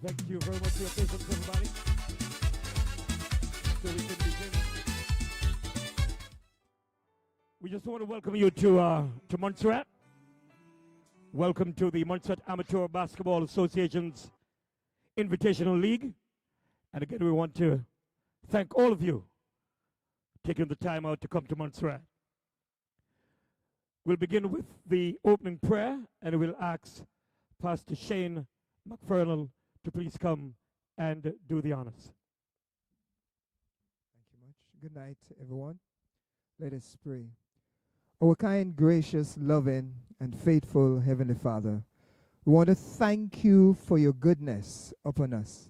Thank you very much for your patience, everybody. So we can begin. We just want to welcome you to Montserrat. Welcome to the Montserrat Amateur Basketball Association's Invitational League. And again, we want to thank all of you taking the time out to come to Montserrat. We'll begin with the opening prayer, and we'll ask Pastor Shane McFernal to please come and do the honors. Thank you much. Good night, everyone. Let us pray. Our kind, gracious, loving, and faithful Heavenly Father, we want to thank you for your goodness upon us.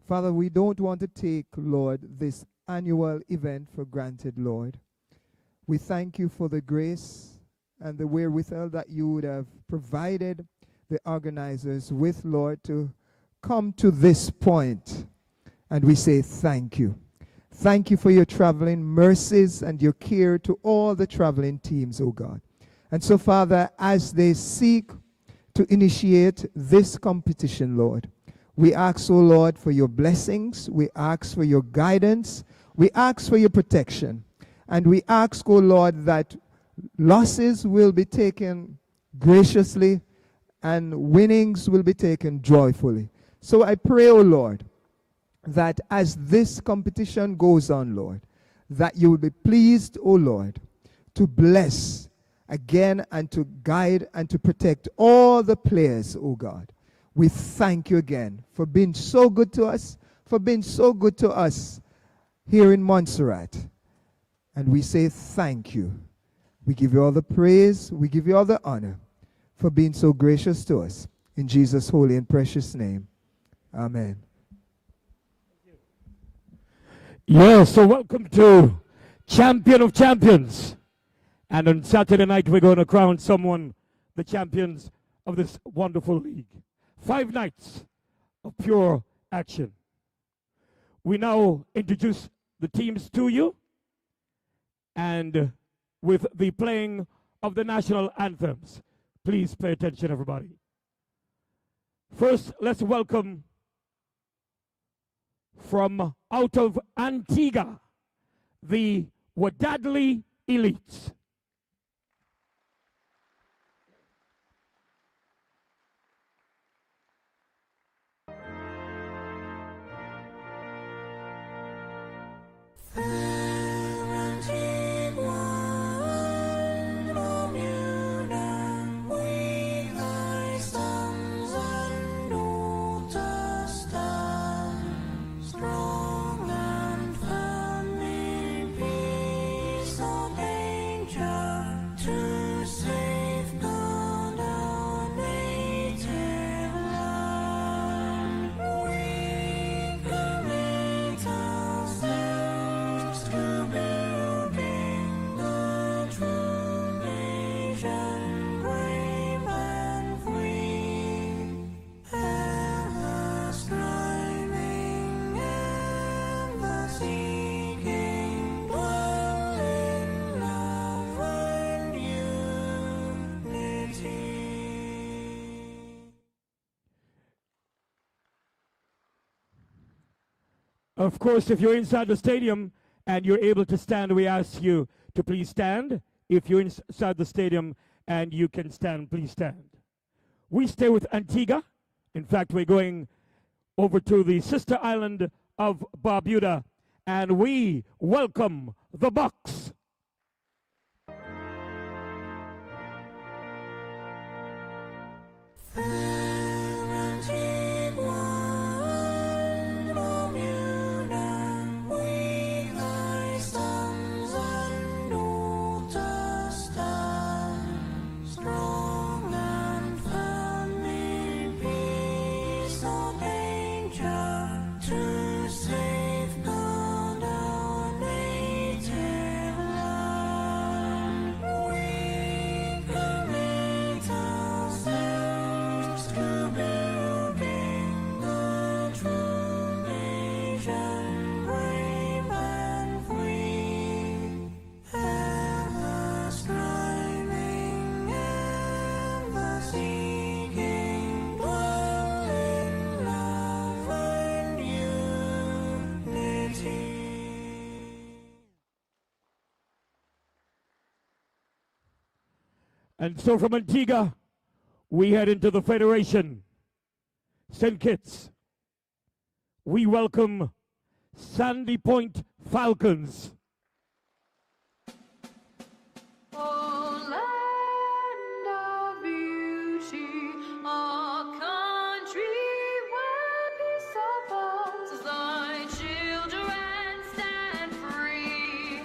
Father, we don't want to take, Lord, this annual event for granted, Lord. We thank you for the grace and the wherewithal that you would have provided the organizers with, Lord, to come to this point. And we say thank you. Thank you for your traveling mercies and your care to all the traveling teams, oh God. And so, Father, as they seek to initiate this competition, Lord, we ask, oh Lord, for your blessings. We ask for your guidance. We ask for your protection. And we ask, oh Lord, that losses will be taken graciously and winnings will be taken joyfully. So I pray, oh Lord, that as this competition goes on, Lord, that you will be pleased, oh Lord, to bless again and to guide and to protect all the players, oh God. We thank you again for being so good to us, here in Montserrat. And we say thank you. We give you all the praise, we give you all the honor for being so gracious to us. In Jesus' holy and precious name. Amen. Yeah, so welcome to Champion of Champions. And on Saturday night, we're going to crown someone the champions of this wonderful league. 5 nights of pure action. We now introduce the teams to you, and with the playing of the national anthems. Please pay attention, everybody. First, let's welcome from out of Antigua, the Wadadli Elites. Of course, if you're inside the stadium and you're able to stand, we ask you to please stand. If you're inside the stadium and you can stand, please stand. We stay with Antigua. In fact, we're going over to the sister island of Barbuda, and we welcome the Bucks. To safeguard our native And so from Antigua, we head into the Federation. St. Kitts, we welcome Sandy Point Falcons. Oh, land of beauty, a country where peace abounds, thy children stand free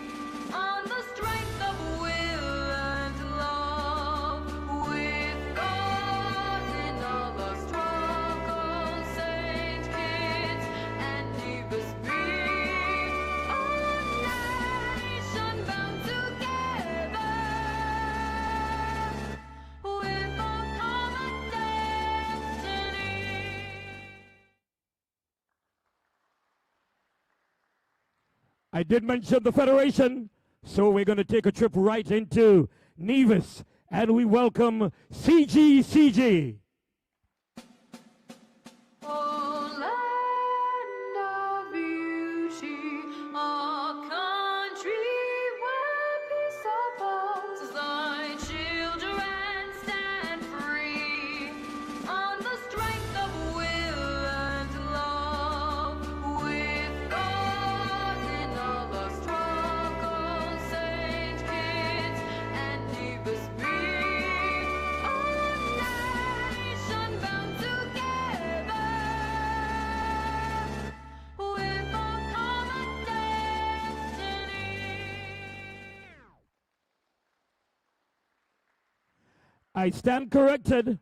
on the strength of will and love, with God in all the struggle, St. Kitts and Nevis be a nation bound together with a common destiny. I did mention the Federation, so we're going to take a trip right into Nevis, and we welcome CGCG. Oh, land of beauty, a country where peace abounds, thy children stand free on the strength of will and love, with God in all the struggle, St. Kitts and Nevis be a nation bound together with a common destiny. I stand corrected,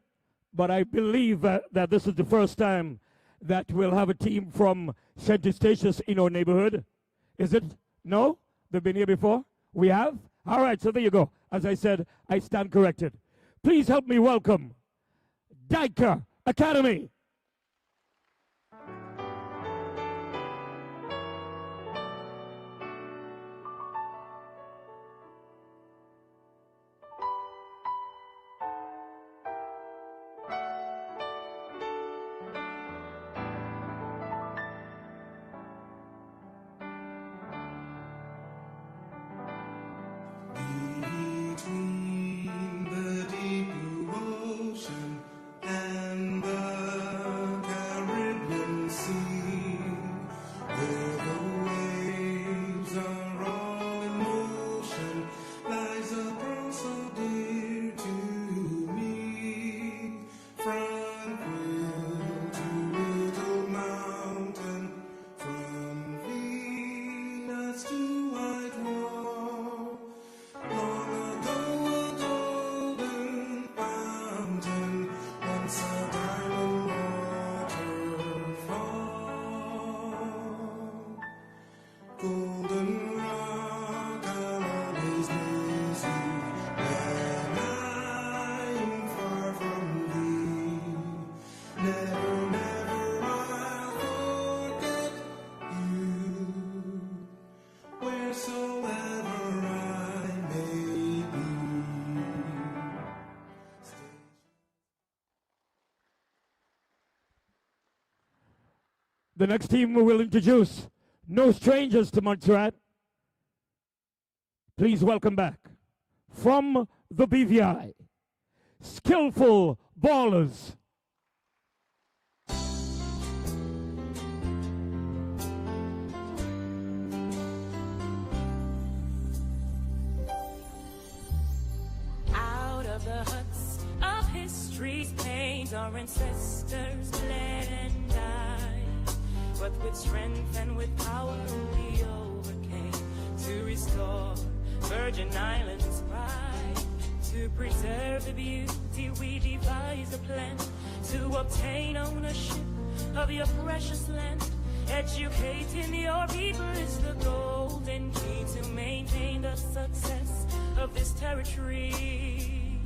but I believe that this is the first time that we'll have a team from St. Eustatius in our neighborhood. Is it? No? They've been here before? We have? All right, so there you go. As I said, I stand corrected. Please help me welcome Diker Academy. Between the deep blue ocean and the Caribbean Sea, where the waves are all in motion, lies a pearl so dear to me. Tranquil to Little Mountain, from Venus to White Wall. Long ago a golden fountain, once a diamond waterfall. Golden rock, I'll always miss you when I'm far from thee. Never, never I'll forget you, wheresoever I may be. The next team we will introduce, no strangers to Montserrat. Please welcome back from the BVI, Skillful Ballers. Out of the huts of history's pains, our ancestors bled and died. But with strength and with power we overcame to restore Virgin Islands' pride. To preserve the beauty we devised a plan to obtain ownership of your precious land. Educating your people is the golden key to maintain the success of this territory.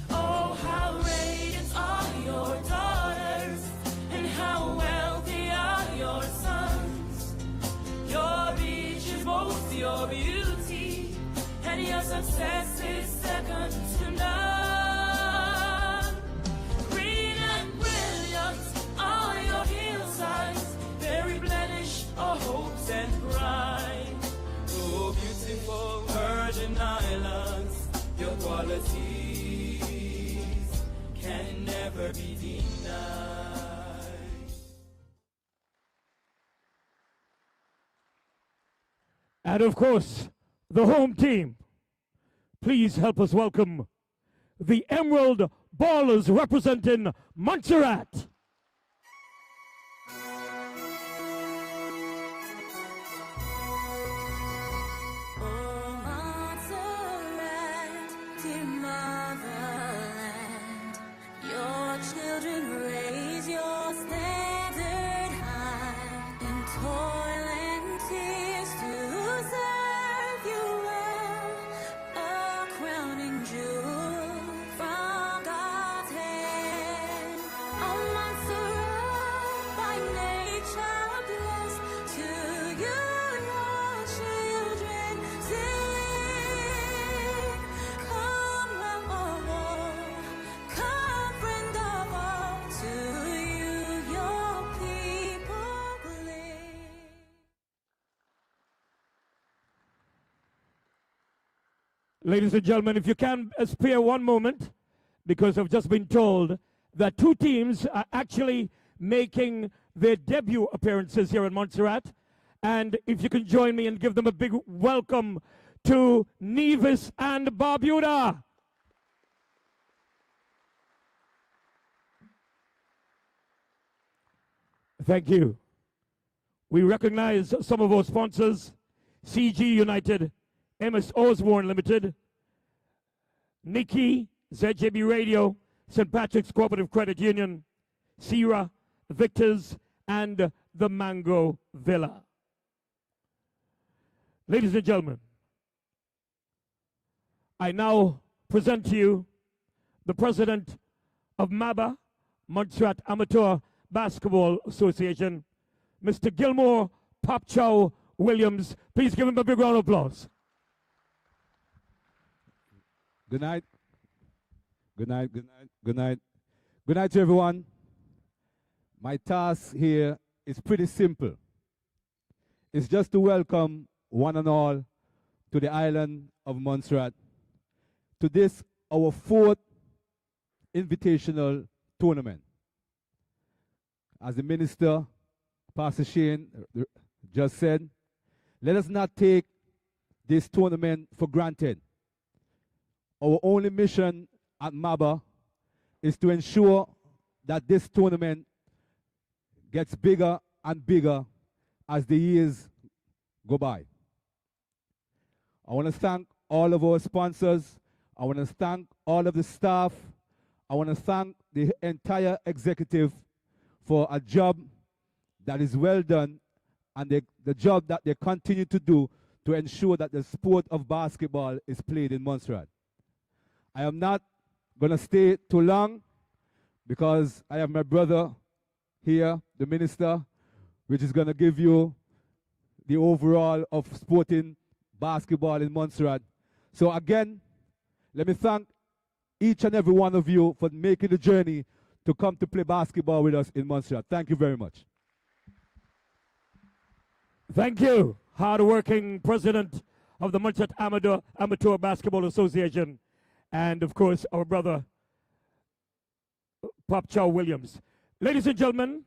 Oh, how radiant are your daughters, and how wealthy are your sons. Your beaches boast your beauty, and your success is second to none. Green and brilliant are your hillsides, very blemished are hopes and pride. Oh, beautiful Virgin Islands, your quality And of course, the home team. Please help us welcome the Emerald Ballers representing Montserrat. Oh, Montserrat, dear motherland, your children raise your standard high in toil and tears to serve you well, a crowning jewel from God's hand. Oh, Montserrat, by nature blessed, to you your children sing. Come, love of all, come, friend of all, to you your people live. Ladies and gentlemen, if you can spare one moment, because I've just been told that two teams are actually making their debut appearances here in Montserrat. And if you can join me and give them a big welcome to Nevis and Barbuda. Thank you. We recognize some of our sponsors: CG United, MS Osborne Limited, Nikki, ZJB Radio, St. Patrick's Cooperative Credit Union, Sierra, Victors, and the Mango Villa. Ladies and gentlemen, I now present to you the president of MABA, Montserrat Amateur Basketball Association, Mr. Gilmore Popchow Williams. Please give him a big round of applause. Good night. Good night, good night, good night. Good night to everyone. My task here is pretty simple. It's just to welcome one and all to the island of Montserrat, to this, our fourth invitational tournament. As the minister, Pastor Shane, just said, let us not take this tournament for granted. Our only mission at MABA is to ensure that this tournament gets bigger and bigger as the years go by. I want to thank all of our sponsors. I want to thank all of the staff. I want to thank the entire executive for a job that is well done, and the job that they continue to do to ensure that the sport of basketball is played in Montserrat. I am not going to stay too long because I have my brother here, the minister, which is going to give you the overall of sporting basketball in Montserrat. So again, let me thank each and every one of you for making the journey to come to play basketball with us in Montserrat. Thank you very much. Thank you, hard-working president of the Montserrat Amateur Basketball Association, and of course, our brother, Popchow Williams. Ladies and gentlemen,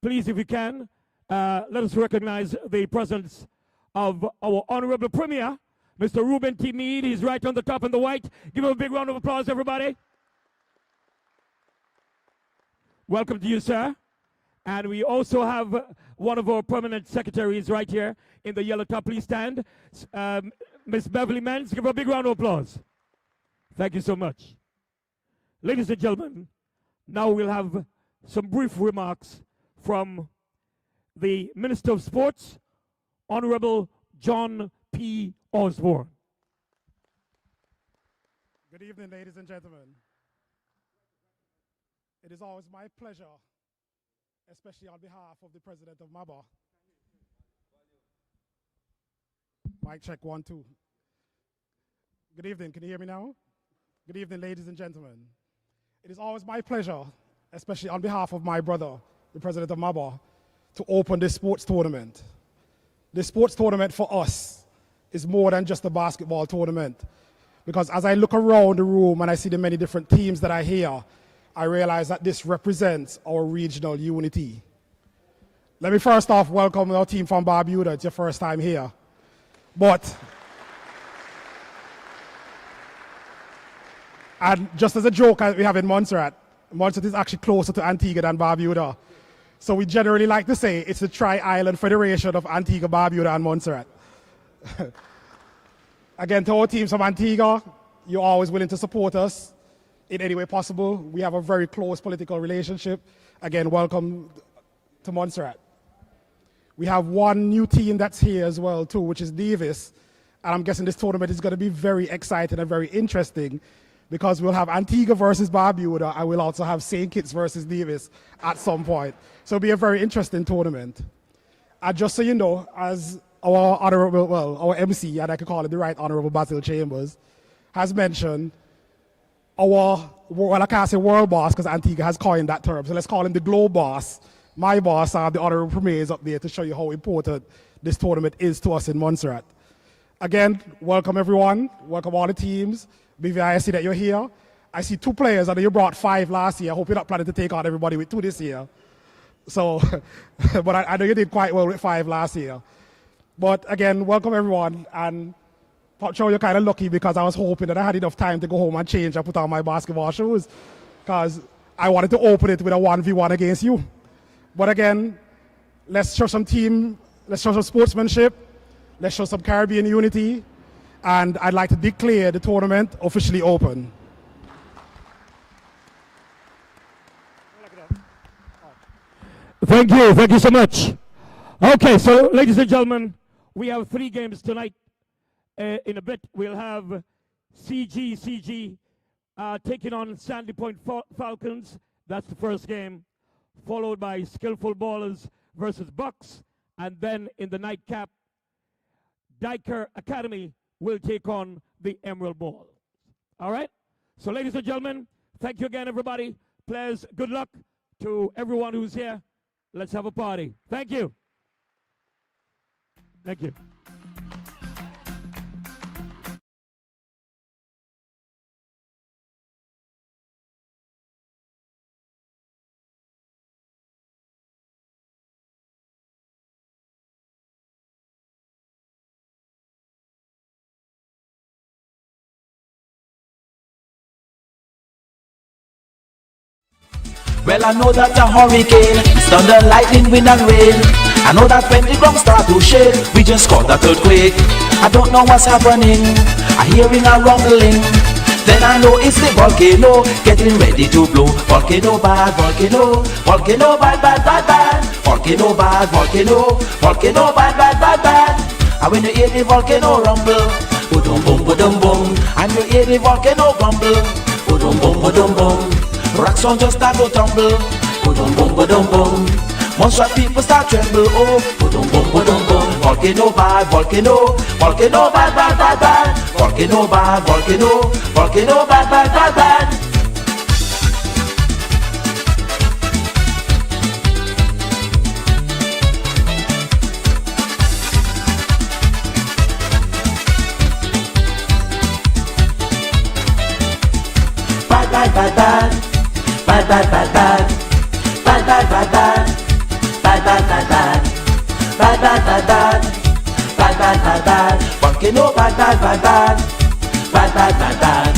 please, if you can, let us recognize the presence of our honorable premier, Mr. Ruben T. Meade. He's right on the top in the white. Give him a big round of applause, everybody. Welcome to you, sir. And we also have one of our permanent secretaries right here in the yellow top. Please stand. Miss Beverly Menz, give her a big round of applause. Thank you so much. Ladies and gentlemen, now we'll have some brief remarks from the Minister of Sports, Honorable John P. Osborne. Good evening, ladies and gentlemen. It is always my pleasure, especially on behalf of the president of MABA. Mic check 1, 2. Good evening, can you hear me now? Good evening, ladies and gentlemen. It is always my pleasure, especially on behalf of my brother, the president of MABA, to open this sports tournament. This sports tournament for us is more than just a basketball tournament, because as I look around the room and I see the many different teams that are here, I realize that this represents our regional unity. Let me first off welcome our team from Barbuda. It's your first time here. But, and just as a joke we have in Montserrat, Montserrat is actually closer to Antigua than Barbuda. So we generally like to say it's the Tri-Island Federation of Antigua, Barbuda, and Montserrat. Again, to our teams from Antigua, you're always willing to support us in any way possible. We have a very close political relationship. Again, welcome to Montserrat. We have one new team that's here as well too, which is Davis. And I'm guessing this tournament is going to be very exciting and very interesting because we'll have Antigua versus Barbuda and we'll also have St. Kitts versus Davis at some point. So it'll be a very interesting tournament. And just so you know, as our honorable, well, our MC, and I could call it the Right Honorable Basil Chambers, has mentioned, well, I can't say world boss because Antigua has coined that term, so let's call him the globe boss. My boss, the Honorable Premier, is up there to show you how important this tournament is to us in Montserrat. Again, welcome everyone, welcome all the teams. BVI, I see that you're here. I see 2 players, I know you brought 5 last year. I hope you're not planning to take on everybody with 2 this year. So, but I know you did quite well with 5 last year. But again, welcome everyone, and I'm sure you're kind of lucky because I was hoping that I had enough time to go home and change and put on my basketball shoes because I wanted to open it with a 1v1 against you. But again, let's show some sportsmanship, let's show some Caribbean unity, and I'd like to declare the tournament officially open. Thank you so much. Okay, so ladies and gentlemen, we have 3 games tonight. In a bit, we'll have CG taking on Sandy Point Falcons. That's the first game, followed by Skillful Ballers versus Bucks, and then in the nightcap, Diker Academy will take on the Emerald Ball. All right? So ladies and gentlemen, thank you again, everybody. Players, good luck to everyone who's here. Let's have a party. Thank you. Thank you. Well, I know that a hurricane, thunder, lightning, wind and rain. I know that when the ground start to shake, we just call that earthquake. I don't know what's happening, I'm hearing a rumbling. Then I know it's the volcano getting ready to blow. Volcano bad, volcano, volcano bad, bad, bad, bad. Volcano bad, volcano, volcano bad, bad, bad, bad. And when you hear the volcano rumble, boom, boom, boom, boom. And you hear the volcano rumble, boom, boom, boom, boom. Rocks on just start to tumble, boom, boom, boom, boom. Montserrat people start tremble, oh, boom, boom, boom, boom. Volcano bad, volcano, volcano bad, bad, bad, bad. Volcano bad, volcano, volcano bad, bad, bad, bad. Bad, bad, bad, bad. Bad, bad, bad, bad. Bad, bad, bad, bad. Bad, bad, bad, bad. Bad, bad, bad, bad. Bad, bad, bad, bad. Volcano bad, bad, bad, bad. Bad, bad, bad, bad.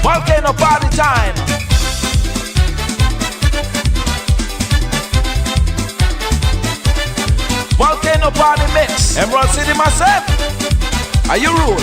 Volcano party time. Volcano party mix. Emerald City myself. Are you rule?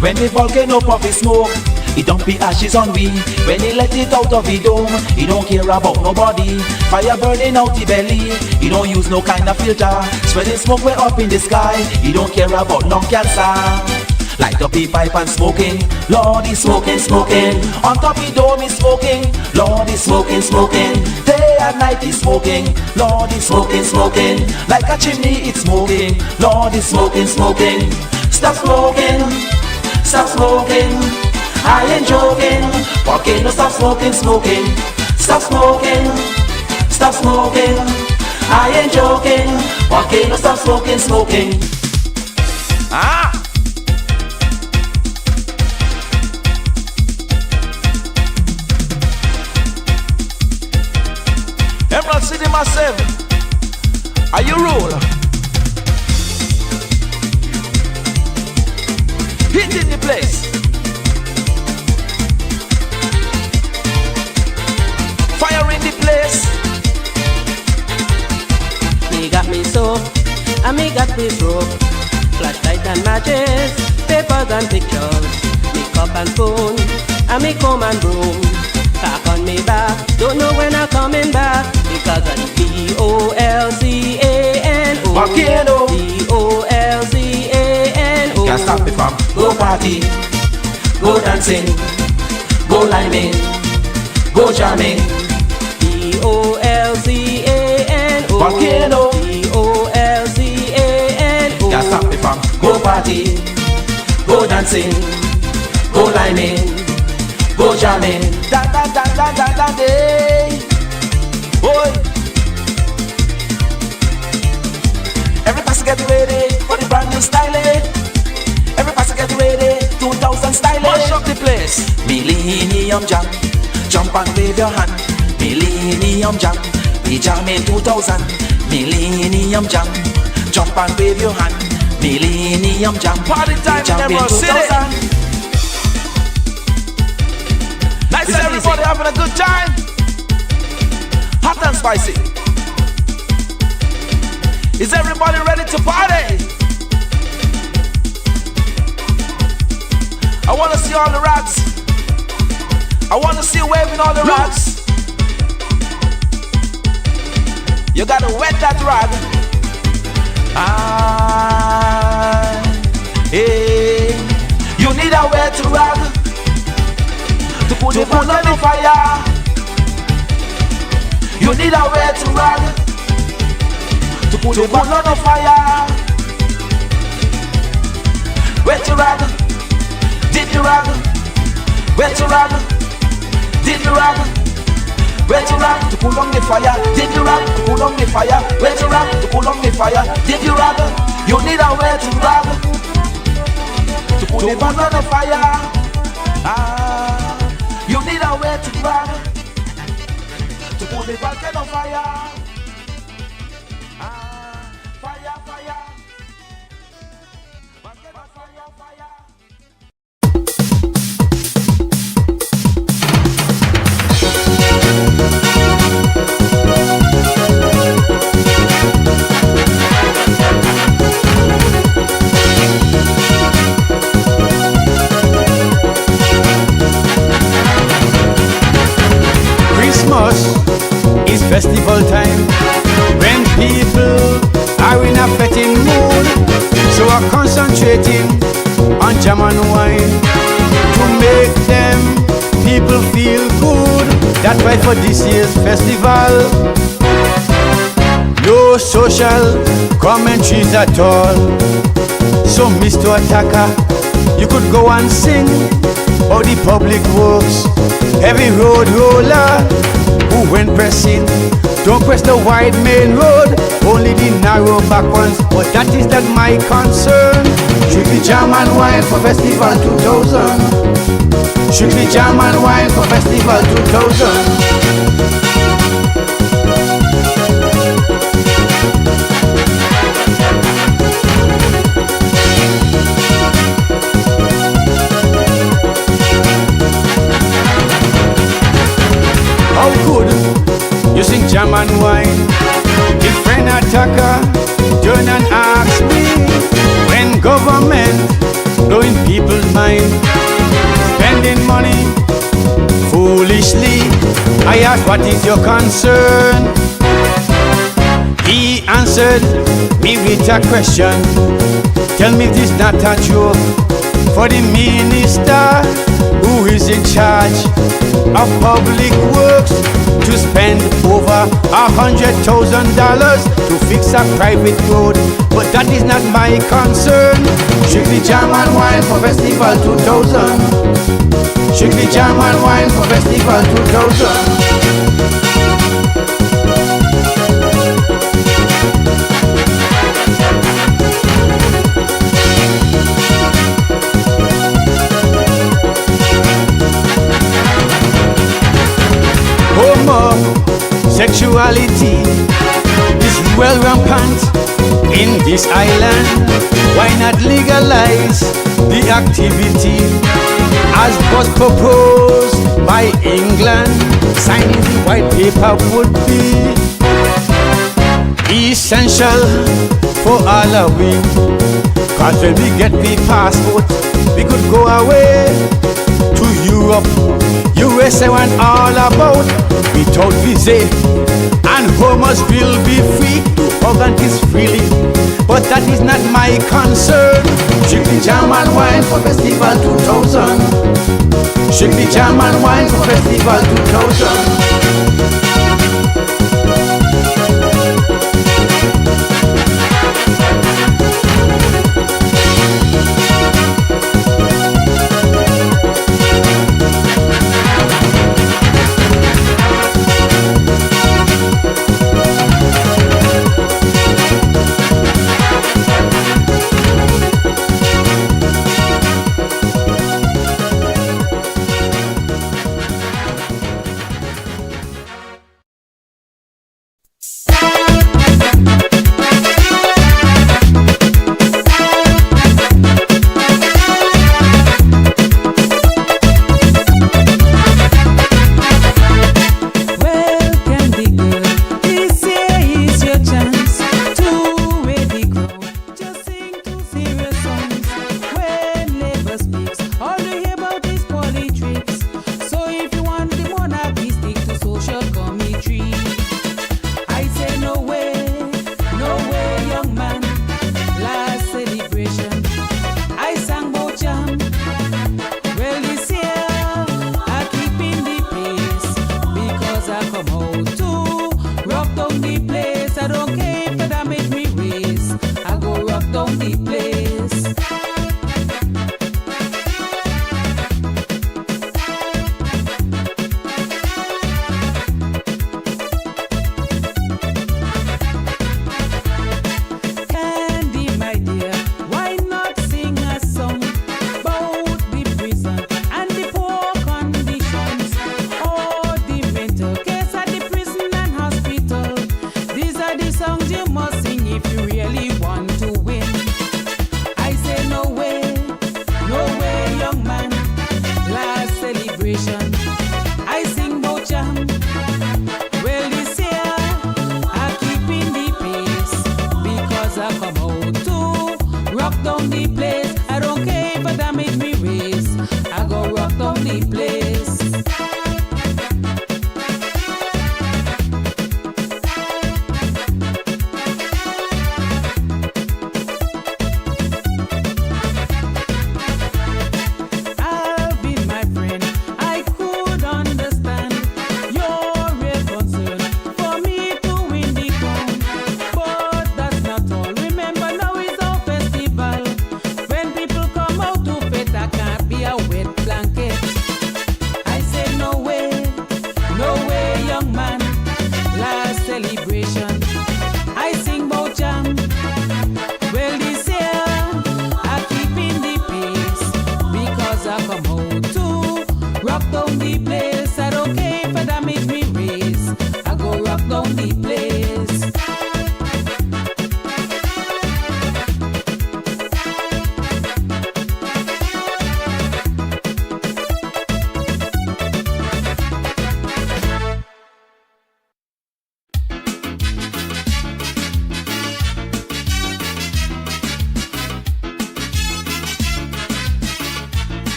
When the volcano puff is smoke, it don't be ashes on we. When he let it out of the dome, he don't care about nobody. Fire burning out the belly, he don't use no kind of filter. Spreading smoke way up in the sky, he don't care about lung cancer. Light up the pipe and smoking, Lord is smoking, smoking. On top the dome is smoking, Lord is smoking, smoking. Day and night is smoking, Lord is smoking, smoking. Like a chimney it's smoking, Lord is smoking, smoking. Stop smoking, stop smoking. I ain't joking, volcano stop smoking, smoking. Stop smoking, stop smoking. I ain't joking, volcano stop smoking, smoking. Ah! massive. Are you rule? Hit in the place. Fire in the place. Me got me soap, and me got me rope. Flashlight and matches, papers and pictures. Me cup and spoon, and me comb and broom. Back on me back, don't know when I'm coming back. Because of the Volcano. Volcano. Volcano. Can't stop me from go party, go dancing, go liming, go jamming. Volcano. Volcano. Volcano. Can't stop me from go party, go dancing, go liming, go jamming. Da da da da da da day. Boy. Every pastor get ready for the brand new style. Every pastor get ready, 2000 style. Mash up the place. Millennium jam, jump and wave your hand. Millennium jam, we jam in 2000. Millennium jam, jump and wave your hand. Millennium jam, party time in Emerald City. Nice, everybody having a good time. Hot and spicy. Is everybody ready to party? I want to see all the rags. I want to see you waving all the rags. You gotta wet that rag. Hey. You need a wet rag to put the food on the fire. You need a wet rag to put the food on the fire. Wet rag, dip the rag. Wet rag, dip the rag. Wet rag to pull on the fire. Dip the rag to pull on the fire. Wet rag to pull on the fire. Dip the rag. You need a wet rag to put the food on the fire. You need a wet rag to put the volcano on fire. Fire, fire. Volcano fire, fire. Christmas is festival time when people are in a fetting mood, so I'm concentrating on jam and wine to make them people feel good. That's why for this year's festival, no social commentaries at all. So Mr. Attacker, you could go and sing all the public works. Every road roller who went pressing, don't press the wide main road, only the narrow back ones. But that is not my concern. Strictly jam and wine for Festival 2000. Strictly jam and wine for Festival 2000. How good you sing jam and wine? The friend Attacker turn and ask me, when government blowing people's mind, spending money foolishly, I asked what is your concern? He answered me with a question. Tell me if this not a joke for the minister who is in charge of public works to spend over $100,000 to fix a private road. But that is not my concern. Strictly jam and wine for Festival 2000. Strictly jam and wine for Festival 2000. Sexuality all rampant in this island. Why not legalize the activity as was proposed by England? Signing the white paper would be essential for all of we. Cause when we get the passport, we could go away to Europe, USA and all about without visa. And homos will be free to organ kiss freely. But that is not my concern. Shake the German wine for Festival 2000. Shake the German wine for Festival 2000.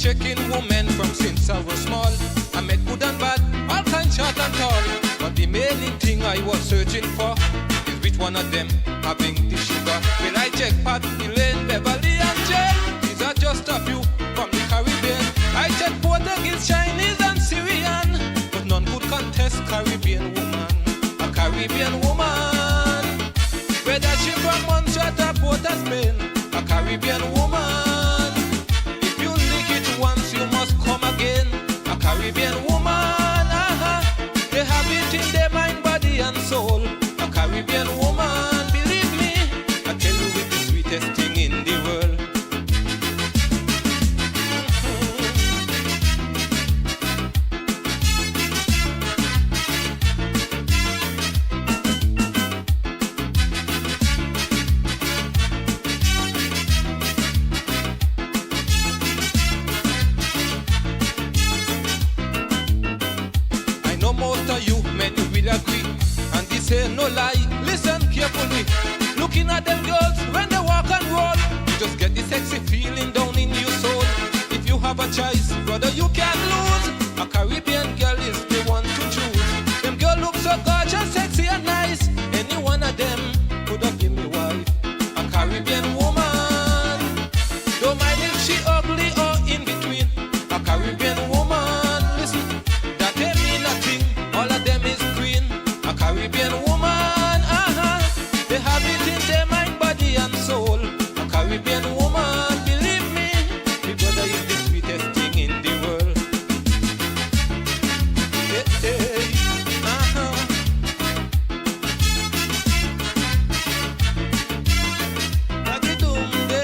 checking women from since I was small. I met good and bad, all kinds short and tall. But the main thing I was searching for is which one of them having the sugar. When I check Pat, Elaine, Beverly and Jane, these are just a few from the Caribbean. I check Portuguese, Chinese and Syrian, but none could contest Caribbean woman. A Caribbean woman, whether she from Montserrat or Port of Spain, a Caribbean woman. If you lick it once, you must come again. A Caribbean woman, they have it in their mind, body and soul. A Caribbean woman, believe me, I tell you we'd agree. And this ain't no lie, listen carefully. Looking at them girls when they walk and roll, you just get the sexy feeling down in your soul. If you have a choice, brother, you can't lose. A Caribbean girl is the one to choose. Them girls look so gorgeous, sexy and nice. Any one of them could have given me wife. A Caribbean woman, don't mind if she ugly or in between. A Caribbean woman, listen, that ain't mean nothing. All of them is green. A Caribbean woman, they have it in their mind, body and soul. A Caribbean woman, believe me, my brother is the sweetest thing in the world. Hey, hey, Agidumde.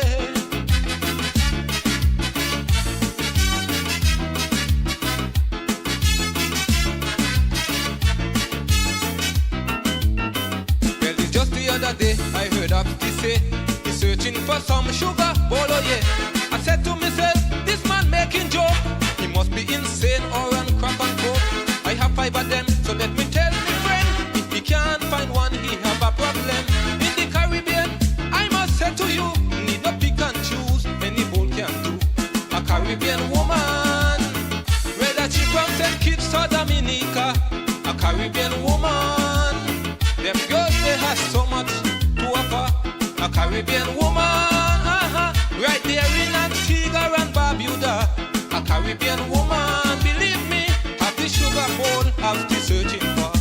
Well, it's just the other day I heard of this say he's searching for some sugar, bolo, yeah. I said to myself, this man making joke. He must be insane or on crack and coke. I have 5 of them, so let me tell my friend, if he can't find one, he have a problem. In the Caribbean, I must say to you, need not pick and choose, any bowl can do. A Caribbean woman, whether she from St. Kitts or Dominica. A Caribbean woman, them girls, they have so much to offer. A Caribbean woman, right there in Antigua and Barbuda. A Caribbean woman, believe me, have the sugar bowl, have the searching for.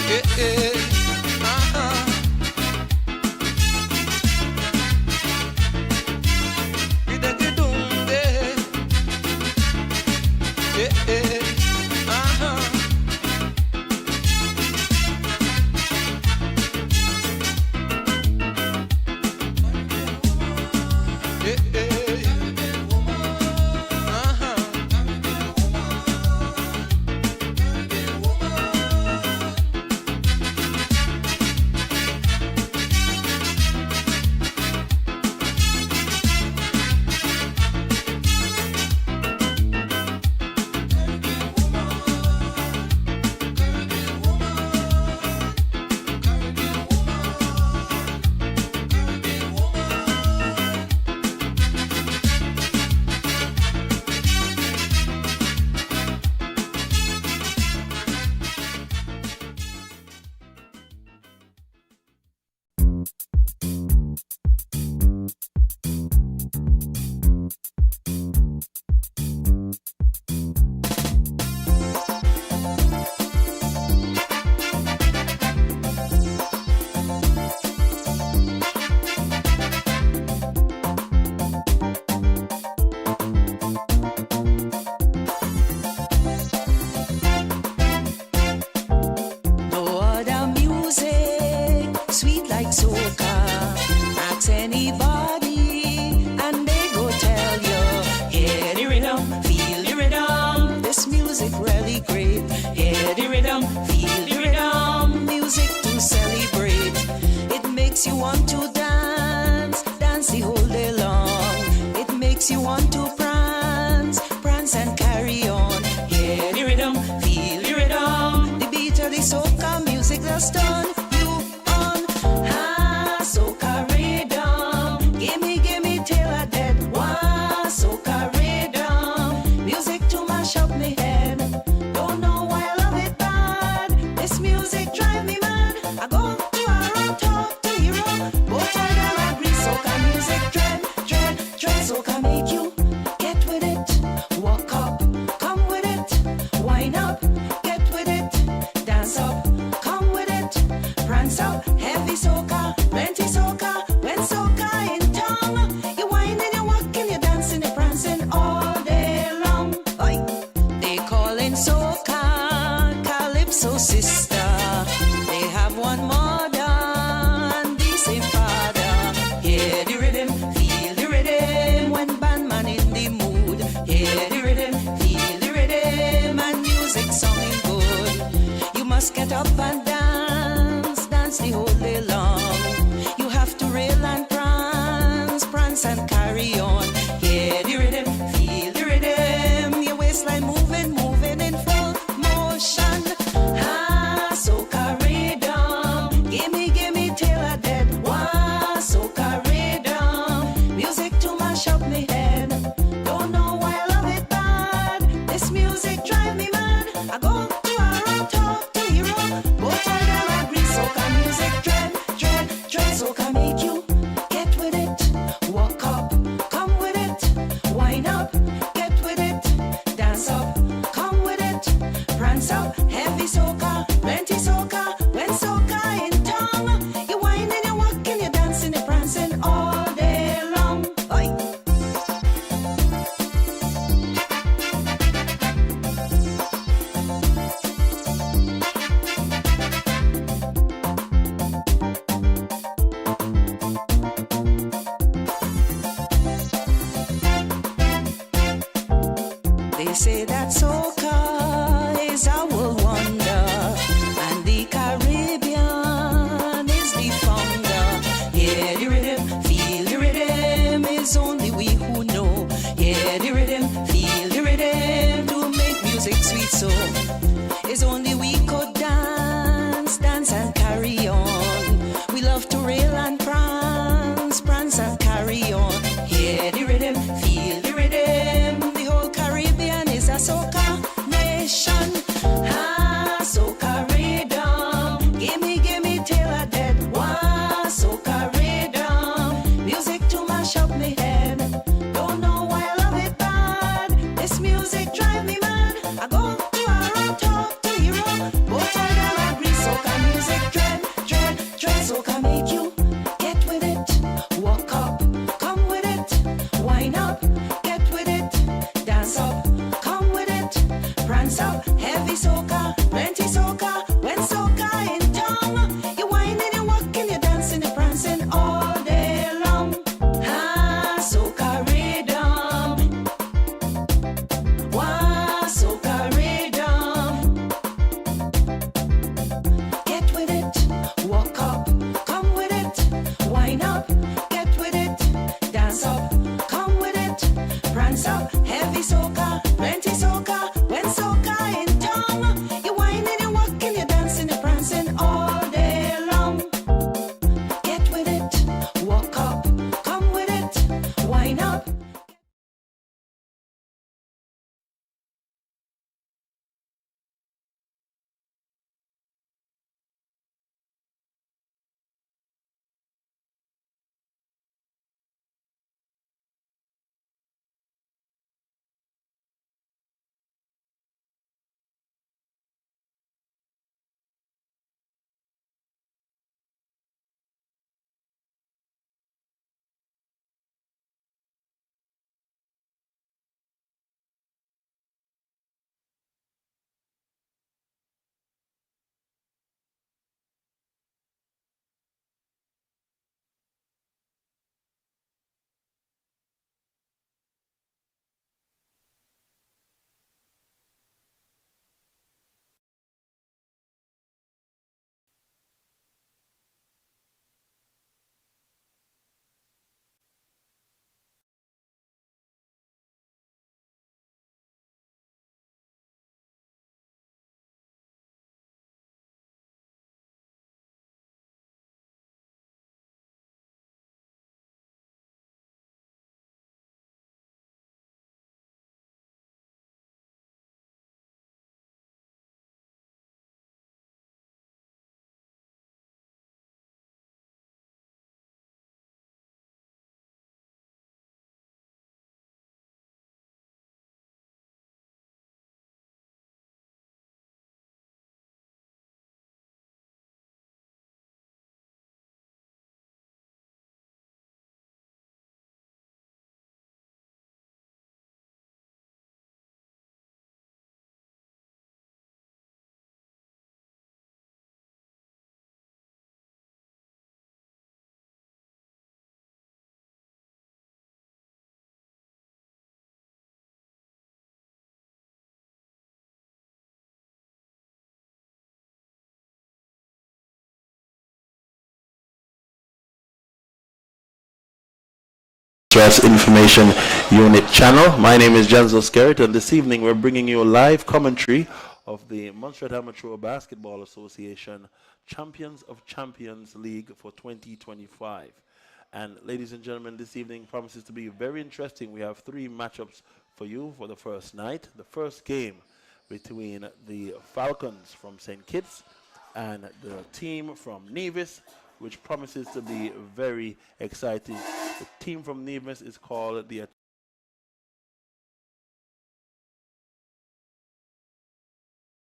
Hey, hey, Bidagidumde. Hey, hey, Hey, hey, No other music, sweet like soca. Ask anybody, and they go tell you. Hear the rhythm, feel the rhythm. This music really great. Hear the rhythm, feel the rhythm. Music to celebrate. It makes you want to dance, dance the whole day long. It makes you want to prance, prance and carry on. Hear the rhythm, feel the rhythm. The beat of the soca music that's done you on. Ah, soca rhythm. Gimme till I dead. Wah, soca rhythm. Music to mash up me head. Don't know why I love it bad. This music drive me mad. I go to Arab, talk to hero. Both of them agree. Soca music dread. Soca make you get with it. Walk up, come with it. Wind up, get with it. Dance up, come with it. Prance up, heavy soca, plenty soca. When soca in town, you whining, you walking, you dancing, you prancing all day long. Oi. They calling soca calypso sister. They have one mother and the same father. Hear the rhythm, feel the rhythm. When bandman in the mood, hear the rhythm, feel the rhythm, and music sounding good. You must get up and dance, dance the whole day long. You have to rail and prance, prance and carry on. Hear the rhythm, feel the rhythm. Your waistline moving, moving in full motion. say that soca is a world wonder, and the Caribbean is the founder. Hear the rhythm, feel the rhythm, it's only we who know. Hear the rhythm, feel the rhythm, to make music sweet so. It's only we could dance, dance and carry on. We love to rail and prance, prance and carry on. Hear the rhythm, feel the rhythm, the whole Caribbean is a soca nation. Ah, soca rhythm, gimme till I dead. Wah, soca rhythm, music to mash up me head. Don't know why I love it bad, this music drive me mad. I go to Europe, talk to Europe, both of them agree. Soca music dread, soca make you get with it, walk up, come with it, wind up, get with it, dance up, come with it, prance up, heavy soca, plenty soca, when soca in town, you whining, you walking, you dancing, you prancing all day long. Ah, soca rhythm, wah, soca rhythm, get with it, walk up, come with it, wind up, get with it, dance up, come with it, prance up, heavy soca, plenty soca, when soca in town, you whining, you walking, you dancing, you prancing all day long. Get with it, walk up, come with it, wind up. Stress Information Unit channel. My name is Janzo Skerritt, and this evening we're bringing you a live commentary of the Montserrat Amateur Basketball Association Champions of Champions League for 2025. And ladies and gentlemen, this evening promises to be very interesting. We have 3 matchups for you for the first night. The first game between the Falcons from St. Kitts and the team from Nevis, which promises to be very exciting. The team from Nevis is called the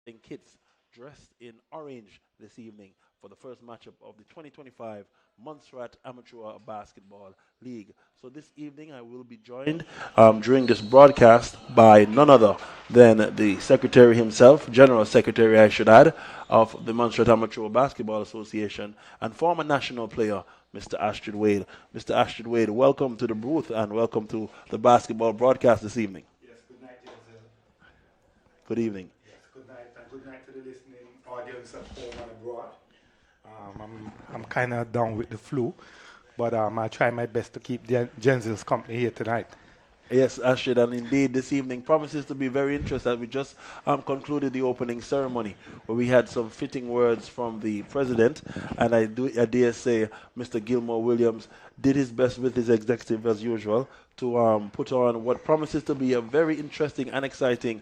St. Kitts, dressed in orange this evening for the first matchup of the 2025 Montserrat Amateur Basketball League. So this evening I will be joined during this broadcast by none other than the secretary himself, General Secretary I should add, of the Montserrat Amateur Basketball Association and former national player, Mr. Astrid Wade. Mr. Astrid Wade, welcome to the booth and welcome to the basketball broadcast this evening. Yes, good night, Good evening. Yes, good night, and good night to the listening audience at home and abroad. I'm kind of down with the flu, but I try my best to keep Jensen's company here tonight. Yes, Ashid, and indeed this evening promises to be very interesting. We just concluded the opening ceremony where we had some fitting words from the president, and I dare say Mr. Gilmore Williams did his best with his executive as usual to put on what promises to be a very interesting and exciting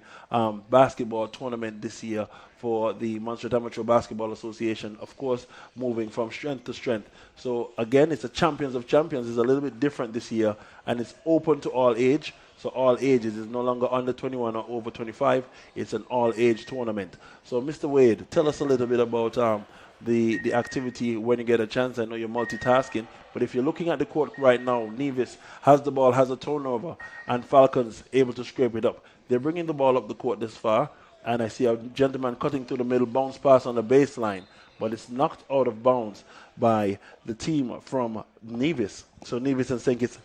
basketball tournament this year for the Montserrat Amateur Basketball Association, of course, moving from strength to strength. So again, it's a Champions of Champions. It's a little bit different this year, and it's open to all age. So all ages is no longer under 21 or over 25. It's an all-age tournament. So Mr. Wade, tell us a little bit about the activity when you get a chance. I know you're multitasking, but if you're looking at the court right now, Nevis has the ball, has a turnover, and Falcons able to scrape it up. They're bringing the ball up the court this far, and I see a gentleman cutting through the middle, bounce pass on the baseline, but it's knocked out of bounds by the team from Nevis. So Nevis and St. Kitts,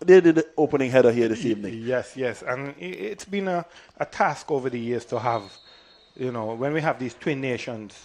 they did the opening header here this evening. Yes, and it's been a task over the years to have, when we have these twin nations,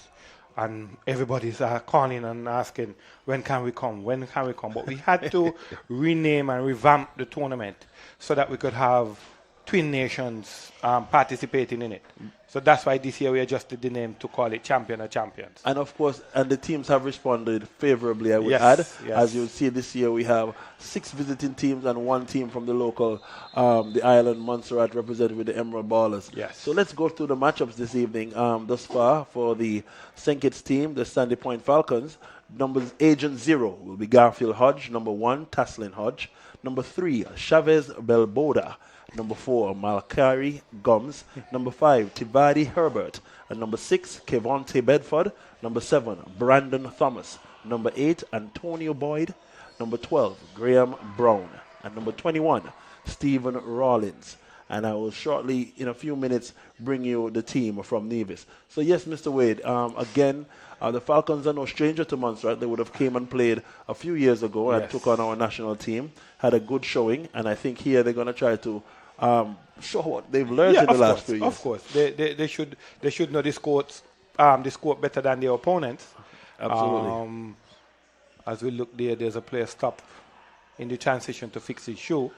and everybody's calling and asking, when can we come? But we had to rename and revamp the tournament so that we could have twin nations participating in it. So that's why this year we adjusted the name to call it Champion of Champions. And of course, and the teams have responded favorably, I would Yes, add. yes. As you'll see this year, we have 6 visiting teams and 1 team from the local, the island, Montserrat, represented with the Emerald Ballers. Yes. So let's go through the matchups this evening. Thus far, for the St. Kitts team, the Sandy Point Falcons, numbers Agent 0 will be Garfield Hodge. Number 1, Taslin Hodge. Number 3, Chavez Belboda. Number 4, Malkari Gums. Number 5, Tivadi Herbert. And number 6, Kevonte Bedford. Number 7, Brandon Thomas. Number 8, Antonio Boyd. Number 12, Graham Brown. And number 21, Stephen Rollins. And I will shortly, in a few minutes, bring you the team from Nevis. So yes, Mr. Wade, again, the Falcons are no stranger to Montserrat. They would have came and played a few years ago and took on our national team. Had a good showing, and I think here they're going to try to show what they've learned in the last few years. Of course, they should know this court better than their opponents. Absolutely. As we look there's a player stop in the transition to fix his shoe,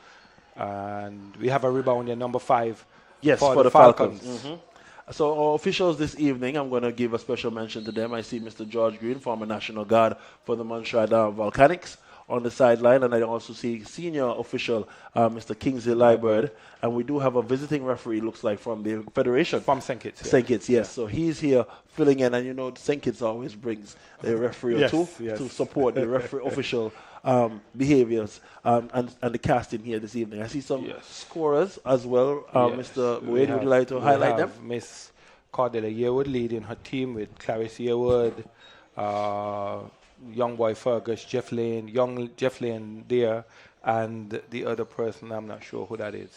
and we have a rebound in number 5. Yes, for the Falcons. So our officials this evening, I'm going to give a special mention to them. I see Mr. George Green, former National Guard for the Montserrat Volcanics, on the sideline, and I also see senior official Mr. Kingsley Liebert, and we do have a visiting referee, looks like, from the Federation. From St. Kitts. St. Kitts, yes. So he's here filling in, and St. Kitts always brings a referee or two to support the referee official behaviors and the casting here this evening. I see some scorers as well. Mr. Wade, would you like to highlight them? Miss Cordelia Yearwood leading her team with Clarice Yearwood, young boy Fergus, Jeff Lane there, and the other person, I'm not sure who that is.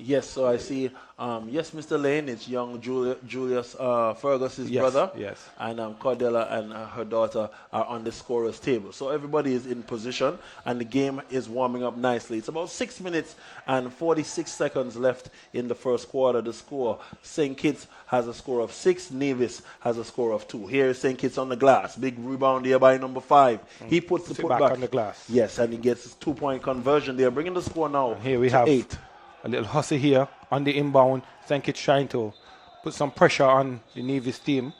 Yes, so I see, Mr. Lane, it's young Julius Fergus's brother. Yes. And Cordelia and her daughter are on the scorer's table. So everybody is in position, and the game is warming up nicely. It's about 6 minutes and 46 seconds left in the first quarter. The score, St. Kitts has a score of 6, Nevis has a score of 2. Here is St. Kitts on the glass. Big rebound here by number 5. He puts the putback on the glass. Yes, and he gets his 2-point conversion. They are bringing the score now here we to have 8. A little hustle here on the inbound. St. Kitts trying to put some pressure on the Nevis team.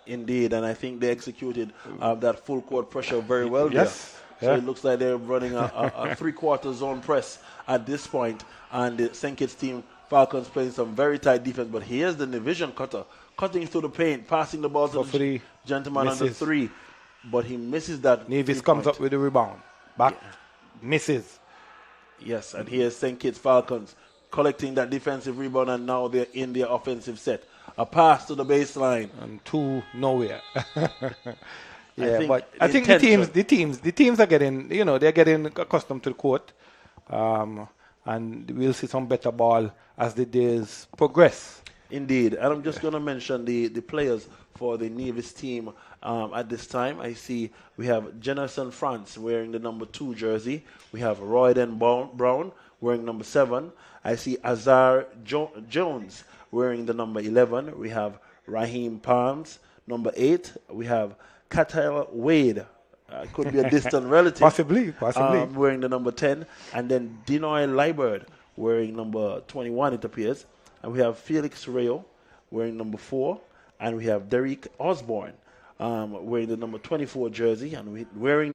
Indeed, and I think they executed that full court pressure very well. Yes. There. So it looks like they're running a 3-quarter zone press at this point, and the St. Kitts team, Falcons, playing some very tight defense. But here's the division cutter cutting through the paint, passing the ball to the gentleman on the 3, but he misses that. Nevis comes up with the rebound, back, misses. Yes, and here's St. Kitts Falcons collecting that defensive rebound, and now they're in their offensive set. A pass to the baseline. And 2 nowhere. But I think the teams are getting, they're getting accustomed to the court. And we'll see some better ball as the days progress. Indeed, and I'm just going to mention the players for the Nevis team at this time. I see we have Jennerson France wearing the number 2 jersey. We have Royden Brown wearing number 7. I see Azar Jones wearing the number 11, we have Raheem Palms. Number 8, we have Katel Wade. Could be a distant relative. Possibly. Wearing the number 10. And then Dinoy Liebert wearing number 21, it appears. And we have Felix Rayo wearing number 4. And we have Derek Osborne wearing the number 24 jersey. And wearing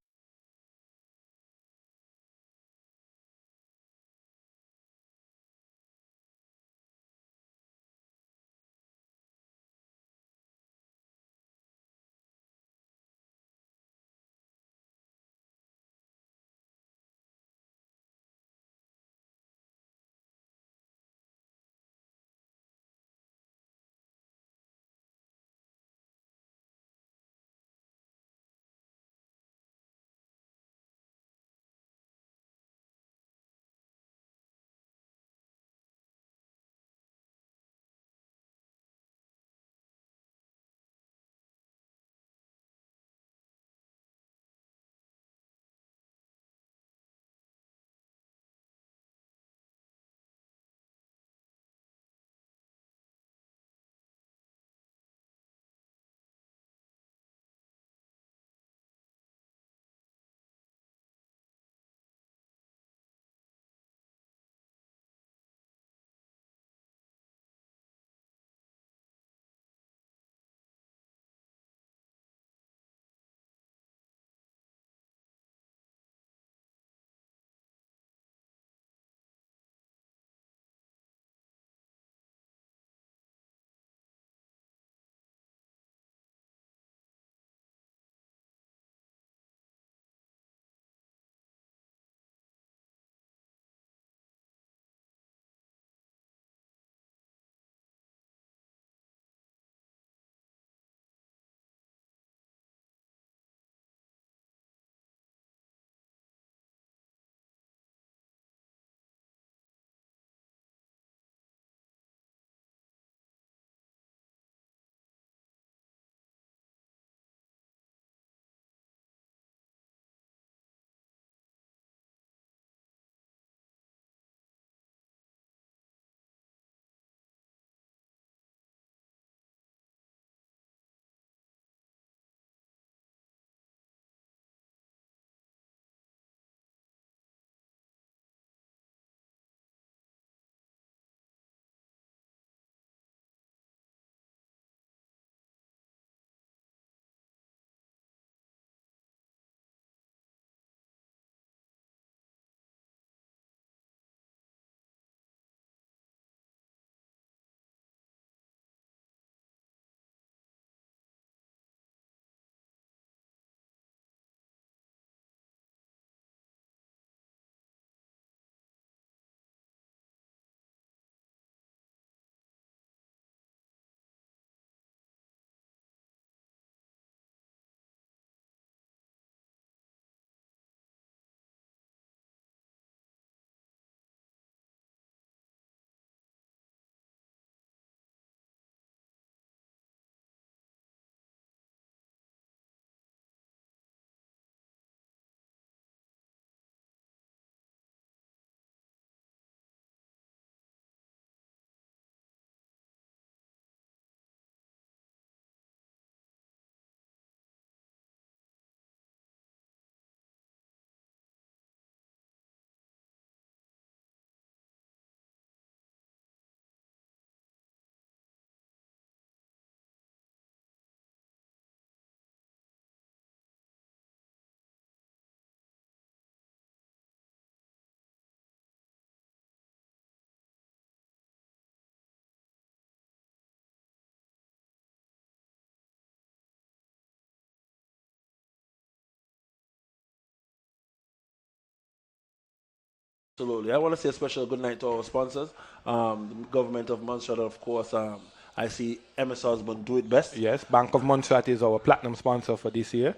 Absolutely. I want to say a special good night to our sponsors. The government of Montserrat, of course. I see MS Husband do it best. Yes, Bank of Montserrat is our platinum sponsor for this year.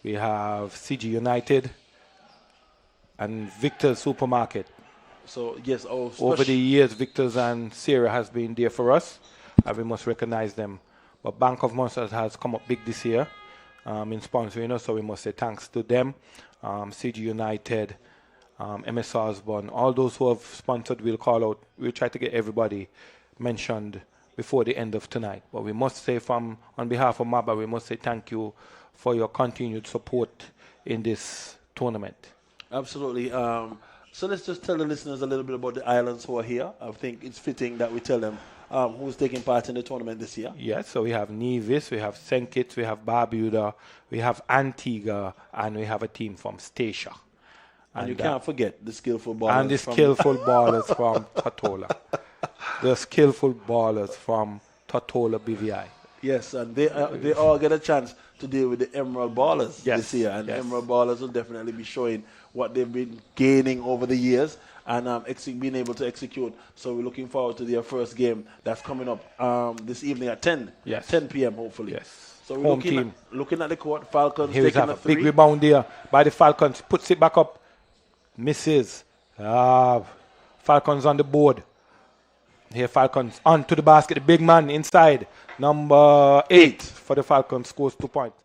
We have CG United and Victor's Supermarket. So, yes, over the years, Victor's and Sierra has been there for us, and we must recognize them. But Bank of Montserrat has come up big this year in sponsoring us, so we must say thanks to them. CG United MS Osborne, all those who have sponsored, we'll call out. We'll try to get everybody mentioned before the end of tonight. But we must say on behalf of MABA, we must say thank you for your continued support in this tournament. Absolutely. So let's just tell the listeners a little bit about the islands who are here. I think it's fitting that we tell them who's taking part in the tournament this year. Yes, so we have Nevis, we have St. Kitts, we have Barbuda, we have Antigua, and we have a team from Statia. And you can't forget the skillful ballers. And the skillful ballers from Totola. The skillful ballers from Totola BVI. Yes, and they all get a chance to deal with the Emerald Ballers this year. And the Emerald Ballers will definitely be showing what they've been gaining over the years and being able to execute. So we're looking forward to their first game that's coming up this evening at 10 p.m. hopefully. Yes. So we're looking at the court. Falcons Here we taking have a a 3. big rebound there by the Falcons. Puts it back up. Misses. Falcons on the board. Here Falcons on to the basket. The big man inside. Number 8 for the Falcons scores 2 points.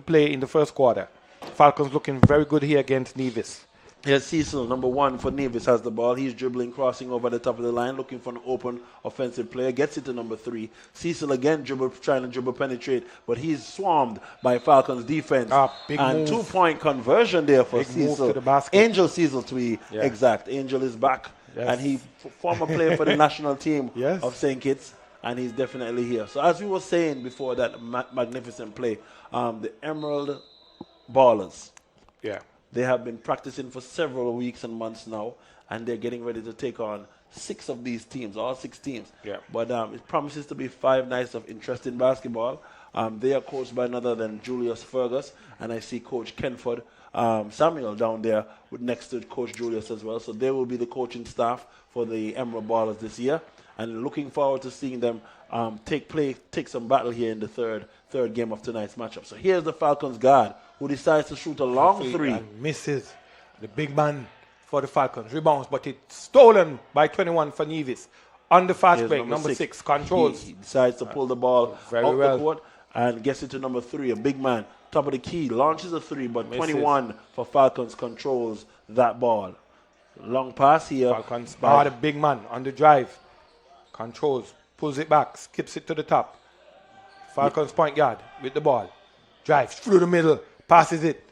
Play in the first quarter. Falcons looking very good here against Nevis. Here's Cecil, number 1 for Nevis, has the ball. He's dribbling, crossing over the top of the line, looking for an open offensive player. Gets it to number 3. Cecil again trying to dribble penetrate, but he's swarmed by Falcons defense. Big and move. 2-point conversion there for Big move Cecil. to the basket. Angel Cecil to be exact. Angel is back, and he former player for the national team of St. Kitts, and he's definitely here. So as we were saying before that magnificent play, the Emerald Ballers. Yeah. They have been practicing for several weeks and months now, and they're getting ready to take on 6 of these teams, all 6 teams. Yeah. But it promises to be 5 nights of interesting basketball. They are coached by none other than Julius Fergus, and I see Coach Kenford Samuel down there next to Coach Julius as well. So they will be the coaching staff for the Emerald Ballers this year, and looking forward to seeing them take some battle here in the third game of tonight's matchup. So here's the Falcons guard who decides to shoot a long 3. And misses. The big man for the Falcons. Rebounds, but it's stolen by 21 for Nevis. On the fast break, number 6 controls. He decides to pull the ball very off well. the court and gets it to number 3, a big man. Top of the key, launches a 3, but Misses. 21 for Falcons controls that ball. Long pass here. Falcons are the big man on the drive. Controls, pulls it back, skips it to the top. Falcons point guard with the ball. Drives through the middle, passes it.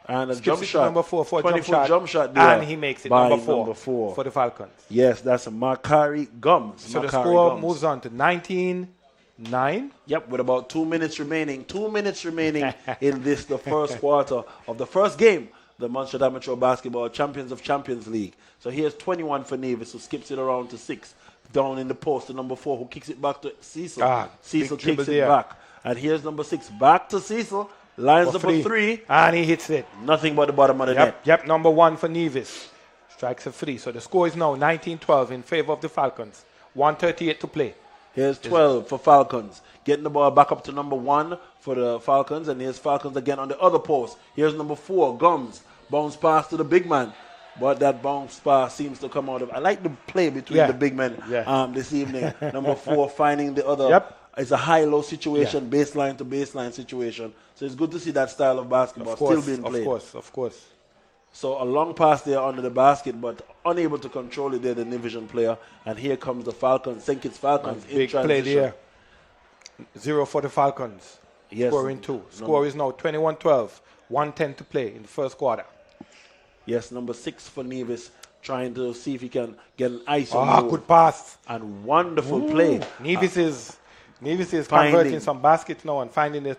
And a Skips jump it to shot. number 4 for a 20-foot jump shot there and he makes it by number 4 number 4 for the Falcons. Yes, that's Makari Gums. So the Makari score Gums. moves on to 19-9. Yep, with about 2 minutes remaining. 2 minutes remaining in the first quarter of the first game, the Montserrat Amateur Basketball Champions of Champions League. So here's 21 for Nevis, who skips it around to 6. Down in the post to number 4, who kicks it back to Cecil. Cecil big dribble takes it there. back. And here's number 6, back to Cecil. Lines up a 3. And he hits it. Nothing but the bottom of the net. Yep, number 1 for Nevis. Strikes a 3. So the score is now 19-12 in favor of the Falcons. 1:38 to play. Here's 12 for Falcons. Getting the ball back up to number 1 for the Falcons. And here's Falcons again on the other post. Here's number 4, Gums. Bounce pass to the big man. But that bounce pass seems to come out of... I like the play between the big men this evening. Number 4 finding the other... Yep. It's a high-low situation, baseline to baseline situation. So it's good to see that style of basketball still being played. Of course. So a long pass there under the basket, but unable to control it there, the division player. And here comes the Falcons, St. Kitts Falcons in Big transition. play there. 0 for the Falcons. Yes. Scoring 2. Score is now 21-12. 1:10 to play in the first quarter. Yes, number 6 for Nevis, trying to see if he can get an ISO move. Good pass. And wonderful play. Nevis is converting some baskets now and finding their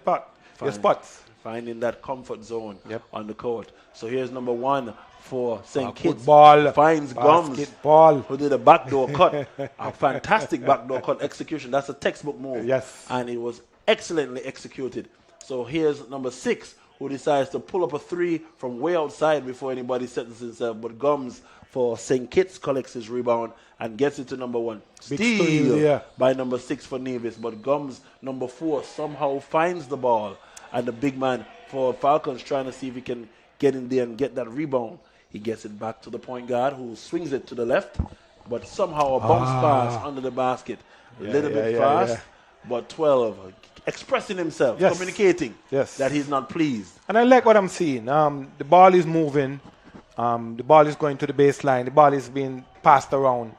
spots. Finding that comfort zone on the court. So here's number 1 for St. Kitts. Good ball. Finds Gums, Basketball. who did a backdoor cut. A fantastic backdoor cut execution. That's a textbook move. Yes. And it was excellently executed. So here's number 6, who decides to pull up a 3 from way outside before anybody settles himself. But Gums for St. Kitts collects his rebound and gets it to number 1. Steal by number 6 for Nevis. But Gums, number 4, somehow finds the ball. And the big man for Falcons trying to see if he can get in there and get that rebound. He gets it back to the point guard, who swings it to the left. But somehow a bounce pass under the basket. A little bit fast. but 12 expressing himself, Yes. communicating Yes. that he's not pleased. And I like what I'm seeing. The ball is moving. The ball is going to the baseline. The ball is being passed around.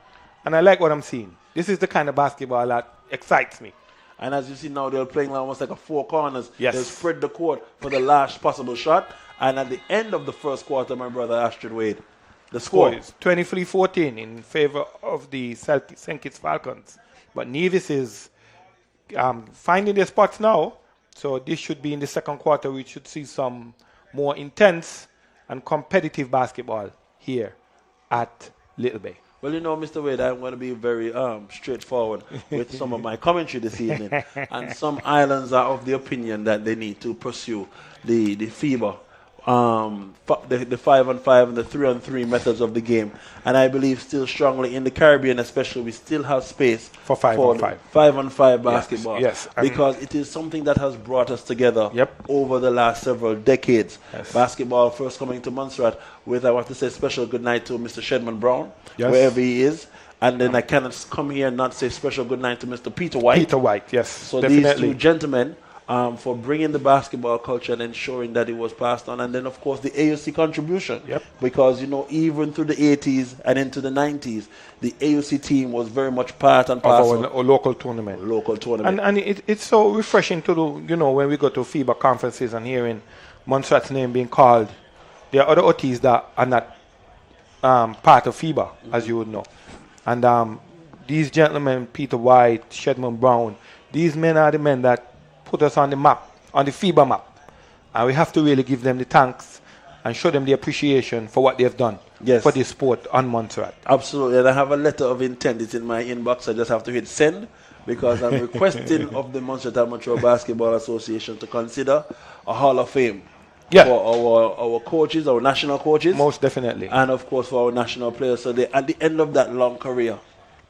And I like what I'm seeing. This is the kind of basketball that excites me. And as you see now, they're playing almost like a four corners. Yes. They'll spread the court for the last possible shot. And at the end of the first quarter, my brother Astrid Wade, the score Is 23-14 in favor of the St. Kitts Falcons. But Nevis is finding their spots now. So this should be in the second quarter. We should see some more intense and competitive basketball here at Little Bay. Well, you know, Mr. Wade, I'm going to be very straightforward with some of my commentary this evening. And some islands are of the opinion that they need to pursue the FIBA, the 5-on-5 and the 3-on-3 methods of the game. And I believe still strongly in the Caribbean, especially, we still have space For 5-on-5. 5-on-5 basketball. Yes. Because it is something that has brought us together Yep. over the last several decades. Yes. Basketball first coming to Montserrat with, I want to say, special good night to Mr. Shedman Brown, Yes. wherever he is. And then I cannot come here and not say special good night to Mr. Peter White. Peter White, yes, So definitely. these two gentlemen for bringing the basketball culture and ensuring that it was passed on. And then, of course, the AUC contribution. Yep. Because, you know, even through the 80s and into the 90s, the AUC team was very much part and Of parcel our local tournament. local tournament. And it's so refreshing to do, you know, when we go to FIBA conferences and hearing Montserrat's name being called. There are other OTs that are not part of FIBA, as you would know. And these gentlemen, Peter White, Shedman Brown, these men are the men that put us on the map, on the FIBA map. And we have to really give them the thanks and show them the appreciation for what they've done Yes. for this sport on Montserrat. Absolutely, and I have a letter of intent. It's in my inbox. I just have to hit send because I'm requesting of the Montserrat Amateur Basketball Association to consider a Hall of Fame Yeah. for our coaches, our national coaches, Most definitely. and of course for our national players. So they, at the end of that long career,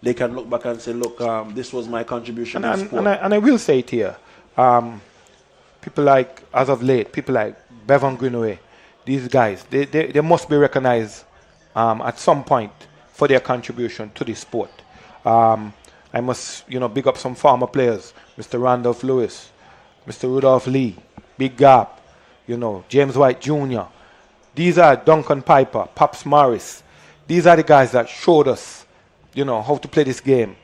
they can look back and say, "Look, this was my contribution in sport." And I will say it here, people like, as of late, people like Bevan Greenaway, these guys, they must be recognized at some point for their contribution to this sport. I must, big up some former players, Mr. Randolph Lewis, Mr. Rudolph Lee, Big Gap, James White Jr. These are Duncan Piper, Pops Morris. These are the guys that showed us, how to play this game,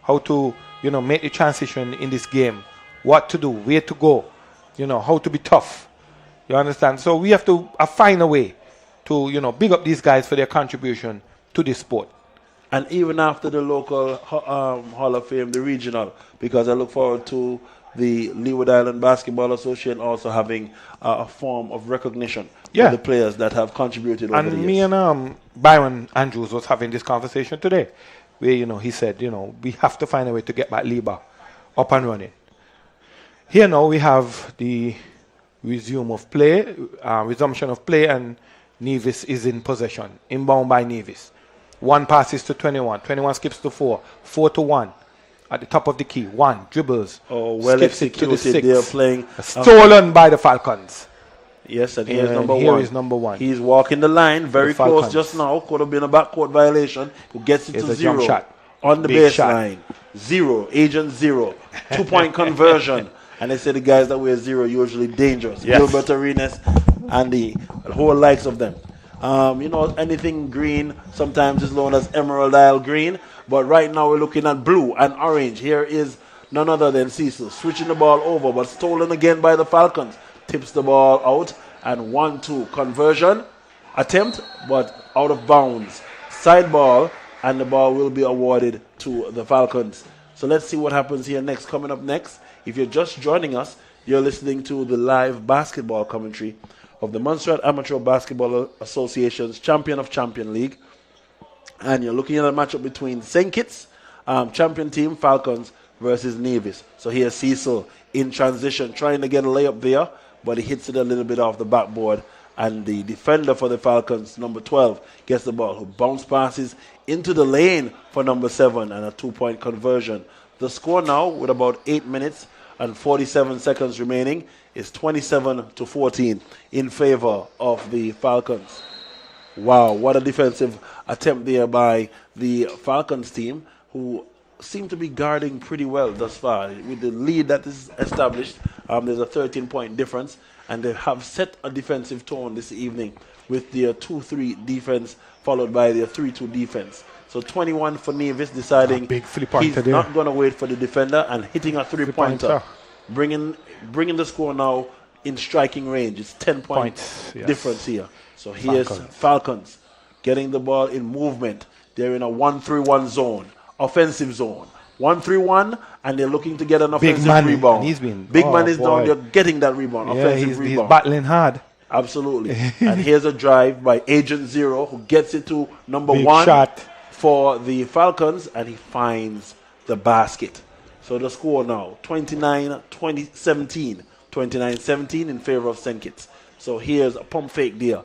how to, make the transition in this game, what to do, where to go, how to be tough. You understand? So we have to find a way to, big up these guys for their contribution to this sport. And even after the local Hall of Fame, the regional, because I look forward to the Leeward Island Basketball Association also having a form of recognition Yeah. for the players that have contributed over the And years. me and Byron Andrews was having this conversation today, where, he said, we have to find a way to get back Liba up and running. Here now we have the resumption of play, and Nevis is in possession, inbound by Nevis. 1 passes to 21, 21 skips to 4, 4 to 1. At the top of the key, 1 dribbles. Oh, well skips it to the executed. 6. They are playing. Stolen by the Falcons. Yes, and here's And number here one. is number 1. He's walking the line, very The close Falcons. just now. Could have been a backcourt violation. Who gets it It's to a jump 0 shot. on the Big shot. baseline. 0, agent 0. 2-point conversion. And they say the guys that wear 0 usually dangerous. Yes. Gilbert Arenas and the whole likes of them. Anything green sometimes is known as Emerald Isle green. But right now we're looking at blue and orange. Here is none other than Cecil switching the ball over, but stolen again by the Falcons. Tips the ball out, and 1-2 conversion attempt, but out of bounds. Side ball, and the ball will be awarded to the Falcons. So let's see what happens here next. Coming up next, if you're just joining us, you're listening to the live basketball commentary of the Montserrat Amateur Basketball Association's Champion of Champion League. And you're looking at a matchup between St. Kitts, champion team, Falcons, versus Nevis. So here's Cecil in transition, trying to get a layup there, but he hits it a little bit off the backboard. And the defender for the Falcons, number 12, gets the ball, who bounce passes into the lane for number 7, and a 2-point conversion. The score now, with about 8 minutes and 47 seconds remaining, is 27-14 in favor of the Falcons. Wow, what a defensive attempt there by the Falcons team, who seem to be guarding pretty well thus far. With the lead that is established, there's a 13-point difference, and they have set a defensive tone this evening with their 2-3 defense followed by their 3-2 defense. So 21 for Nevis, deciding big flip he's there. not going to wait for the defender and hitting a three-pointer, bringing the score now in striking range. It's 10-point difference here. So here's Falcons getting the ball in movement. They're in a 1-3-1 zone, offensive zone. 1-3-1, and they're looking to get an offensive rebound. Big man is down there getting that rebound, offensive rebound. He's battling hard. Absolutely. And here's a drive by Agent Zero, who gets it to number Big 1 shot for the Falcons, and he finds the basket. So the score now, 29-17. 29-17 in favor of St. Kitts. So here's a pump fake there.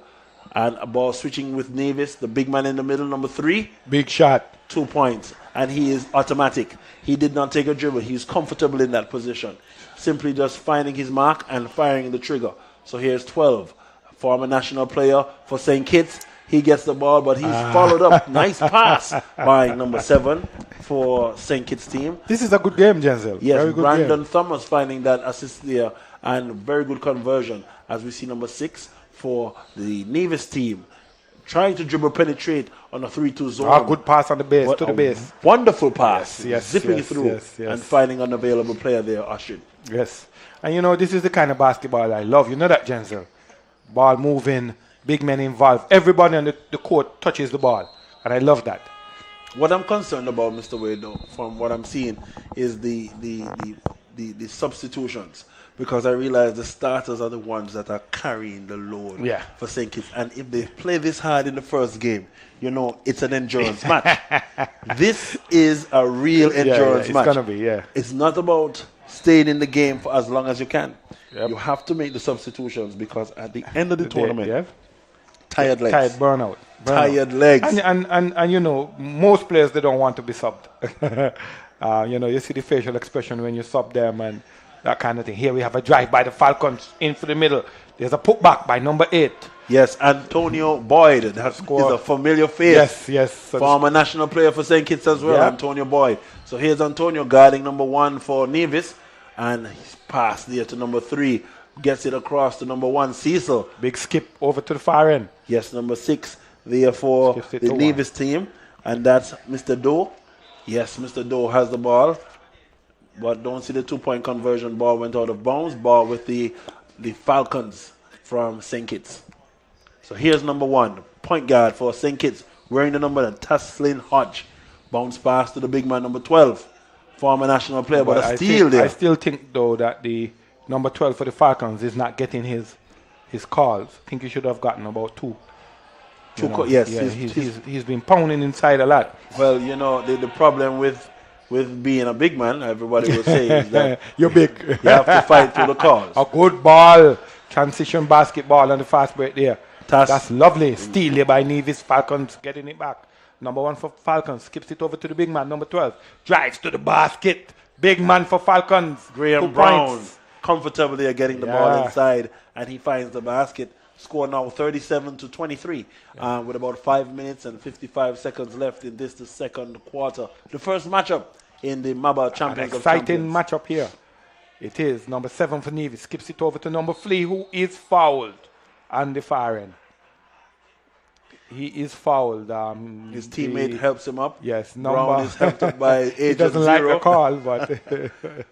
And a ball switching with Nevis, the big man in the middle, number 3. Big shot. 2 points. And he is automatic. He did not take a dribble. He's comfortable in that position. Simply just finding his mark and firing the trigger. So here's 12. Former national player for St. Kitts. He gets the ball, but he's followed up. Nice pass by number 7 for St. Kitts team. This is a good game, Jenzel. Yes, very good Brandon game. Thomas finding that assist there, and very good conversion, as we see number 6 for the Nevis team. Trying to dribble penetrate on a 3-2 zone. Good pass on the base, to the base. Wonderful pass. Yes, zipping yes, through yes. and finding an available player there, Ashid. Yes. And you know, this is the kind of basketball I love. You know that, Jenzel? Ball moving, big men involved. Everybody on the court touches the ball. And I love that. What I'm concerned about, Mr. Wade, though, from what I'm seeing, is the substitutions. Because I realize the starters are the ones that are carrying the load for St. Kitts. And if they play this hard in the first game, you know, it's an endurance match. This is a real endurance match. It's going to be, It's not about staying in the game for as long as you can. You have to make the substitutions, because at the end of the tournament, tired legs. Tired burnout. Tired legs. And you know, most players, they don't want to be subbed. You know, you see the facial expression when you sub them and that kind of thing. Here we have a drive by the Falcons in for the middle. There's a putback by number 8. Yes, Antonio Boyd. That is a familiar face. Yes. Former national player for St. Kitts as well, Antonio Boyd. So here's Antonio guarding number 1 for Nevis. And he's passed there to number 3. Gets it across to number 1, Cecil. Big skip over to the far end. Yes, number 6 there for the Nevis team. And that's Mr. Doe. Yes, Mr. Doe has the ball. But don't see the 2-point conversion. Ball went out of bounds. Ball with the Falcons from St. Kitts. So here's number 1, point guard for St. Kitts, wearing the number, Taslin Hodge. Bounce pass to the big man, number 12. Former national player, but a steal there. I still think, though, that the number 12 for the Falcons is not getting his calls. I think he should have gotten about 2. Yes. He's been pounding inside a lot. Well, you know, the problem with being a big man, everybody will say, is that you're big. You have to fight through the calls. A good ball, transition basketball on the fast break there. That's lovely. Steal there by Nevis. Falcons getting it back. Number 1 for Falcons. Skips it over to the big man, number 12. Drives to the basket. Big man for Falcons. Graham Brown comfortably getting the ball inside, and he finds the basket. Score now 37-23 with about 5 minutes and 55 seconds left in the second quarter. The first matchup in the MABA Champions of Champions. Exciting matchup here. It is number 7 for Nevis. Skips it over to number 3, who is fouled on the far end. He is fouled. His teammate helps him up. Yes, Brown is helped up by Agent He doesn't Zero. like the call, but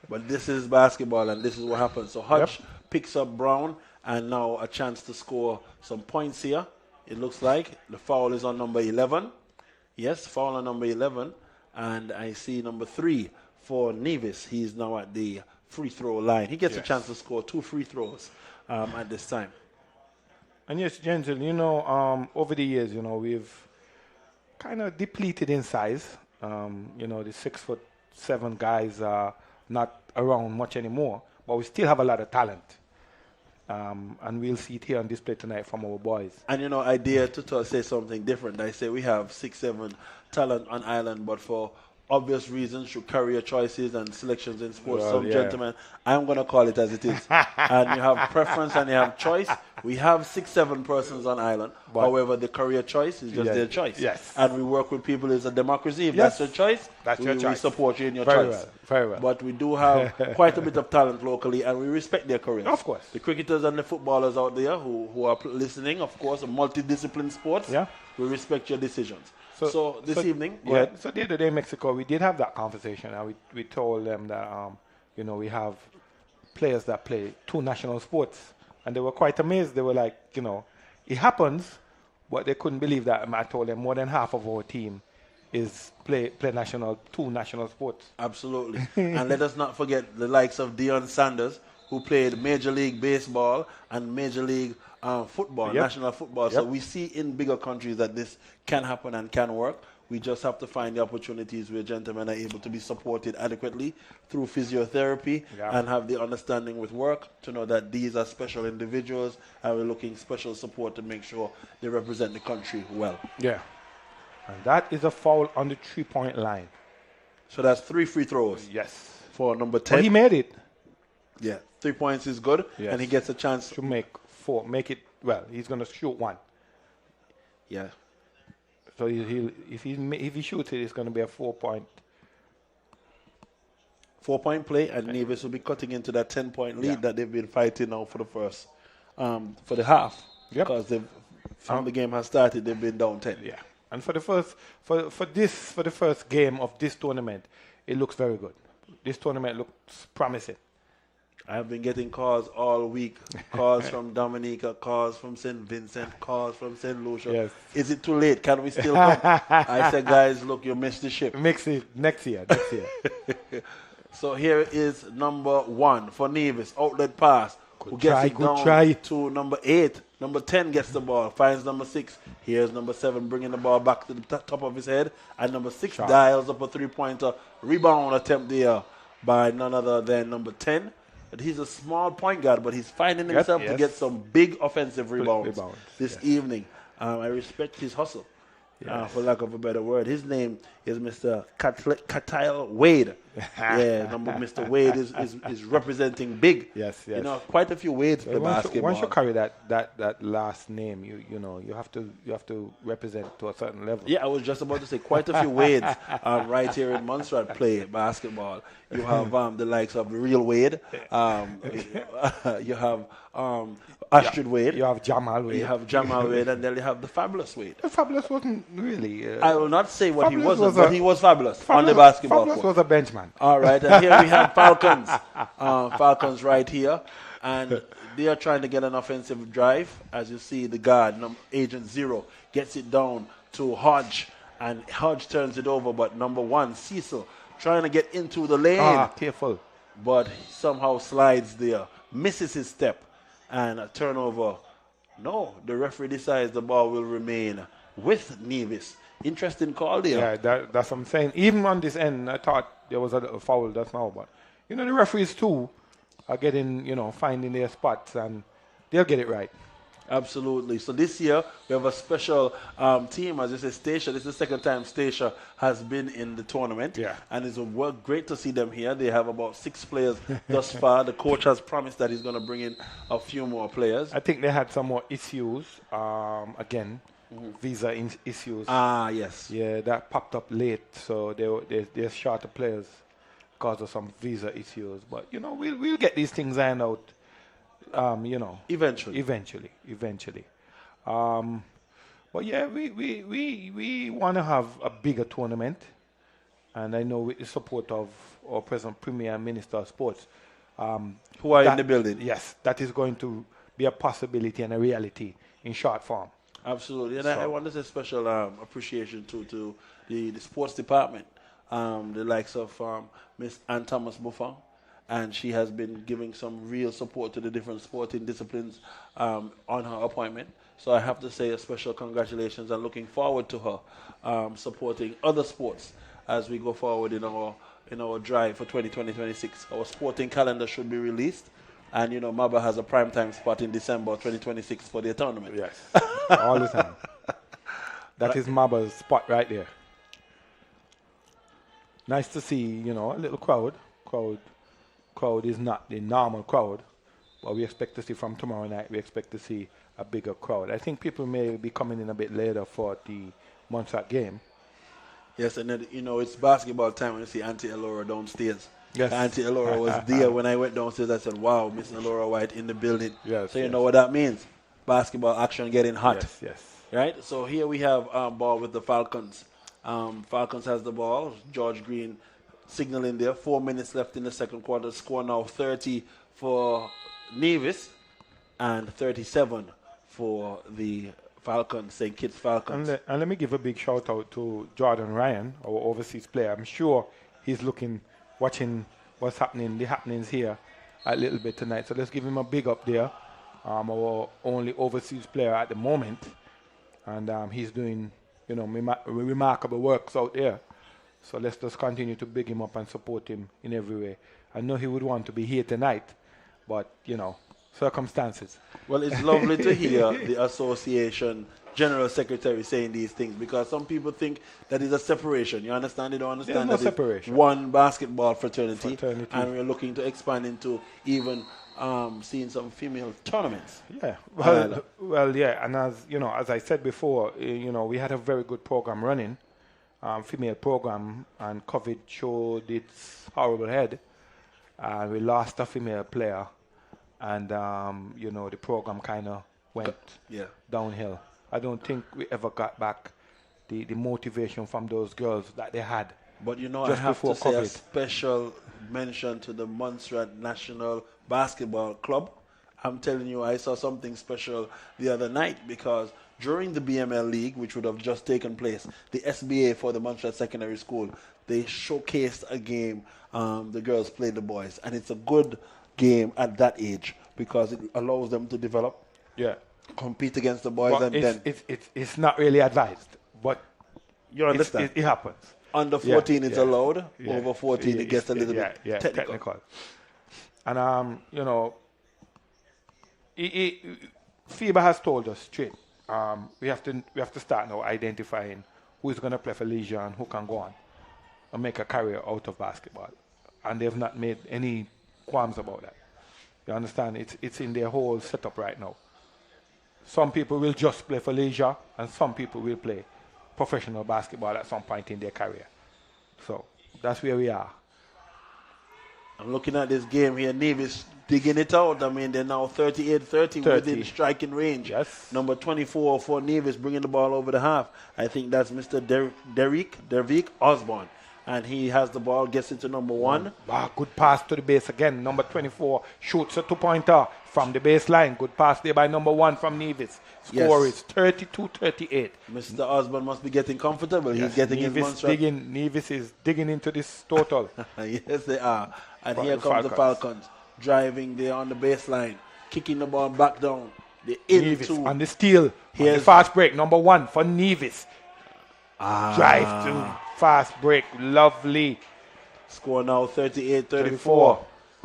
but this is basketball, and this is what happens. So Hodge picks up Brown, and now a chance to score some points here. It looks like the foul is on number 11. Yes, foul on number 11, and I see number 3 for Nevis. He's now at the free throw line. He gets a chance to score 2 free throws at this time. And yes, Jensen, you know, over the years, you know, we've kind of depleted in size. You know, the 6'7" guys are not around much anymore, but we still have a lot of talent. And we'll see it here on display tonight from our boys. And, you know, I dare to say something different. I say we have 6'7" talent on island, but for obvious reasons through career choices and selections in sports. Well, Some yeah. gentlemen, I'm going to call it as it is. And you have preference and you have choice. We have 6-7 persons on island. But- However, the career choice is just Yeah, their choice. yes. And we work with people. It's a democracy. If Yes. that's your choice, That's your we choice. support you in your Very choice. well, very well. But we do have quite a bit of talent locally, and we respect their careers. Of course. The cricketers and the footballers out there who are listening, of course, multidiscipline sports. Yeah. We respect your decisions. So this evening, go ahead. So the other day in Mexico, we did have that conversation, and we told them that we have players that play 2 national sports, and they were quite amazed. They were like, it happens, but they couldn't believe that. And I told them more than half of our team is play 2 national sports. Absolutely. And let us not forget the likes of Deion Sanders, who played Major League Baseball and Major League football, Yep. national football. So Yep. we see in bigger countries that this can happen and can work. We just have to find the opportunities where gentlemen are able to be supported adequately through physiotherapy Yeah. and have the understanding with work to know that these are special individuals and we're looking special support to make sure they represent the country well. Yeah. And that is a foul on the 3-point line. So that's 3 free throws. Yes. For number 10. But he made it. Yeah, 3 points is good, Yes. and he gets a chance to make 4. Make it, well, he's going to shoot 1. Yeah. So if he shoots it, it's going to be a 4-point. 4-point play, and Nevis will be cutting into that 10-point lead that they've been fighting now for the first, for the half. Yep. Because from the game has started, they've been down 10. Yeah. And for the first game of this tournament, it looks very good. This tournament looks promising. I've been getting calls all week. Calls from Dominica, calls from St. Vincent, calls from St. Lucia. Yes. Is it too late? Can we still come? I said, guys, look, you missed the ship. Mix it next year. So here is number 1 for Nevis. Outlet pass. Who gets it good down try. to number 8. Number 10 gets the ball, finds number 6. Here's number 7 bringing the ball back to the top of his head. And number 6 Sharp. dials up a 3-pointer. Rebound attempt there by none other than number 10. But he's a small point guard, but he's finding himself to get some big offensive rebounds this evening. I respect his hustle, for lack of a better word. His name is Mr. Kyle Wade. Mr. Wade is representing big. Yes. You know, quite a few Wades play basketball. Once you carry that last name, you have to represent to a certain level. Yeah, I was just about to say quite a few Wades right here in Montserrat play basketball. You have the likes of Real Wade. You have Astrid Wade. You have Jamal Wade. You have Jamal Wade, and then you have the Fabulous Wade. The Fabulous wasn't really. I will not say what he Fabulous wasn't, was but he was fabulous on the basketball Fabulous court. was a benchman. All right, and here we have Falcons. Falcons right here. And they are trying to get an offensive drive. As you see, the guard, Agent 0, gets it down to Hodge. And Hodge turns it over, but number 1, Cecil, trying to get into the lane. Careful. But he somehow slides there, misses his step, and a turnover. No, the referee decides the ball will remain with Nevis. Interesting call there. Yeah, that's what I'm saying. Even on this end, I thought there was a foul just now, but the referees too are getting, finding their spots, and they'll get it right. Absolutely. So this year we have a special team, as you say, Stacia. This is the second time Stacia has been in the tournament. Yeah. And it's great to see them here. They have about 6 players thus far. The coach has promised that he's going to bring in a few more players. I think they had some more issues, visa issues. Ah, yes. Yeah, that popped up late, so they're short of players because of some visa issues. But, we'll get these things ironed out. Eventually. But yeah, we want to have a bigger tournament, and I know with the support of our present Premier Minister of Sports, who are in the building. Yes, that is going to be a possibility and a reality in short form. Absolutely, and I want to say special appreciation to the sports department, the likes of Miss Ann Thomas Buffon. And she has been giving some real support to the different sporting disciplines on her appointment. So I have to say a special congratulations and looking forward to her supporting other sports as we go forward in our drive for 2026. Our sporting calendar should be released. And, Maba has a primetime spot in December 2026 for their tournament. Yes, all the time. That is Maba's spot right there. nice to see, a little crowd. Crowd is not the normal crowd, but we expect to see from tomorrow night, we expect to see a bigger crowd. I think people may be coming in a bit later for the Montserrat game. Yes, and then, it's basketball time when you see Auntie Elora downstairs. Yes. Auntie Elora was there when I went downstairs. I said, wow, Miss Elora White in the building. Yes, so you know what that means. Basketball action getting hot. Yes. Right? So here we have ball with the Falcons. Falcons has the ball. George Green signaling there. 4 minutes left in the second quarter. Score now 30 for Nevis and 37 for the Falcons, St. Kitts Falcons. And let me give a big shout out to Jordan Ryan, our overseas player. I'm sure he's watching what's happening, the happenings here a little bit tonight. So let's give him a big up there. Our only overseas player at the moment. And he's doing, remarkable works out there. So let's just continue to big him up and support him in every way. I know he would want to be here tonight, but, circumstances. Well, it's lovely to hear the association general secretary saying these things, because some people think that is a separation. You understand? They don't understand There's no that separation. It's one basketball fraternity, and we're looking to expand into even seeing some female tournaments. Yeah, yeah, and as I said before, we had a very good program running, female program, and COVID showed its horrible head, and we lost a female player, and the program kind of went downhill. I don't think we ever got back the motivation from those girls that they had. But I just have before to say COVID. a special mention to the Montserrat National Basketball Club. I'm telling you, I saw something special the other night, because during the BML League, which would have just taken place, the SBA for the Montserrat Secondary School, they showcased a game. The girls played the boys, and it's a good game at that age because it allows them to develop. Yeah. Compete against the boys, But and it's not really advised, but you understand. It happens. Under 14 it's allowed. Yeah. Over 14 it gets a little bit technical. And FIBA has told us straight. We have to start now identifying who's going to play for leisure and who can go on and make a career out of basketball. And they've not made any qualms about that. You understand? It's in their whole setup right now. Some people will just play for leisure, and some people will play professional basketball at some point in their career. So that's where we are. I'm looking at this game here. Nevis digging it out. I mean, they're now 38-30 within striking range. Yes. Number 24 for Nevis bringing the ball over the half. I think that's Mr. Dervik Osborne. And he has the ball, gets into number 1. Good pass to the base again. Number 24 shoots a two-pointer from the baseline. Good pass there by number 1 from Nevis. Score is 32-38. Mr. Osborne must be getting comfortable. He's getting his Montserrat. Nevis is digging into this total. Yes, they are. And For here the comes the Falcons driving there on the baseline, kicking the ball back down. Nevis on the steal. On the fast break, number 1 for Nevis. Drive to fast break. Lovely. Score now 38-34.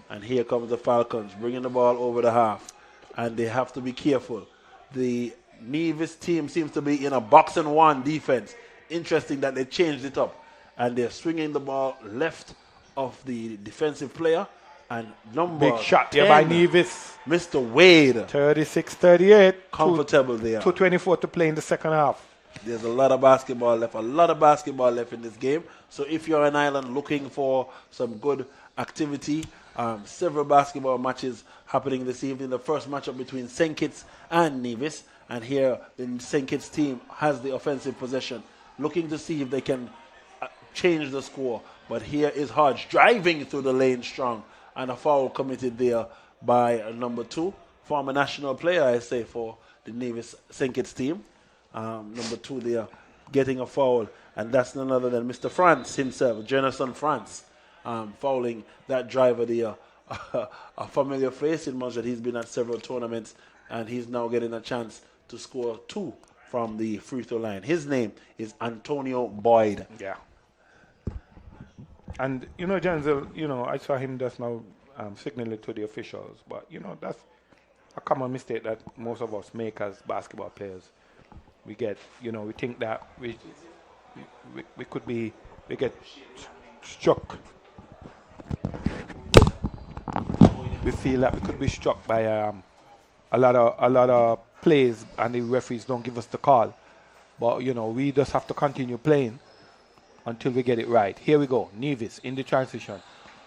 And here comes the Falcons bringing the ball over the half. And they have to be careful. The Nevis team seems to be in a box and one defense. Interesting that they changed it up. And they're swinging the ball left of the defensive player. And number Big shot 10, here by Nevis. Mr. Wade. 36-38. Comfortable there. 2:24 to play in the second half. There's a lot of basketball left in this game. So if you're an island looking for some good activity, several basketball matches happening this evening. The first matchup between St. Kitts and Nevis. And here the St. Kitts team has the offensive possession, looking to see if they can change the score. But here is Hodge driving through the lane strong. And a foul committed there by number 2. Former national player, I say, for the Nevis St. Kitts team. Number 2 there getting a foul, and that's none other than Mr. France himself, Jenison France, fouling that driver there. A familiar face in Montserrat. He's been at several tournaments, and he's now getting a chance to score 2 from the free throw line. His name is Antonio Boyd. Yeah. And, Janzel, I saw him just now signaling to the officials, but, that's a common mistake that most of us make as basketball players. We get, we think that we get struck. We feel that we could be struck by a lot of plays, and the referees don't give us the call. But you know, we just have to continue playing until we get it right. Here we go. Nevis in the transition.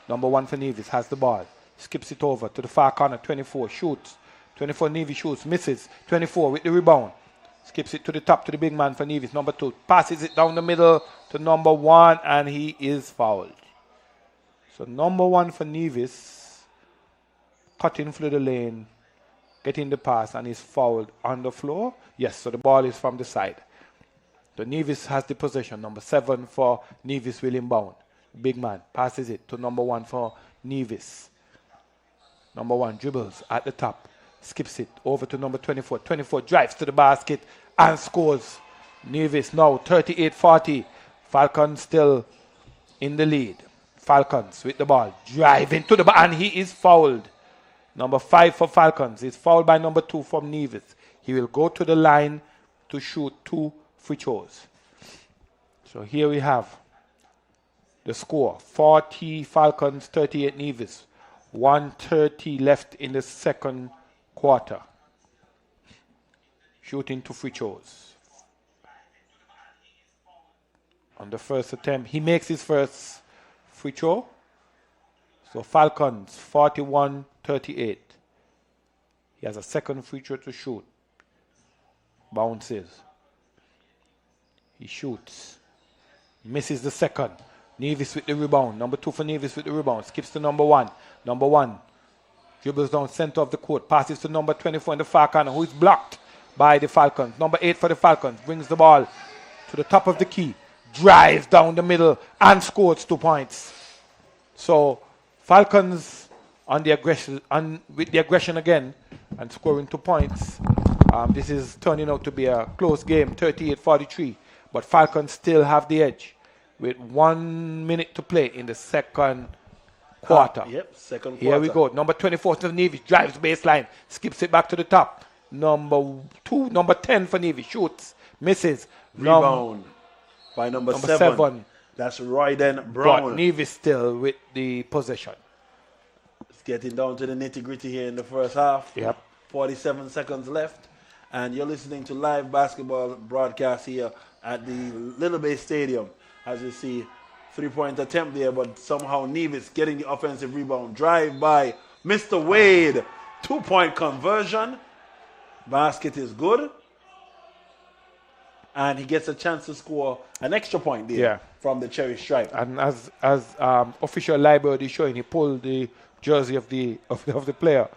Number 1 for Nevis has the ball. Skips it over to the far corner. 24 shoots. 24 Nevis shoots, misses. 24 with the rebound. Skips it to the top to the big man for Nevis. Number 2 passes it down the middle to number 1, and he is fouled. So number 1 for Nevis, cutting through the lane, getting the pass, and is fouled on the floor. Yes, so the ball is from the side. The Nevis has the possession. Number 7 for Nevis will inbound. Big man passes it to number 1 for Nevis. Number 1 dribbles at the top. Skips it over to number 24. 24 drives to the basket and scores. Nevis now 38-40. Falcons still in the lead. Falcons with the ball. Driving to the ball, and he is fouled. Number 5 for Falcons is fouled by number 2 from Nevis. He will go to the line to shoot 2 free throws. So here we have the score. 40 Falcons, 38 Nevis. 1:30 left in the second quarter. Shooting 2 free throws. On the first attempt, he makes his first free throw. So Falcons 41-38. He has a second free throw to shoot. Bounces. He shoots. Misses the second. Nevis with the rebound. Number 2 for Nevis with the rebound. Skips to number 1. Number 1 dribbles down center of the court. Passes to number 24 in the far corner, who is blocked by the Falcons. Number 8 for the Falcons brings the ball to the top of the key. Drives down the middle and scores 2 points. So Falcons on the aggression, with the aggression again and scoring 2 points. This is turning out to be a close game, 38-43. But Falcons still have the edge with 1 minute to play in the second quarter. Second quarter. Here we go. Number 24 for Nevis drives baseline, skips it back to the top. Number 10 for Nevis shoots, misses. Rebound by number 7. That's Royden Brown. But Nevis still with the possession. It's getting down to the nitty-gritty here in the first half. Yep. 47 seconds left. And you're listening to live basketball broadcast here at the Little Bay Stadium. As you see, 3-point attempt there, but somehow Nevis getting the offensive rebound. Drive by Mr. Wade. 2-point conversion. Basket is good. And he gets a chance to score an extra point there from the cherry stripe. And as official library is showing, he pulled the jersey of the player.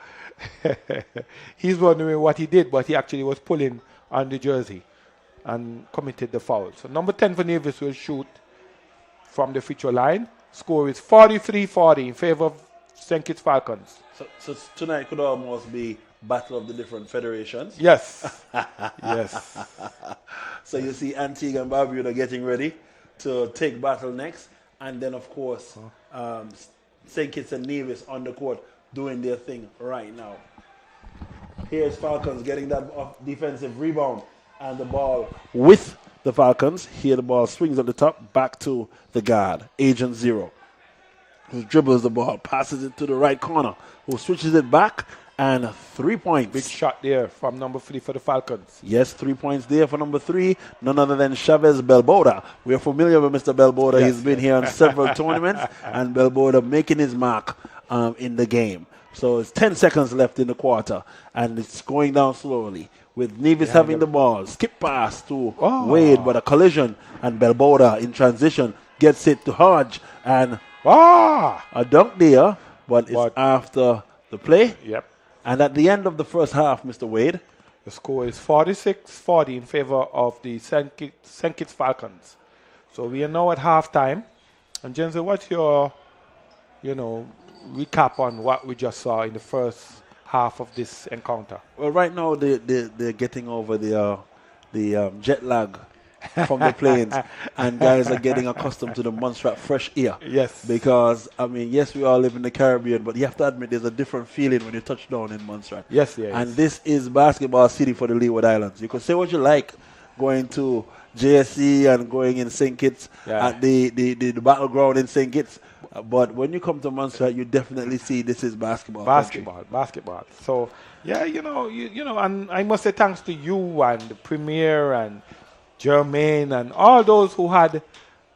He's wondering what he did, but he actually was pulling on the jersey and committed the foul. So number 10 for Nevis will shoot from the free throw line. Score is 43-40 in favor of St. Kitts Falcons. So tonight could almost be battle of the different federations. Yes. Yes. So you see Antigua and Barbuda getting ready to take battle next. And then, of course, St. Kitts and Nevis on the court doing their thing right now. Here's Falcons getting that defensive rebound and the ball with the Falcons. Here the ball swings at the top, back to the guard, Agent Zero, who dribbles the ball, passes it to the right corner, who switches it back, and 3 points. Big shot there from number 3 for the Falcons. Yes, 3 points there for number 3, none other than Chavez Belboda. We are familiar with Mr. Belboda. Yes. He's been here on several tournaments, and Belboda making his mark in the game. So it's 10 seconds left in the quarter, and it's going down slowly with Nevis having the ball. Skip pass to Wade, but a collision, and Belboda in transition gets it to Hodge, and a dunk there, but it's after the play. Yep. And at the end of the first half, Mr. Wade, the score is 46-40 in favor of the St. Kitts Falcons. So we are now at halftime. And Jensen, what's your, recap on what we just saw in the first half of this encounter? Well, right now they're getting over the jet lag from the planes, and guys are getting accustomed to the Montserrat fresh air. Yes. Because, yes, we all live in the Caribbean, but you have to admit there's a different feeling when you touch down in Montserrat. Yes, yes. And this is basketball city for the Leeward Islands. You can say what you like going to JSC and going in St. Kitts at the battleground in St. Kitts. But when you come to Montserrat, you definitely see this is basketball. country. Basketball. So, yeah, and I must say thanks to you and the Premier and Jermaine and all those who had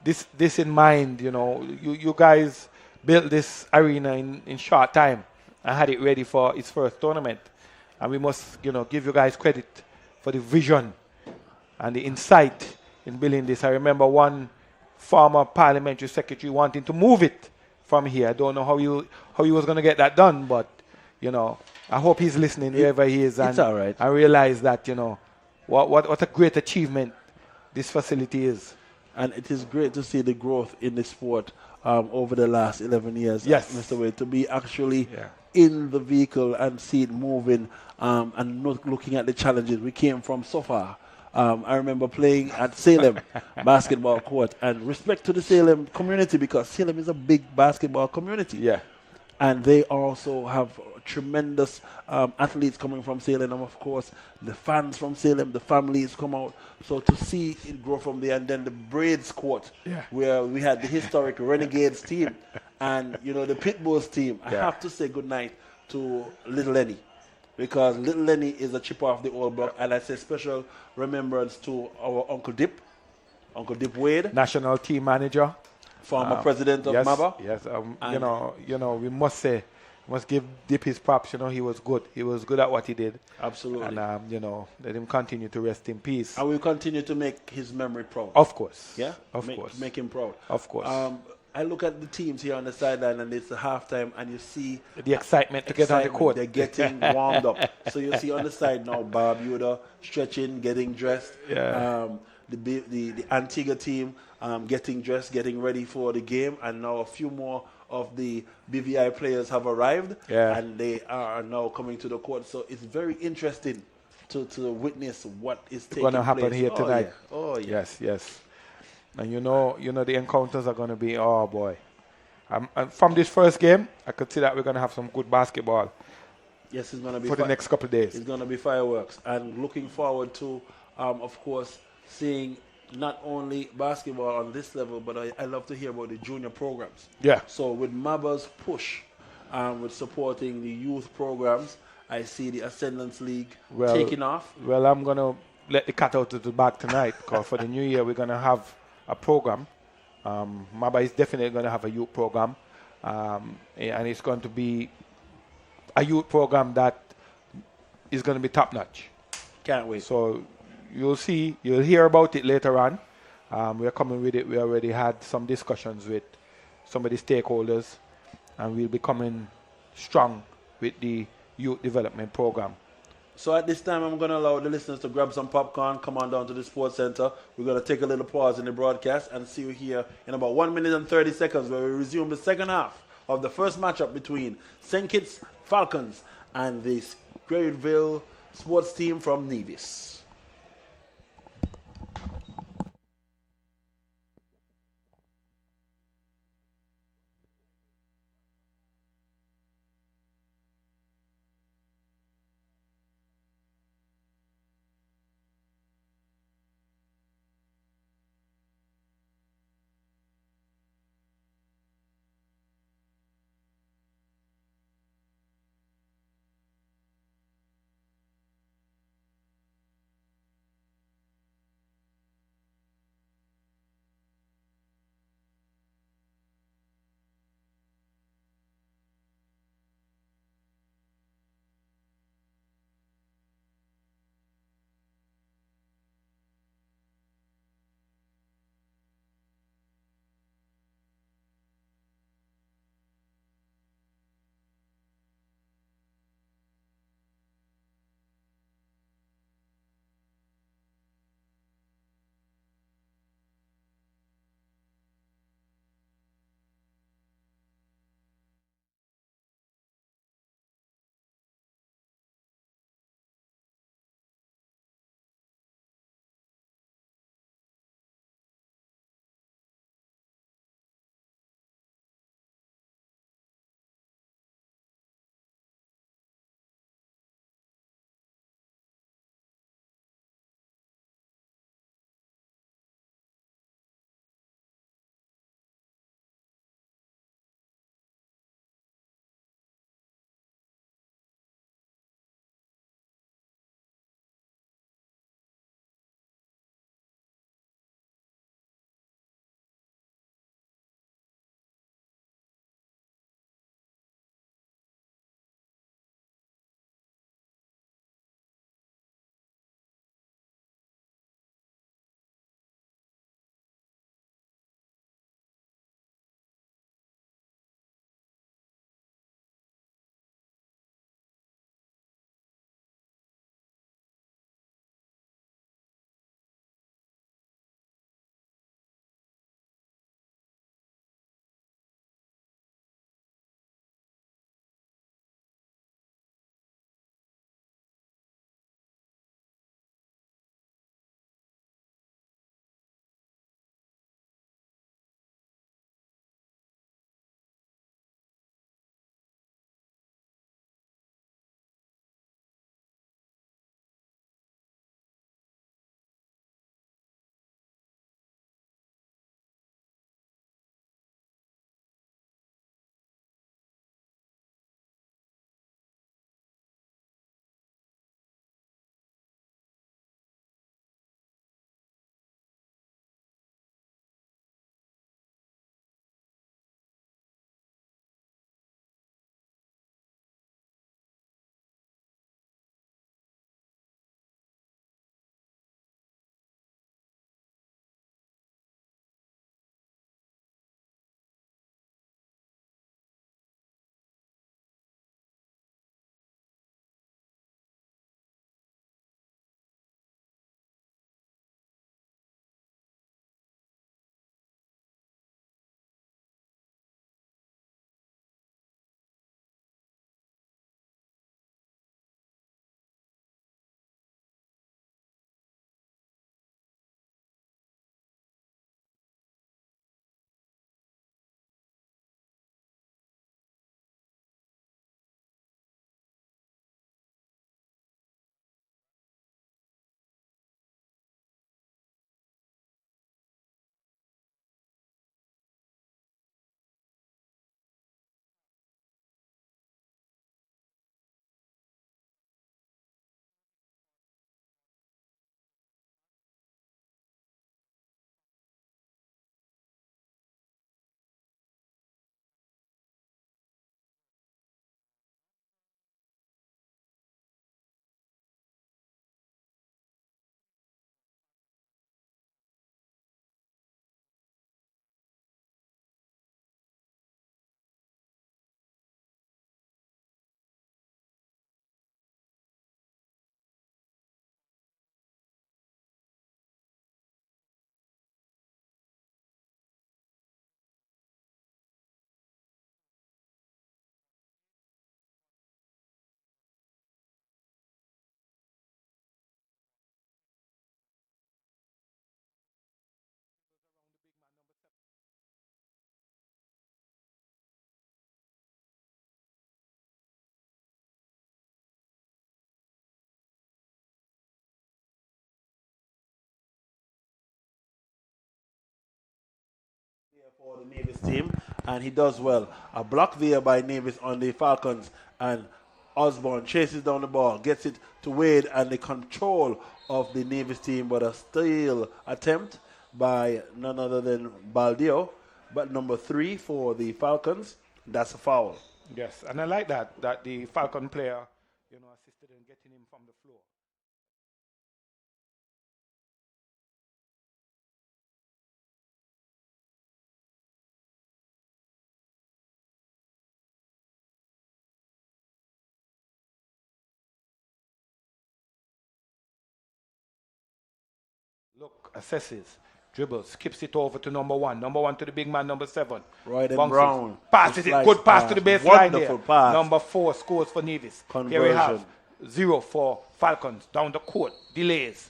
this in mind. You guys built this arena in short time and had it ready for its first tournament. And we must, give you guys credit for the vision and the insight in building this. I remember one former parliamentary secretary wanting to move it from here. I don't know how he was going to get that done, but I hope he's listening wherever he is, and it's all right. I realize that what a great achievement this facility is. And it is great to see the growth in the sport over the last 11 years. Yes, Mr. Wade, to be actually in the vehicle and see it moving and not looking at the challenges. We came from so far. I remember playing at Salem basketball court, and respect to the Salem community, because Salem is a big basketball community. Yeah. And they also have tremendous athletes coming from Salem, and of course the fans from Salem, the families come out. So to see it grow from there, and then the Braids court, where we had the historic Renegades team and the Pitbulls team. I have to say good night to Little Lenny, because Little Lenny is a chip off the old block, and I say special remembrance to our Uncle Dip Wade, national team manager, former president of MABA. Yes, we must give Dip his props. He was good. He was good at what he did. Absolutely. And let him continue to rest in peace. And we'll continue to make his memory proud. Of course. Yeah. Of course. Make him proud. Of course. I look at the teams here on the sideline, and it's a halftime, and you see the excitement to get on the court. They're getting warmed up. So you see on the side now, Barbuda stretching, getting dressed. Yeah. The Antigua team getting dressed, getting ready for the game, and now a few more of the BVI players have arrived, and they are now coming to the court. So it's very interesting to witness what is taking place. Going to happen here tonight. Oh yeah. Yes. And the encounters are going to be, oh boy. And from this first game, I could see that we're going to have some good basketball. Yes, it's going to be for the next couple of days. It's going to be fireworks, and looking forward to, of course, seeing not only basketball on this level, but I love to hear about the junior programs. Yeah. So with MABA's push, with supporting the youth programs, I see the Ascendance League taking off. Well, I'm going to let the cat out of the bag tonight, because for the new year we're going to have a program. MABA is definitely going to have a youth program, and it's going to be a youth program that is going to be top notch. Can't wait. So you'll hear about it later on. We're coming with it. We already had some discussions with some of the stakeholders, and we'll be coming strong with the youth development program. So at this time, I'm going to allow the listeners to grab some popcorn, come on down to the Sports Center. We're going to take a little pause in the broadcast and see you here in about 1 minute and 30 seconds, where we resume the second half of the first matchup between St. Kitts Falcons and the Grayville sports team from Nevis. for the Navis team, and he does well. A block there by Navis on the Falcons, and Osborne chases down the ball, gets it to Wade, and the control of the Navis team, but a steal attempt by none other than Baldio. But number 3 for the Falcons, that's a foul. Yes, and I like that the Falcon player, assisted in getting him from the floor. Look, assesses, dribbles, skips it over to number 1. Number 1 to the big man, number 7. Royden Bounces, Brown. passes it, good pass to the baseline there. Wonderful pass. Number 4 scores for Nevis. Here we have 0 for Falcons down the court, delays.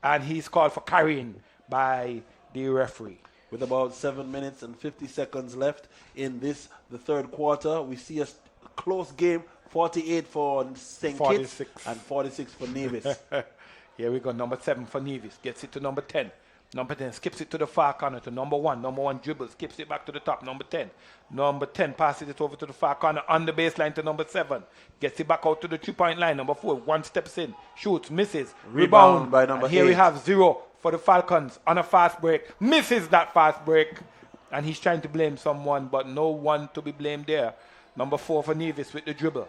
And he's called for carrying by the referee. With about 7 minutes and 50 seconds left in the third quarter, we see a close game, 48 for St. Kitts and 46 for Nevis. Here we go, number 7 for Nevis. Gets it to number 10. Number 10 skips it to the far corner to number 1. Number 1 dribbles, skips it back to the top. Number 10. Number 10 passes it over to the far corner on the baseline to number 7. Gets it back out to the 3-point line. Number 4, 1 steps in, shoots, misses. Rebound by number 8. Here we have 0 for the Falcons on a fast break. Misses that fast break. And he's trying to blame someone, but no one to be blamed there. Number 4 for Nevis with the dribble.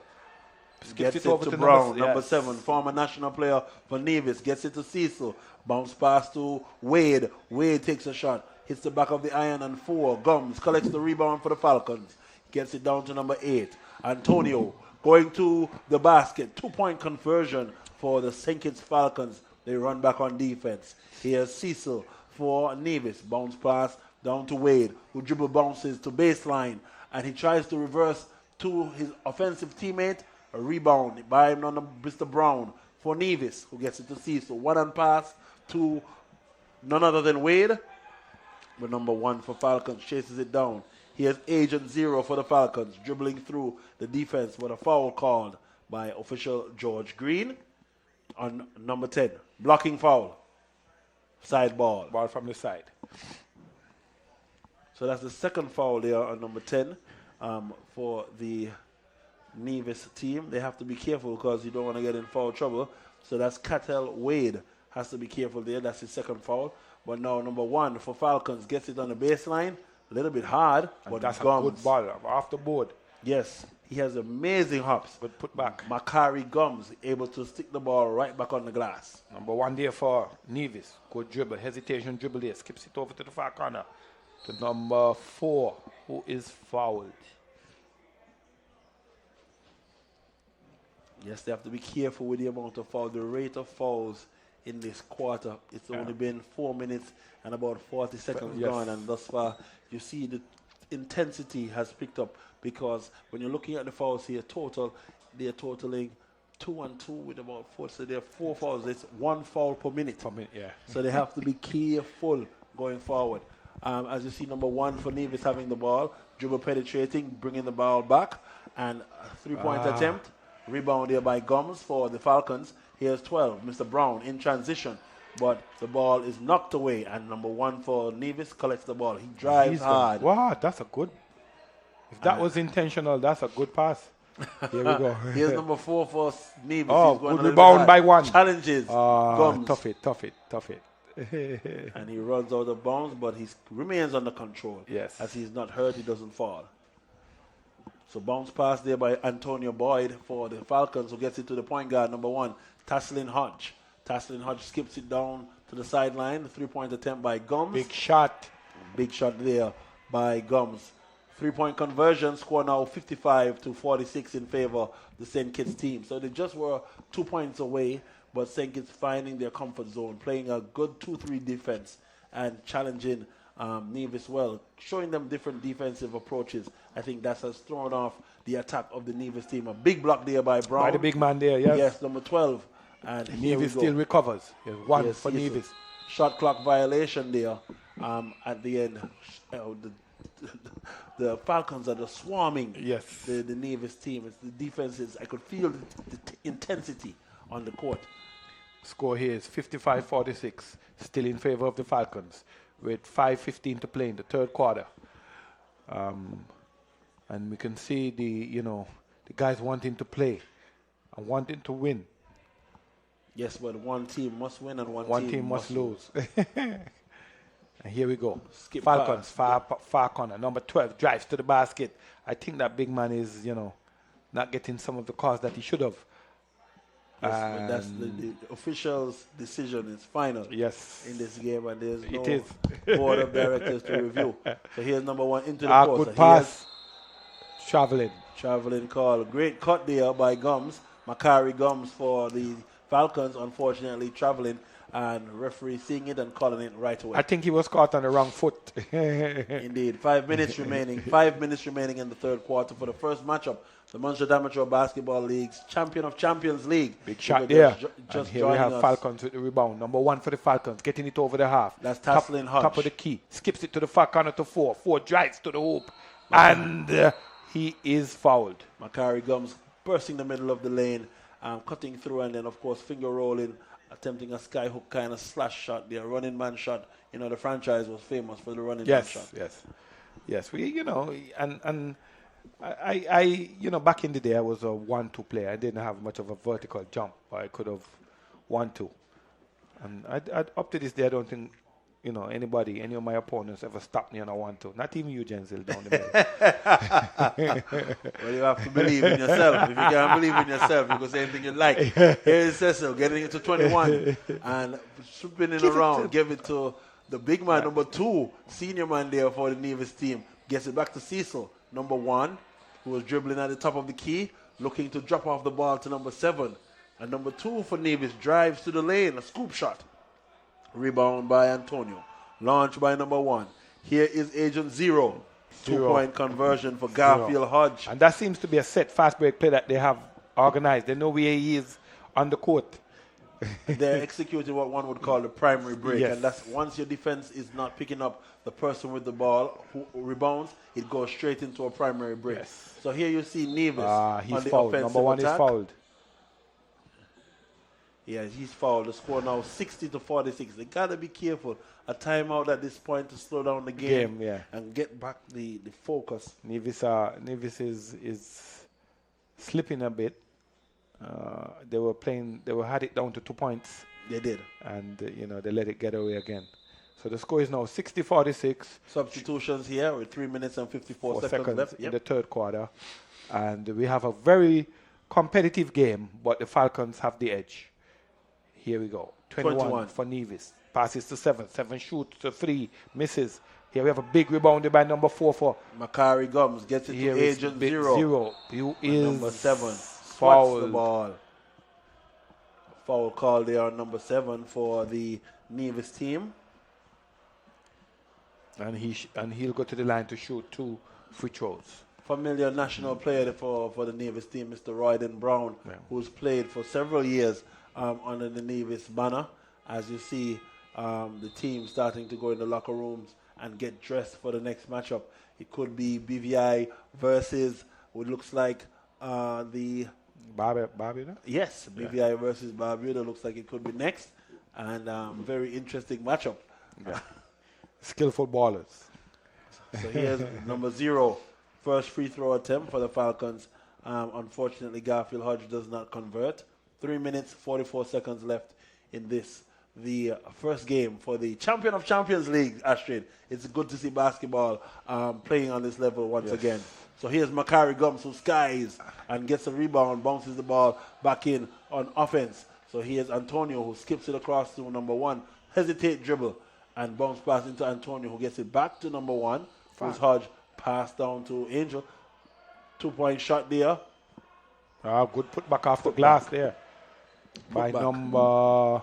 Gets it over to Brown, number 7, former national player for Nevis. Gets it to Cecil. Bounce pass to Wade. Wade takes a shot. Hits the back of the iron and 4. Gums collects the rebound for the Falcons. Gets it down to number 8. Antonio going to the basket. 2-point conversion for the St. Kitts Falcons. They run back on defense. Here's Cecil for Nevis. Bounce pass down to Wade, who dribble bounces to baseline. And he tries to reverse to his offensive teammate. A rebound by Mr. Brown for Nevis, who gets it to Cecil. 1-on pass to none other than Wade. But number 1 for Falcons chases it down. Here's Agent 0 for the Falcons, dribbling through the defense with a foul called by official George Green on number 10. Blocking foul. Side ball. Ball from the side. So that's the second foul there on number 10 for the Nevis team. They have to be careful because you don't want to get in foul trouble. So that's Cattell Wade. Has to be careful there. That's his second foul. But now number 1 for Falcons gets it on the baseline. A little bit hard. And but that's Gums. a good ball off the board. Yes. He has amazing hops. But put back. Makari Gums able to stick the ball right back on the glass. Number 1 there for Nevis. Good dribble. Hesitation dribble there. Skips it over to the far corner. To number 4, who is fouled. Yes, they have to be careful with the amount of fouls. The rate of fouls in this quarter, it's only been 4 minutes and about 40 seconds gone. And thus far, you see the intensity has picked up because when you're looking at the fouls here, they're totaling 2 and 2 with about 4. So there are 4 fouls. It's 1 foul per minute. So they have to be careful going forward. As you see, number 1 for Nevis having the ball, dribble penetrating, bringing the ball back, and a 3-point attempt. Rebound there by Gums for the Falcons. Here's 12, Mr. Brown in transition, but the ball is knocked away, and number 1 for Nevis collects the ball. He drives hard. Wow, that's a good. If that was intentional, that's a good pass. Here we go. Here's number 4 for Nevis. Oh, He's going good rebound by 1. Challenges. Gums. Tough it. And he runs out of bounds, but he remains under control. Yes. As he's not hurt, he doesn't fall. So bounce pass there by Antonio Boyd for the Falcons, who gets it to the point guard, number 1, Taslin Hodge. Taslin Hodge skips it down to the sideline. 3-point attempt by Gums. Big shot. Big shot there by Gums. 3-point conversion, score now 55-46 in favor of the St. Kitts team. So they just were 2 points away, but St. Kitts finding their comfort zone, playing a good 2-3 defense and challenging Nevis well, showing them different defensive approaches. I think that has thrown off the attack of the Nevis team. A big block there by Brown. By the big man there, yes. Yes, number 12. And Nevis still recovers. Yes, 1 for Nevis. Shot clock violation there at the end. The Falcons are just swarming the Nevis team. It's the defenses. I could feel the intensity on the court. Score here is 55-46, still in favor of the Falcons. with 5:15 to play in the third quarter. And we can see the guys wanting to play and wanting to win. Yes, but one team must win and One team must lose. And here we go. Skip Falcons, pass. far corner. Number 12 drives to the basket. I think that big man is, not getting some of the calls that he should have. Yes, but that's the official's decision is final. Yes. In this game, and there's no It is. board of directors to review. So here's number 1 into the post. Good pass. Traveling call. Great cut there by Gums. Macari Gums for the Falcons, unfortunately traveling, and referee seeing it and calling it right away. I think he was caught on the wrong foot. Indeed. 5 minutes remaining. 5 minutes remaining in the third quarter for the first matchup. The Montserrat Amateur Basketball League's Champion of Champions League. Big shot there. Just and here we have us. Falcons with the rebound. Number 1 for the Falcons, getting it over the half. That's Tasselin Hodge. Top of the key. Skips it to the far corner to 4. 4 drives to the hoop. And he is fouled. Macari Gums bursting the middle of the lane, cutting through, and then, of course, finger rolling, attempting a skyhook kind of slash shot there, running man shot. The franchise was famous for the running man shot. Yes. We, and I back in the day, I was a 1-2 player. I didn't have much of a vertical jump, but I could have 1-2. And up to this day, I don't think, any of my opponents ever stopped me on a 1-2. Not even you, Jenzil, down the middle. Well, you have to believe in yourself. If you can't believe in yourself, you can say anything you like. Here is Cecil getting it to 21 and spinning around. Give it to the big man, number 2, senior man there for the Nevis team. Gets it back to Cecil, number 1, who was dribbling at the top of the key, looking to drop off the ball to number 7. And number 2 for Nevis drives to the lane, a scoop shot. Rebound by Antonio. Launch by number 1. Here is Agent Zero. 2-point conversion for Garfield Hodge. And that seems to be a set fast break play that they have organized. They know where he is on the court. They're executing what one would call the primary break. Yes. And that's once your defense is not picking up the person with the ball who rebounds, it goes straight into a primary break. Yes. So here you see Nevis He's on the fouled. offensive Number 1 attack. is fouled. Yeah, he's fouled. The score now 60-46. They got to be careful. A timeout at this point to slow down the game, and get back the focus. Nevis is slipping a bit. They had it down to 2 points. They did. And, they let it get away again. So the score is now 60-46. Substitutions here with 3 minutes and 54 seconds left. In the third quarter. And we have a very competitive game, but the Falcons have the edge. Here we go. 21 for Nevis. Passes to 7. 7 shoots to 3. Misses. Here we have a big rebound by number 4 for Macari Gums. Gets it to Agent Zero. Who is number 7. Fouled. Swats the ball. Foul call there on number 7 for the Nevis team. And he'll go to the line to shoot 2 free throws. Familiar national player for the Nevis team, Mr. Royden Brown, who's played for several years under the Nevis banner. As you see, the team starting to go in the locker rooms and get dressed for the next matchup. It could be BVI versus what looks like the Barbuda? Yes, BVI versus Barbuda looks like it could be next, and very interesting matchup. Yeah. Skillful ballers. So here's number 0, first free throw attempt for the Falcons. Unfortunately, Garfield Hodge does not convert. 3 minutes, 44 seconds left in this, the first game for the Champion of Champions League, Astrid. It's good to see basketball playing on this level once again. So here's Macari Gums, who skies and gets a rebound, bounces the ball back in on offense. So here's Antonio, who skips it across to number 1, hesitate dribble, and bounce pass into Antonio, who gets it back to number 1. Who's Hodge, pass down to Angel. 2-point shot there. Good put back off the glass there. By number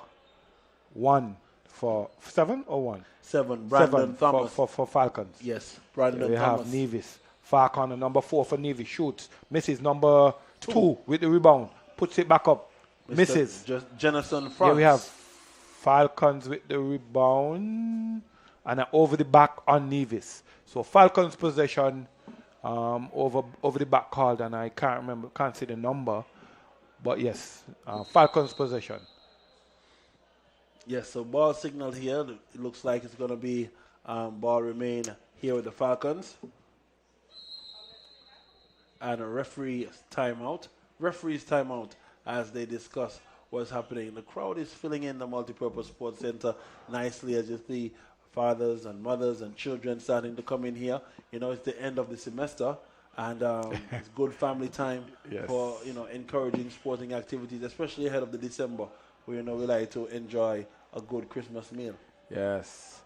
1 for 7 or 1? 7, Brandon Thomas. For Falcons. Yes, Brandon we Thomas. have Nevis. Far corner, number 4 for Nevis. Shoots. Misses. Number 2 with the rebound. Puts it back up. Misses. Jennison Franks. Here we have Falcons with the rebound. And over the back on Nevis. So Falcons possession over the back called. And I can't see the number. But yes, Falcons possession. Yes, so ball signal here. It looks like it's going to be Ball remain here with the Falcons. And a referee's timeout as they discuss what's happening. The crowd is filling in the Multipurpose Sports Center nicely as you see fathers and mothers and children starting to come in here. You know, it's the end of the semester and it's good family time for, you know, encouraging sporting activities, especially ahead of the December where, you know, we like to enjoy a good Christmas meal. Yes.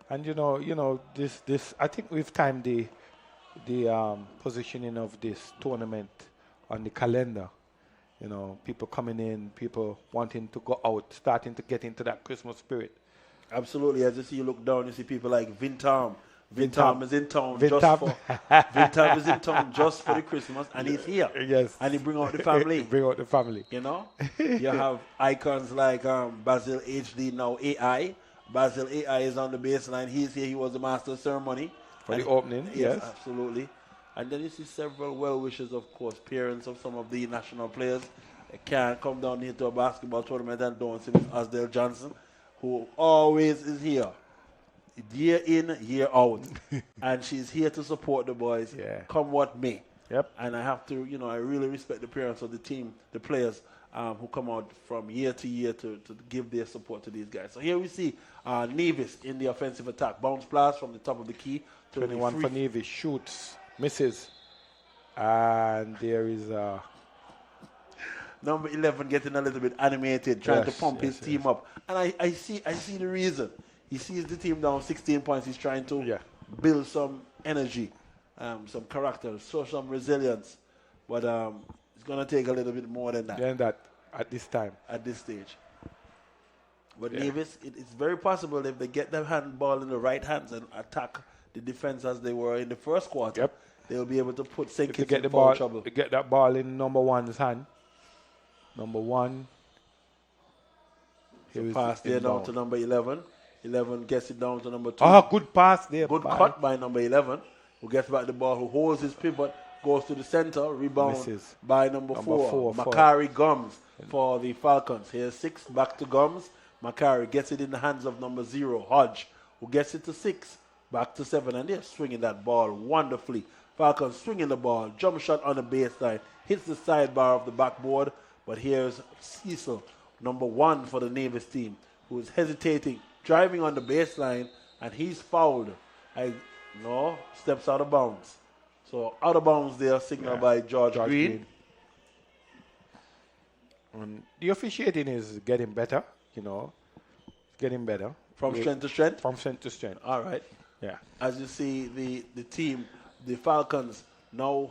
And you know, this I think we've timed the positioning of this tournament on the calendar. You know, people coming in, people wanting to go out, starting to get into that Christmas spirit. Absolutely. As you see, you look down, you see people like Vintam. Vintam is in town Vintam is in town just for the Christmas, and he's here. Yes. And he bring out the family. Bring out the family. You know, you have icons like Basil HD, now AI. Basil AI is on the baseline. He's here. He was the master of ceremony For the opening, yes. Absolutely. And then you see several well-wishers, of course, parents of some of the national players. They can't come down here to a basketball tournament and don't see Miss Asdale Johnson, who always is here, year in, year out. And she's here to support the boys, come what may. Yep. And I have to, you know, I really respect the parents of the team, the players who come out from year to year to give their support to these guys. So here we see Nevis in the offensive attack. Bounce pass from the top of the key. 21 for Nevis, shoots, misses. And there is number 11 getting a little bit animated, trying to pump his team up. And I see the reason. He sees the team down 16 points. He's trying to build some energy, some character, show some resilience. But it's going to take a little bit more than that. Than that at this time. At this stage. But Nevis, it's very possible if they get the handball in the right hands and attack the defense as they were in the first quarter, they'll be able to put St. Kitts in foul trouble. Get that ball in number one's hand. Number one. So pass there down to number 11. 11 gets it down to number 2. Ah, good pass there. Good cut by number 11, who gets back the ball, who holds his pivot, goes to the center, rebound by number 4. Macari Gums for the Falcons. Here's 6, back to Gums. Macari gets it in the hands of number 0, Hodge, who gets it to 6, back to 7, and they're swinging that ball wonderfully. Falcons swinging the ball, jump shot on the baseline, hits the sidebar of the backboard, but here's Cecil, number 1 for the Nevis team, who is hesitating, driving on the baseline, and he's fouled. Steps out of bounds. So out of bounds there, signaled by George Green. The officiating is getting better, you know, getting better. From strength to strength? From strength to strength. All right. Yeah. As you see, the team, the Falcons, now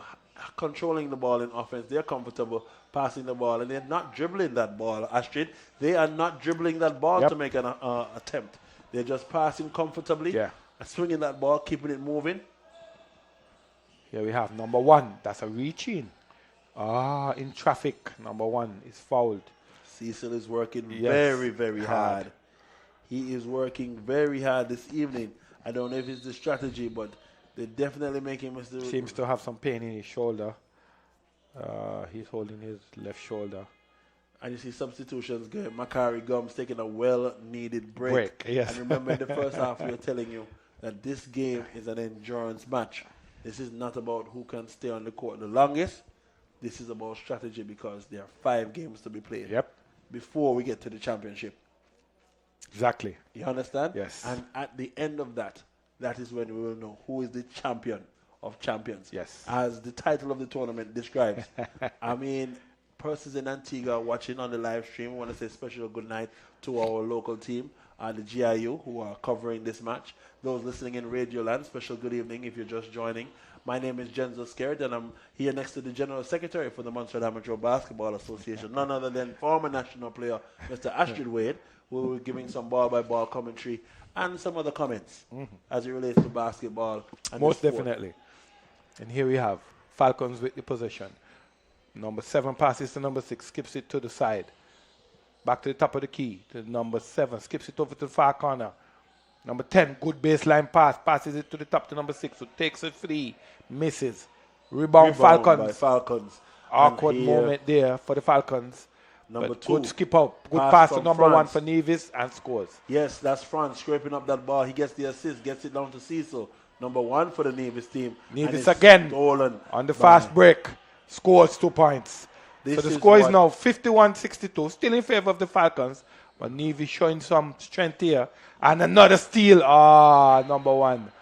controlling the ball in offense. They're comfortable passing the ball, and they're not dribbling that ball, Astrid. They are not dribbling that ball to make an attempt. They're just passing comfortably and swinging that ball, keeping it moving. Here we have number 1. That's a reach-in. In traffic, number 1 is fouled. Cecil is working very, very hard. He is working very hard this evening. I don't know if it's the strategy, but they're definitely making Mr. Seems to have some pain in his shoulder. He's holding his left shoulder. And you see substitutions going. Macari Gums taking a well-needed break. Yes. And remember in the first half we were telling you that this game is an endurance match. This is not about who can stay on the court the longest. This is about strategy because there are 5 games to be played before we get to the championship. Exactly. You understand? Yes. And at the end of that, that is when we will know who is the champion of champions. Yes. As the title of the tournament describes. I mean, persons in Antigua watching on the live stream, we want to say special good night to our local team, the GIU, who are covering this match. Those listening in Radio Land, special good evening if you're just joining. My name is Jenzo Skerritt, and I'm here next to the General Secretary for the Montserrat Amateur Basketball Association, none other than former national player, Mr. Astrid Wade, who will be giving some ball-by-ball commentary and some other comments as it relates to basketball. And most definitely. And here we have Falcons with the possession. Number 7 passes to number 6, skips it to the side. Back to the top of the key to number 7, skips it over to the far corner. Number 10, good baseline pass, passes it to the top to number 6, who takes it free, misses. Rebound Falcons. By Falcons. Awkward moment there for the Falcons. Number But 2. good skip out. Good Pass pass to from number 1 France. for Nevis and scores. Yes, that's France scraping up that ball. He gets the assist, gets it down to Cecil. Number 1 for the Nevis team. Nevis And it's again stolen on the by- fast break. Scores 2 points. This So the is score is what- now 51-62, still in favor of the Falcons. But Nevis showing some strength here. And another steal. Number 1.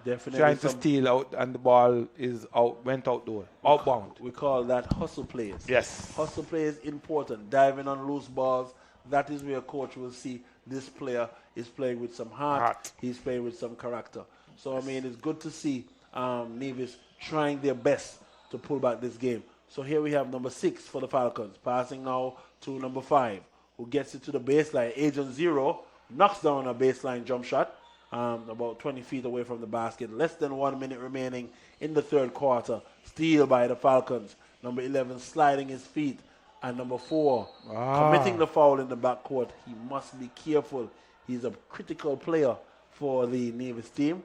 Definitely Trying to some- steal out, and the ball is out, went outdoor, outbound. We call that hustle plays. Yes. Hustle plays important. Diving on loose balls. That is where coach will see this player is playing with some heart. He's playing with some character. So, I mean, it's good to see Nevis trying their best to pull back this game. So here we have number 6 for the Falcons. Passing now to number 5, who gets it to the baseline. Agent Zero knocks down a baseline jump shot. About 20 feet away from the basket. Less than 1 minute remaining in the third quarter. Steal by the Falcons. Number 11 sliding his feet. And number 4 committing the foul in the backcourt. He must be careful. He's a critical player for the Nevis team.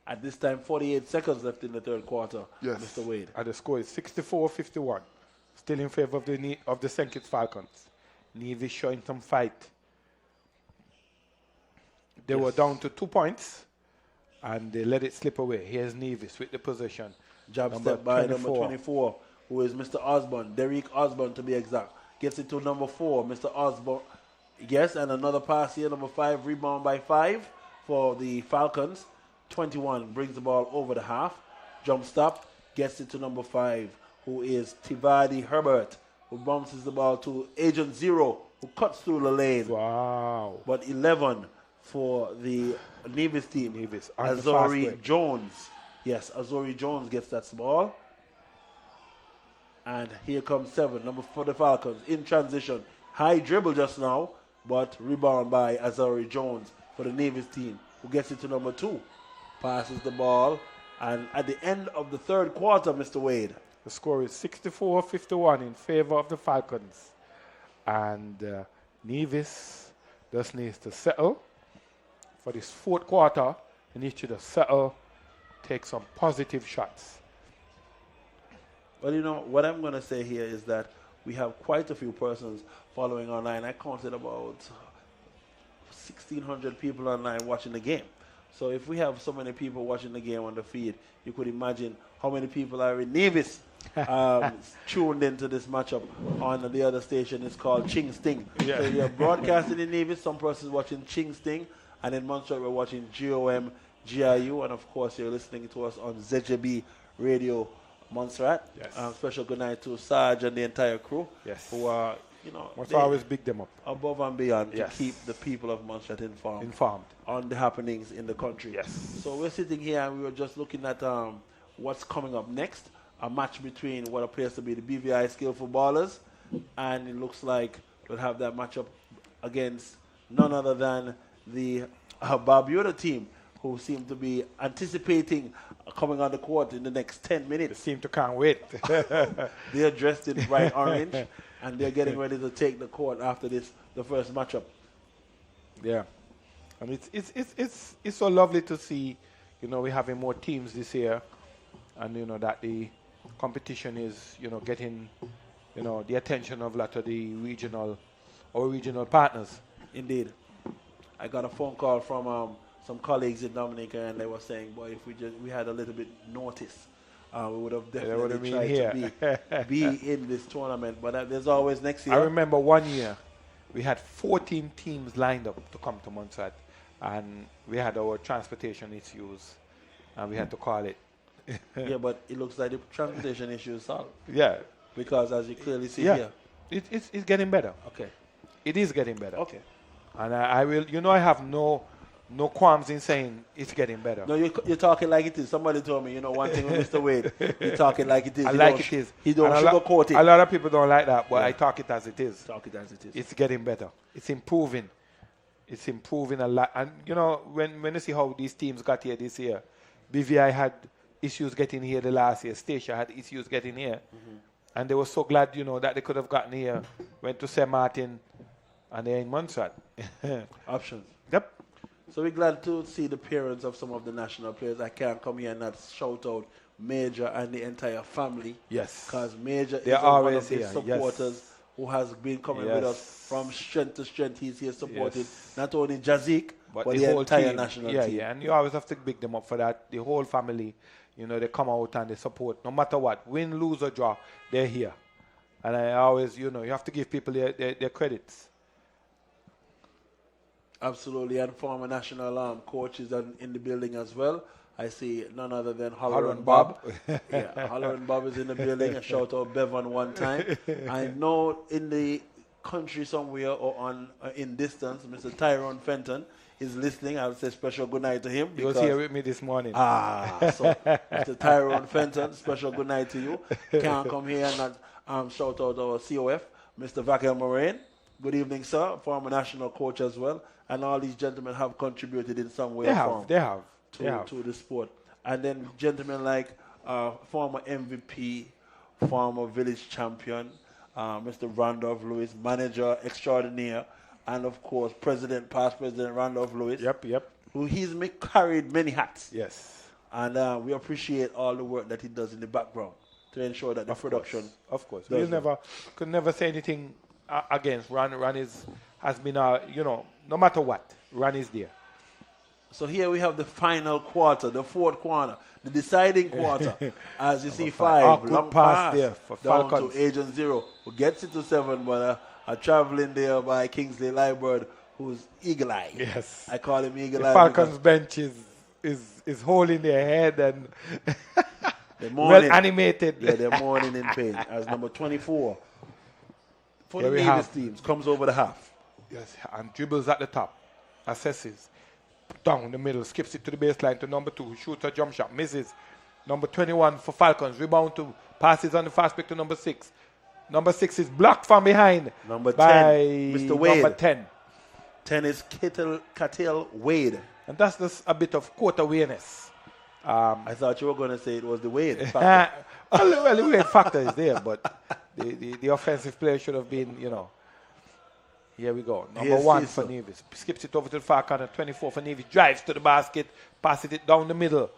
At this time, 48 seconds left in the third quarter. Yes. Mr. Wade. And the score is 64-51. Still in favor of the St. Kitts Falcons. Nevis showing some fight. They were down to 2 points, and they let it slip away. Here's Nevis with the possession. Jab step by number 24, who is Mr. Osborne, Derek Osborne to be exact. Gets it to number 4, Mr. Osborne. Yes, and another pass here, number 5, rebound by 5 for the Falcons. 21 brings the ball over the half. Jump stop, gets it to number 5, who is Tivadi Herbert, who bounces the ball to Agent Zero, who cuts through the lane. Wow. But 11 for the Nevis team. Nevis on the fast Azori break. Jones. Yes, Azori Jones gets that ball. And here comes 7, number for the Falcons in transition. High dribble just now, but rebound by Azori Jones for the Nevis team, who gets it to number 2. Passes the ball. And at the end of the third quarter, Mr. Wade. The score is 64-51 in favor of the Falcons. And Nevis just needs to settle. For this fourth quarter, he needs to just settle, take some positive shots. Well, you know, what I'm going to say here is that we have quite a few persons following online. I counted about 1,600 people online watching the game. So if we have so many people watching the game on the feed, you could imagine how many people are in Nevis tuned into this matchup on the other station. It's called Ching Sting. Yeah. So you're broadcasting in Nevis, some persons watching Ching Sting, and in Montserrat we're watching GOM, GIU, and of course you're listening to us on ZJB Radio Montserrat. Yes. Special good night to Sarge and the entire crew. Yes. Who are, you know, Must they- always big them up. above and beyond Yes. to keep the people of Montserrat informed Informed. on the happenings in the country. Yes. So we're sitting here and we were just looking at what's coming up next. A match between what appears to be the BVI Skillful Ballers, and it looks like we'll have that matchup against none other than the Barbuda team, who seem to be anticipating coming on the court in the next 10 minutes. They seem to can't wait. They're dressed in bright orange, and they're getting ready to take the court after this, the first matchup. Yeah. And it's so lovely to see, you know, we're having more teams this year, and, you know, that the competition is, you know, getting, you know, the attention of a lot of the regional partners. Indeed. I got a phone call from some colleagues in Dominica, and they were saying, boy, if we had a little bit notice, we would have definitely tried to be in this tournament. But there's always next year. I remember one year we had 14 teams lined up to come to Montserrat, and we had our transportation issues, and we had to call it. Yeah, but it looks like the transportation issue is solved. Yeah. Because as you clearly see Yeah. here. It's getting better. Okay. It is getting better. Okay. And I will, you know, I have no qualms in saying it's getting better. No, you're talking like it is. Somebody told me, you know, one thing with Mr. Wade, you're talking like it is. I He like don't it is. He don't And a sugarcoat it. A lot of people don't like that, but Yeah. I talk it as it is. Talk it as it is. It's getting better. It's improving. It's improving a lot. And, you know, when you see how these teams got here this year, BVI had issues getting here the last year. Stacia had issues getting here. And they were so glad, you know, that they could have gotten here, went to St. Martin, and they're in Montserrat. Options. Yep. So we're glad to see the appearance of some of the national players. I can't come here and not shout out Major and the entire family. Yes. Because Major They're is one always of the here, supporters yes. who has been coming Yes. with us from strength to strength. He's here supporting Yes. not only Jazik, but the whole entire team. national Yeah, team. yeah, and you always have to big them up for that. The whole family, you know, they come out and they support no matter what, win, lose or draw, they're here. And I always, you know, you have to give people their credits. Absolutely, and former national coaches in the building as well. I see none other than Holler Holler and and Bob. Bob. Yeah, Holler and Bob is in the building. A shout out Bevan one time. I know in the country somewhere or in distance, Mr. Tyrone Fenton is listening. I would say special good night to him. He was here with me this morning. So Mr. Tyrone Fenton, special good night to you. Can't come here and not shout out our COF, Mr. Vakel Moraine. Good evening, sir. Former national coach as well. And all these gentlemen have contributed in some way They or have, form they have, they have. to the sport. And then gentlemen like former MVP, former village champion, Mr. Randolph Lewis, manager extraordinaire, and of course, past President Randolph Lewis. Yep. Who carried many hats. Yes. And we appreciate all the work that he does in the background to ensure that the production. Of course. does We could never say anything against Ran. Ran has been, you know, no matter what, Ran is there. So here we have the final quarter, the fourth quarter, the deciding quarter. As you see, five Good long pass pass there for down Falcons. to Agent Zero, who gets it to 7, but a traveling there by Kingsley Liebird, who's eagle eye. Yes. I call him eagle The eye. Falcons bench is holding their head and they're well animated. Yeah, they're mourning in pain. As number 24 for Here the we Davis have- teams comes over the half. Yes, and dribbles at the top, assesses, down the middle, skips it to the baseline to number 2, shoots a jump shot, misses. Number 21 for Falcons, rebound to passes on the fast break to number 6. Number 6 is blocked from behind Number 10, by Mr. Wade. number 10. 10 is Cattell Wade. And that's just a bit of court awareness. I thought you were going to say it was the Wade factor. well, the Wade factor is there, but the offensive player should have been, you know. Here we go. Number Here's 1 Cecil. for Nevis. Skips it over to the far corner. 24 for Nevis. Drives to the basket. Passes it down the middle.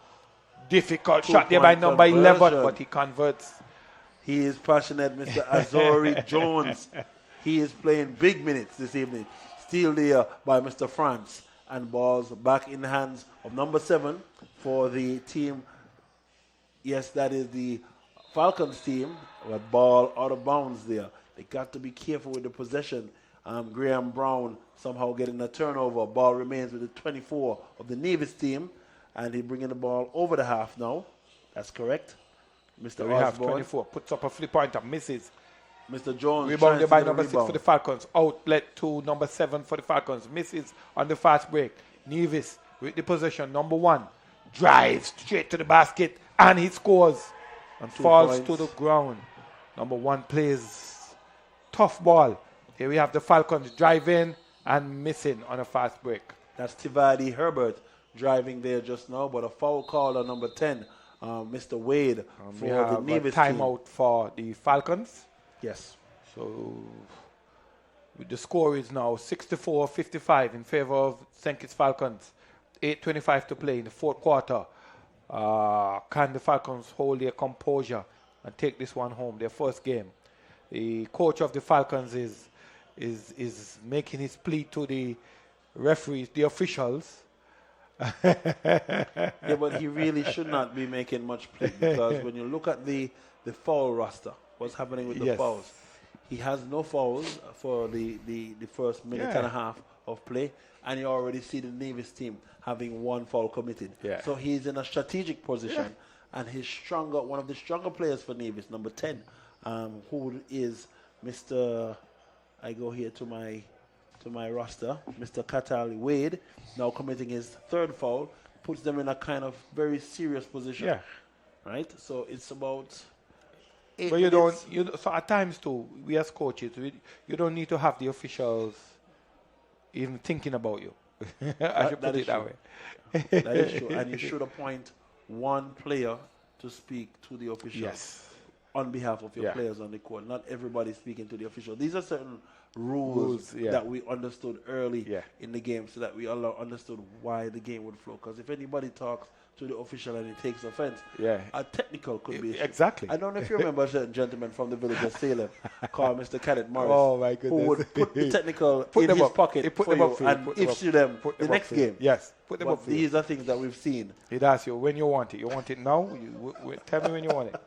Difficult shot there by number 11, conversion. but he converts. He is passionate, Mr. Azori Jones. He is playing big minutes this evening. Steal there by Mr. France. And balls back in the hands of number 7 for the team. Yes, that is the Falcons team. But ball out of bounds there. They got to be careful with the possession. Graham Brown somehow getting a turnover. Ball remains with the 24 of the Nevis team. And he bringing the ball over the half now. That's correct. Mr. So we have Osborne. 24. Puts up a flip-pointer. Misses. Mr. Jones Rebounded tries by to get a number 6 for rebound. the Falcons. Outlet to number 7 for the Falcons. Misses on the fast break. Nevis with the possession. Number 1 drives straight to the basket and he scores and 2 falls points. to the ground. Number 1 plays tough ball. Here we have the Falcons driving and missing on a fast break. That's Tivadi Herbert driving there just now, but a foul call on number 10, Mr. Wade, We for have the a Nevis team. timeout for the Falcons. Yes. So the score is now 64-55 in favor of St. Kitts Falcons. 8:25 to play in the fourth quarter. Can the Falcons hold their composure and take this one home, their first game? The coach of the Falcons is making his plea to the referees, the officials. Yeah, but he really should not be making much play because when you look at the foul roster, what's happening with the Yes. fouls, he has no fouls for the first minute Yeah. and a half of play, and you already see the Nevis team having 1 foul committed. Yeah. So he's in a strategic position, and he's one of the stronger players for Nevis, number 10, who is Mr. I go here to my roster, Mr. Katali Wade, now committing his 3rd foul, puts them in a kind of very serious position. Yeah. Right? So it's about 8 But minutes. so at times too, we as coaches, you don't need to have the officials even thinking about you. I should put is it that true. way. That is true. And you should appoint 1 player to speak to the officials Yes. on behalf of your Yeah. players on the court. Not everybody speaking to the official. These are certain rules yeah. that we understood early Yeah. in the game, so that we all understood why the game would flow. Because if anybody talks to the official and he takes offense, Yeah. a technical could be Exactly. I don't know if you remember a certain gentleman from the village of Salem called Mr. Cadet Morris, Oh, my who would goodness. put the technical Put in them his up. pocket He put for them you up for you. and Put them up. issue them Put the them up next for you. game. Yes. Put them But up for you. these are things that we've seen. He'd ask you when you want it. You want it now? Tell me when you want it.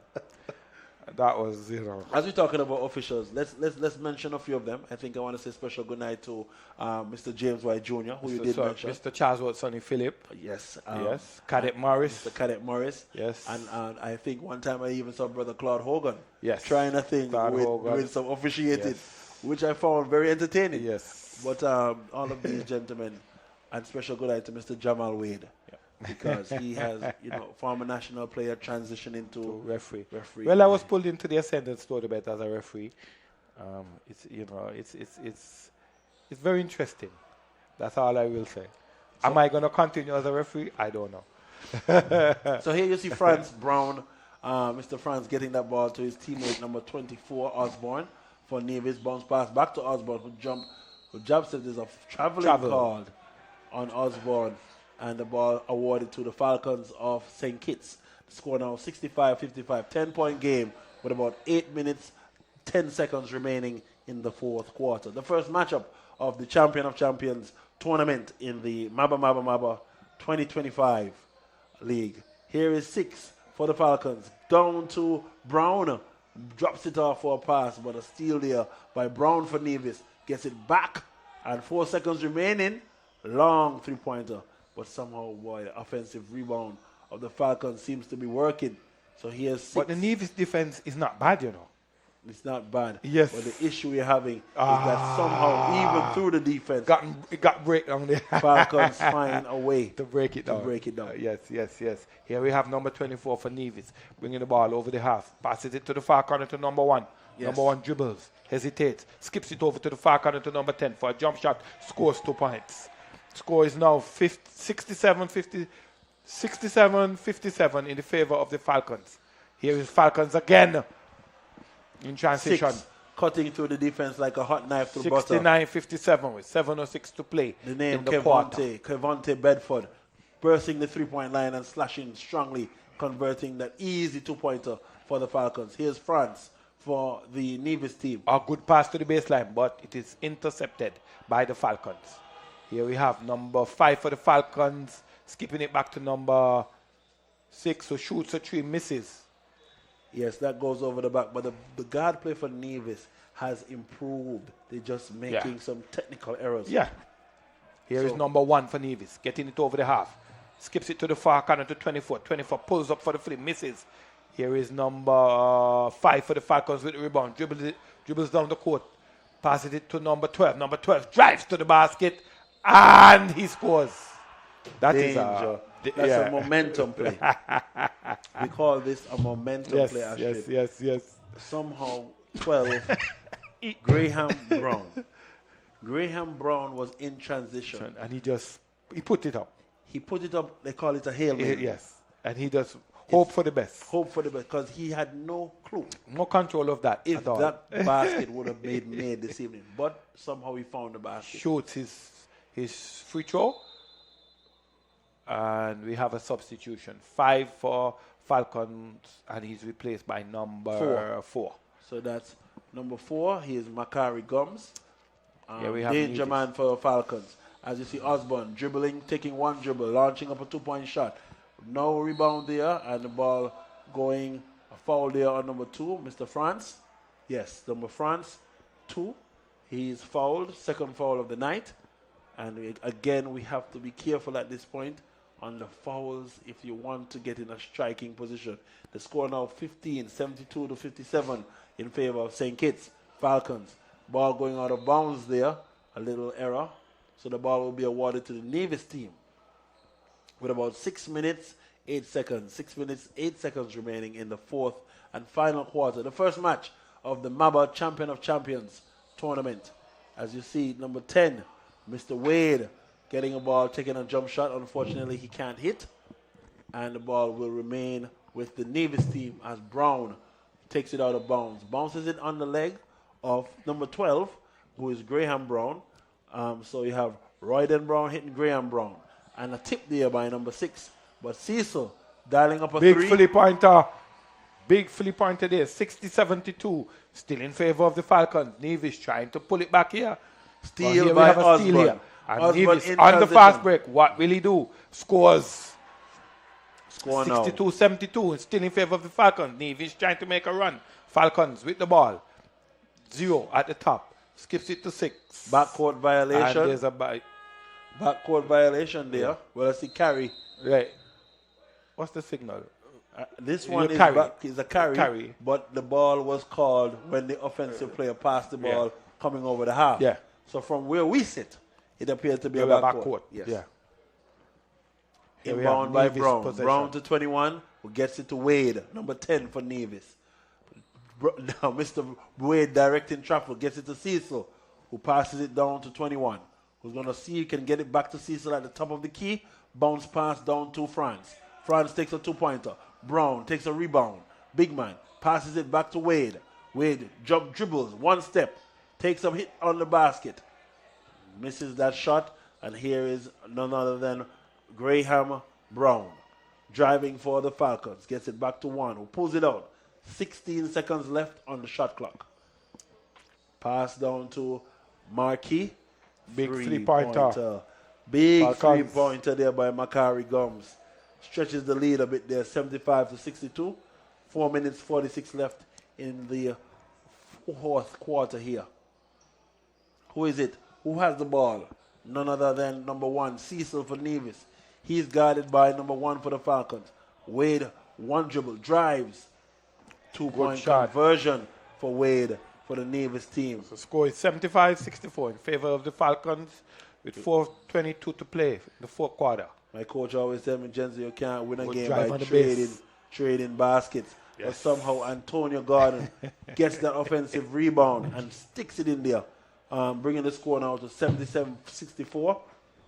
That was, As we're talking about officials, let's mention a few of them. I think I want to say special good night to Mr. James White Jr., who you did mention. Mr. Charles Sonny Phillip. Yes. Yes. Cadet Morris. Mr. Cadet Morris. Yes. And I think one time I even saw Brother Claude Hogan. Yes. Trying a thing with some officiated, which I found very entertaining. Yes. But all of these gentlemen, and special good night to Mr. Jamal Wade. Because he has, former national player transitioned into referee. Well, I was pulled into the Ascendant story bit as a referee. It's very interesting. That's all I will say. Am I going to continue as a referee? I don't know. So here you see Franz Brown, Mr. Franz getting that ball to his teammate number 24, Osborne, for Nevis. Bounce pass back to Osborne, who jumps it. There's a traveling called on Osborne. And the ball awarded to the Falcons of St. Kitts. The score now 65-55, 10-point game with about 8 minutes, 10 seconds remaining in the fourth quarter. The first matchup of the Champion of Champions tournament in the Maba 2025 League. Here is 6 for the Falcons. Down to Brown. Drops it off for a pass, but a steal there by Brown for Nevis. Gets it back, and 4 seconds remaining. Long three-pointer. But somehow, boy, the offensive rebound of the Falcons seems to be working. So here's 6. But the Nevis defense is not bad, It's not bad. Yes. But the issue we're having is that somehow, even through the defense, it got break down there. Falcons find a way to break it down. Yes. Here we have number 24 for Nevis, bringing the ball over the half. Passes it to the far corner to number 1. Yes. Number 1 dribbles, hesitates, skips it over to the far corner to number 10 for a jump shot, scores 2 points. Score is now 67-57 in the favor of the Falcons. Here is Falcons again in transition. 6, cutting through the defense like a hot knife through butter. 69-57 with 7:06 to play. The name in the quarter. Kevonte Bedford, bursting the three-point line and slashing strongly, converting that easy two-pointer for the Falcons. Here's France for the Nevis team. A good pass to the baseline, but it is intercepted by the Falcons. Here we have number 5 for the Falcons, skipping it back to number 6, who shoots a 3, misses. Yes, that goes over the back. But the guard play for Nevis has improved. They're just making some technical errors. Yeah. Here is number 1 for Nevis, getting it over the half. Skips it to the far corner to 24. 24 pulls up for the flip, misses. Here is number 5 for the Falcons with the rebound. Dribbles down the court. Passes it to number 12. Number 12 drives to the basket. And he scores. That is That's a momentum play. We call this a momentum play. Yes. Somehow, 12, Graham Brown. Graham Brown was in transition. And he put it up. He put it up, they call it a Hail Mary. Yes. And he does hope for the best. Hope for the best, because he had no clue. No control of that if at all. that basket would have been made this evening. But somehow he found the basket. Shoots his free throw. And we have a substitution. 5 for Falcons, and he's replaced by number 4. So that's number 4. He is Makari Gums. We have danger man for Falcons. As you see, Osborne dribbling, taking one dribble, launching up a 2-point shot. No rebound there, and the ball going, a foul there on number 2, Mr. France. Yes, number France, 2. He's fouled, second foul of the night. And again, we have to be careful at this point on the fouls if you want to get in a striking position. The score now 72 to 57 in favor of St. Kitts Falcons. Ball going out of bounds there, a little error. So the ball will be awarded to the Nevis team with about 6 minutes, 8 seconds. 6 minutes, 8 seconds remaining in the fourth and final quarter. The first match of the MABA Champion of Champions tournament. As you see, number 10, Mr. Wade, getting a ball, taking a jump shot. Unfortunately, he can't hit. And the ball will remain with the Nevis team as Brown takes it out of bounds. Bounces it on the leg of number 12, who is Graham Brown. So you have Royden Brown hitting Graham Brown. And a tip there by number 6. But Cecil dialing up a Big 3. Philly pointer. Big Philly pointer there. 60-72. Still in favor of the Falcons. Nevis trying to pull it back here. Steal Here we by have a Osborne. steal here. And Osborne Nevis in on the transition. fast break. What will he do? Scores. Score now. 62-72. Still in favor of the Falcons. Nevis trying to make a run. Falcons with the ball. 0 at the top. Skips it to 6. Backcourt violation. And there's a backcourt violation there. Yeah. Well, I see carry. Right. What's the signal? This one is, carry. is a carry, but the ball was called when the offensive player passed the ball coming over the half. Yeah. So from where we sit, it appears to be a Yeah, backcourt. Yes. Yes. Yeah. Here we Inbound have by Nevis Brown. possession. Brown to 21, who gets it to Wade, number 10 for Nevis. Now Mr. Wade directing traffic, gets it to Cecil, who passes it down to 21. Who's going to see he can get it back to Cecil at the top of the key. Bounce pass down to France. France takes a 2-pointer. Brown takes a rebound. Big man passes it back to Wade. Wade dribbles 1 step. Takes a hit on the basket. Misses that shot. And here is none other than Graham Brown. Driving for the Falcons. Gets it back to 1. Who pulls it out. 16 seconds left on the shot clock. Pass down to Marquis. Big three-pointer. Big Falcons. 3-pointer there by Makari Gums. Stretches the lead a bit there, 75-62. 4 minutes, 46 left in the fourth quarter here. Who is it? Who has the ball? None other than number 1, Cecil for Nevis. He's guarded by number 1 for the Falcons. Wade, 1 dribble, drives. 2-point conversion for Wade for the Nevis team. The score is 75-64 in favor of the Falcons with 4:22 to play in the fourth quarter. My coach always tell me, Jensen, you can't win a Good game drive by on the base. trading baskets. But Yes. somehow Antonio Gordon gets that offensive rebound and sticks it in there, bringing the score now to 77-64.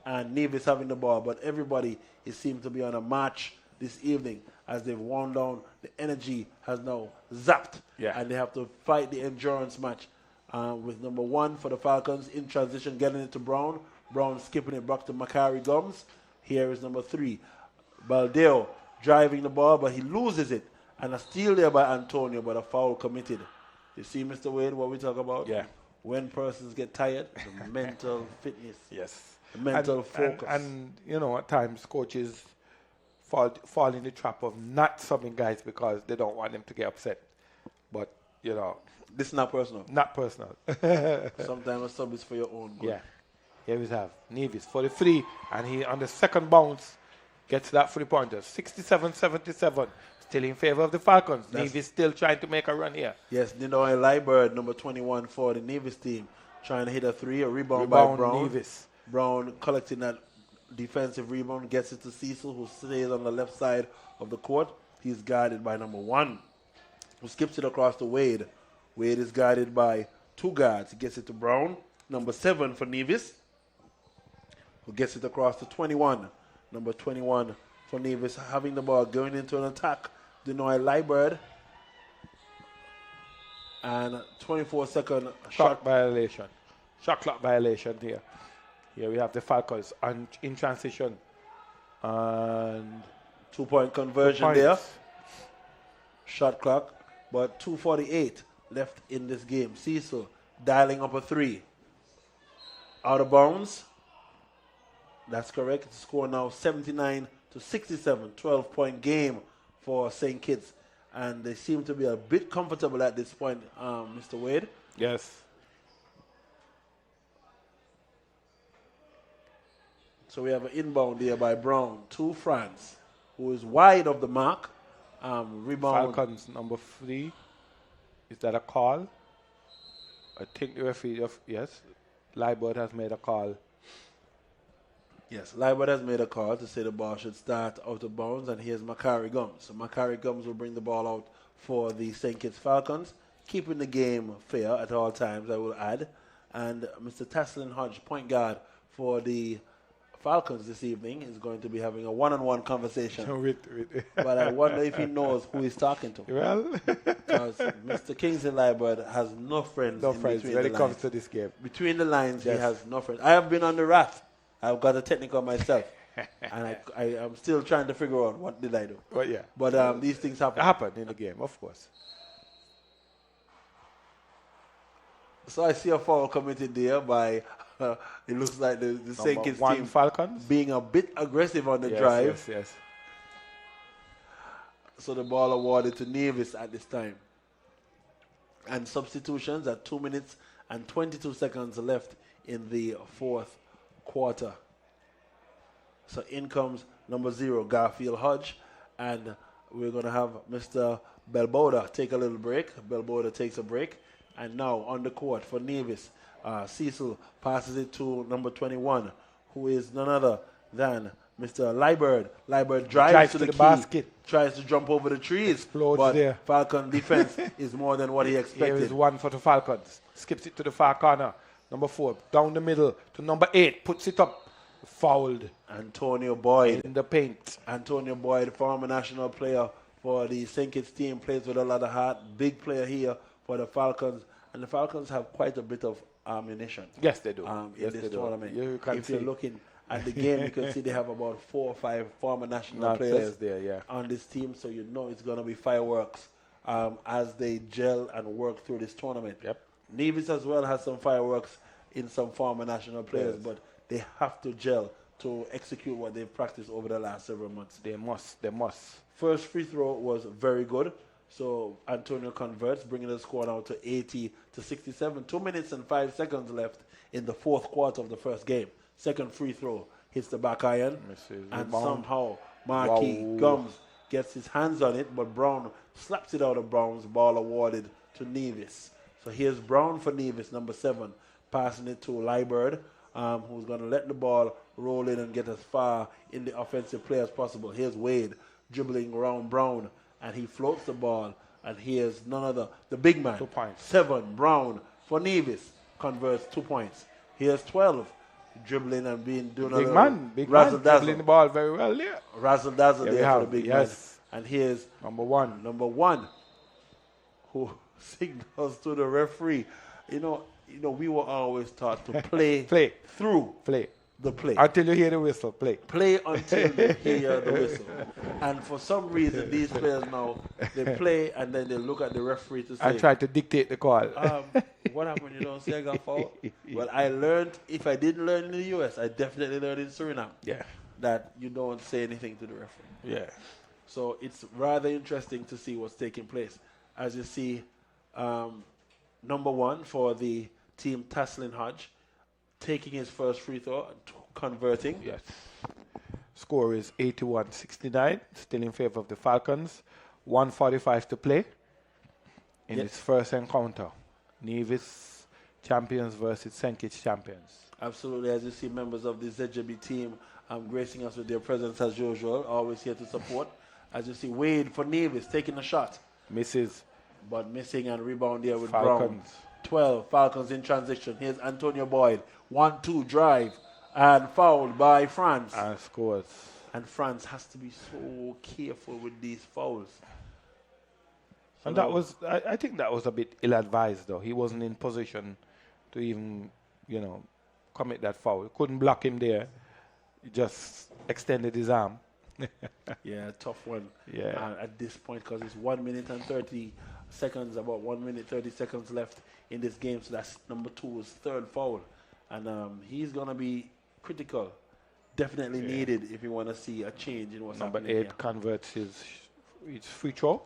And Nevis having the ball. But everybody seems to be on a march this evening as they've worn down. The energy has now zapped. Yeah. And they have to fight the endurance match with number 1 for the Falcons in transition, getting it to Brown. Brown skipping it back to Makari Gums. Here is number 3. Baldeo driving the ball, but he loses it. And a steal there by Antonio, but a foul committed. You see, Mr. Wade, what we talk about? Yeah. When persons get tired, the mental fitness. Yes. The mental focus. And, you know, at times coaches fall in the trap of not subbing guys because they don't want them to get upset. But, you know. This is not personal. Not personal. Sometimes a sub is for your own good. Yeah. Here we have Nevis for the 3, and he on the second bounce gets that 3-pointer. 67-77, still in favor of the Falcons. Nevis still trying to make a run here. Yes, Ninoy Liebird, number 21 for the Nevis team, trying to hit a 3, a rebound by Brown. Nevis. Brown collecting that defensive rebound, gets it to Cecil, who stays on the left side of the court. He's guarded by number 1, who skips it across to Wade. Wade is guarded by 2 guards. He gets it to Brown, number 7 for Nevis, who gets it across to 21. Number 21 for Nevis having the ball, going into an attack. Denoy Liebird. And 24-second Shot violation. Shot clock violation here. Here we have the Falcons in transition. And 2-point conversion there. Shot clock. But 2:48 left in this game. Cecil dialing up a 3. Out of bounds. That's correct. The score now 79-67. 12-point game for St. Kitts. And they seem to be a bit comfortable at this point, Mr. Wade. Yes. So we have an inbound there by Brown to France, who is wide of the mark. Rebound. Falcons number 3. Is that a call? I think the referee, yes. Liebird has made a call. Yes, Liebird has made a call to say the ball should start out of bounds, and here's Makari Gums. So Makari Gums will bring the ball out for the St. Kitts Falcons, keeping the game fair at all times, I will add. And Mr. Taslin Hodge, point guard for the Falcons this evening is going to be having a one-on-one conversation. with But I wonder if he knows who he's talking to. Well, Because Mr. Kingsley Liebert has no friends. no in friends between when the it comes lines. to this game. Between the lines, Yes. he has no friends. I have been on the wrath. I've got a technical myself. And I'm still trying to figure out what did I do. But yeah, But these things happen. happen in the game, of course. So I see a foul committed there by, it looks like the St. Kitts One team Falcons. being a bit aggressive on the Yes, drive. yes. So the ball awarded to Nevis at this time. And substitutions at 2 minutes and 22 seconds left in the fourth quarter. So in comes number 0, Garfield Hodge. And we're going to have Mr. Belboda take a little break. Belboda takes a break. And now on the court for Nevis, Cecil passes it to number 21, who is none other than Mr. Liebert. Liebert drives to the key, basket. tries to jump over the trees, Explodes but there. Falcon defense is more than what he Here expected. is one for the Falcons. Skips it to the far corner. Number 4, down the middle to number 8. Puts it up. Fouled Antonio Boyd. in the paint. Antonio Boyd, former national player for the St. Kitts team, plays with a lot of heart. Big player here for the Falcons. And the Falcons have quite a bit of ammunition. Yes, they do. In Yes, this they do. tournament. You can If you're see. looking at the game, you can see they have about 4 or 5 former national Not players there, yeah. on this team. So you know it's going to be fireworks as they gel and work through this tournament. Yep. Nevis as well has some fireworks in some former national players, Yes. but they have to gel to execute what they've practiced over the last several months. They must. First free throw was very good. So Antonio converts, bringing the score now to 80-67. 2 minutes and 5 seconds left in the fourth quarter of the first game. Second free throw hits the back iron. And rebound. somehow Marquis Wow. Gums gets his hands on it, but Brown slaps it out of Brown's ball awarded to Nevis. So here's Brown for Nevis, number 7, passing it to Liebert, who's going to let the ball roll in and get as far in the offensive play as possible. Here's Wade dribbling around Brown, and he floats the ball. And here's none other, the big man. 2 points. 7, Brown for Nevis, converts 2 points. Here's 12, dribbling and doing a Big little man, razzle dazzle. dribbling the ball very well there. Razzle dazzle Here we there for have, the big yes. man. And here's Number 1. number 1, who signals to the referee. You know, we were always taught to play, Play. through Play. the play. Until you hear the whistle, play. Play until you hear the whistle. And for some reason, these players now, they play and then they look at the referee to say, And try to dictate the call. what happened? You don't say I got fouled? Well, I learned, if I didn't learn in the US, I definitely learned in Suriname. Yeah. That you don't say anything to the referee. Yeah. So it's rather interesting to see what's taking place. As you see, number 1 for the team, Taslin Hodge, taking his first free throw, converting. Yes. Score is 81-69, still in favor of the Falcons. 1:45 to play in its first encounter. Nevis champions versus St. Kitts champions. Absolutely. As you see, members of the ZJB team gracing us with their presence as usual, always here to support. As you see, Wade for Nevis taking a shot. Misses. But missing and rebound there with Falcons. Brown. 12, Falcons in transition. Here's Antonio Boyd. 1-2 drive and fouled by France. And scores. And France has to be so careful with these fouls. So And that was, I think that was a bit ill-advised, though. He wasn't in position to even, commit that foul. Couldn't block him there. He just extended his arm. Yeah, tough one. Yeah. At this point, because it's 1 minute and 30 seconds, about 1 minute 30 seconds left in this game. So that's number 2's third foul, and he's gonna be critical, definitely needed if you want to see a change in what's Number happening 8 here. converts his free throw.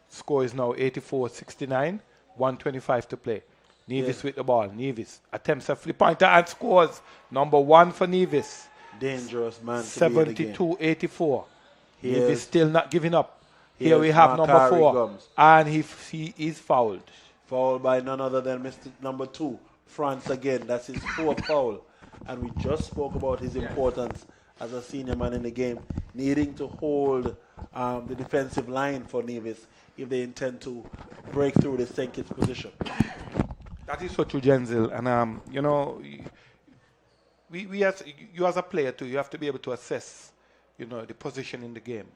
Score is now 84-69. 1:25 to play. Nevis with the ball. Nevis attempts a three-pointer and scores. Number 1 for Nevis. Dangerous man. To be in the game. 72-84. Here's- Nevis still not giving up. Here here's we have number Macari 4. Gums. And he is fouled. Fouled by none other than Mr. Number 2, France again. That's his 4th foul. And we just spoke about his importance as a senior man in the game, needing to hold the defensive line for Nevis if they intend to break through the St. Kitts position. That is so true, Genzel. And, we as you as a player too, you have to be able to assess, the position in the game.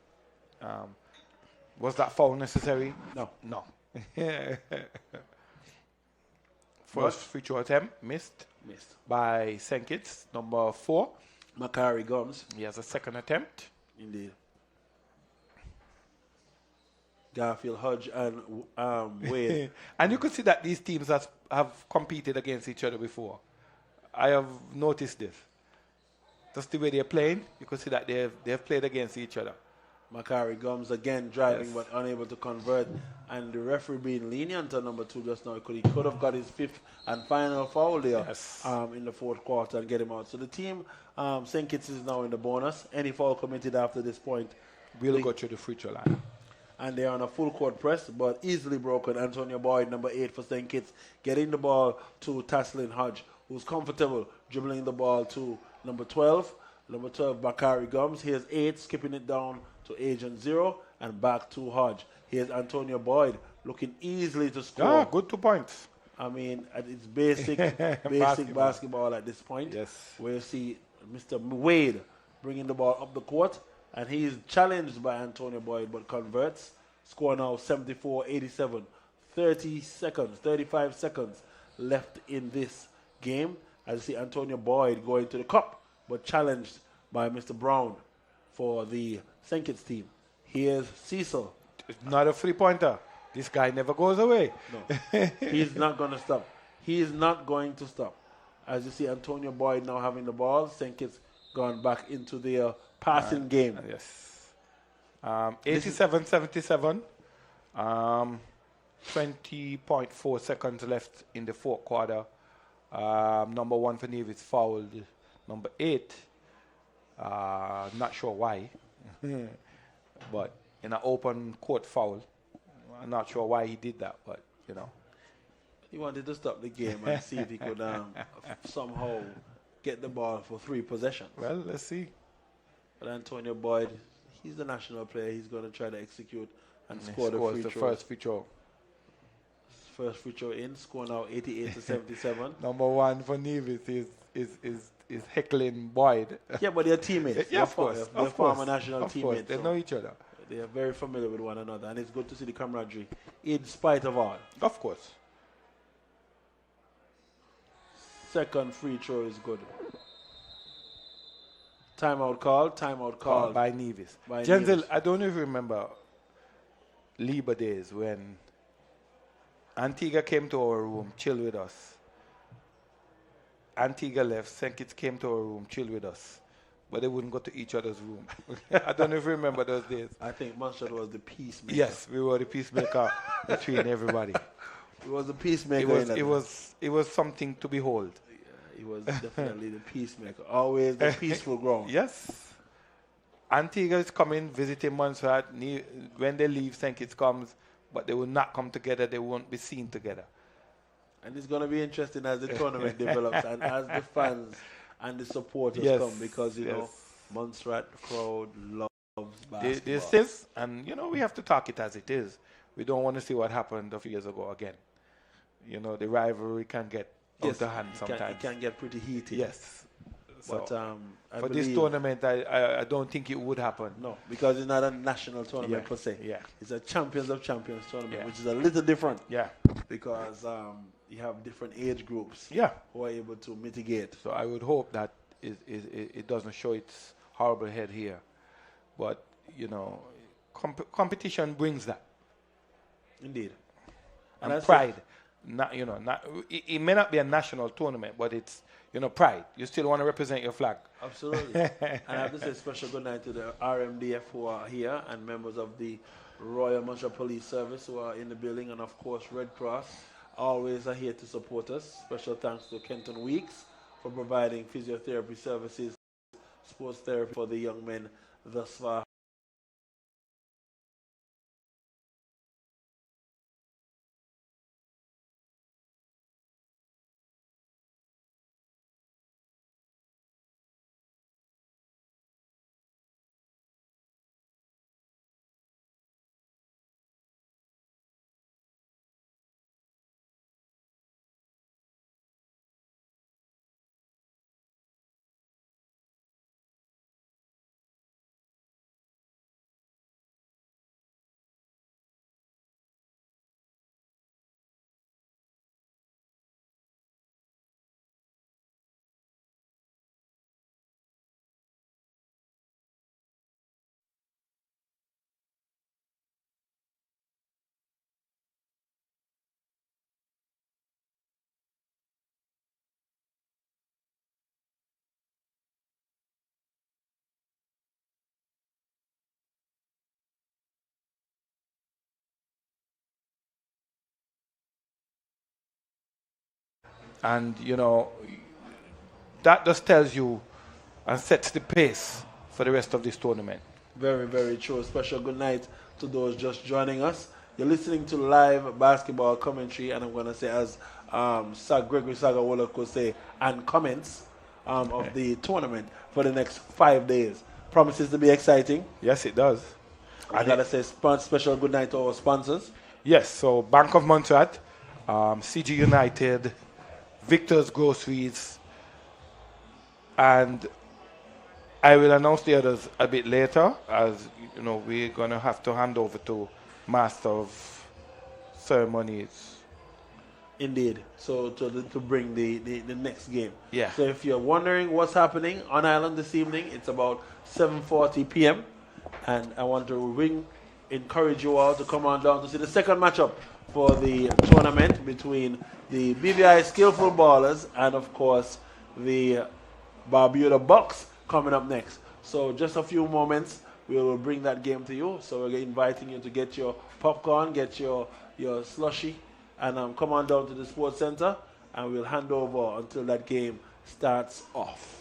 Was that foul necessary? No. No. First free throw attempt missed by Senkits, number 4. Macari Gums. He has a second attempt. Indeed. Garfield, Hodge, and Wade. And you could see that these teams have competed against each other before. I have noticed this. Just the way they're playing, you could see that they've played against each other. Macari Gums again driving but unable to convert, and the referee being lenient on number 2 just now. He could have got his 5th and final foul there in the 4th quarter and get him out. So the team, St. Kitts is now in the bonus. Any foul committed after this point will go through the free throw line. And they're on a full court press, but easily broken. Antonio Boyd, number 8 for St. Kitts, getting the ball to Taslin Hodge, who's comfortable dribbling the ball to number 12. Number 12, Bakari Gums. Here's 8, skipping it down to Agent 0 and back to Hodge. Here's Antonio Boyd looking easily to score. Good 2 points. I mean, it's basic basketball at this point. Yes. Where you see Mr. Wade bringing the ball up the court, and he is challenged by Antonio Boyd but converts. Score now 74-87. 35 seconds left in this game. As you see Antonio Boyd going to the cup, but challenged by Mr. Brown for the St. Kitts team. Here's Cecil. It's not a 3-pointer. This guy never goes away. No, he's not going to stop. He is not going to stop. As you see Antonio Boyd now having the ball, St. Kitts gone back into their passing game. Yes. 87-77. 20.4 seconds left in the 4th quarter. Number 1 for Nevis fouled. Number 8, not sure why, but in an open court foul. I'm not sure why he did that, but He wanted to stop the game and see if he could somehow get the ball for 3 possessions. Well, let's see. But Antonio Boyd, he's the national player. He's going to try to execute and score the free throw. First free throw. First free throw in, score now 88-77. Number 1 for Nevis is heckling Boyd. Yeah, but they're teammates. Yeah, of course. They're former national teammates. They know each other. They are very familiar with one another, and it's good to see the camaraderie in spite of all. Of course. Second free throw is good. Timeout call. By Nevis. Nevis. I don't even remember Libre days when Antigua came to our room, chill with us. Antigua left, St. Kitts came to our room, chill with us. But they wouldn't go to each other's room. I don't even remember those days. I think Montserrat was the peacemaker. Yes, we were the peacemaker between everybody. He was the peacemaker. It was something to behold. Yeah, he was definitely the peacemaker. Always the peaceful ground. Yes. Antigua is coming, visiting Montserrat. When they leave, St. Kitts comes, but they will not come together. They won't be seen together. And it's going to be interesting as the tournament develops and as the fans and the supporters come, because, you know, Montserrat crowd loves basketball. There's this, and, we have to talk it as it is. We don't want to see what happened a few years ago again. The rivalry can get out of hand sometimes. It can get pretty heated. Yes. But for this tournament, I don't think it would happen. No, because it's not a national tournament per se. Yeah. It's a Champions of Champions tournament, which is a little different. Yeah. Because you have different age groups who are able to mitigate. So I would hope that it doesn't show its horrible head here. But, competition brings that. Indeed. And pride. It may not be a national tournament, but it's, pride. You still want to represent your flag. Absolutely. And I have to say special good night to the RMDF who are here and members of the Royal Montserrat Police Service who are in the building, and of course Red Cross always are here to support us. Special thanks to Kenton Weeks for providing physiotherapy services, sports therapy for the young men thus far. And, you know, that just tells you and sets the pace for the rest of this tournament. Very, very true. Special good night to those just joining us. You're listening to live basketball commentary, and I'm going to say, as Gregory Sagawola could say, and comments of the tournament for the next 5 days. Promises to be exciting. Yes, it does. I got to say special good night to our sponsors. Yes, so Bank of Montserrat, CG United, Victor's Groceries, and I will announce the others a bit later, as you know, we're going to have to hand over to Master of Ceremonies. Indeed. So to bring the next game. Yeah. So if you're wondering what's happening on Island this evening, it's about 7:40 p.m. And I want to encourage you all to come on down to see the second matchup for the tournament between the BVI Skillful Ballers and, of course, the Barbuda Bucks coming up next. So just a few moments, we will bring that game to you. So we're inviting you to get your popcorn, get your slushy, and come on down to the Sports Center, and we'll hand over until that game starts off.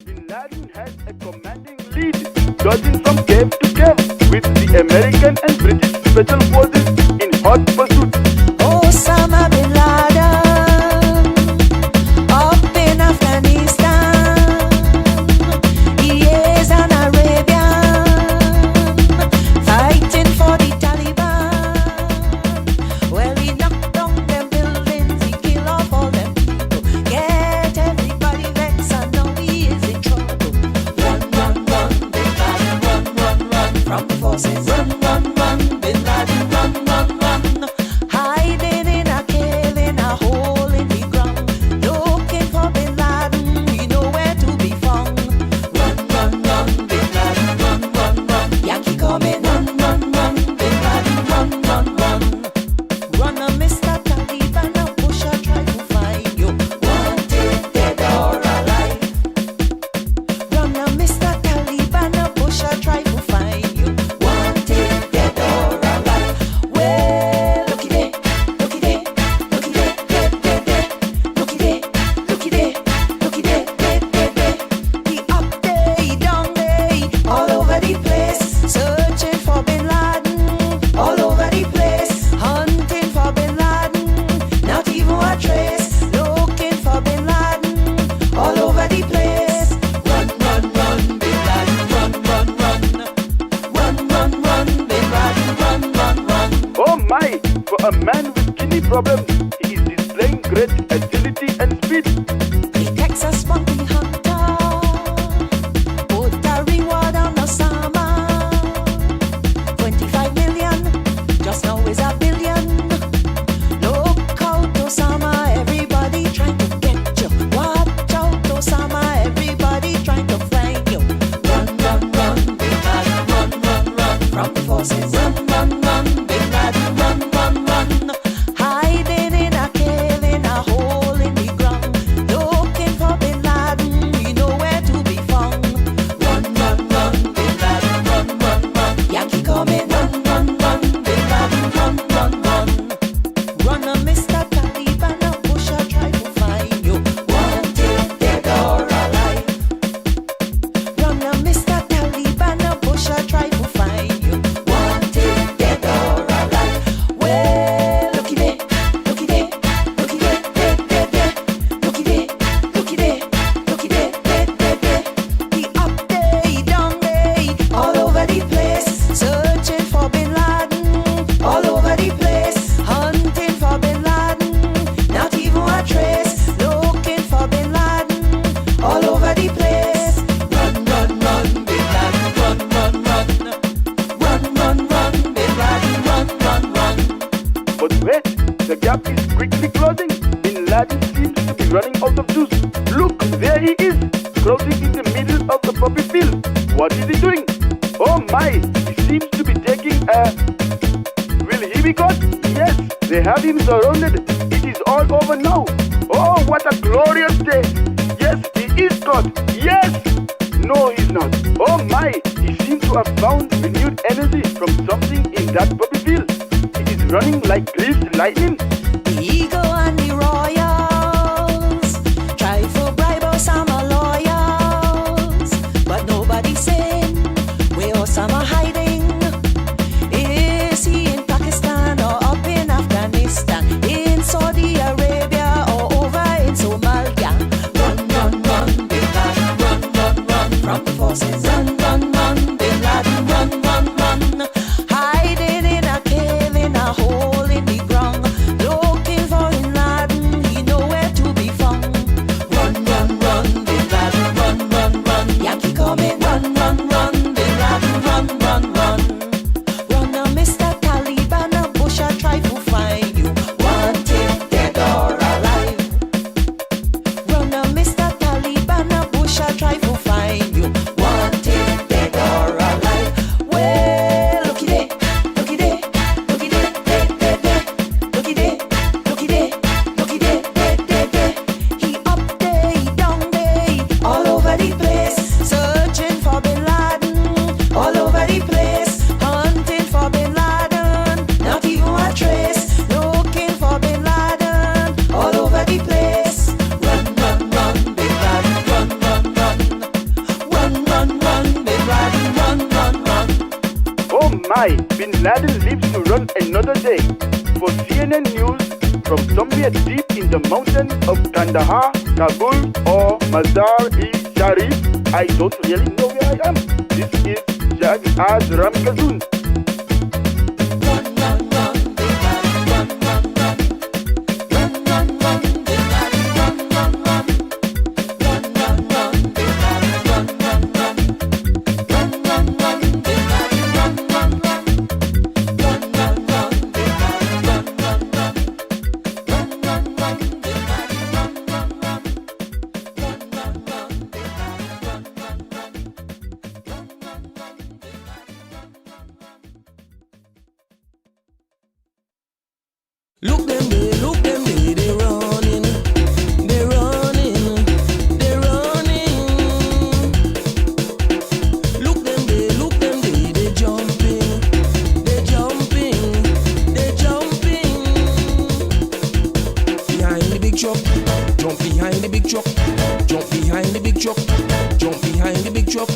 Bin Laden has a commanding lead, dodging from cave to cave with the American and British special forces in hot pursuit. Osama bin Laden, up in Afghanistan, he is an Arabian, fighting for the Taliban. Well, he knocked down them buildings, he killed off all them people, get everybody vexed, and now he is in trouble. Run, run, run, bin Laden, run, run, run from the forces. Run, run, run, bin Laden, run, run, run. Hiding in a cave in a hole in the ground, looking for bin Laden, we know where to be found. Run, run, run, bin Laden, run, run, run. Yankee coming, run, run, run, bin Laden, run, run, run. Run, Mr. Taliban, a pusher try to find you, wanted dead or alive. Run, Mr. Taliban, a pusher try to find you, wanted dead or alive. Well, looky there, looky there, looky there, there, there, looky there, looky there, looky there, there, there. He up there, he down there, all over the place, searching for bin Laden, all over the place, hunting for bin Laden, not even a trace, looking for bin Laden, all over the place. Run, run, run, bin Laden, run, run, run, run, run, run, bin Laden, run, run, run. Oh my, for a man with kidney problems, he is displaying great agility and speed. The Texas monkey hunter put a reward on Osama. 25 million, just now is a billion. Look out, Osama, everybody trying to get you. Watch out, Osama, everybody trying to find you. Run, run, run, bin Laden, run, run, run from the forces. Run, run, run, bin Laden, run, run, run. Hiding in a cave in a hole in the ground, looking for bin Laden, we know where to be found. Run, run, run, bin Laden, run, run, run. Yankee coming, run, run, run, bin Laden, run, run, run. Run, Mr. Taliban, a pusher try to find you, wanted dead or alive. Run, Mr. Taliban, a pusher try to find you, wanted dead or alive. Well, looky there, looky there, looky there, there, there, there. Looky there, looky there, looky there, there, there, there. He up there, he down there, all over the place, searching for bin Laden, all over the place, hunting for bin Laden, not even a trace, looking for bin Laden, all over the place. Run, run, run, bin Laden, run, run, run. Run, run, run, bin Laden, run, run, run. But wait, the gap is quickly closing. Bin Laden seems to be running out of juice. Look, there he is, crouching in the middle of the poppy field. What is he doing? Oh my, he seems to be taking a... Will he be caught? Yes, they have him surrounded. It is all over now. Oh, what a glorious day. Yes, caught. Yes! No, he's not. Oh my! He seems to have found renewed energy from something in that puppy field. He is running like greased lightning. The eagle and the royals try for bribe Osama lawyers, but nobody saying where Osama hiding. Is he in Pakistan or up in Afghanistan, in Saudi Arabia or over in Somalia? Run, run, run, Bin Laden, run, run, run from the forces. Run, run, run, Bin Laden, run, run, run. Hiding in a cave, in a hole in the ground, looking for Bin Laden, he nowhere to be found. Run, run, run, Bin Laden, run, run, run. Yankee coming, run, run, run, Bin Laden, run, run, run. Run, Mr. Taliban, Bush I try to find you, wanted dead or alive. Run, Mr. Taliban, Bush I try to find you, wanted dead or alive. Well, looky there, looky there, looky there, there, there, there. Looky there, looky there, looky there, there, there, there. He up there, he down there, all over the place, searching for Bin Laden, all over the place, hunting for Bin Laden, not even a trace, looking for Bin Laden, all over the place. Run, run, run, Bin Laden, run, run, run. Run, run, run, Bin Laden, run, run, run. Oh my! Bin Laden lives to run another day. For CNN News, from somewhere deep in the mountains of Kandahar, Kabul, or Mazar-e-Sharif, I don't really know where I am. This is Jag Azram Kazoon. Look them there, they running, they running, they running. Look them there, they jumping, they jumping, they jumping. Behind the big truck, jump behind the big truck, jump behind the big truck, jump behind the big truck.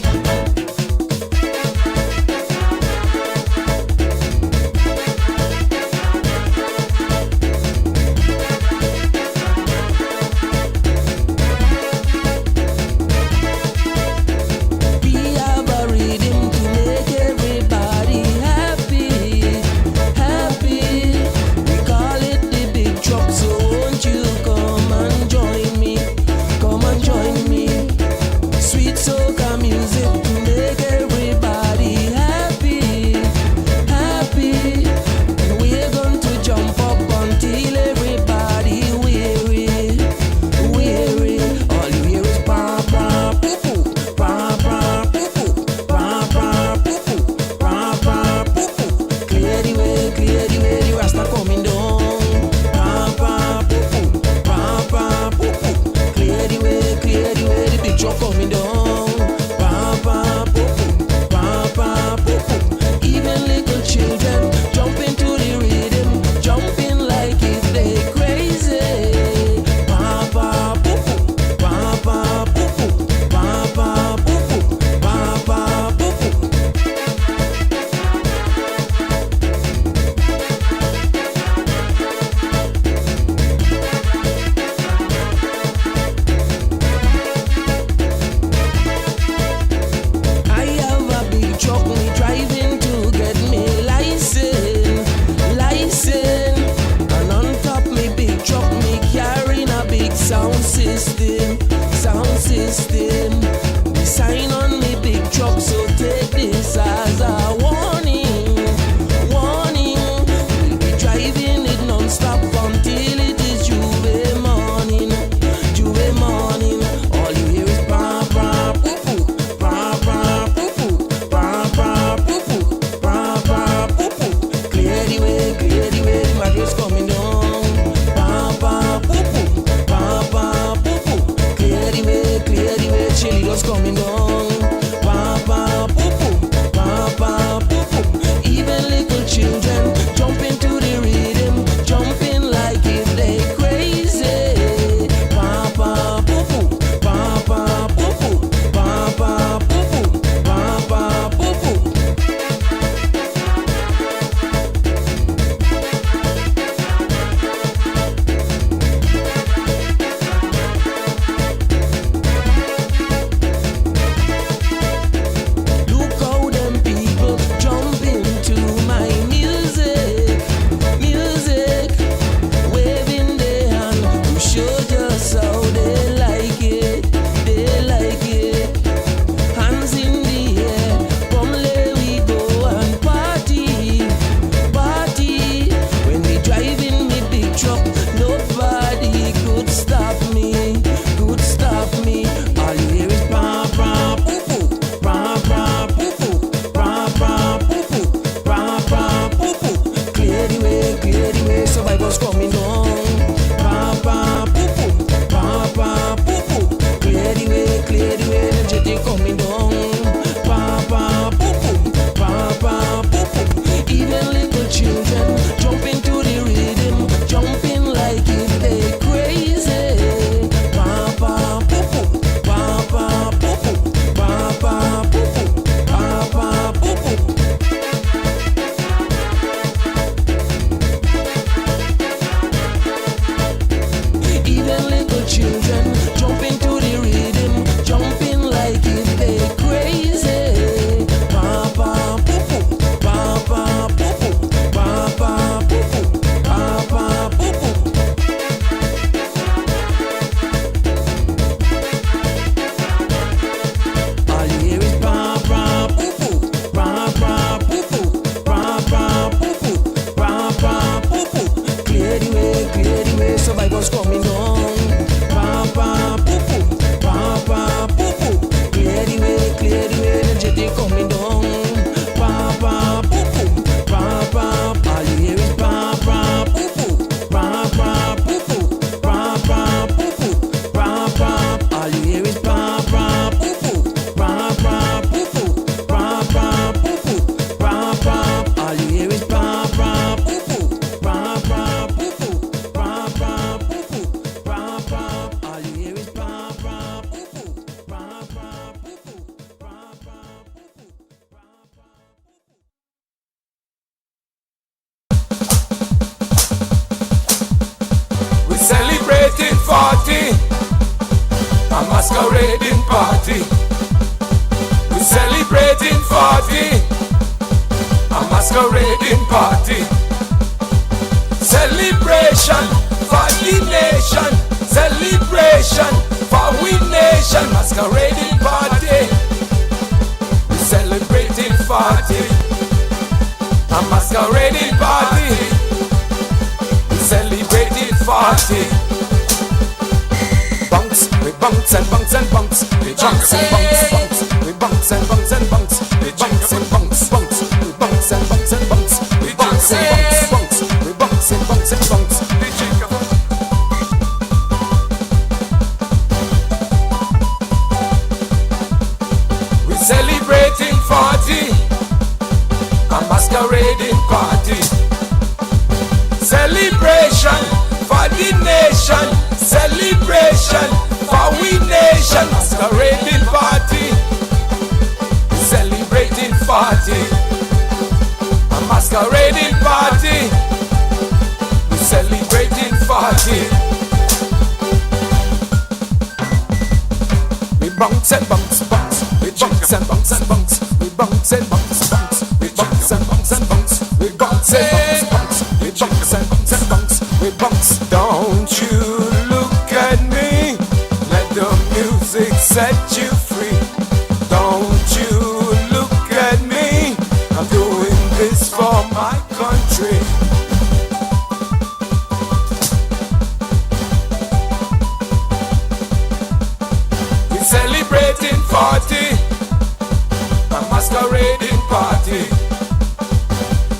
40, a masquerading party. We celebrating 40, a masquerading party. Celebration for the nation, celebration for we nation, masquerading party. We celebrating 40, a masquerading party. We celebrating 40. Bounce, we bounce and bounce and bounce. We bounce and bounce, bounce. We bounce and bounce and bounce. We bounce and bounce, bounce. We bounce and bounce and bounce. We bounce and bounce, bounce. We bounce and bounce and bounce. We celebrating 40, a masquerading party. Celebration for the nation, celebration for we nation, masquerading party. We celebrating 40, a masquerading party. We celebrating 40. We bounce and bounce, bounce. We bounce and bounce and bounce. We bounce and bounce, bounce. We bounce and bounce and bounce. We bounce and bounce, bounce. We bounce and bounce and bounce. We bounce. Don't you look at me. Let the music set you free. Don't you look at me. I'm doing this for my country. We celebrating 40, a masquerading party.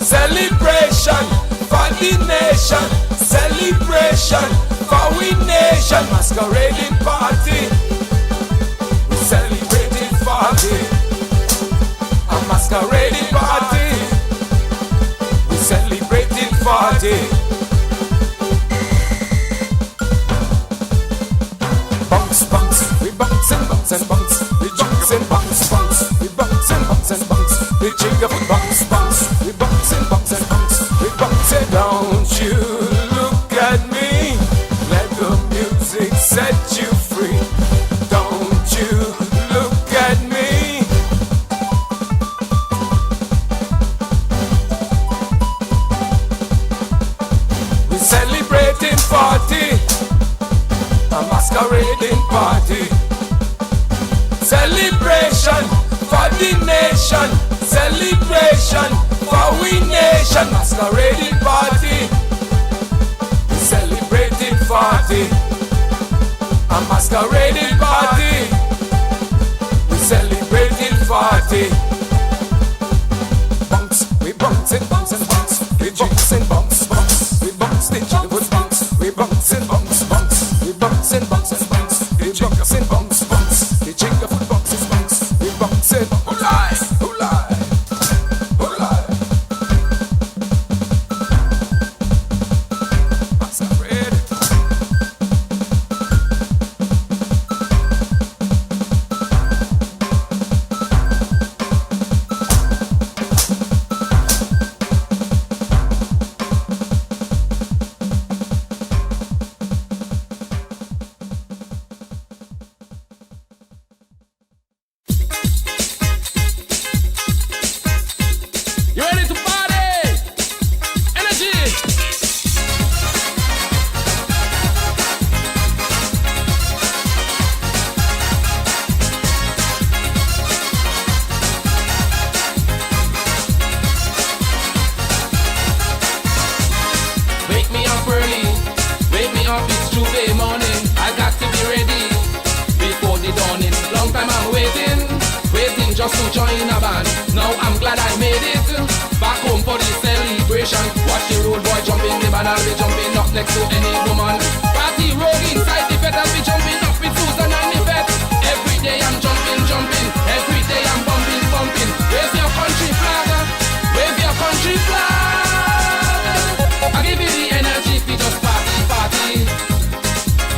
Celebration for the nation, celebration for we nation, masquerading party. We celebrating 40, a masquerading party. We celebrating 40. Bounce, bounce, we bounce and bounce and bounce. We bounce and bounce, bounce. We bounce and bounce and bounce. We jiggle and bounce, bounce. We bounce and bounce and bounce. We bounce and don't you look at me. Let the music set you free. Don't you look at me. We celebrating 40, a masquerading party. Celebration for the nation, celebration for we nation, masquerading party. We celebrating 40, a masquerading party. We celebrating 40. Bounce, we bounce and bounce and bounce. We bounce and bounce, bounce. We bounce the jiggle bounce. We bounce and bounce, bounce. We bounce and bounce and bounce. We bounce and bounce, bounce. The jiggle bounces, bounce. We bounce and who lie, who lie, who lie. Masquerade. You ready to party? Energy! Wake me up early, wake me up, it's Tuesday morning. I got to be ready before the dawning. Long time I'm waiting, waiting just to join a band. Now I'm glad I made it back home for the celebration. Watch the road boy jumping, the band I'll be jumping up next to any woman. Party road inside the fete, I'll be jumping up with Susan and the vet. Every day I'm jumping, jumping. Every day I'm bumping, bumping. Where's your country flag? Wave your country flag. I give you the energy if you just party, party.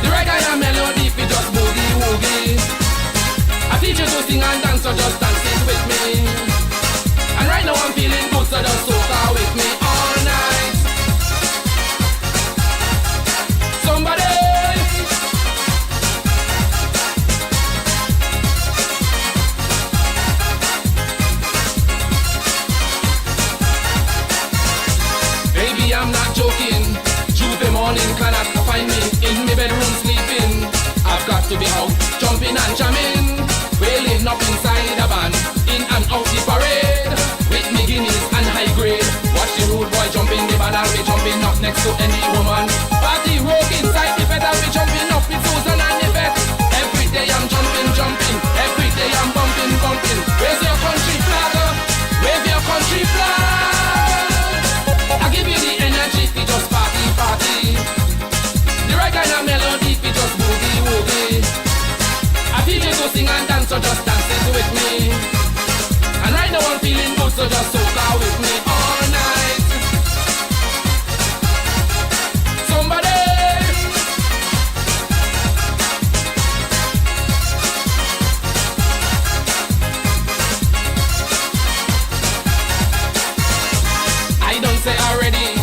The reggae and melody if you just boogie, woogie. I teach you to sing and dance, so just dance it with me. And right now I'm feeling good, so just soca with me all night. So joking. Juve morning cannot find me in my bedroom sleeping. I've got to be out, jumping and jamming, wailing up inside a van, in and out the parade, with me guineas and high grade. Watch the rude boy jumping the van, I'll be jumping up next to any woman. Party rogue inside the bed, I'll be jumping up with Susan and the vet. Every day I'm jumping, jumping, every day I'm bumping, bumping. Where's your country flag? Wave your country flag. I give you the energy, we just party, party. The right kind of melody, we just boogie, woogie. I feel you to sing and dance, so just dance it with me. And right now I'm feeling good, so just soca with me all night. Somebody. I don't say already.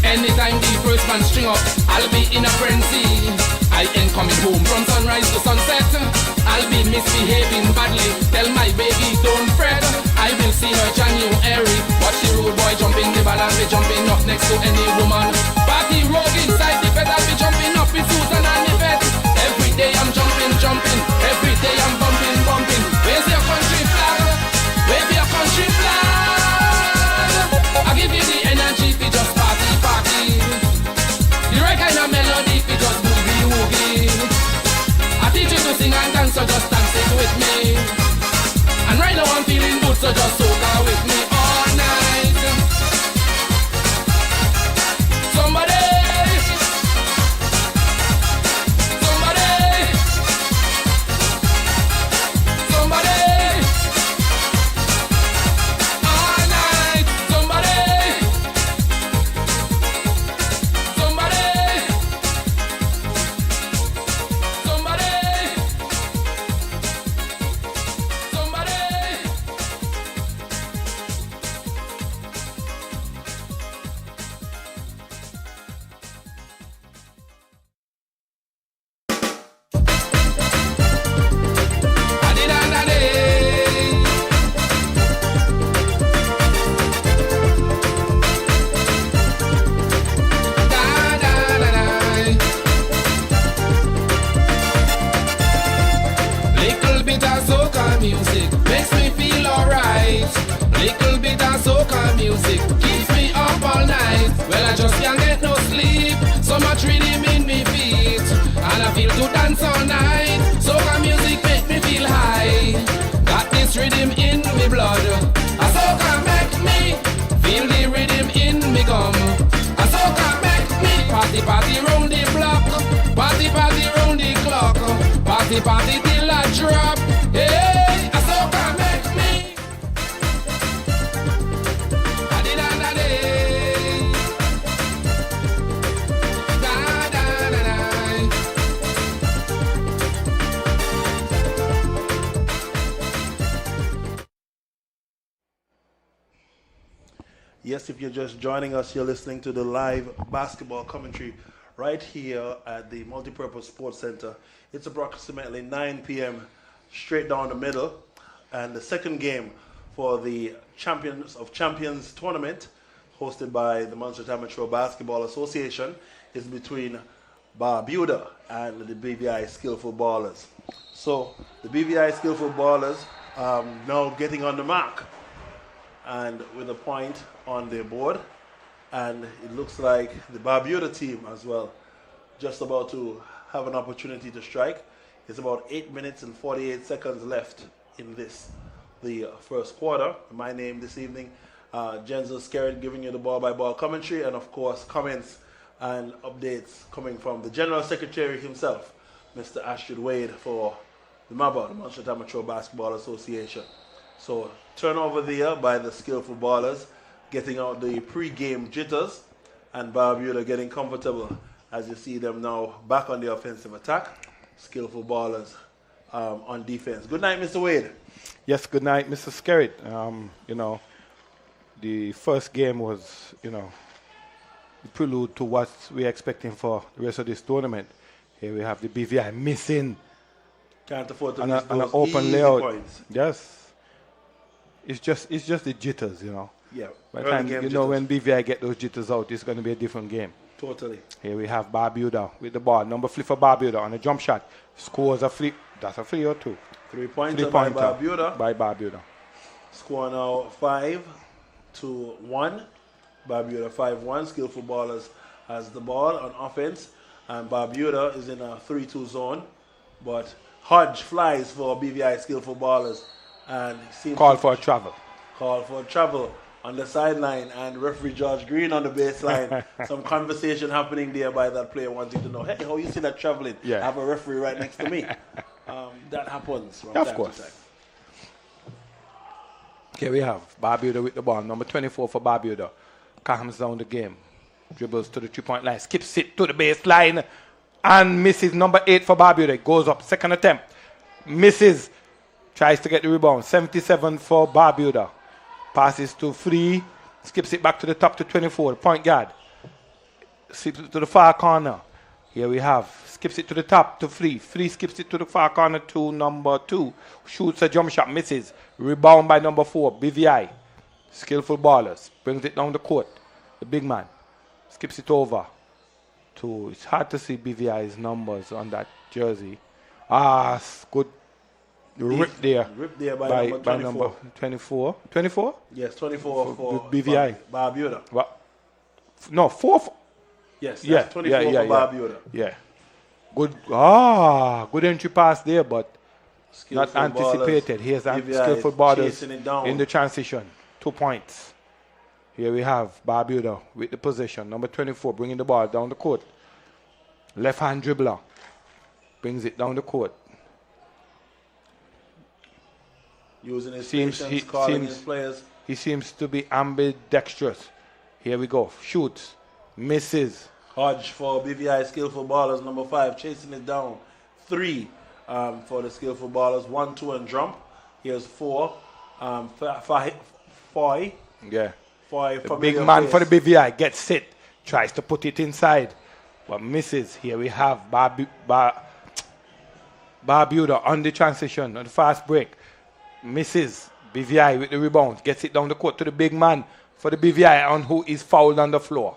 Anytime the first man string up, I'll be in a frenzy. I ain't coming home from sunrise to sunset. I'll be misbehaving badly. Tell my baby don't fret. I will see her January. Watch the rude boy jumping the ball, I'll be jumping up next to any woman. Party rogue inside the bed, I'll be jumping up with Susan and the vet. Every day I'm jumping, jumping. Every day I'm bumping, bumping. Where's your country flag? Wave your country flag. I give you the energy, we just party, party. The right kind of melody, we just boogie, woogie. I teach you to sing and dance, so just dance it with me. And right now I'm feeling good, so just soca with me all night. Somebody. Somebody. Somebody. All night. Somebody. Somebody. Somebody. Somebody. Little bit of soca music makes me feel alright. Little bit of soca music keeps me up all night. Well, I just can't get no sleep. So much rhythm in me feet, and I feel to dance all night. Soca music make me feel high. Got this rhythm in me blood. A soca make me feel the rhythm in me gum. A soca make me party, party round the block. Party, party round the clock. Party, party till I drop. Hey, a soca make me. Adi-da-da-day. Da-da-da-da. Yes, if you're just joining us, you're listening to the live basketball commentary right here at the Multipurpose Sports Center. It's approximately 9 p.m. straight down the middle, and the second game for the Champions of Champions tournament hosted by the Montserrat Amateur Basketball Association is between Barbuda and the BVI Skillful Ballers. So the BVI Skillful Ballers now getting on the mark and with a point on their board, and it looks like the Barbuda team as well just about to have an opportunity to strike. It's about 8 minutes and 48 seconds left in the first quarter. My name this evening, Jenzo Skerritt, giving you the ball-by-ball commentary, and of course comments and updates coming from the General Secretary himself, Mr. Astrid Wade, for the MABA, the Montserrat Amateur Basketball Association. So turnover there by the Skillful Ballers, getting out the pre-game jitters, and Barbuda getting comfortable as you see them now back on the offensive attack. Skillful Ballers on defense. Good night, Mr. Wade. Yes, good night, Mr. Skerritt. You know, the first game was, you know, the prelude to what we're expecting for the rest of this tournament. Here we have the BVI missing. Can't afford to on miss an those open easy layout. points. Yes. It's just the jitters, you know. Yeah. By the early time, game you know, jitters. when BVI get those jitters out, it's going to be a different game. Totally. Here we have Barbuda with the ball. Number flip for Barbuda on a jump shot. Scores a free. That's a free or two. 3-pointer by Barbuda. By Barbuda. Score now 5-1. Barbuda 5-1. Skillful Ballers has the ball on offense. And Barbuda is in a 3-2 zone. But Hodge flies for BVI Skillful Ballers. And seems Call to for a travel. Call for travel on the sideline, and referee George Green on the baseline. Some conversation happening there by that player wanting to know, hey, how you see that traveling? Yeah. I have a referee right next to me. That happens from Of time course. to time. Here we have Barbuda with the ball. Number 24 for Barbuda. Calms down the game. Dribbles to the 3-point line. Skips it to the baseline. And misses. Number 8 for Barbuda. Goes up. Second attempt. Misses. Tries to get the rebound. 77 for Barbuda. Passes to Free. Skips it back to the top to 24. Point guard. Skips it to the far corner. Here we have. Skips it to the top to Free. Free skips it to the far corner to number 2. Shoots a jump shot. Misses. Rebound by number 4. BVI. Skillful Ballers. Brings it down the court. The big man. Skips it over to. It's hard to see BVI's numbers on that jersey. Good. Rip there. Rip there by number 24. Number 24. 24? Yes, 24 for BVI. Barbuda. What? No, 4. Yes, that's 24 for Barbuda. Yeah. Good. Good entry pass there, but not Skillful anticipated. Ballers. Here's BVI Skillful is Ballers chasing it down. in the transition. 2 points. Here we have Barbuda with the possession. Number 24 bringing the ball down the court. Left hand dribbler. Brings it down the court. Using his patience, calling his players. He seems to be ambidextrous. Here we go. Shoots. Misses. Hodge for BVI Skillful Ballers, number 5, chasing it down. 3 for the Skillful Ballers. 1, 2, and jump. Here's 4. Foy. Yeah. Foy, the big man for the BVI gets it. Tries to put it inside. But misses. Here we have Barbuda on the transition, on the fast break. Misses. BVI with the rebound. Gets it down the court to the big man for the BVI on who is fouled on the floor.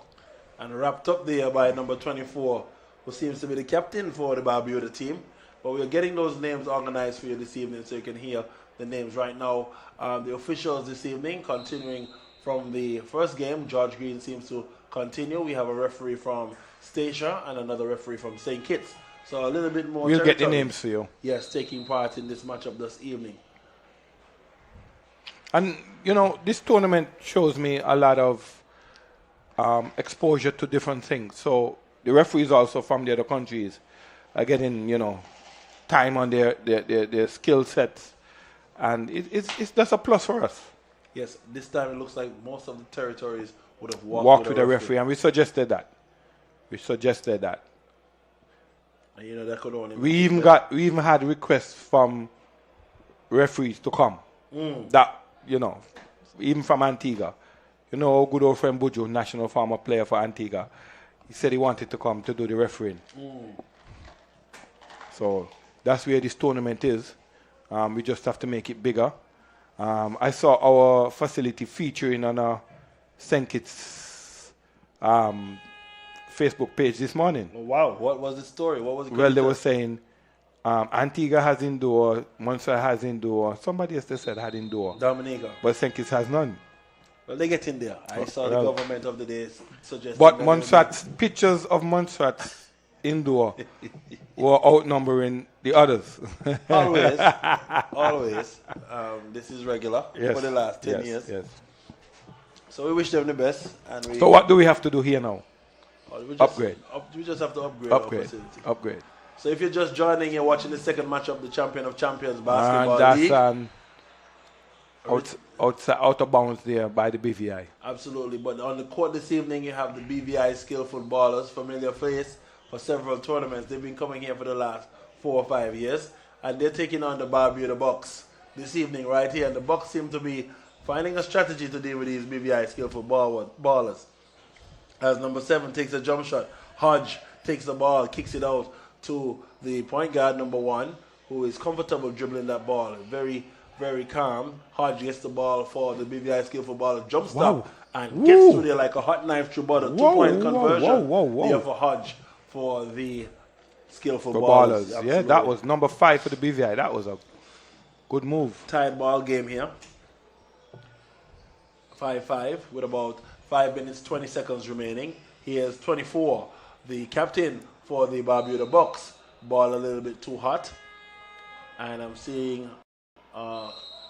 And wrapped up there by number 24, who seems to be the captain for the Barbuda team. But we're getting those names organized for you this evening so you can hear the names right now. The officials this evening, continuing from the first game, George Green seems to continue. We have a referee from Stacia and another referee from St. Kitts. So a little bit more We'll get the territory. names for you. Yes, taking part in this matchup this evening. And, you know, this tournament shows me a lot of exposure to different things. So the referees also from the other countries are getting, you know, time on their skill sets. And it's just a plus for us. Yes, this time it looks like most of the territories would have Walked with a referee, and we suggested that. And you know that could only We even had requests from referees to come. That, you know, even from Antigua. You know, good old friend Buju, national former player for Antigua. He said he wanted to come to do the refereeing. So that's where this tournament is. We just have to make it bigger. I saw our facility featuring on a St. Kitts Facebook page this morning. Oh, wow, what was the story? What was it? Well, they were saying Antigua has indoor, Montserrat has indoor, somebody else they said had indoor. Dominica. But St. Kitts has none. Well, they get in there. I saw the government of the day suggesting. But that Montserrat's pictures of Montserrat indoor were outnumbering the others. Always. This is regular for the last 10 years. Yes. So we wish them the best. And So what do we have to do here now? Upgrade. We just have to upgrade our facility. Upgrade. So if you're just joining, you're watching the second match of the Champion of Champions Basketball League. And that's out of bounds there by the BVI. Absolutely. But on the court this evening, you have the BVI Skillful Ballers, familiar face for several tournaments. They've been coming here for the last 4 or 5 years. And they're taking on the Barbuda Bucks this evening right here. And the Bucks seem to be finding a strategy to deal with these BVI Skillful Ballers. As number 7 takes a jump shot, Hodge takes the ball, kicks it out to the point guard, number 1, who is comfortable dribbling that ball. Very, very calm. Hodge gets the ball for the BVI skillful baller, jumps Wow. up and gets through there like a hot knife through butter. 2-point conversion whoa. there for Hodge for the skillful For ballers. ballers. Yeah, that was number 5 for the BVI. That was a good move. Tied ball game here. 5-5 with about 5 minutes, 20 seconds remaining. Here's 24, the captain for the Barbuda Bucks. Ball a little bit too hot. And I'm seeing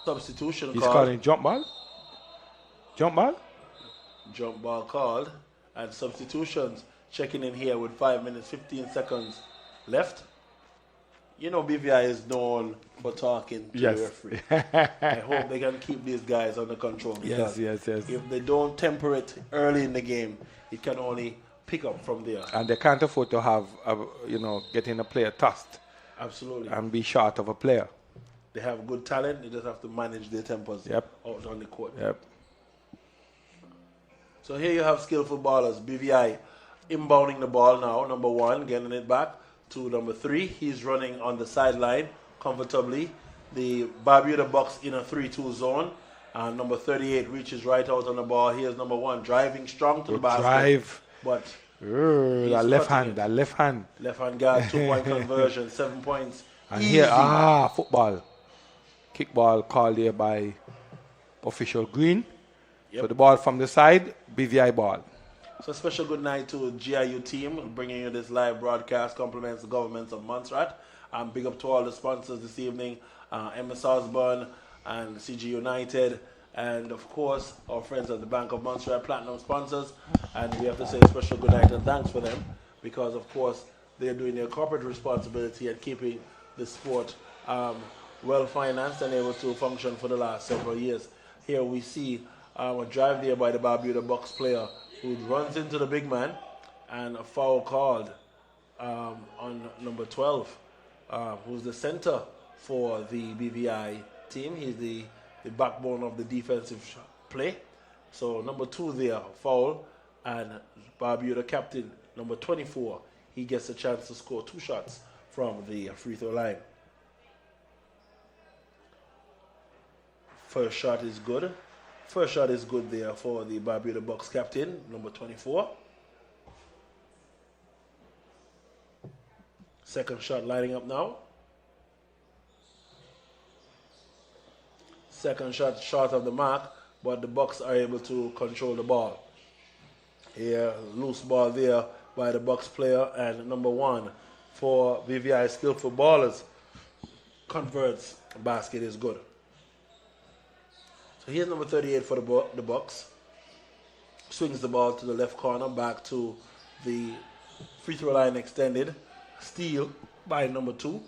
substitution He's called. calling jump ball? Jump ball? Jump ball called. And substitutions checking in here with 5 minutes, 15 seconds left. You know, BVI is known for talking to Yes. the referee. I hope they can keep these guys under control. Yes, because yes. If they don't temper it early in the game, it can only pick up from there. And they can't afford to have, getting a player tossed. Absolutely. And be short of a player. They have good talent. They just have to manage their tempers out on the court. Yep. So here you have skillful ballers. BVI inbounding the ball now. Number 1 getting it back to number 3. He's running on the sideline comfortably. The Barbuda Bucks in a 3-2 zone. And number 38 reaches right out on the ball. Here's number 1 driving strong to the basket. Drive. But that left hand. Left hand guard, 2-point conversion, 7 points. And Easy. here, football. Kickball called here by official Green. Yep. So the ball from the side, BVI ball. So a special good night to GIU team bringing you this live broadcast. Compliments the governments of Montserrat. Big up to all the sponsors this evening, MS Osborne and CG United, and of course our friends at the Bank of Montserrat, Platinum sponsors. And we have to say a special good night and thanks for them, because of course they're doing their corporate responsibility and keeping the sport well financed and able to function for the last several years. Here we see a drive there by the Barbuda Bucks player who runs into the big man, and a foul called on number 12, who's the center for the BVI team. He's the backbone of the defensive play. So number 2 there, foul, and Barbuda captain, number 24, he gets a chance to score 2 shots from the free throw line. First shot is good. First shot is good there for the Barbuda Bucks captain, number 24. Second shot lining up now. Second shot short of the mark, but the Bucks are able to control the ball. Here, loose ball there by the Bucks player, and number 1 for BVI skillful ballers converts. Basket is good. So here's number 38 for the Bucks. Swings the ball to the left corner, back to the free throw line extended. Steal by number 2.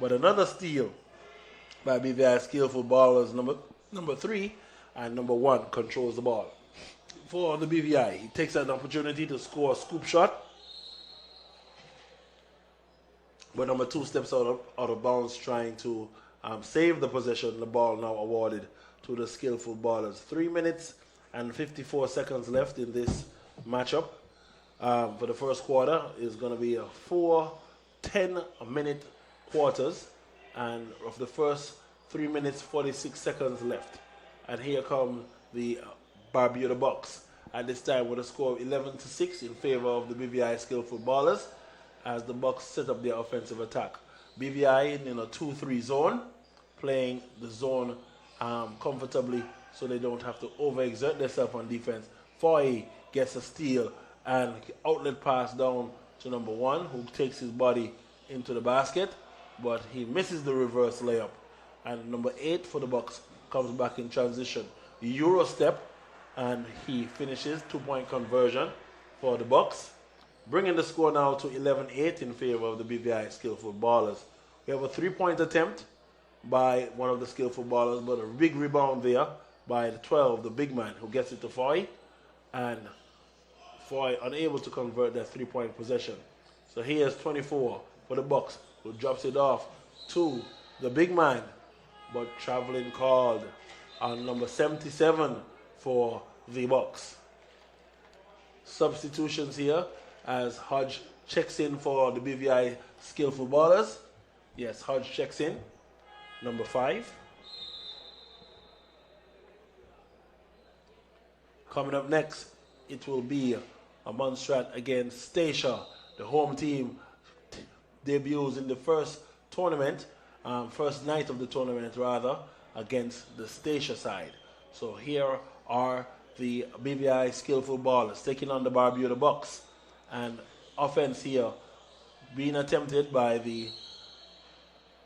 But another steal by BVI skillful ballers, number 3, and number 1 controls the ball. For the BVI, he takes an opportunity to score a scoop shot. But number 2 steps out of bounds trying to save the possession. The ball now awarded to the skillful ballers. 3 minutes and 54 seconds left in this matchup. For the first quarter is going to be a 4 10-minute quarters, and of the first 3 minutes 46 seconds left. And here come the Barbuda Bucks at this time with a score of 11-6 in favor of the BVI skillful ballers as the Bucks set up their offensive attack. BVI in a 2-3 zone, playing the zone comfortably so they don't have to overexert themselves on defense. Foy gets a steal and outlet pass down to number 1, who takes his body into the basket, but he misses the reverse layup. And number 8 for the Bucks comes back in transition. Euro step, and he finishes 2-point conversion for the Bucks, bringing the score now to 11-8 in favor of the BVI skillful ballers. We have a 3-point attempt by one of the skillful ballers, but a big rebound there by the 12, the big man, who gets it to Foy, and Foy unable to convert that 3-point possession. So here's 24 for the Bucks, who drops it off to the big man, but traveling called on number 77 for the Bucks. Substitutions here as Hodge checks in for the BVI skillful ballers. Yes, Hodge checks in, number 5. Coming up next, it will be a Montserrat against Stacia. The home team debuts in the first tournament, first night of the tournament rather, against the Stacia side. So here are the BVI Skillful Ballers taking on the Barbuda Bucks. And offense here being attempted by the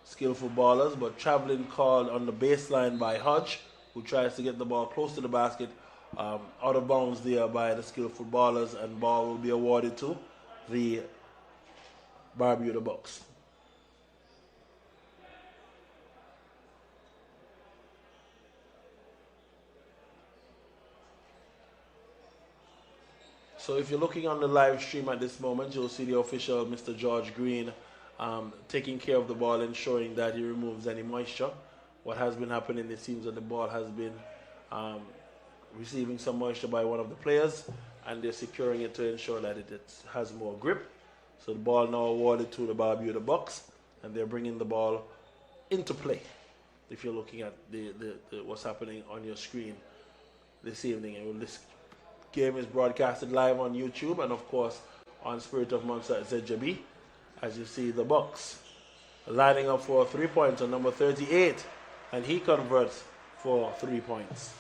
Skillful Ballers, but traveling called on the baseline by Hodge, who tries to get the ball close to the basket, out of bounds there by the Skillful Ballers, and ball will be awarded to the Barbuda Bucks. So if you're looking on the live stream at this moment, you'll see the official, Mr. George Green, taking care of the ball, ensuring that he removes any moisture. What has been happening, it seems that the ball has been receiving some moisture by one of the players, and they're securing it to ensure that it has more grip. So the ball now awarded to the Barbuda Bucks, and they're bringing the ball into play. If you're looking at the what's happening on your screen this evening, and this game is broadcasted live on YouTube and of course on Spirit of Montserrat ZJB. As you see the Bucks lining up for a 3-pointer, number 38, and he converts for 3 points.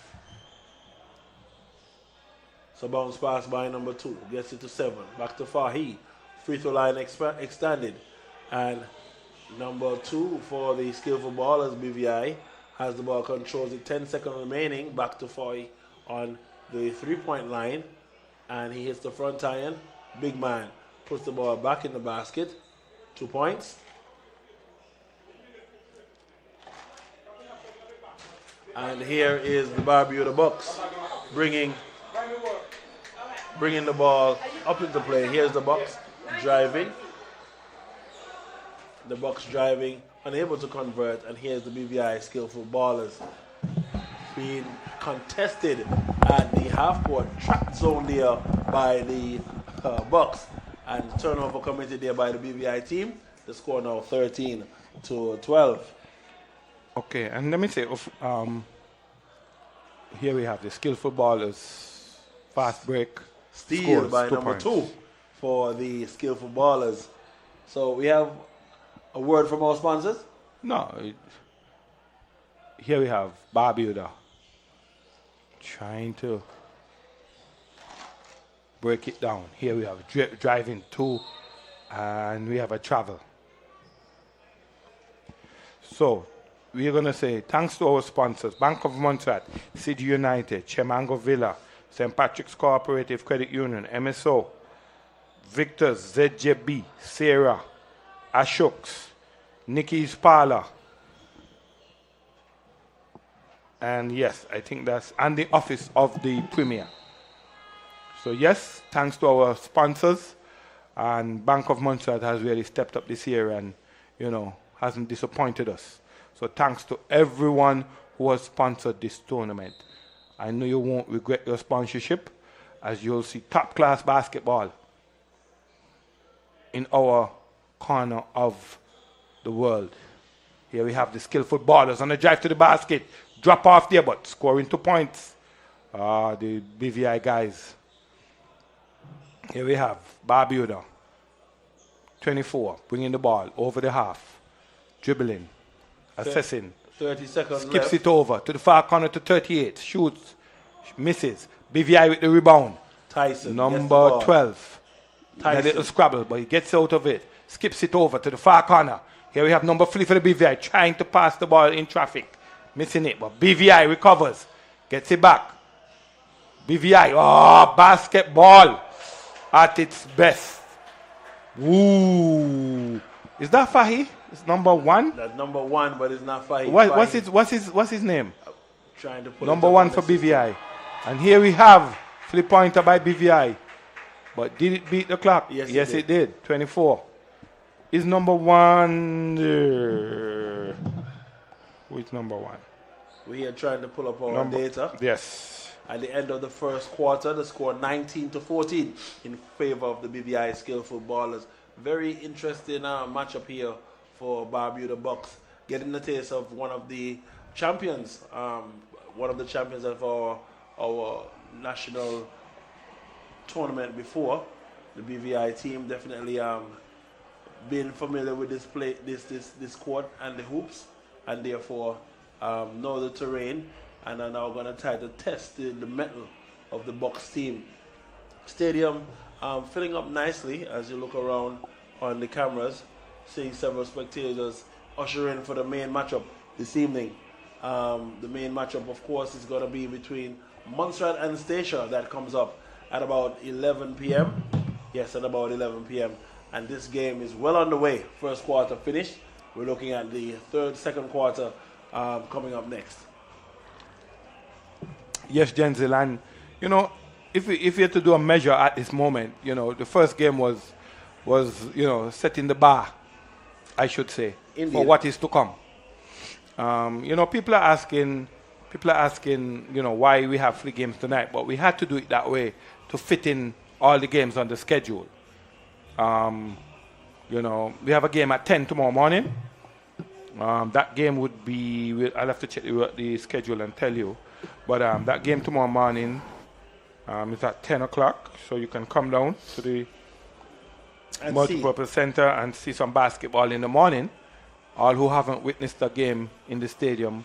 So bounce pass by number 2, gets it to 7, back to Fahi, free throw line extended, and number 2 for the Skillful Ballers BVI has the ball, controls it, 10 seconds remaining, back to Fahi on the 3-point line, and he hits the front iron. Big man puts the ball back in the basket. 2 points. And here is the Barbuda Bucks bringing the ball up into play. Here's the Bucks driving. The Bucks driving, unable to convert, and here's the BVI Skillful Ballers being contested at the half-court trap zone there by the Bucks, and turnover committed there by the BVI team. The score now 13-12. Okay, and let me say, here we have the Skillful Ballers fast break. Steal scores, by 2 number points. 2 for the Skillful Ballers. So we have a word from our sponsors? No. Here we have Barbuda trying to break it down. Here we have driving 2, and we have a travel. So we're going to say thanks to our sponsors: Bank of Montserrat, City United, Chemango Villa, St. Patrick's Cooperative Credit Union, MSO, Victor's, ZJB, Sarah, Ashok's, Nikki's Parlor, and yes, I think that's, and the office of the Premier. So yes, thanks to our sponsors, and Bank of Montserrat has really stepped up this year and, hasn't disappointed us. So thanks to everyone who has sponsored this tournament. I know you won't regret your sponsorship, as you'll see top-class basketball in our corner of the world. Here we have the Skillful Ballers on the drive to the basket. Drop off there, but scoring 2 points. The BVI guys. Here we have Barbuda, 24, bringing the ball over the half, dribbling, assessing. 30 seconds Skips left. it over to the far corner to 38, shoots, misses. BVI with the rebound. Tyson Number 12. A little scrabble, but he gets out of it. Skips it over to the far corner. Here we have number 3 for the BVI, trying to pass the ball in traffic. Missing it, but BVI recovers. Gets it back. BVI, basketball at its best. Ooh. Is that Fahi? It's number 1? That's number 1, but it's not Fahi. What's his name? Trying to put Number it 1 on for the system. BVI. And here we have 3-pointer by BVI. But did it beat the clock? Yes, it did. 24. Is number 1 there? Who is number 1? We are trying to pull up our data. Yes. At the end of the first quarter, the score 19-14 in favor of the BVI Skillful Ballers. Very interesting matchup here for Barbuda Bucks, getting the taste of one of the champions of our national tournament before. The BVI team definitely been familiar with this court and the hoops, and therefore know the terrain, and are now going to try to test the mettle of the Bucks team. Stadium filling up nicely as you look around on the cameras, seeing several spectators usher in for the main matchup this evening. The main matchup, of course, is going to be between Montserrat and Stacia. That comes up at about 11 p.m. Yes, at about 11 p.m. And this game is well underway. First quarter finished. We're looking at the second quarter coming up next. Yes, Genzel, and you know, if you had to do a measure at this moment, you know, the first game was setting the bar, I should say, Indeed. for what is to come. You know, people are asking, you know, why we have 3 games tonight, but we had to do it that way to fit in all the games on the schedule. You know, we have a game at 10 tomorrow morning. That game would be, I'll have to check the schedule and tell you. But that game tomorrow morning is at 10 o'clock. So you can come down to the Multipurpose Center and see some basketball in the morning. All who haven't witnessed a game in the stadium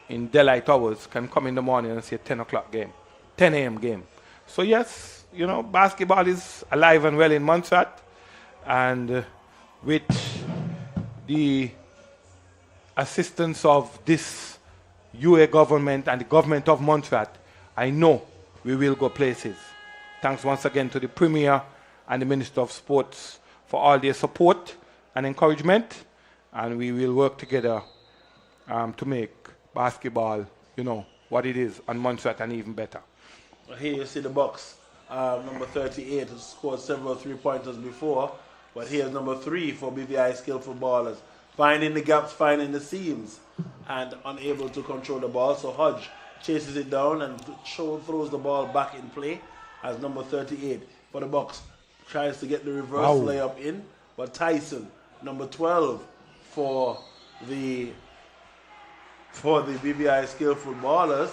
in daylight hours can come in the morning and see a 10 o'clock game, 10 a.m. game. So yes, you know, basketball is alive and well in Montserrat. And with the assistance of this UA government and the government of Montserrat, I know we will go places. Thanks once again to the Premier and the Minister of Sports for all their support and encouragement. And we will work together to make basketball, you know, what it is on Montserrat and even better. Here you see the Bucks. Number 38 has scored several 3-pointers before, but here's number 3 for BVI Skillful ballers. Finding the gaps, finding the seams, and unable to control the ball. So Hodge chases it down and throws the ball back in play as number 38 for the Bucks tries to get the reverse layup in, but Tyson, number 12 for the BVI Skillful ballers,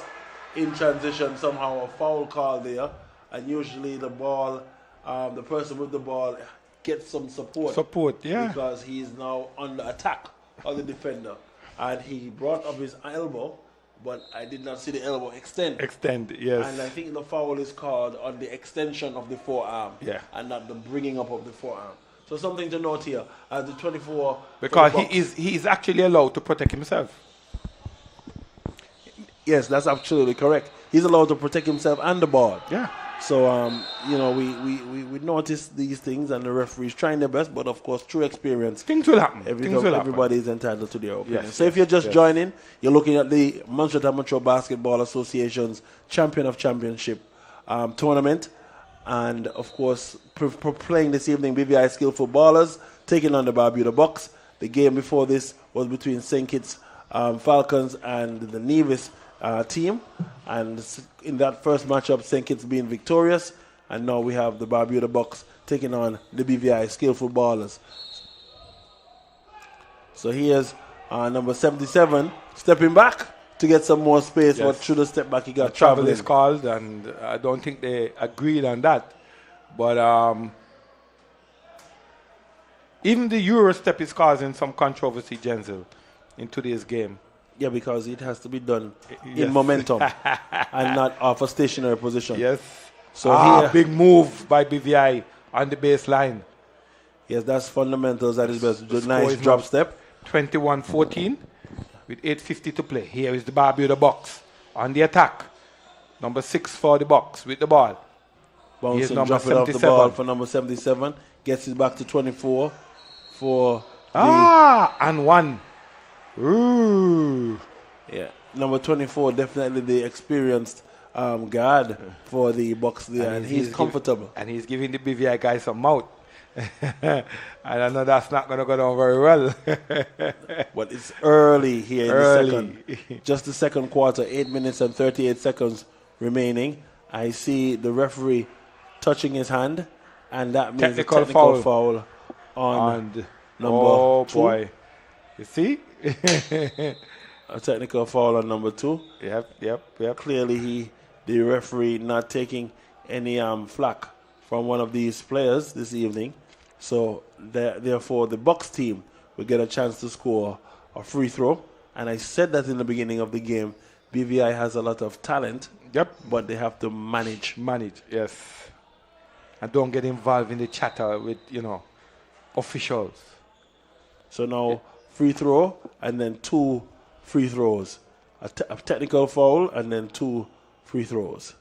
in transition, somehow a foul call there, and usually the ball, the person with the ball gets some support. Because he's now under attack of the defender, and he brought up his elbow, but I did not see the elbow extend. Yes. And I think the foul is called on the extension of the forearm, and not the bringing up of the forearm. So something to note here. The 24. Because he is actually allowed to protect himself. Yes, that's absolutely correct. He's allowed to protect himself and the ball. Yeah. So, you know, we notice these things, and the referees trying their best, but of course, through experience, things will happen. Everybody is entitled to their opinion. Yes, so if you're just joining, you're looking at the Montserrat Amateur Basketball Association's Champion of Championship tournament. And of course, playing this evening, BVI Skillful ballers taking on the Barbuda Bucks. The game before this was between St. Kitts Falcons and the Nevis team, and in that first matchup, St. Kitts being victorious, and now we have the Barbuda Bucks taking on the BVI Skillful ballers. So here's number 77 stepping back to get some more space, but through the step back he got travel traveling. is called, and I don't think they agreed on that. But even the Euro step is causing some controversy, Genzel, in today's game. Yeah, because it has to be done in momentum and not off a stationary position. Yes. So here, big move by BVI on the baseline. Yes, that's fundamentals at his best. The Nice drop step. 21-14 with 8:50 to play. Here is the Barbuda Bucks on the attack. Number 6 for the Bucks with the ball. Bouncing, dropping off the ball for number 77. Gets it back to 24 for and 1. Ooh. Yeah, number 24, definitely the experienced guard for the Bucks there, and he's comfortable. And he's giving the BVI guy some mouth. And I know that's not going to go down very well. But it's early here in the second. Just the second quarter, 8 minutes and 38 seconds remaining. I see the referee touching his hand, and that means technical a technical foul on number 2. Boy. You see? A technical foul on number 2. Yep. Clearly he the referee not taking any flack from one of these players this evening. So therefore, the Bucks team will get a chance to score a free throw. And I said that in the beginning of the game, BVI has a lot of talent. Yep. But they have to manage. Yes. And don't get involved in the chatter with, officials. So now, free throw, and then 2 free throws. A technical foul, and then 2 free throws.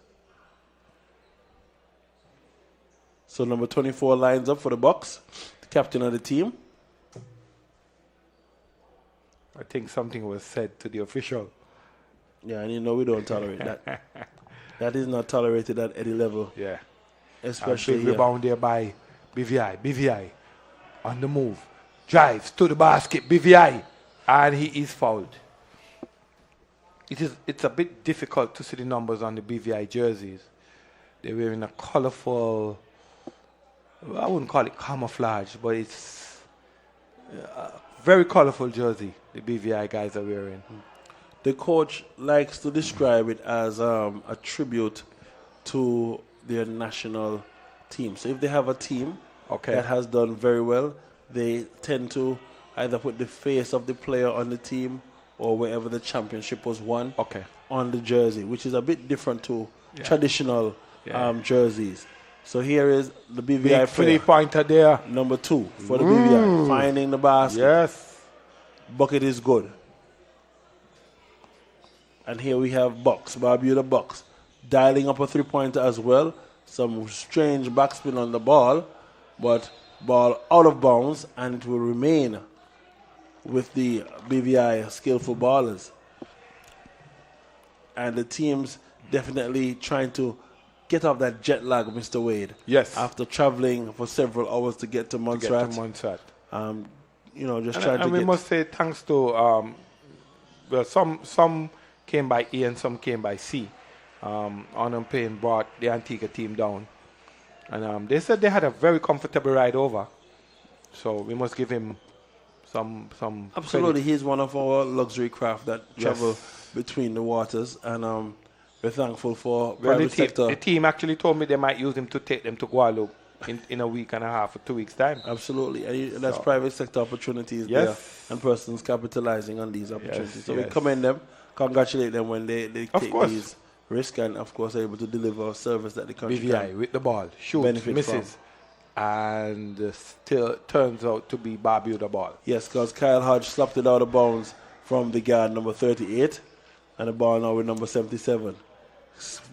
So number 24 lines up for the Bucks, the captain of the team. I think something was said to the official. Yeah, and we don't tolerate that. That is not tolerated at any level. Yeah. Especially a big rebound there by BVI. BVI on the move. Drives to the basket. BVI. And he is fouled. It's a bit difficult to see the numbers on the BVI jerseys. They're wearing a colorful, I wouldn't call it camouflage, but it's a very colorful jersey the BVI guys are wearing. The coach likes to describe it as a tribute to their national team. So if they have a team that has done very well, they tend to either put the face of the player on the team or wherever the championship was won on the jersey, which is a bit different to traditional jerseys. So here is the BVI Big player. 3-pointer there. Number 2 for the BVI. Finding the basket. Yes. Bucket is good. And here we have Bucks, Barbuda Bucks, dialing up a 3-pointer as well. Some strange backspin on the ball, but ball out of bounds, and it will remain with the BVI skillful ballers. And the team's definitely trying to get off that jet lag, Mr. Wade. Yes. After traveling for several hours to get to Montserrat. Just trying to we must say thanks to, some came by A and some came by C. Arnhem Payne brought the Antigua team down. And they said they had a very comfortable ride over. So we must give him some Absolutely. credit. He's one of our luxury craft that travel between the waters. And we're thankful for private sector. The team actually told me they might use him to take them to Guadeloupe in a week and a half or 2 weeks' time. Absolutely. And that's private sector opportunities there. And persons capitalizing on these opportunities. So we commend them, congratulate them when they take these risks, and of course are able to deliver a service that the country BVI can with the ball, shoots, misses, and still turns out to be Barbuda ball. Yes, because Kyle Hodge slapped it out of bounds from the guard number 38, and the ball now with number 77.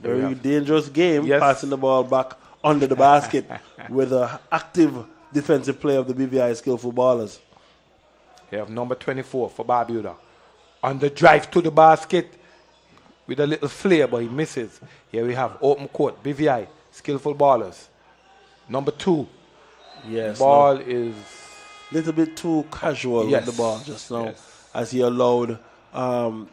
Very dangerous game, passing the ball back under the basket with an active defensive play of the BVI skillful ballers. You have number 24 for Barbuda. On the drive to the basket with a little flair, but he misses. Here we have open court, BVI, skillful ballers. Number 2. Yes. Ball is a little bit too casual with the ball just now, as he allowed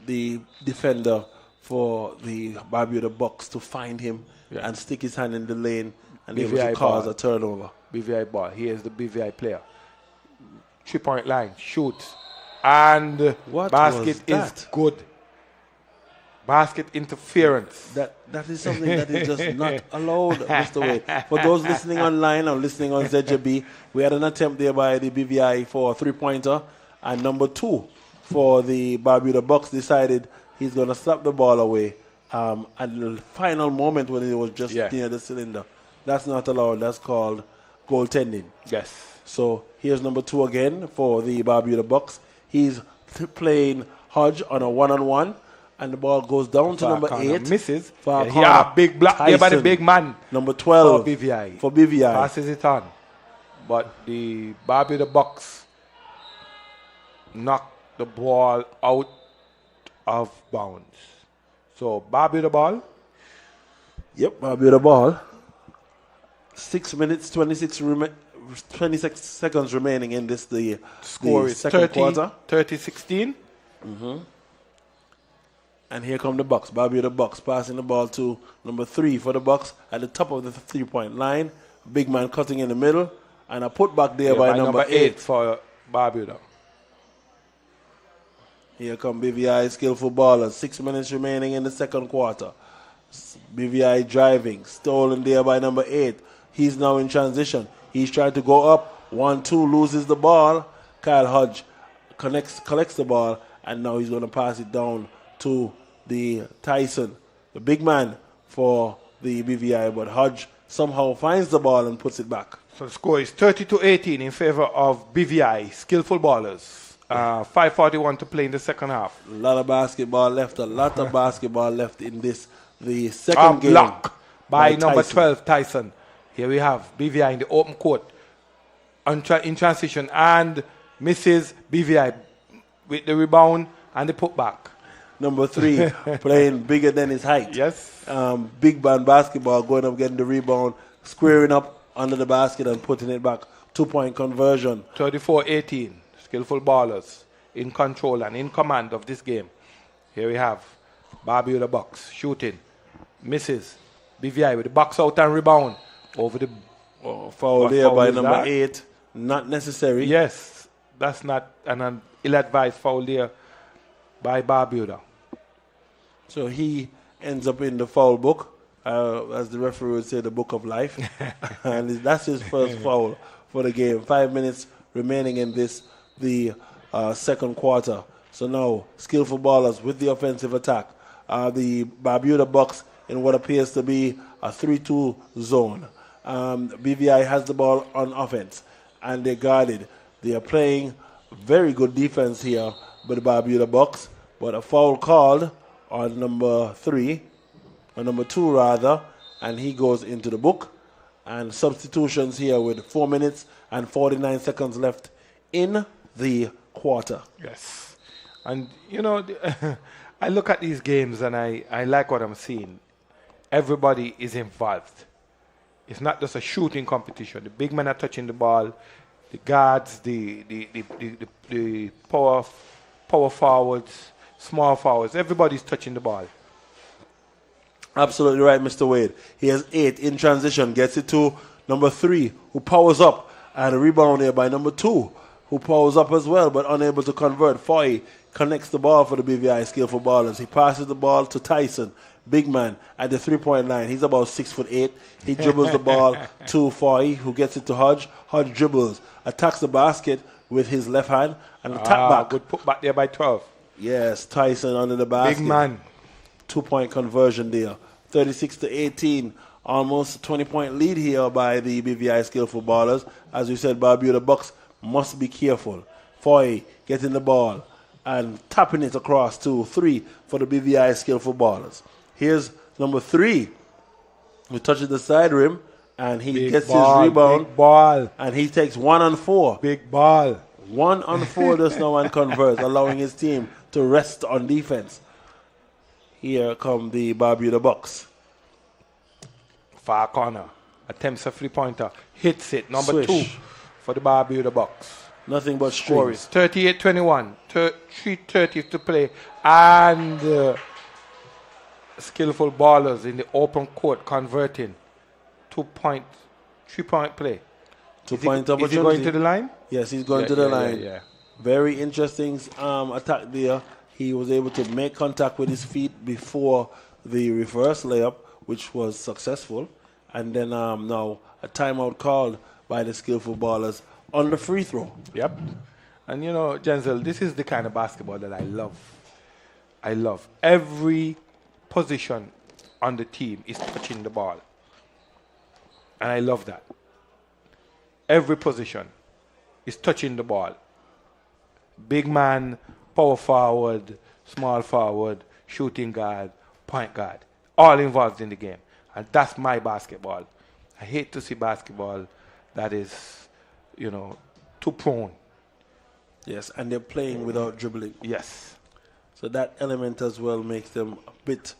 the defender for the Barbuda Bucks to find him and stick his hand in the lane and able to cause a turnover. BVI ball. Here's the BVI player. 3-point line, shoots, and basket is good. Basket interference. That is something that is just not allowed, Mr. Wade. For those listening online or listening on ZJB, we had an attempt there by the BVI for a 3-pointer, and number 2 for the Barbuda Bucks decided he's going to slap the ball away at the final moment when it was just near the cylinder. That's not allowed. That's called goaltending. Yes. So here's number 2 again for the Barbuda Bucks. He's playing Hodge on a 1-on-1. And the ball goes down to number 8. Misses. Big block there by the big man. Number 12. For BVI. Passes it on. But the Barbuda Bucks knocked the ball out of bounds. So Barbuda ball. Yep, Barbuda ball. 6 minutes, 26 seconds remaining in this, the score is second 30, quarter. 30-16. And here come the Bucks. Barbuda Bucks passing the ball to number 3 for the Bucks at the top of the 3-point line. Big man cutting in the middle. And a putback there by number 8 for Barbuda. Here come BVI skillful ballers. 6 minutes remaining in the second quarter. BVI driving, stolen there by number 8. He's now in transition. He's trying to go up. 1-2, loses the ball. Kyle Hodge collects the ball, and now he's going to pass it down to the Tyson, the big man for the BVI, but Hodge somehow finds the ball and puts it back. So the score is 30-18 in favor of BVI, Skillful Ballers. 5:41 to play in the second half. A lot of basketball left in this, the second game. Block by number Tyson. 12, Tyson. Here we have BVI in the open court in transition, and misses BVI with the rebound and the putback. Number 3 playing bigger than his height. Yes. Big man basketball, going up, getting the rebound, squaring up under the basket and putting it back. 2-point conversion. 34-18. Skillful Ballers in control and in command of this game. Here we have Barbie with the box, shooting, misses. BVI with the box out and rebound over the foul there by number 8. Not necessary. Yes, that's not an ill-advised foul there by Barbuda. So he ends up in the foul book, as the referee would say, the book of life. And that's his first foul for the game. 5 minutes remaining in the second quarter. So now, Skillful Ballers with the offensive attack. The Barbuda Bucks in what appears to be a 3-2 zone. BVI has the ball on offense, and they're guarded. They are playing very good defense here by the Barbuda Bucks, but a foul called on number 2 rather, and he goes into the book. And substitutions here with 4 minutes and 49 seconds left in the quarter. Yes. And, you know, I look at these games and I like what I'm seeing. Everybody is involved. It's not just a shooting competition. The big men are touching the ball. The guards, the power forwards, small forwards, everybody's touching the ball. Absolutely right, Mr. Wade. He has 8 in transition, gets it to number 3, who powers up, and a rebound there by number 2, who powers up as well, but unable to convert. Foy connects the ball for the BVI Skillful Ballers. He passes the ball to Tyson, big man, at the 3-point line. He's about 6'8". He dribbles the ball to Foy, who gets it to Hodge. Hodge dribbles, attacks the basket with his left hand, and a tap back. Good put back there by 12. Yes, Tyson under the basket. Big man. 2-point conversion there. 36-18. Almost 20-point lead here by the BVI Skillful Ballers. As we said, Barbuda Bucks must be careful. Foy getting the ball and tapping it across to 3 for the BVI Skillful Ballers. Here's number 3, who touches the side rim, and he gets his rebound. Big ball. And he takes 1 on 4. Big ball. 1 on 4 just now and converts, allowing his team to rest on defense. Here come the Barbuda Bucks. Far corner. Attempts a 3-pointer. Hits it. Number Swish. 2 for the Barbuda Bucks. Nothing but Score strings. is 38-21. 3:30 to play. And Skillful Ballers in the open court converting. 3-point play. 2-point opportunity. Is he going to the line? Yes, he's going to the line. Very interesting attack there. He was able to make contact with his feet before the reverse layup, which was successful. And then now a timeout called by the Skillful Ballers on the free throw. Yep. And you know, Jenzel, this is the kind of basketball that I love. I love. Every position on the team is touching the ball. And I love that. Every position is touching the ball. Big man, power forward, small forward, shooting guard, point guard. All involved in the game. And that's my basketball. I hate to see basketball that is, you know, too prone. Yes, and they're playing without dribbling. Yes. So that element as well makes them a bit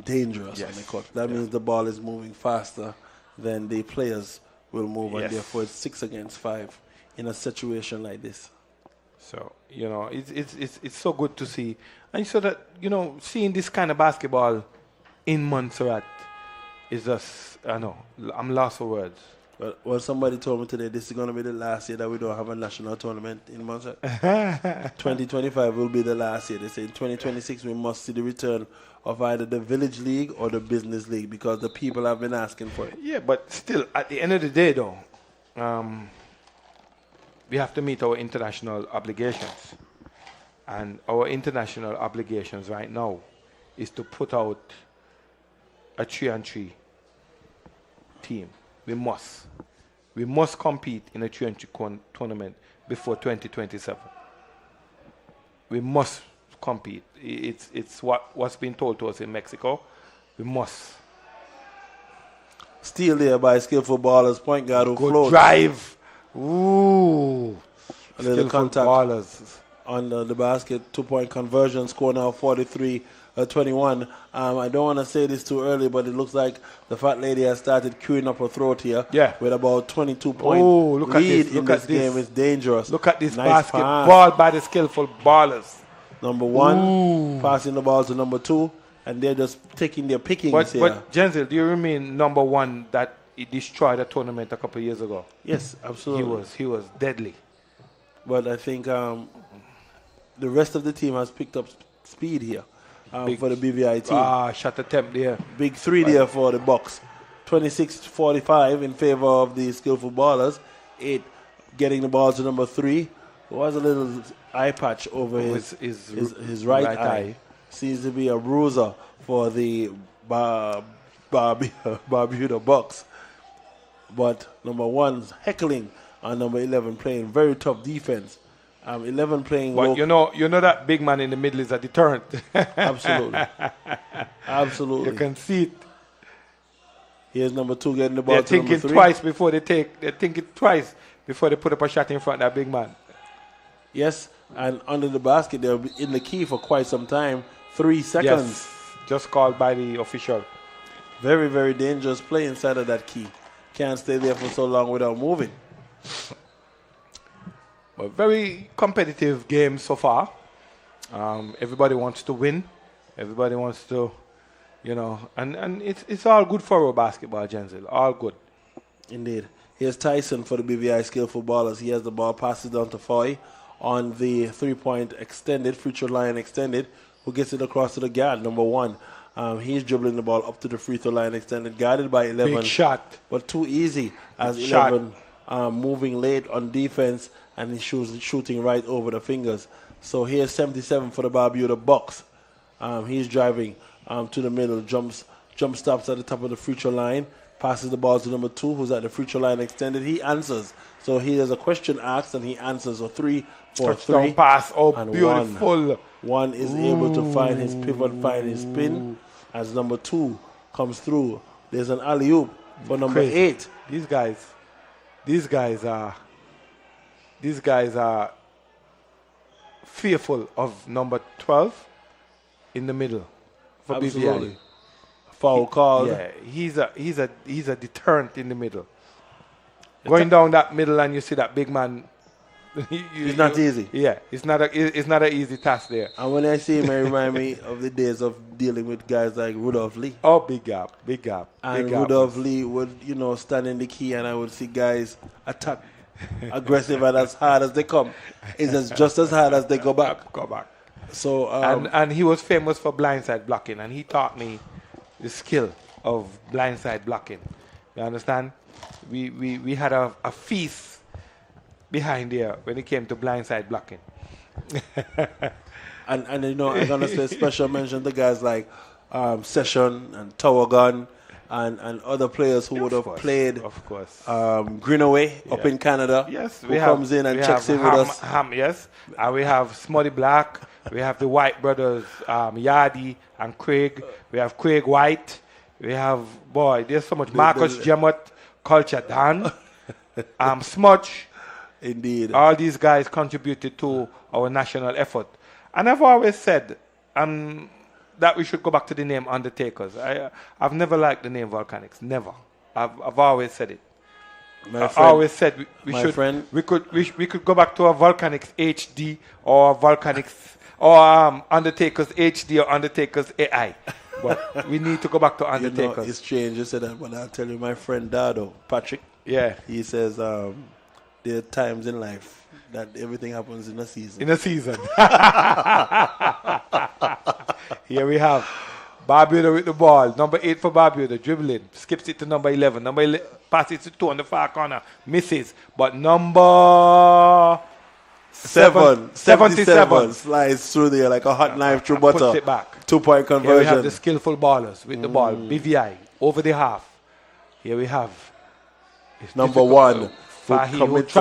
dangerous on the court. That means the ball is moving faster than the players will move, and therefore it's 6 against 5 in a situation like this. So, you know, it's so good to see. And so that, you know, seeing this kind of basketball in Montserrat is just, I know, I'm lost for words. Well, somebody told me today this is going to be the last year that we don't have a national tournament in Montserrat. 2025 will be the last year. They say in 2026 we must see the return of either the Village League or the Business League because the people have been asking for it. Yeah, but still, at the end of the day, though, we have to meet our international obligations. And our international obligations right now is to put out a 3-on-3 team. We must compete in a 3-on-3 tournament before 2027. We must compete. It's what's been told to us in Mexico. We must. Steal there by Skillful Ballers, point guard who Good floats. drive. Ooh. A little Skillful contact ballers. on the basket. 2-point conversion. Score now 43-21. I don't want to say this too early, but it looks like the fat lady has started queuing up her throat here. Yeah. With about 22-point Look at lead this. in this game. It's dangerous. Look at this Nice basketball pass. by the Skillful ballers. Number 1 Ooh. passing the ball to number 2, and they're just taking their pickings here. But Jenzel, do you remain number 1 that he destroyed a tournament a couple of years ago? Yes, absolutely. He was deadly. But I think the rest of the team has picked up speed here for the BVI team. Shot attempt there. Big 3 there for the Bucks. 26-45 in favor of the Skillful Ballers. 8 getting the ball to number 3. There was a little eye patch over his right eye. Seems to be a bruiser for the Barbuda Bucks. But number 1's heckling on number 11 playing very tough defense. 11 playing But low. you know that big man in the middle is a deterrent. Absolutely. Absolutely. You can see it. Here's number 2 getting the ball They're to number 3. They're thinking twice before they put up a shot in front of that big man. Yes, and under the basket, they'll be in the key for quite some time. 3 seconds. Yes, just called by the official. Very, very dangerous play inside of that key. Can't stay there for so long without moving. A very competitive game so far. Everybody wants to win. Everybody wants to, and it's all good for our basketball, Jenzel. All good. Indeed. Here's Tyson for the BVI Skillful Ballers. He has the ball, passes down to Foy on the 3-point extended, free throw line extended, who gets it across to the guard, number 1. He's dribbling the ball up to the free throw line extended, guarded by 11. Big shot. But too easy as Big 11 moving late on defense, and he's shooting right over the fingers. So here's 77 for the Barbuda Bucks. He's driving to the middle, jump stops at the top of the free throw line, passes the ball to number 2, who's at the free throw line extended. He answers. So he has a question asked, and he answers a 3 for Touchdown 3. pass. Oh, and beautiful. One is able to find his pivot, find his spin, as number 2 comes through. There's an alley-oop for number 8. These guys are fearful of number 12 in the middle for Absolutely. BVI. Foul called. Yeah, he's a deterrent in the middle. Going down that middle and you see that big man. It's not easy. Yeah, it's not an easy task there. And when I see him, it reminds me of the days of dealing with guys like Rudolph Lee. Oh, big gap. And Rudolph Lee would, stand in the key, and I would see guys attack aggressive and as hard as they come. It's just as hard as they go back. So and he was famous for blindside blocking, and he taught me the skill of blindside blocking. You understand? We had a feast behind there when it came to blindside blocking. and I'm gonna say special mention to guys like Session and Tower Gun and other players who would have played, of course, Greenaway up in Canada. Yes, who comes in and checks in with us. Yes, and we have Smuddy Black. We have the White brothers, Yardi and Craig. We have Craig White. We have there's so much. Marcus Gemot, Culture Dan, Smudge. Indeed, all these guys contributed to our national effort, and I've always said that we should go back to the name Undertakers. I've never liked the name Volcanics. Never. I've always said it. I always said we could go back to a Volcanics HD or Volcanics or Undertakers HD or Undertakers AI. But we need to go back to Undertakers. It's strange you said that, but I'll tell you, my friend Dado, Patrick, Yeah. He says there are times in life that everything happens in a season. In a season. Here we have Barbuda with the ball. Number 8 for Barbuda, dribbling. Skips it to number 11. Number 11 passes it to 2 on the far corner. Misses. But number 77 slides through there like a hot knife through butter. Puts it back. 2-point Here we conversion. have the skillful ballers with the ball. BVI over the half. Here we have it's Number difficult. 1 who Fahy commits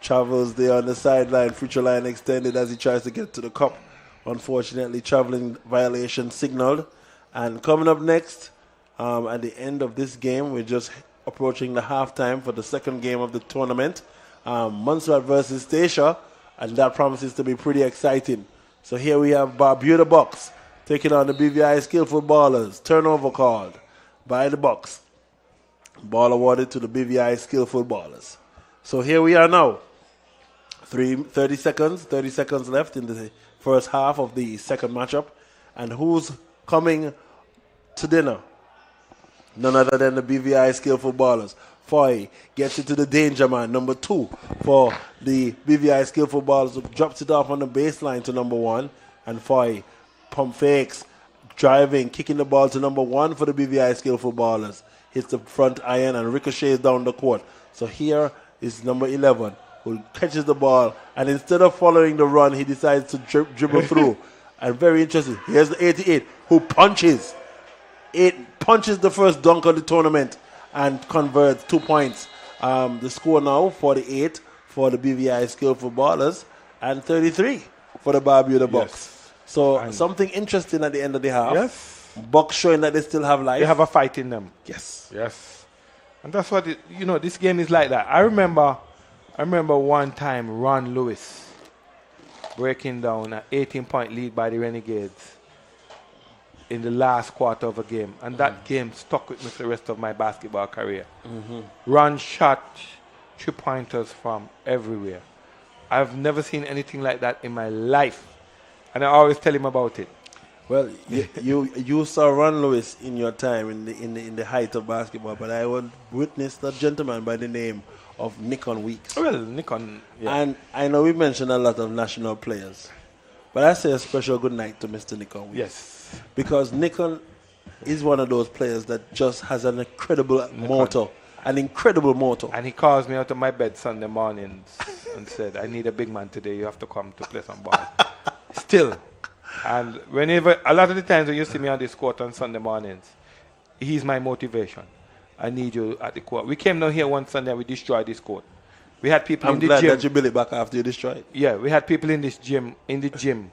travels there on the sideline. Future line extended as he tries to get to the cup. Unfortunately, traveling violation signaled. And coming up next, at the end of this game, we're just approaching the halftime for the second game of the tournament. Montserrat versus Stacia, and that promises to be pretty exciting. So here we have Barbuda Bucks taking on the BVI Skillful Ballers. Turnover called by the Bucks. Ball awarded to the BVI Skillful Ballers. So here we are now. 30 seconds left in the first half of the second matchup. And who's coming to dinner? None other than the BVI Skillful Ballers. Foy gets it to the danger man. Number 2 for the BVI Skillful Ballers, who drops it off on the baseline to number 1. And Foy pump fakes, driving, kicking the ball to number 1 for the BVI Skillful Ballers. Hits the front iron and ricochets down the court. So here is number 11, who catches the ball, and instead of following the run, he decides to dribble through. And very interesting, here's the 88, who punches. Punches the first dunk of the tournament and converts 2 points. The score now, 48 for the BVI Skillful Ballers and 33 for the Barbuda Bucks. Yes. So And something interesting at the end of the half. Yes. Bucks showing that they still have life. They have a fight in them. Yes. Yes. And that's what, this game is like that. I remember one time Ron Lewis breaking down an 18-point lead by the Renegades in the last quarter of a game. And that game stuck with me for the rest of my basketball career. Ron shot 3-pointers from everywhere. I've never seen anything like that in my life. And I always tell him about it. Well, you saw Ron Lewis in your time in the height of basketball, but I would witness a gentleman by the name of Nikon Weeks. Well, Nikon, yeah. And I know we mentioned a lot of national players, but I say a special good night to Mr. Nikon Weeks. Yes. Because Nikon is one of those players that just has an incredible motor. An incredible motor. And he calls me out of my bed Sunday mornings and said, I need a big man today. You have to come to play some ball. Still. And a lot of the times when you see me on this court on Sunday mornings, he's my motivation. I need you at the court. We came down here one Sunday and we destroyed this court. We had people in the gym. I'm glad that you built it back after you destroyed it. Yeah, we had people in the gym.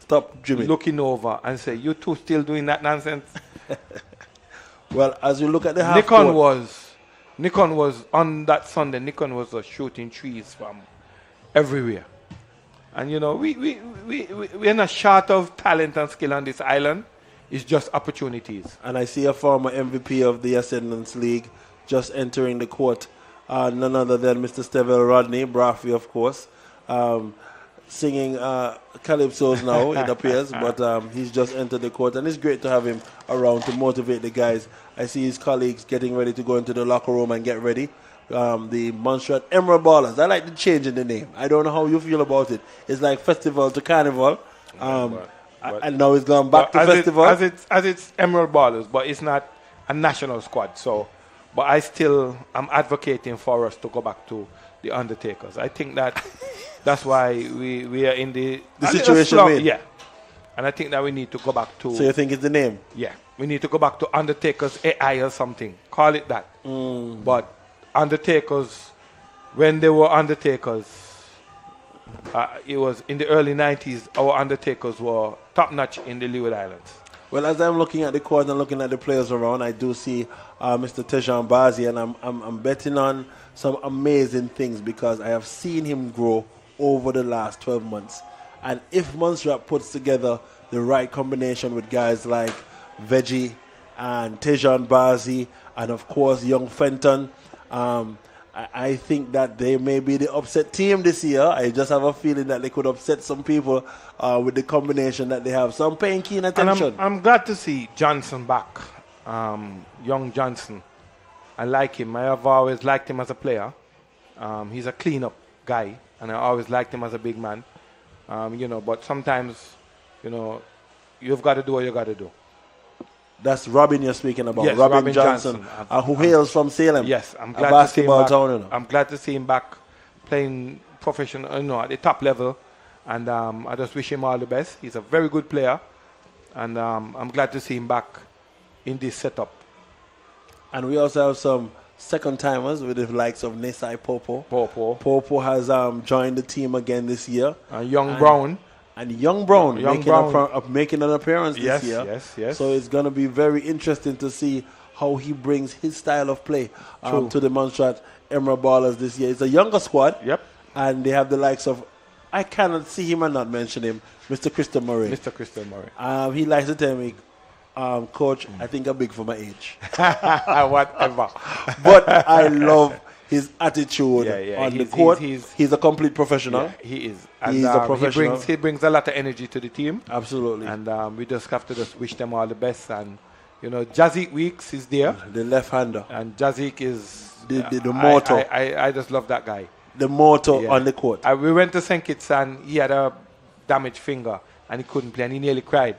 Stop gymming. Looking over and say, you two still doing that nonsense? Well, as you look at the half Nikon was on that Sunday, Nikon was shooting trees from everywhere. And we're not short of talent and skill on this island. It's just opportunities. And I see a former MVP of the Ascendance League just entering the court. None other than Mr. Stevel Rodney, Braffy, of course, singing calypsos now, it appears. But he's just entered the court, and it's great to have him around to motivate the guys. I see his colleagues getting ready to go into the locker room and get ready. The Montserrat Emerald Ballers. I like the change in the name. I don't know how you feel about it. It's like festival to carnival. And now it's gone back to festival. As it's Emerald Ballers, but it's not a national squad. So, but I'm advocating for us to go back to the Undertakers. I think that's why we are in the situation. Yeah. And I think that we need to go back to. So you think it's the name? Yeah. We need to go back to Undertakers AI or something. Call it that. But Undertakers, when they were Undertakers, it was in the early 90s, our Undertakers were top-notch in the Leeward Islands. Well, as I'm looking at the court and looking at the players around, I do see Mr. Tejan Bazi, and I'm betting on some amazing things because I have seen him grow over the last 12 months. And if Montserrat puts together the right combination with guys like Veggie and Tejan Bazi and, of course, young Fenton, I think that they may be the upset team this year. I just have a feeling that they could upset some people with the combination that they have. So I'm paying keen attention. And I'm glad to see Johnson back, young Johnson. I like him. I have always liked him as a player. He's a clean-up guy, and I always liked him as a big man. But sometimes, you've got to do what you got to do. That's Robin you're speaking about. Yes, Robin Johnson, who hails from Salem. Yes, I'm a glad basketball to see him back. town. I'm glad to see him back playing professional, at the top level. And I just wish him all the best. He's a very good player. And I'm glad to see him back in this setup. And we also have some second-timers with the likes of Nesai Popo. Popo has joined the team again this year. Young Brown. And Young Brown making an appearance this year. Yes. So it's going to be very interesting to see how he brings his style of play to the Montserrat Emerald Ballers this year. It's a younger squad. Yep. And they have the likes of, I cannot see him and not mention him, Mr. Christian Murray. He likes to tell me, Coach, I think I'm big for my age. Whatever. But I love his attitude on the court. He's a complete professional. Yeah, he is. And, he's a professional. He brings a lot of energy to the team. Absolutely. And we just have to just wish them all the best. And, Jazik Weeks is there. The left-hander. And Jazik is... The motor. I just love that guy. The motor on the court. We went to St. Kitts and he had a damaged finger and he couldn't play and he nearly cried.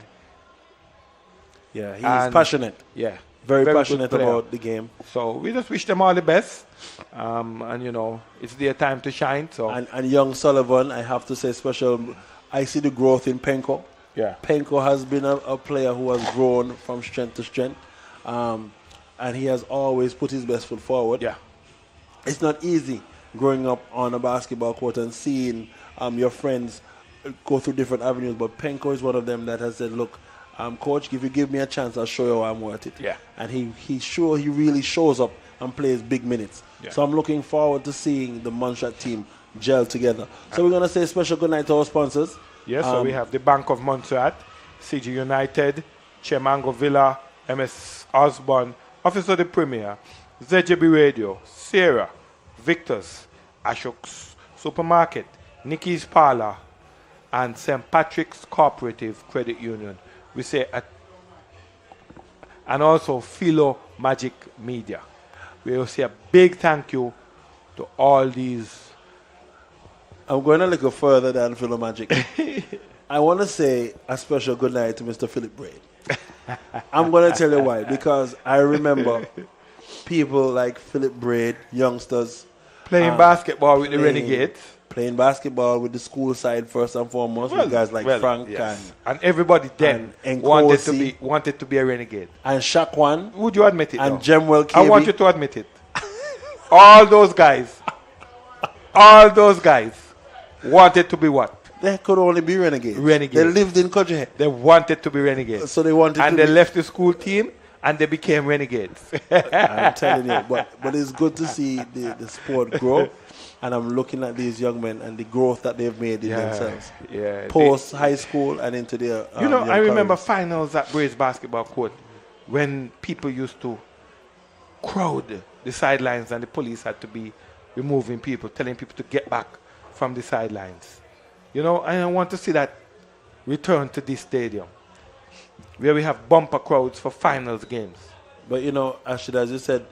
Yeah, he's passionate. Yeah. Very passionate about the game. So we just wish them all the best. And, it's their time to shine. So And young Sullivan, I have to say special. I see the growth in Penko. Yeah. Penko has been a player who has grown from strength to strength. And he has always put his best foot forward. Yeah. It's not easy growing up on a basketball court and seeing your friends go through different avenues. But Penko is one of them that has said, look, Coach, if you give me a chance, I'll show you I'm worth it. Yeah. And he really shows up and plays big minutes. Yeah. So I'm looking forward to seeing the Montserrat team gel together. So we're going to say a special good night to our sponsors. Yes, so we have the Bank of Montserrat, CG United, Chemango Villa, MS Osborne, Office of the Premier, ZJB Radio, Sierra, Victor's, Ashok's Supermarket, Nikki's Parlor, and St. Patrick's Cooperative Credit Union. We say, and also Philo Magic Media. We will say a big thank you to all these. I'm going a little further than Philo Magic. I want to say a special good night to Mr. Philip Braid. I'm going to tell you why. Because I remember people like Philip Braid, youngsters, playing basketball with the Renegades. Playing basketball with the school side first and foremost, with guys like Frank and everybody then wanted to be a Renegade. And Shaq would you admit it? And Jemwell KB. I want you to admit it. all those guys wanted to be what? They could only be renegades. They lived in Kojihe. They wanted to be renegades. So they wanted and to they left the school team and they became renegades. I'm telling you, but it's good to see the sport grow. And I'm looking at these young men and the growth that they've made in themselves. Yeah. Post high school and into their I remember finals at Braves basketball court when people used to crowd the sidelines and the police had to be removing people, telling people to get back from the sidelines. I want to see that return to this stadium where we have bumper crowds for finals games. But Ashid, as you said,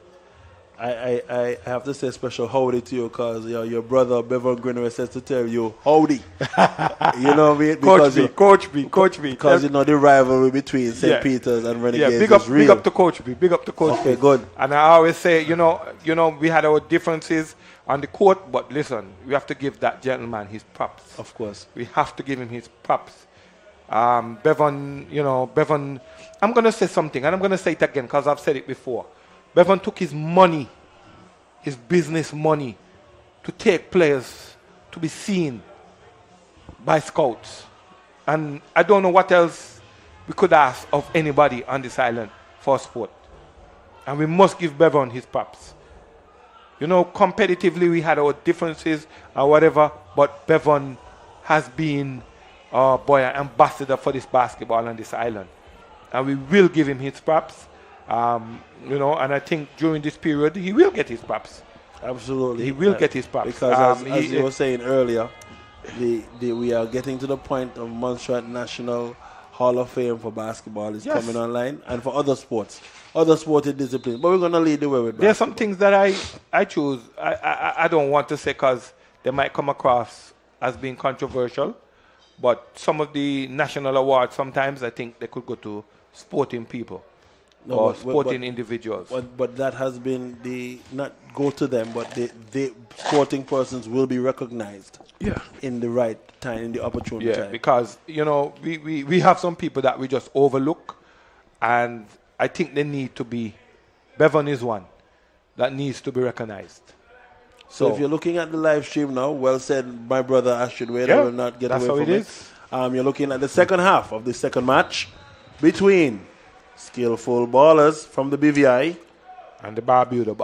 I have to say a special howdy to you because your brother Bevan Greenway says to tell you howdy. You know what I mean? Coach B. Because the rivalry between St. Peter's and Renegades is real. Big up to Coach B. Okay, good. And I always say, we had our differences on the court, but listen, we have to give that gentleman his props. Of course. We have to give him his props. Bevan, I'm going to say something, and I'm going to say it again because I've said it before. Bevan took his money, his business money, to take players to be seen by scouts. And I don't know what else we could ask of anybody on this island for sport. And we must give Bevan his props. Competitively we had our differences or whatever, but Bevan has been an ambassador for this basketball on this island. And we will give him his props. And I think during this period, he will get his props. Absolutely. He will get his props. Because as you were saying earlier, we are getting to the point of Montserrat National Hall of Fame for basketball is Yes. coming online, and for other sports, other sporting disciplines. But we're going to lead the way with There's basketball. some things that I choose. I don't want to say because they might come across as being controversial, but some of the national awards, sometimes I think they could go to sporting people or sporting individuals. But that has been not go to them, but the sporting persons will be recognized in the right time, in the opportune time. Because, we have some people that we just overlook, and I think they need to be. Bevan is one that needs to be recognized. So if you're looking at the live stream now, well said, my brother Astrid Wade. I will not get away from it. Is. You're looking at the second half of the second match between Skillful Ballers from the BVI and the Barbuda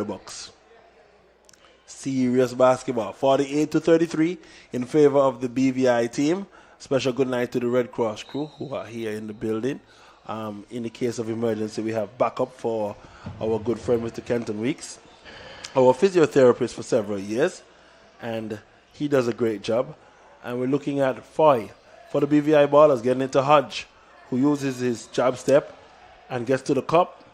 Bucks. Serious basketball. 48-33 in favor of the BVI team. Special good night to the Red Cross crew who are here in the building. In the case of emergency, we have backup for our good friend Mr. Kenton Weeks, our physiotherapist for several years, and he does a great job. And we're looking at Foy for the BVI Ballers getting into Hodge, who uses his jab step and gets to the cup,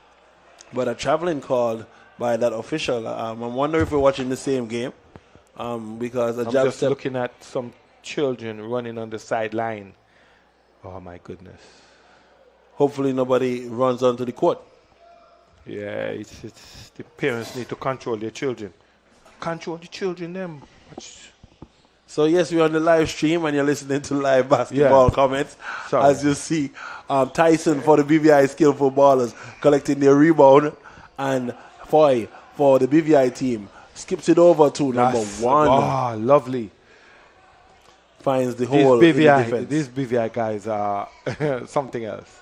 but a traveling called by that official. I'm wondering if we're watching the same game, because a I'm jab just step. looking at some children running on the sideline. Oh my goodness! Hopefully nobody runs onto the court. Yeah, it's the parents need to control their children. Control the children, them. So yes, we're on the live stream and you're listening to live basketball comments. Sorry. As you see, Tyson for the BVI Skillful Ballers collecting their rebound, and Foy for the BVI team skips it over to number one. Oh, lovely. Finds the hole in the defense. These BVI guys are something else.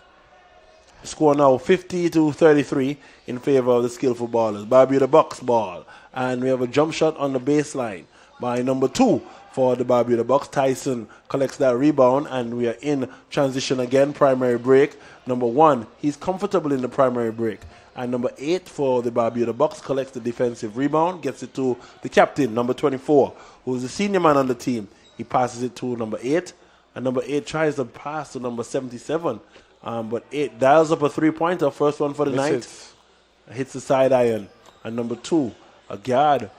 Score now 50-33 in favor of the Skillful Ballers. Barbuda Bucks ball. And we have a jump shot on the baseline by number 2 for the Barbuda Bucks. Tyson collects that rebound, and we are in transition again, primary break. Number 1, he's comfortable in the primary break. And number 8 for the Barbuda Bucks collects the defensive rebound, gets it to the captain, number 24, who's the senior man on the team. He passes it to number 8, and number 8 tries to pass to number 77. But 8 dials up a three-pointer, first one for the night. Hits the side iron. And number 2, a guard,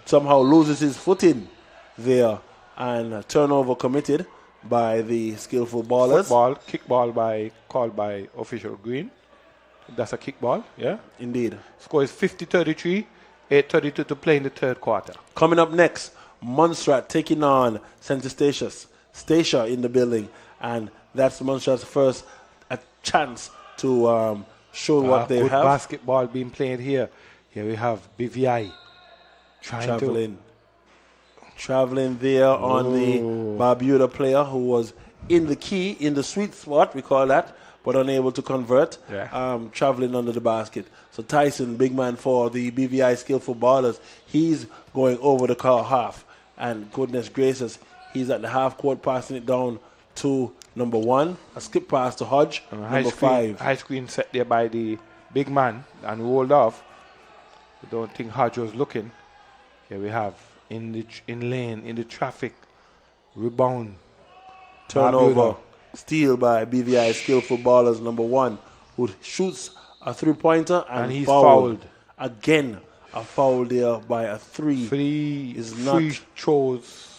somehow loses his footing there, and a turnover committed by the Skillful Ballers. Kickball called by official Green. That's a kickball, yeah? Indeed. Score is 50-33, 8:32 to play in the third quarter. Coming up next, Montserrat taking on St. Stacia in the building, and that's Montserrat's first chance to show what they good have. Basketball being played here. Here we have BVI traveling there on the Barbuda player who was in the sweet spot, we call that, but unable to convert, traveling under the basket. So Tyson, big man for the BVI Skillful Ballers, he's going over the half, and goodness gracious, he's at the half court passing it down to number 1, a skip pass to Hodge, number 5. High screen set there by the big man and rolled off. I don't think Hodge was looking. Here we have in the traffic, rebound, Turnover, steal by BVI Skillful Ballers, number 1, who shoots a three-pointer and he's fouled. Again, a foul there by a 3. Free throws.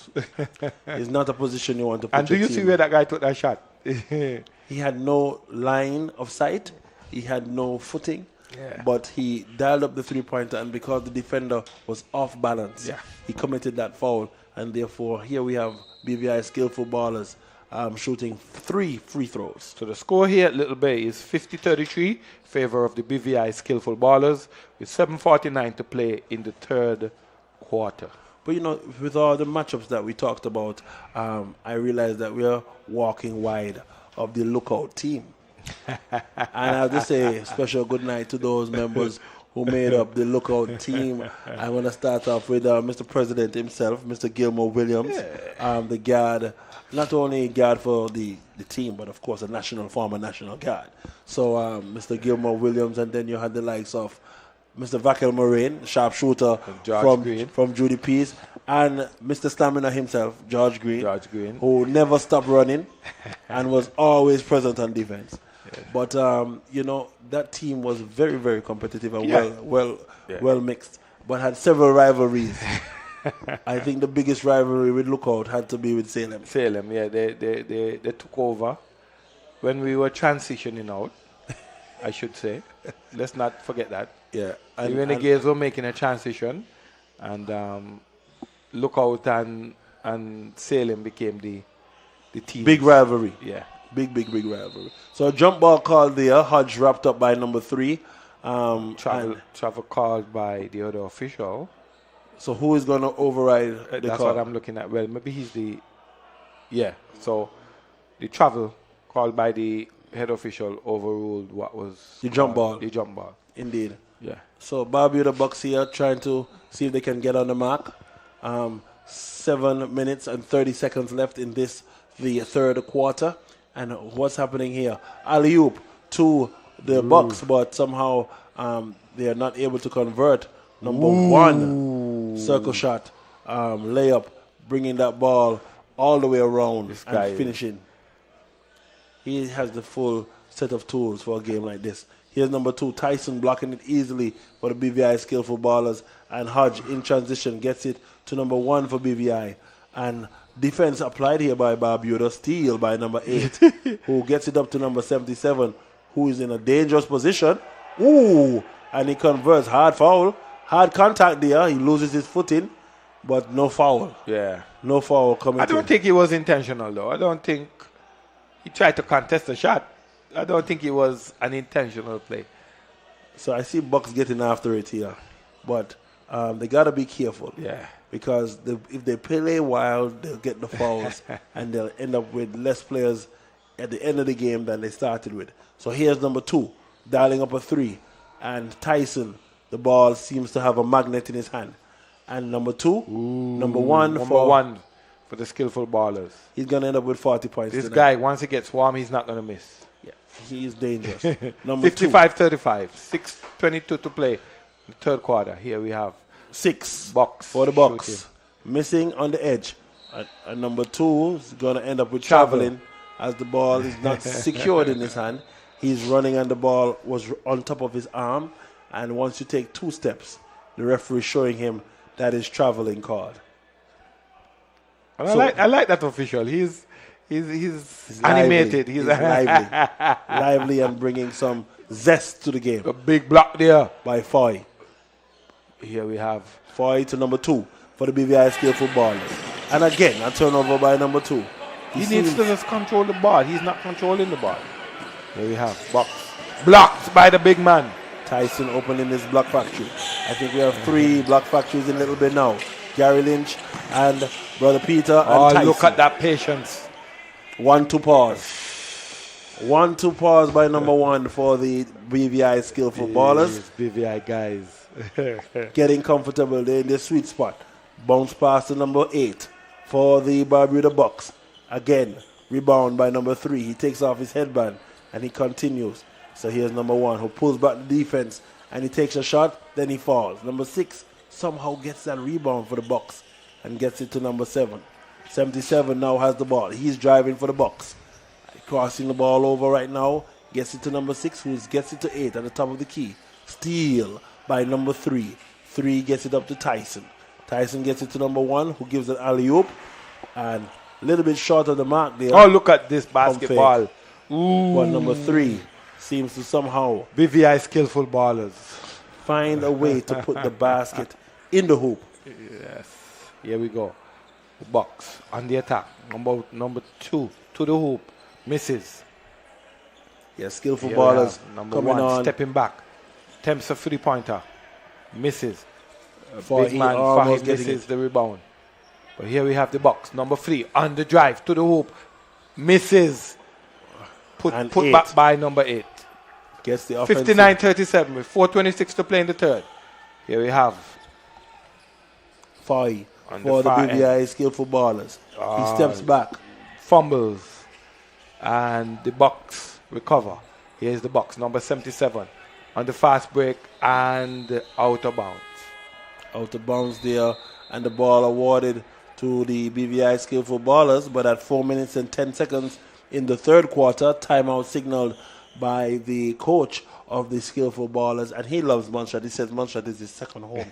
It's not a position you want to put. And do you see where that guy took that shot? He had no line of sight. He had no footing. Yeah. But he dialed up the three-pointer, and because the defender was off balance, he committed that foul. And therefore, here we have BVI Skillful Ballers shooting 3 free throws. So the score here at Little Bay is 50-33, favor of the BVI Skillful Ballers, with 7:49 to play in the third quarter. But with all the matchups that we talked about, I realized that we are walking wide of the Lookout team. And I have to say special good night to those members who made up the Lookout team. I want to start off with Mr. President himself, Mr. Gilmore Williams, the guard, not only a guard for the team, but of course a former national guard. So Mr. Gilmore Williams, and then you had the likes of Mr. Vakel Moraine, sharpshooter from Judy Peace, and Mr. Stamina himself, George Green, who never stopped running. and was always present on defense. But you know, that team was very, very competitive and well mixed, but had several rivalries. I think the biggest rivalry with Lookout had to be with Salem. Salem, yeah, they took over when we were transitioning out. I should say, let's not forget that. Yeah, and when the Renegades were making a transition, and Lookout and Salem became the team. Big rivalry. Yeah. Big rivalry. So a jump ball called there. Hodge wrapped up by number 3. Travel called by the other official. So who is going to override the That's call? what I'm looking at. Well, maybe he's the... Yeah, so the travel called by the head official overruled what was... The jump ball. The jump ball. Indeed. Yeah. So Barbuda Bucks here trying to see if they can get on the mark. 7 minutes and 30 seconds left in the third quarter. And what's happening here? Alley-oop to the Bucks, but somehow they are not able to convert. Number 1 circle shot, layup, bringing that ball all the way around and finishing. He has the full set of tools for a game like this. Here's number 2, Tyson, blocking it easily for the BVI skillful ballers. And Hodge in transition gets it to number 1 for BVI. And defense applied here by Barbuda, steal by number 8, who gets it up to number 77, who is in a dangerous position. Ooh, and he converts. Hard foul, hard contact there. He loses his footing, but no foul. Yeah. No foul coming. I don't think it was intentional, though. I don't think he tried to contest the shot. I don't think it was an intentional play. So I see Bucks getting after it here, but they got to be careful. Yeah. Because if they play wild, they'll get the fouls, and they'll end up with less players at the end of the game than they started with. So here's number 2, dialing up a 3, and Tyson, the ball seems to have a magnet in his hand. And number 2, number 1 for the skillful ballers. He's going to end up with 40 points This tonight. guy, once he gets warm, he's not going to miss. Yeah, he is dangerous. Number 55-35, 6:22 to play in the third quarter. Here we have 6 Bucks for the Bucks. shooting. Missing on the edge. And number 2 is going to end up with traveling as the ball is not secured in his hand. He's running and the ball was on top of his arm. And once you take 2 steps, the referee is showing him that is traveling called. And I like that official. He's animated. He's lively and bringing some zest to the game. A big block there by Foy. Here we have Foy to number 2 for the BVI skillful ballers. And again, a turnover by number 2. He needs to just control the ball. He's not controlling the ball. Here we have Bucks. Blocked by the big man. Tyson opening his block factory. I think we have 3 block factories in a little bit now. Gary Lynch and Brother Peter and Tyson. Look at that patience. 1-2 pause. 1-2 pause by number 1 for the BVI skillful ballers. BVI guys. Getting comfortable. They're in the sweet spot. Bounce pass to number 8 for the Barbuda Bucks. Again, rebound by number 3. He takes off his headband and he continues. So here's number 1 who pulls back the defense and he takes a shot, then he falls. Number 6 somehow gets that rebound for the Bucks and gets it to number 7. 77 now has the ball. He's driving for the Bucks. Crossing the ball over right now. Gets it to number 6, who gets it to 8 at the top of the key. Steal by number 3. 3 gets it up to Tyson. Tyson gets it to number 1, who gives an alley-oop. And a little bit short of the mark there. Oh, look at this basketball. Ooh. But number 3 seems to somehow BVI skillful ballers find a way to put the basket in the hoop. Yes. Here we go. Bucks on the attack. Number 2 to the hoop. Misses. Yeah, skillful Here ballers number coming 1 on. stepping back. Attempts a 3-pointer. Misses. Big man almost getting misses it. the rebound. But here we have the Bucks. Number 3 on the drive to the hoop. Misses. Put 8. back by number 8. Gets the offensive. 59-37 with 4:26 to play in the third. Here we have 5 on for the far BVI end. skillful ballers. He steps back. Fumbles. And the Bucks recover. Here's the Bucks, number 77. On the fast break and out of bounds. Out of bounds there. And the ball awarded to the BVI skillful ballers. But at 4 minutes and 10 seconds in the third quarter. Timeout signaled by the coach of the Skillful Ballers, and he loves Montserrat. He says Montserrat is his second home.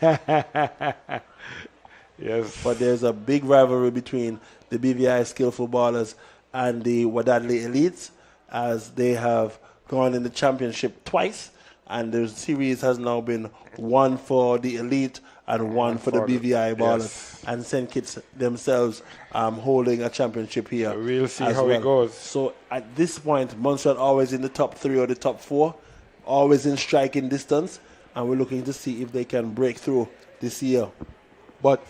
Yes. But there's a big rivalry between the BVI Skillful Ballers and the Wadadli Elites, as they have gone in the championship twice, and the series has now been one for the Elite and one for the BVI Ballers. Yes. And St. Kitts themselves holding a championship here. We'll see as how well. it goes. So at this point, Montserrat always in the top 3 or the top 4, always in striking distance, and we're looking to see if they can break through this year. But,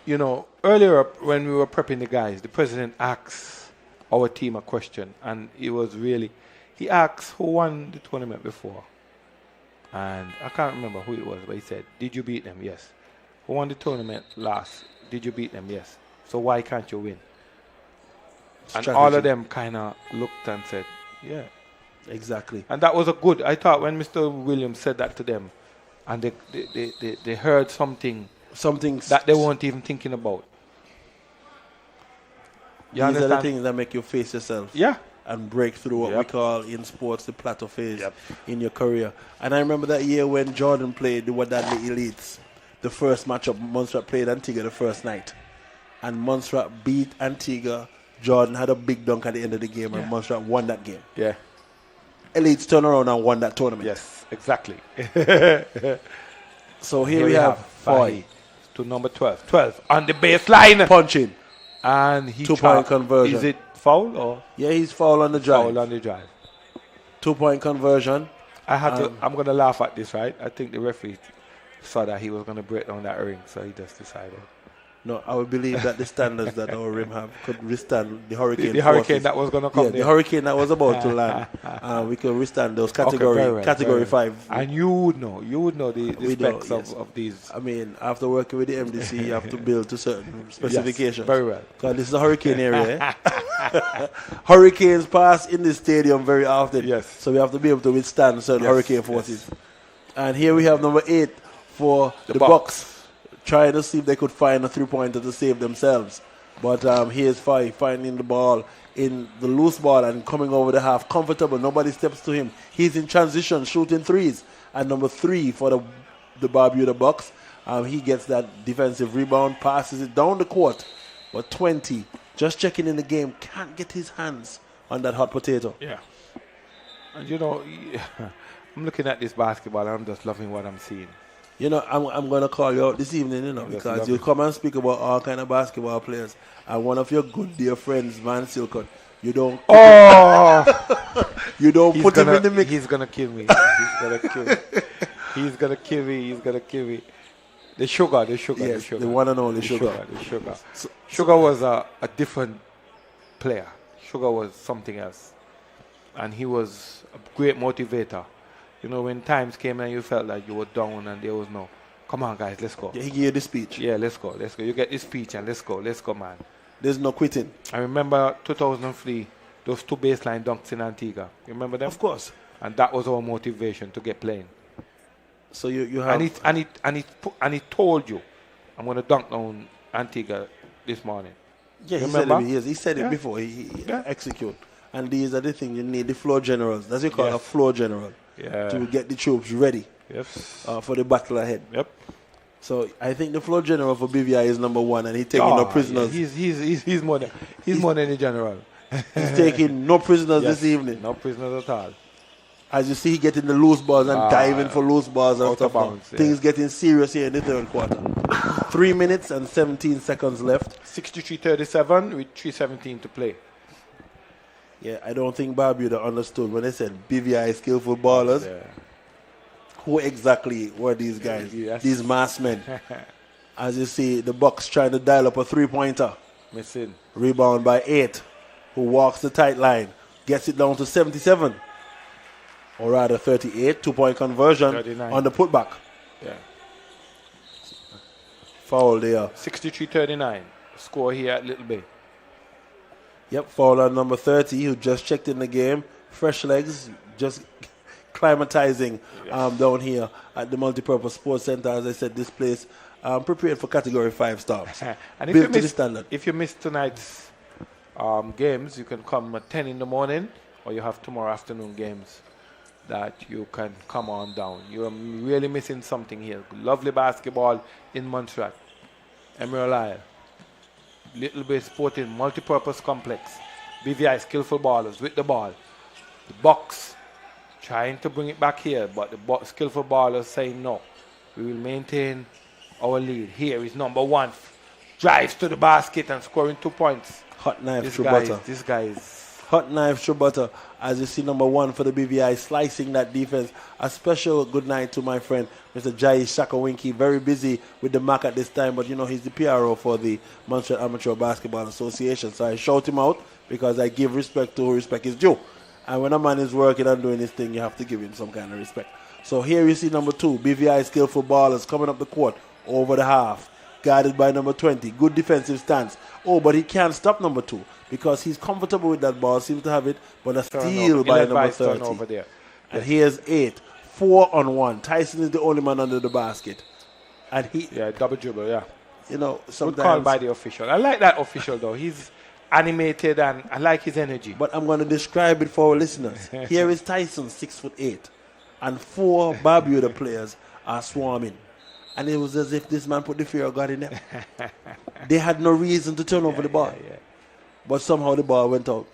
you know, earlier up when we were prepping the guys, the president asked our team a question, and it was really, he asked who won the tournament before. And I can't remember who it was, but he said, did you beat them? Yes. Who won the tournament last? Did you beat them? Yes. So why can't you win? And all of them kind of looked and said, yeah. Exactly. And that was a good, I thought when Mr. Williams said that to them, and they heard something that they weren't even thinking about. These are the things that make you face yourself. Yeah. And break through what we call in sports the plateau phase in your career. And I remember that year when Jordan played the Wadadli Elites. The first matchup, Montserrat played Antigua the first night. And Montserrat beat Antigua. Jordan had a big dunk at the end of the game, and Montserrat won that game. Yeah. Elites turned around and won that tournament. Yes, exactly. So here we have Foy to number 12. 12 on the baseline. Punching. And he 2-point conversion. Is it foul or? Yeah, he's foul on the drive. Foul on the drive. 2-point conversion. I'm going to laugh at this, right? I think the referee saw that he was going to break down that ring, so he just decided. No, I would believe that the standards that our rim have could withstand the hurricane. The hurricane that was going to come. Yeah, the hurricane that was about to land. We could withstand those category 5. And you would know the specs of these. I mean, after working with the MDC, you have to build to certain specifications. Yes, very well. Because this is a hurricane area. Hurricanes pass in the stadium very often. Yes. So we have to be able to withstand certain hurricane forces. And here we have number 8 for the Bucks. Trying to see if they could find a 3-pointer to save themselves. But here's Five finding the ball in the loose ball and coming over the half. Comfortable. Nobody steps to him. He's in transition, shooting threes. And number 3 for the Barbuda Bucks. He gets that defensive rebound, passes it down the court. But 20, just checking in the game, can't get his hands on that hot potato. Yeah. And you know, I'm looking at this basketball and I'm just loving what I'm seeing. You know, I'm going to call you out this evening, you know, because you come and speak about all kind of basketball players. And one of your good dear friends, Van Silcott, you don't... you don't put him in the mix. He's going to kill me. He's going to kill me. He's going to kill me. He's going to kill me. The sugar. Yes, the one and only Sugar. The Sugar. Sugar was a different player. Sugar was something else. And he was a great motivator. You know, when times came and you felt like you were down and there was no, come on guys, let's go. Yeah, he gave the speech. Yeah, let's go. You get this speech and let's go, man. There's no quitting. I remember 2003, those 2 baseline dunks in Antigua. You remember them? Of course. And that was our motivation to get playing. So you have... And he told you, I'm going to dunk down Antigua this morning. Yeah, he said it before. He execute. And these are the things you need, the floor generals. That's what you call a floor general. Yeah. To get the troops ready for the battle ahead. Yep. So I think the floor general for BVI is number 1, and he's taking no prisoners. Yeah. He's more than the general. He's taking no prisoners this evening. No prisoners at all. As you see, he getting the loose balls and diving for loose balls and stuff. Bounds, Things getting serious here in the third quarter. 3 minutes and 17 seconds left. 63-37 with 3:17 to play. Yeah, I don't think Barbuda understood when they said BVI Skillful Ballers. Yeah. Who exactly were these guys? Yes. These masked men. As you see, the Bucks trying to dial up a 3-pointer. Missing. Rebound by 8. Who walks the tight line. Gets it down to 77. Or rather 38. 2-point conversion 39. on the putback. Yeah. Foul there. 63-39. Score here at Little Bay. Yep, foul on number 30, who just checked in the game. Fresh legs, just climatizing down here at the Multipurpose Sports Center. As I said, this place prepared for Category 5 stops. And built to the standard. If you missed tonight's games, you can come at 10 in the morning, or you have tomorrow afternoon games that you can come on down. You're really missing something here. Lovely basketball in Montserrat. Emerald Isle. Little Bay Sporting Multipurpose Complex. BVI Skillful Ballers with the ball. The box trying to bring it back here, but the Skillful Ballers saying no. We will maintain our lead. Here is number 1. Drives to the basket and scoring 2 points. Hot knife This through guy butter. This guy is Hot knife through butter. As you see, number 1 for the BVI slicing that defense. A special good night to my friend, Mr. Jai Shakawinki. Very busy with the MAC at this time, but you know he's the PRO for the Montserrat Amateur Basketball Association. So I shout him out because I give respect to who respect is due. And when a man is working and doing his thing, you have to give him some kind of respect. So here you see number 2, BVI Skillful Ballers coming up the court over the half. Guarded by number 20. Good defensive stance. Oh, but he can't stop number 2 because he's comfortable with that ball. Seems to have it, but a steal by number 30. Over there. And here's 8. 4-on-1. Tyson is the only man under the basket. And he... Yeah, double dribble, yeah. You know, sometimes... Good call by the official. I like that official, though. He's animated and I like his energy. But I'm going to describe it for our listeners. Here is Tyson, 6'8", and 4 Barbuda players are swarming. And it was as if this man put the fear of God in them. They had no reason to turn over the ball. But somehow the ball went out.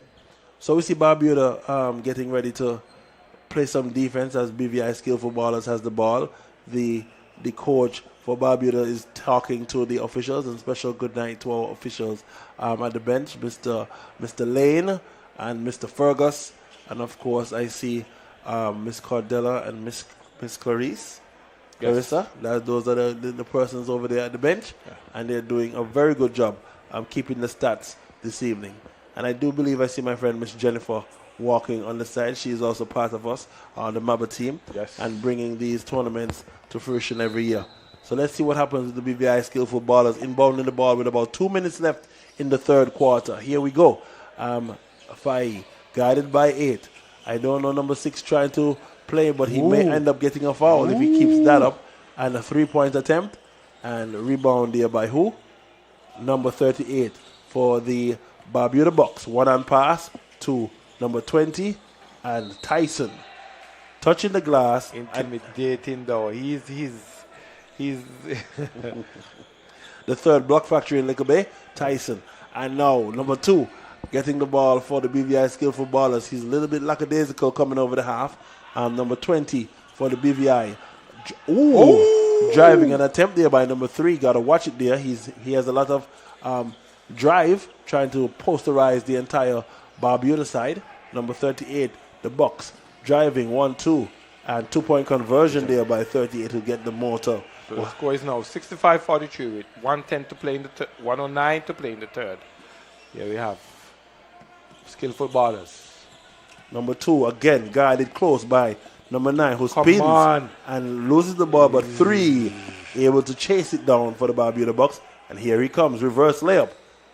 So we see Barbuda getting ready to play some defense as BVI Skillful Ballers has the ball. The coach for Barbuda is talking to the officials, and special good night to our officials at the bench, Mr. Lane and Mr. Fergus. And of course I see Miss Cordella and Miss Clarice. Clarissa, those are the persons over there at the bench, and they're doing a very good job keeping the stats this evening. And I do believe I see my friend Miss Jennifer walking on the side. She is also part of us on the MABA team and bringing these tournaments to fruition every year. So let's see what happens with the BVI Skillful Ballers inbounding the ball with about 2 minutes left in the third quarter. Here we go. Fai guided by 8. I don't know number 6 trying to play, but he may end up getting a foul if he keeps that up. And a 3-point attempt. And rebound there by who? Number 38 for the Barbuda Bucks. 1-on pass to number 20 and Tyson. Touching the glass. Intimidating though. He's the third block factory in Liquor Bay, Tyson. And now number 2 getting the ball for the BVI Skillful Ballers. He's a little bit lackadaisical coming over the half. Number 20 for the BVI. Driving an attempt there by number 3. Got to watch it there. He has a lot of drive, trying to posterize the entire Barbuda side. Number 38, the Bucks. Driving 1-2. And 2-point conversion there by 38 to get the mortar. So the score is now 65-43 with 1:10 to play in the 1:09 to play in the third. Here we have Skillful Ballers. Number 2 again guarded close by number 9, who spins and loses the ball, but 3 able to chase it down for the Barbuda Bucks. And here he comes, reverse layup,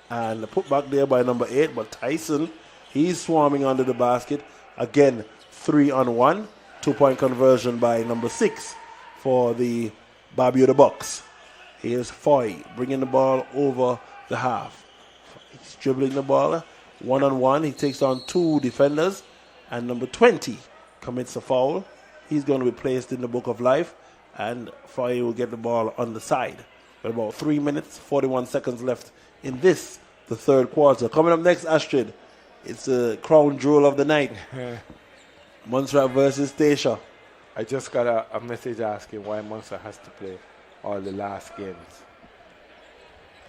and the put back there by number 8. But Tyson, he's swarming under the basket again. 3-on-1, 2-point conversion by number 6 for the Barbuda Bucks. Here's Foy bringing the ball over the half. He's dribbling the ball 1-on-1. He takes on 2 defenders. And number 20 commits a foul. He's going to be placed in the book of life. And Foy will get the ball on the side. With about 3 minutes, 41 seconds left in this, the third quarter. Coming up next, Astrid, it's the crown jewel of the night. Montserrat versus Stacia. I just got a message asking why Montserrat has to play all the last games.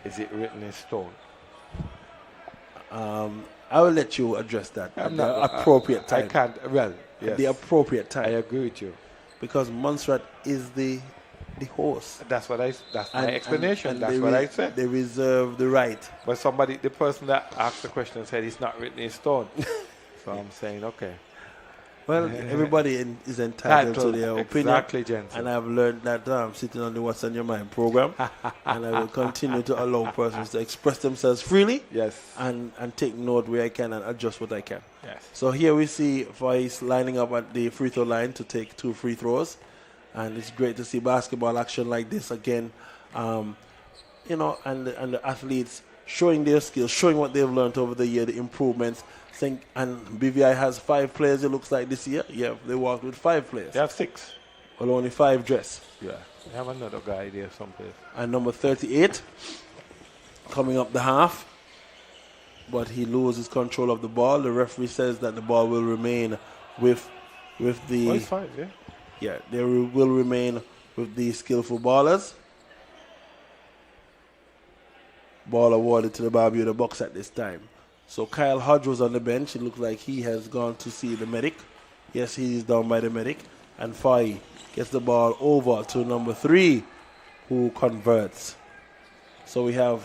Is it written in stone? I will let you address that at the appropriate time. I can't. Well, yes. At the appropriate time. I agree with you. Because Montserrat is the host. That's my explanation. That's what I said. They reserve the right. But the person that asked the question said it's not written in stone. So I'm saying, okay. Well, everybody is entitled to their opinion. Exactly, Jensen. And I've learned that sitting on the What's on Your Mind program. And I will continue to allow persons to express themselves freely. Yes. And take note where I can and adjust what I can. Yes. So here we see Vice lining up at the free throw line to take 2 free throws. And it's great to see basketball action like this again. And the athletes showing their skills, showing what they've learned over the year, the improvements. And BVI has 5 players, it looks like, this year. Yeah, they walked with 5 players. They have 6. Well, only 5 dress. Yeah. They have another guy there someplace. And number 38 coming up the half. But he loses control of the ball. The referee says that the ball will remain with the... Oh, it's 5, yeah? Yeah, they will remain with the skillful ballers. Ball awarded to the Barbuda Bucks at this time. So Kyle Hodge was on the bench. It looks like he has gone to see the medic. Yes, he is down by the medic. And Fai gets the ball over to number 3, who converts. So we have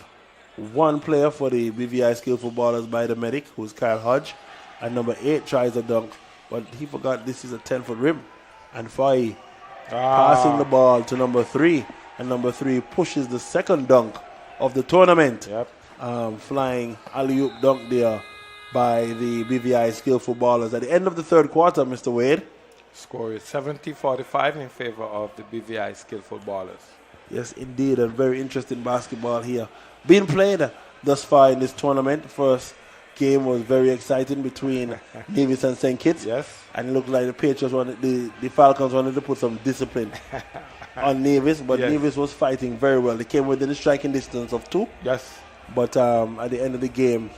1 player for the BVI skillful ballers by the medic, who's Kyle Hodge. And number 8 tries a dunk, but he forgot this is a 10-foot rim. And Fai passing the ball to number 3. And number 3 pushes the second dunk of the tournament. Yep. Flying alley-oop dunk there by the BVI skillful ballers. At the end of the third quarter, Mr. Wade. Score is 70-45 in favor of the BVI skillful ballers. Yes, indeed. A very interesting basketball here being played thus far in this tournament. First game was very exciting between Nevis and St. Kitts. Yes. And it looked like the Patriots wanted, the Falcons wanted to put some discipline on Nevis, but Yes. Nevis was fighting very well. They came within the striking distance of 2. Yes. But at the end of the game,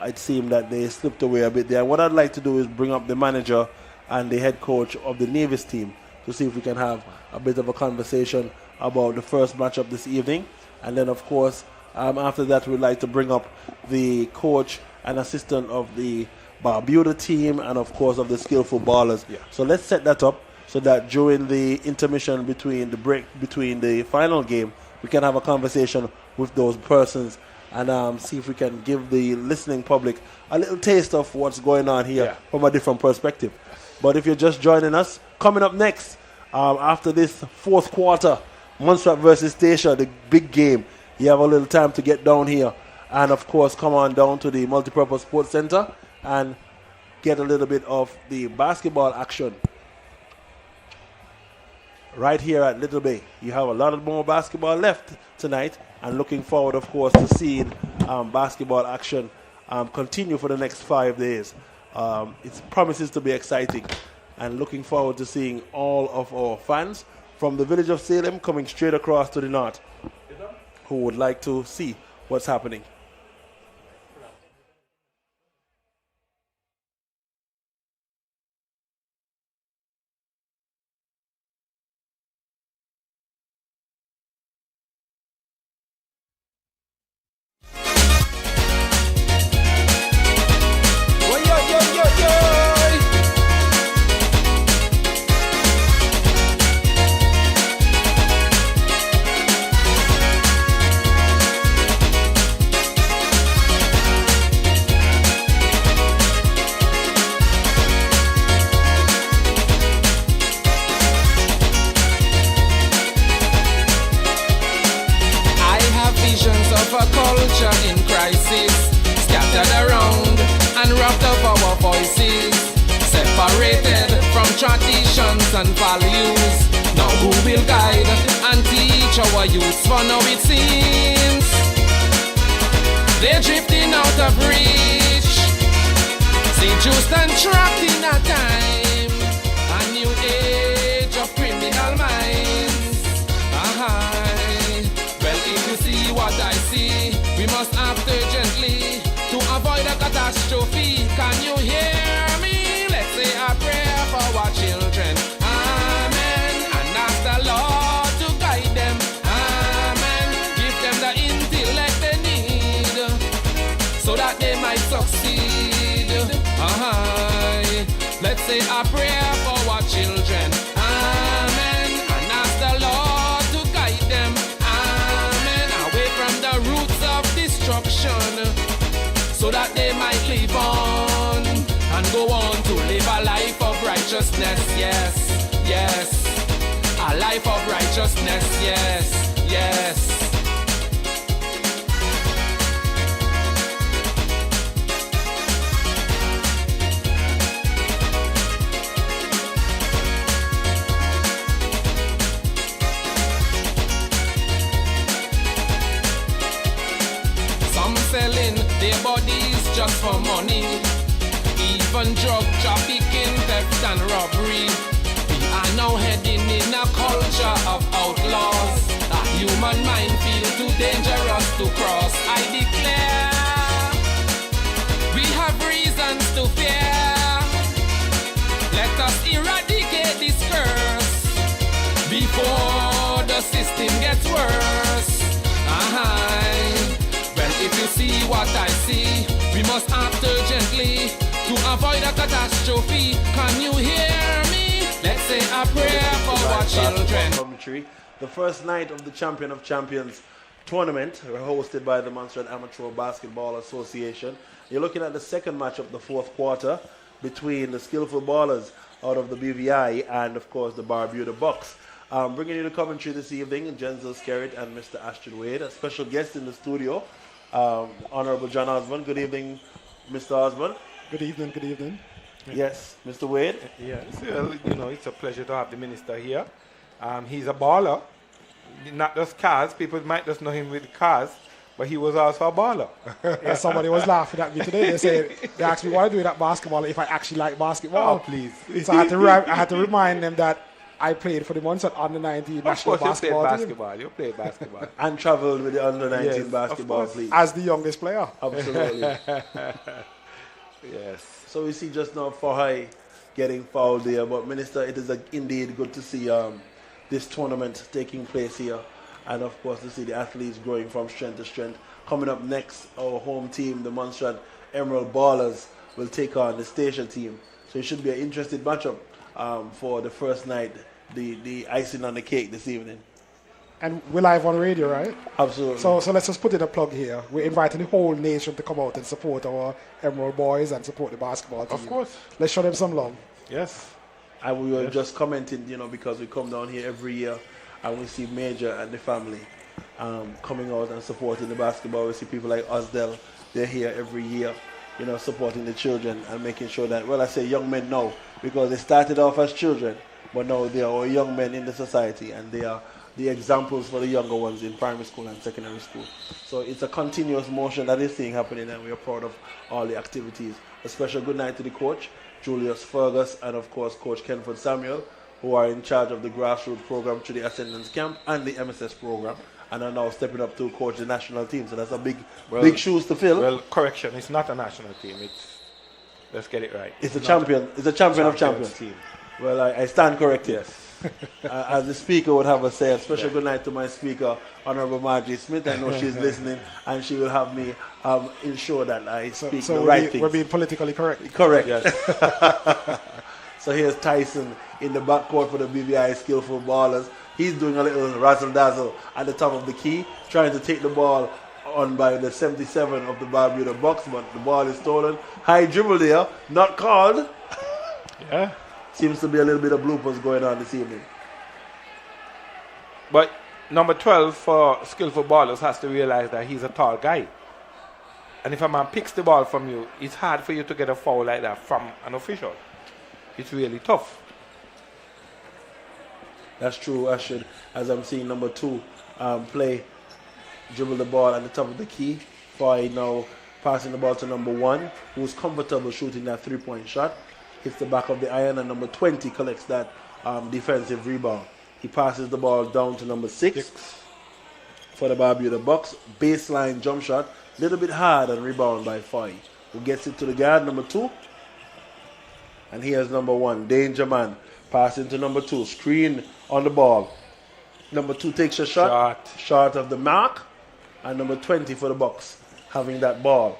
it seemed that they slipped away a bit there. What I'd like to do is bring up the manager and the head coach of the Nevis team to see if we can have a bit of a conversation about the first matchup this evening. And then, of course, after that, we'd like to bring up the coach and assistant of the Barbuda team and, of course, of the skillful ballers. Yeah. So let's set that up so that during the intermission between the break between the final game, we can have a conversation with those persons and see if we can give the listening public a little taste of what's going on here from a different perspective. But if you're just joining us, coming up next, after this fourth quarter, Montserrat versus Statia, the big game, you have a little time to get down here and, of course, come on down to the Multipurpose Sports Center and get a little bit of the basketball action right here at Little Bay. You have a lot of more basketball left tonight, and looking forward, of course, to seeing basketball action continue for the next 5 days. It promises to be exciting, and looking forward to seeing all of our fans from the village of Salem coming straight across to the north who would like to see what's happening. I have visions of a culture in crisis, scattered around and wrapped up our voices, separated from traditions and values. Now who will guide and teach our youth? For now it seems they're drifting out of reach. See, just and trapped in a time, a new age of criminal minds. Well, if you see what I see, we must act urgently to avoid a catastrophe. Can you hear me? Let's say a prayer for our children. Amen. And ask the Lord to guide them. Amen. Give them the intellect they need so that they might succeed. Let's say a prayer for our children. Amen. And ask the Lord to guide them. Amen. Away from the roots of destruction, so that they might live on and go on to live a life of righteousness. Yes, yes. A life of righteousness. Yes, yes. selling their bodies just for money. Even drug trafficking, theft and robbery. We are now heading in a culture of outlaws. A human mind feels too dangerous to cross. I declare, we have reasons to fear. Let us eradicate this curse before the system gets worse. Well, if you see what I see, we must act urgently to avoid a catastrophe. Can you hear me? Let's say a prayer for our children. Commentary. The first night of the Champion of Champions tournament, hosted by the Montserrat Amateur Basketball Association. You're looking at the second match of the fourth quarter between the Skillful Ballers out of the BVI and, of course, the Barbuda Bucks. Bringing you the commentary this evening, Jenzel Skerritt and Mr. Ashton Wade. A special guest in the studio, Honorable John Osborne. Good evening, Mr. Osborne. Good evening, good evening. Yes, Mr. Wade. Yes, well, it's a pleasure to have the minister here. He's a baller, not just cars. People might just know him with cars, but he was also a baller. Yeah, somebody was laughing at me today. They asked me what I do with that basketball, if I actually like basketball. Oh, please. So I had to remind them that I played for the Montserrat under 19 national basketball team. You played basketball. And traveled with the under 19 Yes, basketball fleet. As the youngest player. Absolutely. Yes. So we see just now Fahai getting fouled there, but Minister, it is indeed good to see this tournament taking place here, and of course to see the athletes growing from strength to strength. Coming up next, our home team, the Montserrat Emerald Ballers, will take on the Station team. So it should be an interesting matchup for the first night, the icing on the cake this evening. And we're live on radio, right? Absolutely. So let's just put in a plug here. We're inviting the whole nation to come out and support our Emerald boys and support the basketball team. Of course. Let's show them some love. Yes. And we were just commenting, because we come down here every year and we see Major and the family coming out and supporting the basketball. We see people like Osdell, they're here every year, supporting the children and making sure that, well, I say young men now, because they started off as children, but now they are young men in the society, and they are the examples for the younger ones in primary school and secondary school. So it's a continuous motion that is seeing happening, and we are proud of all the activities. A special good night to the coach, Julius Fergus, and of course Coach Kenford Samuel, who are in charge of the grassroots program through the Ascendance Camp and the MSS program, and are now stepping up to coach the national team. So that's a big shoes to fill. Well, correction, it's not a national team. Let's get it right. It's a champion. It's a champion of champions team. Well, I stand corrected. Yes. As the speaker would have us say, a special good night to my speaker, Honorable Margie Smith. I know she's listening, and she will have me ensure that I speak the right things. We're being politically correct. Correct. Yes. So here's Tyson in the backcourt for the BVI Skillful Ballers. He's doing a little razzle-dazzle at the top of the key, trying to take the ball on by the 77 of the Barbuda Bucks, but the ball is stolen. High dribble there, not called. Yeah. Seems to be a little bit of bloopers going on this evening. But number 12 for Skillful Ballers has to realize that he's a tall guy. And if a man picks the ball from you, it's hard for you to get a foul like that from an official. It's really tough. That's true, Ashton. As I'm seeing number 2 dribble the ball at the top of the key. Foy now passing the ball to number 1, who's comfortable shooting that three-point shot. Hits the back of the iron, and number 20 collects that defensive rebound. He passes the ball down to number 6 for the Barbuda Bucks. Baseline jump shot, little bit hard and rebound by Foy, who gets it to the guard, number 2. And here's number 1, Danger Man, passing to number 2, screen on the ball. Number 2 takes a shot, short of the mark, and number 20 for the Bucks having that ball.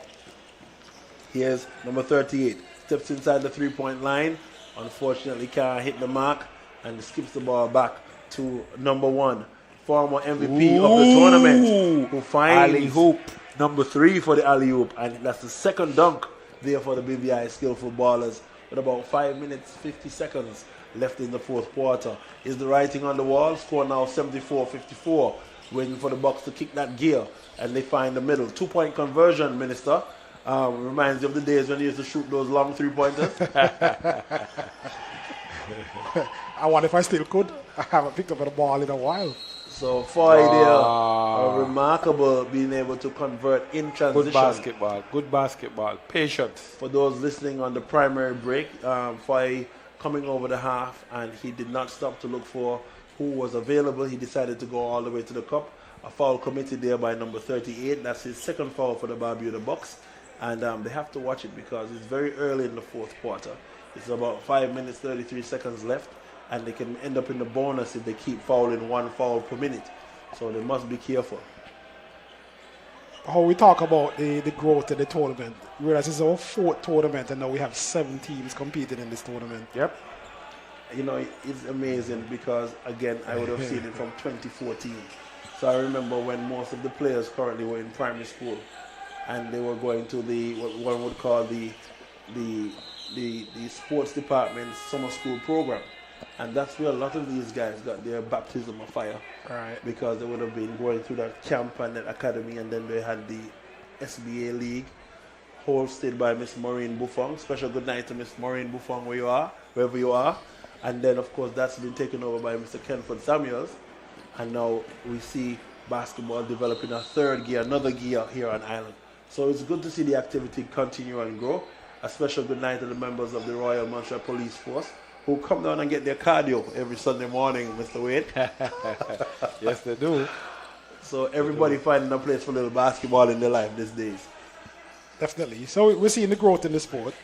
Here's number 38. Steps inside the three-point line. Unfortunately, can't hit the mark and skips the ball back to number 1, former MVP of the tournament, who finds number 3 for the alley-oop, and that's the second dunk there for the BVI Skillful Ballers with about 5 minutes, 50 seconds left in the fourth quarter. Is the writing on the wall? Score now 74-54, waiting for the Bucks to kick that gear, and they find the middle. 2-point conversion, Minister. Reminds you of the days when you used to shoot those long three-pointers. I wonder if I still could. I haven't picked up a ball in a while. So for idea, Ah. remarkable being able to convert in transition. Good basketball, patience. For those listening on the primary break, Foy coming over the half, and he did not stop to look for who was available. He decided to go all the way to the cup. A foul committed there by number 38. That's his second foul for the Barbuda Bucks. And they have to watch it because it's very early in the fourth quarter. It's about 5 minutes, 33 seconds left. And they can end up in the bonus if they keep fouling 1 foul per minute. So they must be careful. How we talk about the growth of the tournament. We realize it's our 4th tournament, and now we have 7 teams competing in this tournament. Yep. You know, it's amazing because, again, I would have seen it from 2014. So I remember when most of the players currently were in primary school, and they were going to the what one would call the sports department's summer school program, and that's where a lot of these guys got their baptism of fire. Right. Because they would have been going through that camp and that academy, and then they had the SBA league, hosted by Miss Maureen Buffon. Special good night to Miss Maureen Buffon wherever you are. And then, of course, that's been taken over by Mr. Kenford Samuels. And now we see basketball developing another gear here on Island. So it's good to see the activity continue and grow. A special good night to the members of the Royal Montserrat Police Force who come down and get their cardio every Sunday morning, Mr. Wade. Yes, they do. So everybody finding a place for little basketball in their life these days. Definitely. So we're seeing the growth in the sport.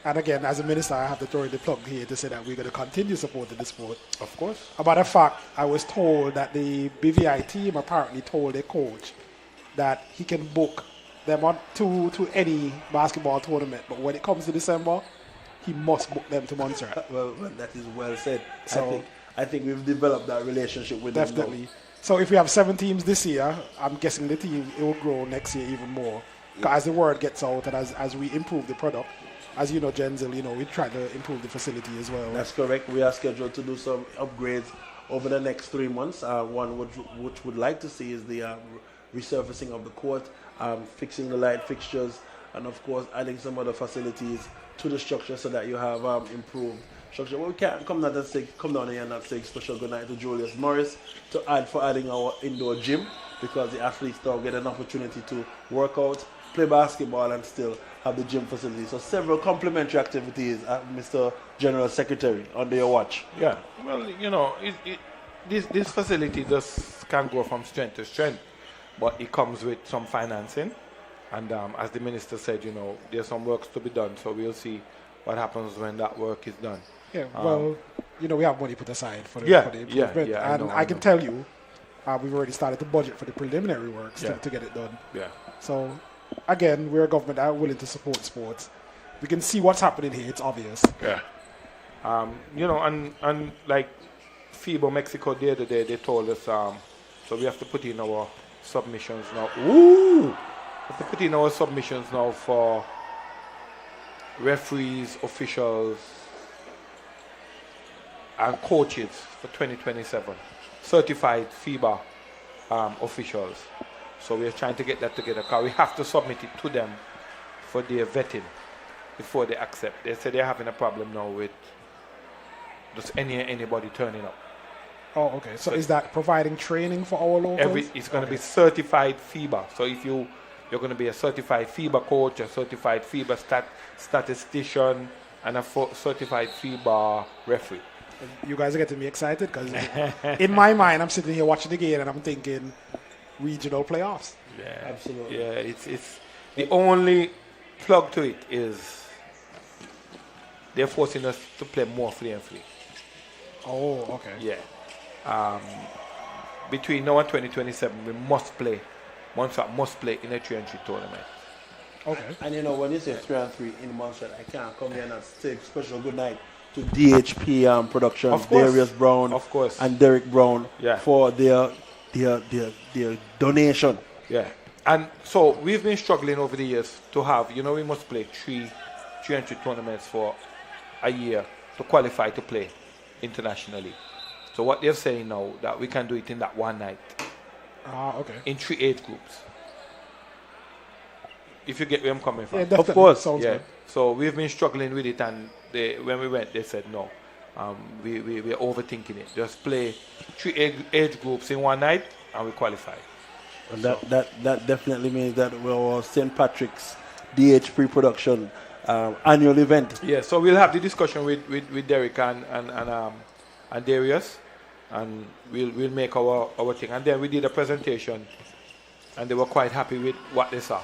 And again, as a minister, I have to throw in the plug here to say that we're going to continue supporting the sport. Of course. A matter of fact, I was told that the BVI team apparently told their coach that he can book them on to any basketball tournament, but when it comes to December, he must book them to Montserrat. Well, that is well said. So I think we've developed that relationship with them now. definitely. So if we have 7 teams this year, I'm guessing the team it will grow next year even more. 'Cause as the word gets out and as we improve the product, as you know, Genzel, we try to improve the facility as well. That's correct. We are scheduled to do some upgrades over the next 3 months. One which would like to see is the resurfacing of the court, fixing the light fixtures, and of course adding some other facilities to the structure so that you have improved structure. Well, we can't come down here and not say special good night to Julius Morris for adding our indoor gym, because the athletes now get an opportunity to work out, play basketball, and still have the gym facility. So several complementary activities, Mr. General Secretary, under your watch. Yeah. Well, this facility just can go from strength to strength, but it comes with some financing. And as the minister said, there's some works to be done. So we'll see what happens when that work is done. Yeah, well, we have money put aside for the improvement. Yeah, and I can tell you, we've already started to budget for the preliminary works to get it done. Yeah. So, again, we're a government that are willing to support sports. We can see what's happening here. It's obvious. Yeah. And like FIBA Mexico the other day, they told us, so we have to put in our submissions now. Ooh! We have to put in our submissions now for referees, officials, and coaches for 2027. Certified FIBA officials. So we're trying to get that together because we have to submit it to them for their vetting before they accept. They say they're having a problem now with just anybody turning up. Oh, okay. So is that providing training for our locals? It's going to be certified FIBA. So if you're going to be a certified FIBA coach, a certified FIBA statistician, and a certified FIBA referee. You guys are getting me excited because in my mind, I'm sitting here watching the game and I'm thinking regional playoffs. Yeah, absolutely. Yeah, it's the only plug to it is they're forcing us to play more free and free. Oh, okay. Yeah. Between now and 2027, we must play. Montserrat must play in a 3-3 tournament. Okay. And when you say 3-3 in Montserrat, I can't come here and say special good night to DHP Productions, Darius Brown, of course, and Derek Brown, for their donation. Yeah. And so we've been struggling over the years to have, we must play 3-3 tournaments for a year to qualify to play internationally. So what they're saying now, that we can do it in that one night. Okay. In 3 age groups. If you get where I'm coming from. Yeah, definitely. Of course. Sounds good. So we've been struggling with it, and when we went, they said no. we're overthinking it. Just play 3 age groups in one night and we qualify. And that definitely means that we're St. Patrick's DH pre-production annual event. Yeah, so we'll have the discussion with Derek and Darius, and we'll make our thing. And then we did a presentation, and they were quite happy with what they saw.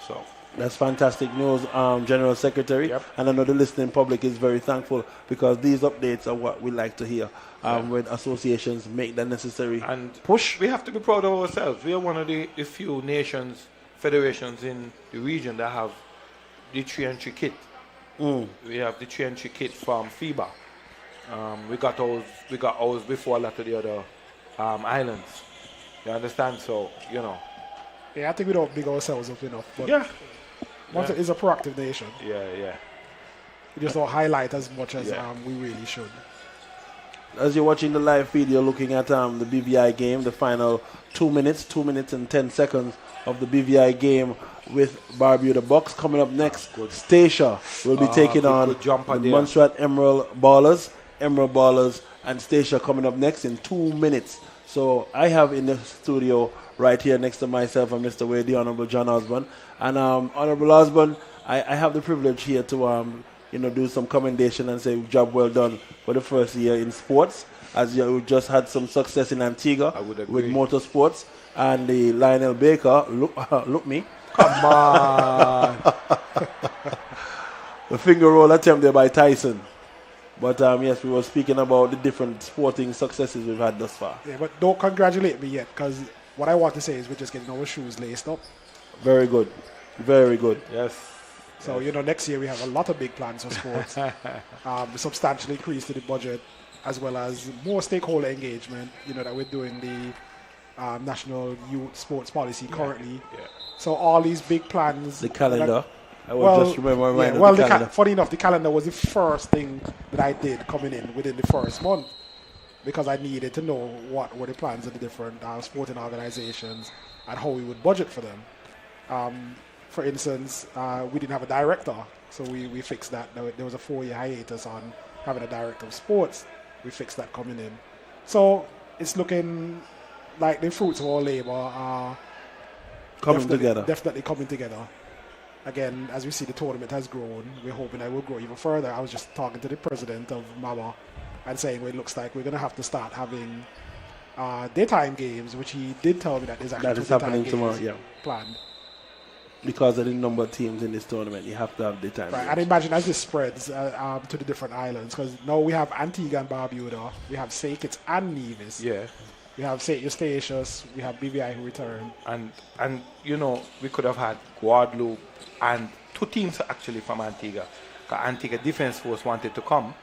So that's fantastic news, General Secretary. Yep. And I know the listening public is very thankful because these updates are what we like to hear when associations make the necessary and push. We have to be proud of ourselves. We are one of the few federations in the region that have the 3-and-3 kit. We have the 3-and-3 kit from FIBA. We got ours before a lot of the other islands. You understand? So, Yeah, I think we don't big ourselves up enough. But Montserrat is a proactive nation. Yeah. We just don't highlight as much as we really should. As you're watching the live feed, you're looking at the BVI game, the final 2 minutes and 10 seconds of the BVI game with Barbuda Bucks. Coming up next, Stacia will be taking on the Montserrat Emerald Ballers. Emerald Ballers and Stacia coming up next in 2 minutes. So I have in the studio right here next to myself and Mr. Wade, the Honorable John Osborne. And Honorable Osborne, I have the privilege here to do some commendation and say job well done for the first year in sports, as you just had some success in Antigua with motorsports. And the Lionel Baker, look me. Come on. The finger roll attempt there by Tyson. But yes, we were speaking about the different sporting successes we've had thus far. Yeah, but don't congratulate me yet, because what I want to say is we're just getting our shoes laced up. Very good. Very good. Yes. So, next year we have a lot of big plans for sports. Substantially increase to the budget, as well as more stakeholder engagement, that we're doing the National Youth Sports Policy currently. Yeah. So all these big plans. The calendar. I will just remember the calendar. Funny enough, the calendar was the first thing that I did coming in within the first month, because I needed to know what were the plans of the different sporting organizations and how we would budget for them. For instance, we didn't have a director, so we fixed that. There was a 4-year hiatus on having a director of sports. We fixed that coming in. So it's looking like the fruits of our labor are definitely coming together. Again, as we see, the tournament has grown. We're hoping it will grow even further. I was just talking to the president of MABA and saying, well, it looks like we're going to have to start having daytime games, which he did tell me that there's actually two happening tomorrow, planned. Because of the number of teams in this tournament, you have to have daytime games. And imagine as this spreads to the different islands, because now we have Antigua and Barbuda, we have St. Kitts and Nevis. Yeah. We have St. Eustatius, we have BVI who return. And we could have had Guadeloupe and 2 teams actually from Antigua. Because Antigua Defense Force wanted to come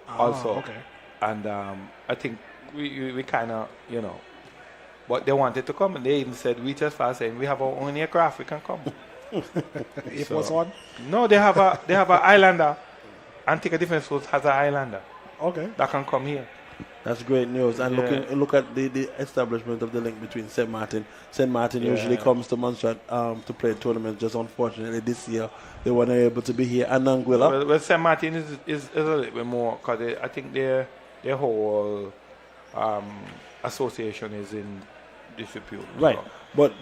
also. Okay. And I think we kind of, but they wanted to come, and they even said, we just fast saying we have our own aircraft, we can come. If what's on? No, they have a Islander. Antigua Defense Force has an Islander. Okay. That can come here. That's great news. And look at the establishment of the link between St. Martin. St. Martin usually comes to Montserrat to play a tournament. Just unfortunately this year they weren't able to be here. And Anguilla. Well, St. Martin is a little bit more, because I think their whole association is in dispute. Right. But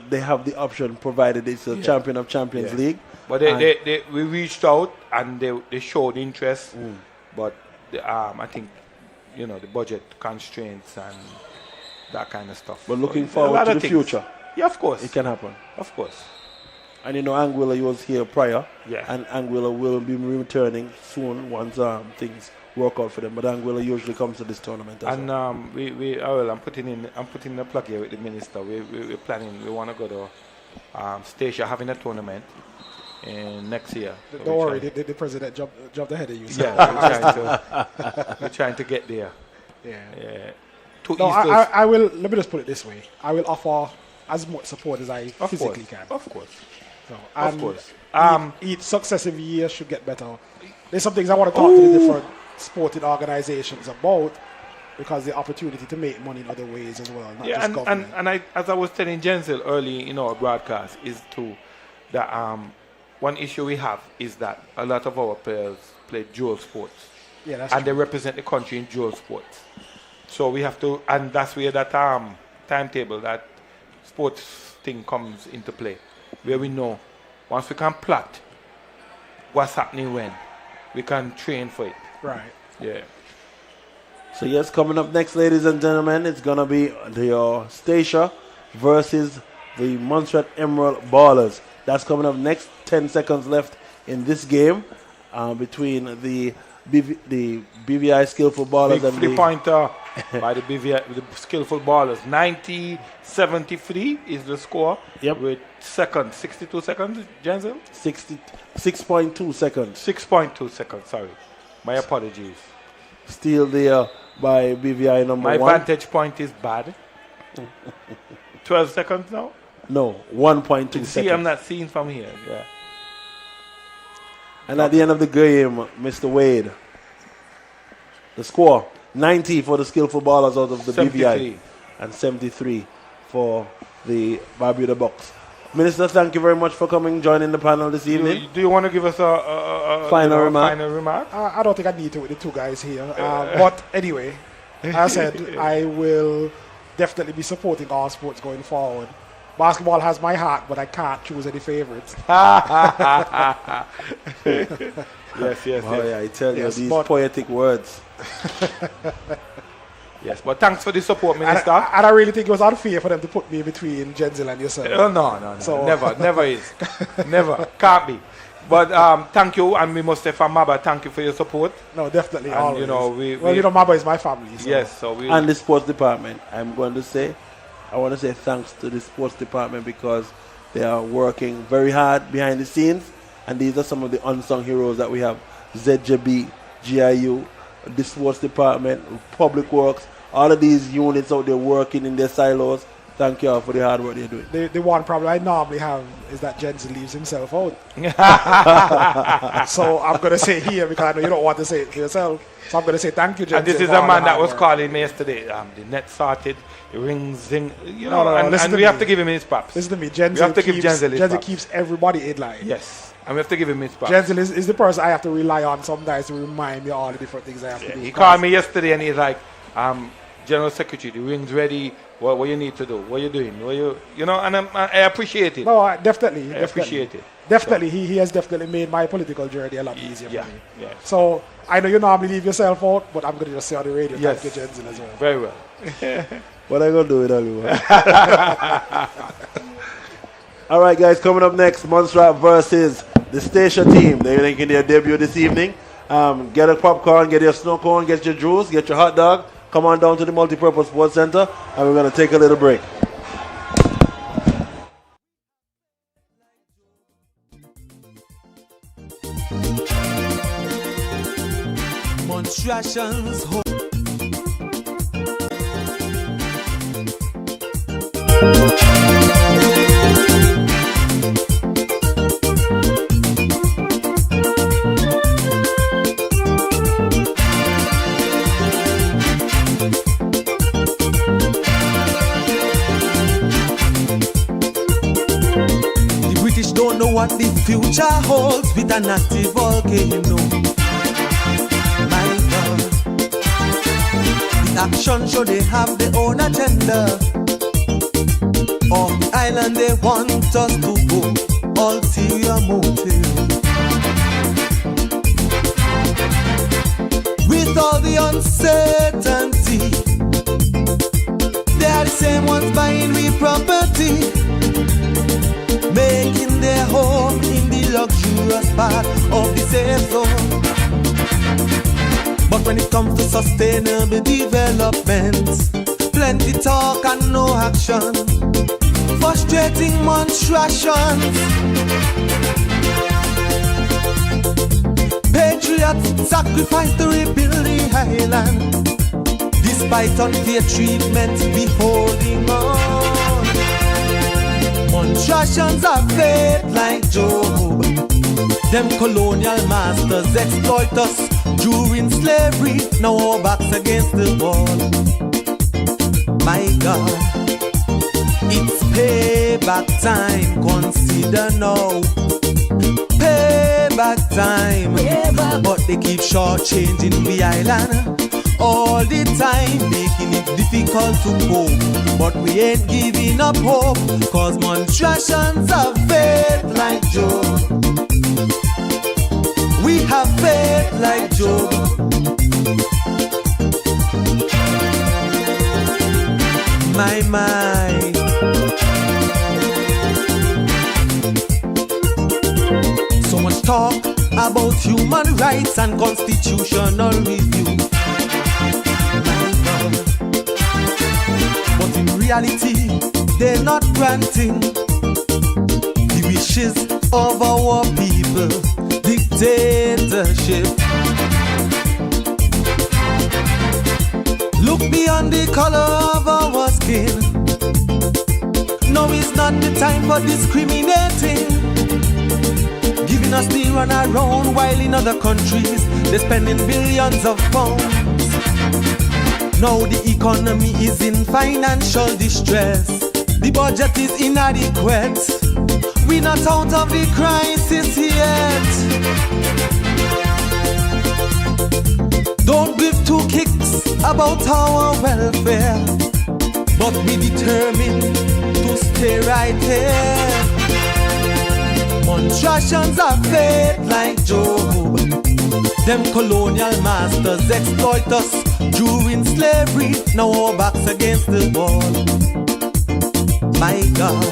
they have the option, provided it's a champion of Champions League. But we reached out and they showed interest. But I think the budget constraints and that kind of stuff. But looking forward to the future. Yeah, of course. It can happen. Of course. And Anguilla was here prior. Yeah. And Anguilla will be returning soon once things work out for them. But Anguilla usually comes to this tournament as well. I'm putting in a plug here with the minister. We're planning, we want to go to Stacia having a tournament next year. Don't worry, the president jumped ahead of you. So. Yeah, we're trying to get there. Yeah. No, I will. Let me just put it this way: I will offer as much support as I physically can. Of course. So, of course. Each successive year should get better. There's some things I want to talk to the different sporting organizations about, because the opportunity to make money in other ways as well, not just government. And as I was telling Jensel early in our broadcast, is that one issue we have is that a lot of our players play dual sports. Yeah, that's and they represent the country in dual sports. So we have to, and that's where that timetable, that sports thing comes into play, where we know once we can plot what's happening when, we can train for it. Right. Yeah. So yes, coming up next, ladies and gentlemen, it's gonna be the Statia versus the Montserrat Emerald Ballers. That's coming up next. 10 seconds left in this game between the BVI Skillful Ballers and the pointer by the BVI, the Skillful Ballers. 90-73 is the score. Yep. With 62 seconds, Jensen? 6.2 seconds. 6.2 seconds, sorry. My apologies. Still there by BVI number My 1. vantage point is bad. 12 seconds now? No, 1.2 seconds. See, I'm not seeing from here. Yeah. And at the end of the game, Mr. Wade, the score, 90 for the Skillful Ballers out of the 73. BVI and 73 for the Barbuda Bucks. Minister, thank you very much for coming, joining the panel this evening. Do you want to give us a final remark? Final remark? I don't think I need to with the two guys here. But anyway, as I said, I will definitely be supporting all sports going forward. Basketball has my heart, but I can't choose any favorites. Yes. Oh, yeah, I tell you, these poetic words. Yes, but thanks for the support, Minister. And I really think it was unfair for them to put me between Jensen and yourself. No. So, never is. Never. Can't be. But thank you, and we must say from Maba, thank you for your support. No, definitely. And, always. you know, Maba is my family. So. Yes, so we. And the sports department, I want to say thanks to the sports department because they are working very hard behind the scenes, and these are some of the unsung heroes that we have. ZJB, GIU, the sports department, public works, all of these units out there working in their silos. Thank you all for the hard work they're doing. The one problem I normally have is that Jensen leaves himself out. So I'm going to say here, because I know you don't want to say it to yourself, so I'm going to say thank you, Jensen. And this is a man that was calling me yesterday. The net sorted, the rings, zing, and we have to give him his props. Listen to me, we have to give Jensen his Jensen props. keeps everybody in line. Yes, and we have to give him his props. Jensen is the person I have to rely on sometimes to remind me all the different things I have to do. He called me yesterday and he's like, General Secretary, the ring's ready. What you need to do? What you doing? And I appreciate it. No, definitely. I appreciate it. Definitely, he has definitely made my political journey a lot easier for me. Yeah. So I know you normally leave yourself out, but I'm going to just say on the radio, Yes. thank you, Jensen, as well. Very well. What are you going to do with Hollywood? All right, guys, coming up next, Montserrat versus the Statia team. They're making their debut this evening. Get a popcorn, get your snow cone, get your juice, get your hot dog. Come on down to the Multipurpose Sports Center, and we're going to take a little break. Monstrations home. The British don't know what the future holds with an active volcano. My God, the action show they have their own agenda. On the island they want us to go, ulterior motive. With all the uncertainty, they are the same ones buying we property, making their home in the luxurious part of the safe zone. But when it comes to sustainable development, plenty talk and no action, frustrating monstrations. Patriots sacrifice to rebuild the island, despite unfair treatment we holding on. Monstrations are fate like Job. Them colonial masters exploit us during slavery. Now our backs against the wall. My God, it's payback time. Consider now. payback time. But they keep shortchanging the island all the time, making it difficult to cope. But we ain't giving up hope, cause Montserratians have faith like Job. We have faith like Job. My. So much talk about human rights and constitutional review. But in reality, they're not granting the wishes of our people. Dictatorship. Look beyond the color of our skin. No, it's not the time for discriminating. Giving us the run around while in other countries they're spending billions of pounds. Now the economy is in financial distress. The budget is inadequate. We're not out of the crisis yet. Don't give two kicks about our welfare, but we determined to stay right here. Montserratians have faith like Job. Them colonial masters exploit us during slavery. Now our backs against the wall. My God,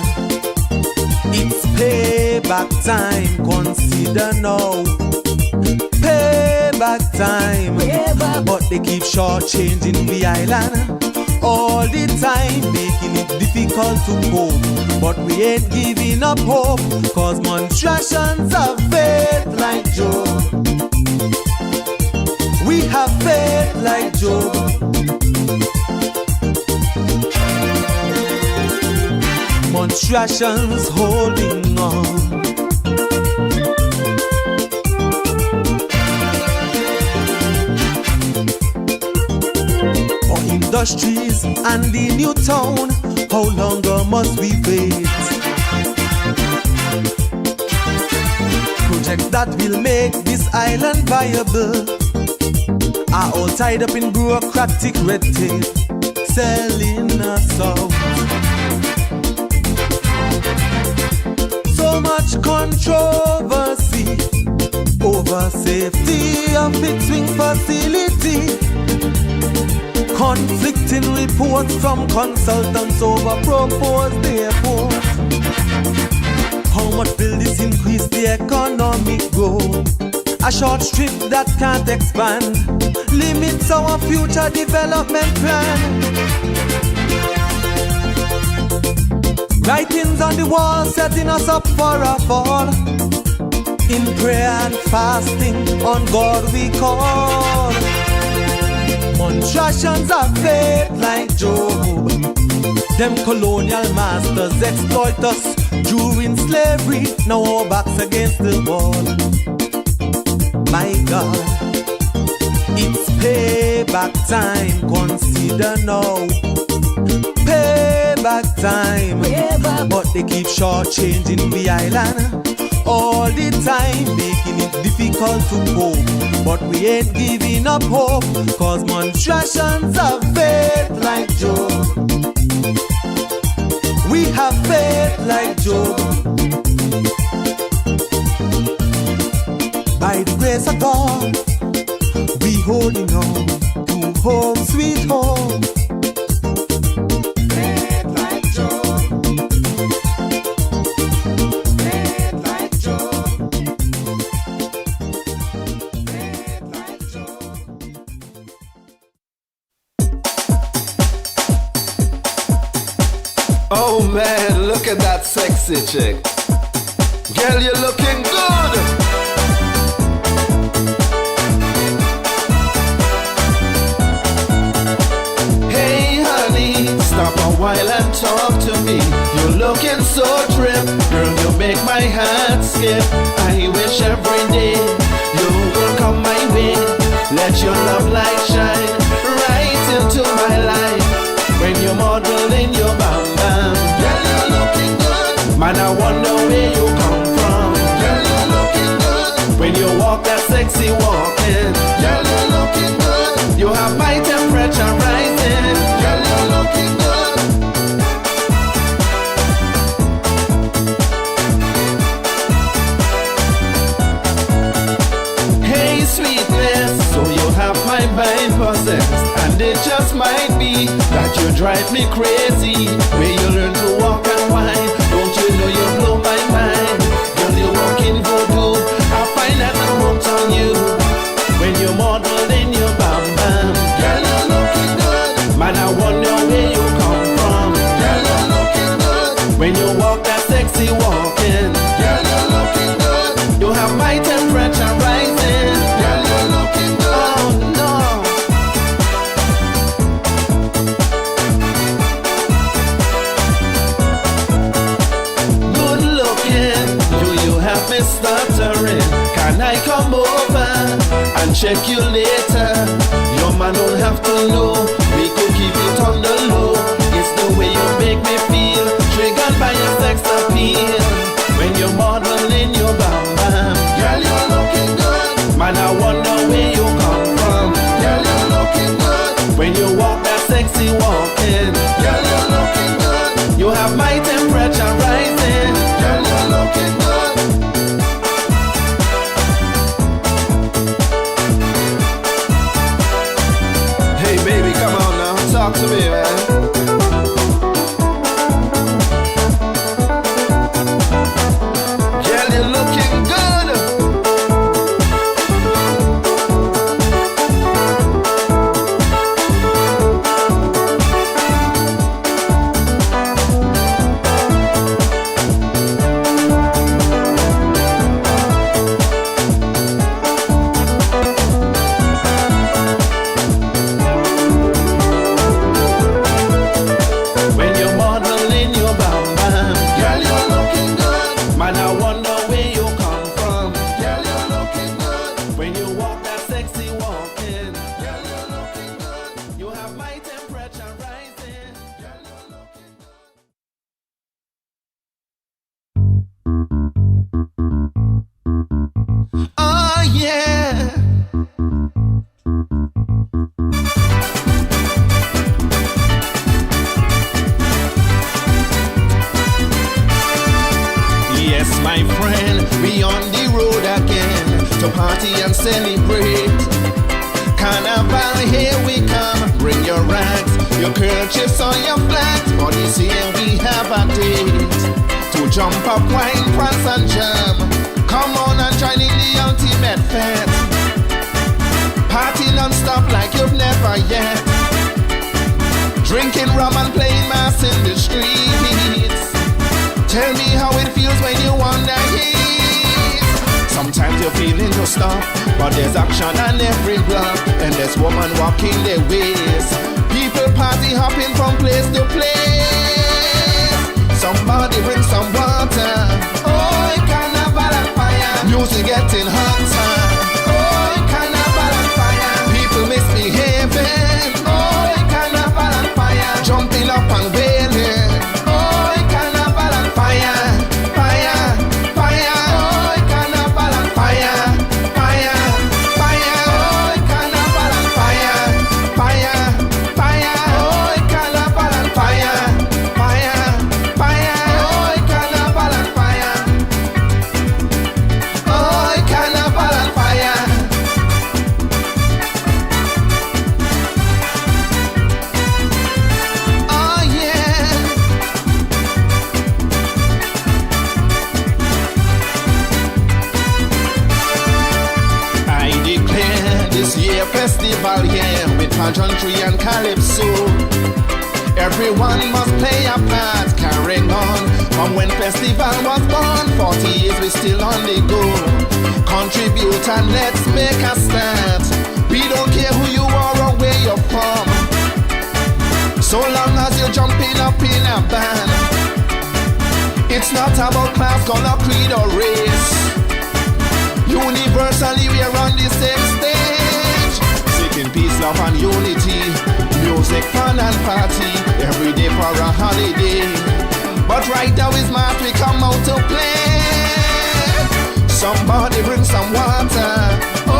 it's payback time. Consider now. Payback time. But they keep shortchanging the island all the time, making it difficult to cope. But we ain't giving up hope, cause Montserratians have faith like Job. We have faith like Job. Montserratians holding on. Industries and the new town, how longer must we wait? Projects that will make this island viable are all tied up in bureaucratic red tape, selling us out. So much controversy over safety of its wing facility. Conflicting reports from consultants over proposed airport. How much will this increase the economic growth? A short strip that can't expand limits our future development plan. Writings on the wall setting us up for a fall. In prayer and fasting on God we call. Montserratians have faith like Job. Them colonial masters exploit us during slavery. Now our backs against the wall. My God, it's payback time. Consider now. Payback time. But they keep shortchanging the island all the time, making it difficult to cope. But we ain't giving up hope, cause Montserratians have faith like Job. We have faith like Job. By the grace of God, we holding on to home, sweet home. Faith like Job. Faith like Job. Faith like Job. Oh man, look at that sexy chick. Girl, you're looking good. Hey honey, stop a while and talk to me. You're looking so trim. Girl, you make my heart skip. I wish every day you will come my way. Let your love light shine right into my life. When you're modeling your bam bam, girl, you're looking good. Man, I wonder where you come from. Girl, you're looking good. sexy walking. Girl, you're looking good. You have my temperature rising. Girl, you're looking good. Hey, sweetness, so you have my mind possessed, and it just might be that you drive me crazy. Where you learn to walk and whine, don't you know you blow my mind? Girl, you walk in voodoo, I find that I'm hooked on you. When you model in your bam bam, girl, you're looking good. Man, I wonder where you come from. Girl, you're looking good. When you walk that sexy walking, girl, you're looking good. You have my temperature rising. Girl, you're looking good. Oh no. Good looking, do you have me stuttering? Can I come over and check you later? Your man don't have to know. We could keep it on the low. It's the way you make me feel, triggered by your sex appeal. When you're modeling your bam bam, girl, you're looking good. Man, I wonder where you come from. Girl, you're looking good. When you walk that sexy walking, girl, you're looking good. You have my temperature rising. Girl, you're looking good. Hey, baby, come on now, talk to me, man. Girl, you're looking good. When you're modeling your bam bam, girl, you're looking good. Man, I wonder where you come from. Girl, you're looking good. When you walk that sexy walking, girl, you're looking good. You have my temperature rising. Girl, you're looking good. Oh yeah. Yes, my friend, we on the road again to party and celebrate. Carnival, here we come. Bring your rags, your kerchiefs or your flags. For this year we have a date to jump up, wine, prance and jam. Come on and join in the ultimate fete. Party non-stop like you've never yet. Drinking rum and playing mass in the streets. Tell me how it feels when you on the heat. Sometimes you're feeling to stop, but there's action on every block, and there's woman walking their ways. People party hopping from place to place. Somebody bring some water. Oh, carnival and fire. Music getting hotter. Oh, carnival and fire. People misbehaving. Oh, carnival and fire. Jumping up and wailing. Oh, carnival and fire. Fire, fire. Oh, carnival and fire. Fire, fire. Oh, carnival and fire. Fire, fire. Oh, carnival and fire. Fire, fire. Oh, carnival and fire. Oh, carnival and fire. Oh yeah. I declare this year festival, yeah, with pageantry and calypso. Everyone must play a part, carrying on from when festival was born. 40 years we still on the go. Contribute and let's make a start. We don't care who you are or where you're from, so long as you're jumping up in a band. It's not about class, color, creed or race. Universally we're on the same stage, seeking peace, love and unity. Music, fun and party, every day for a holiday. But right now is March, we come out to play. Somebody bring some water. Oh,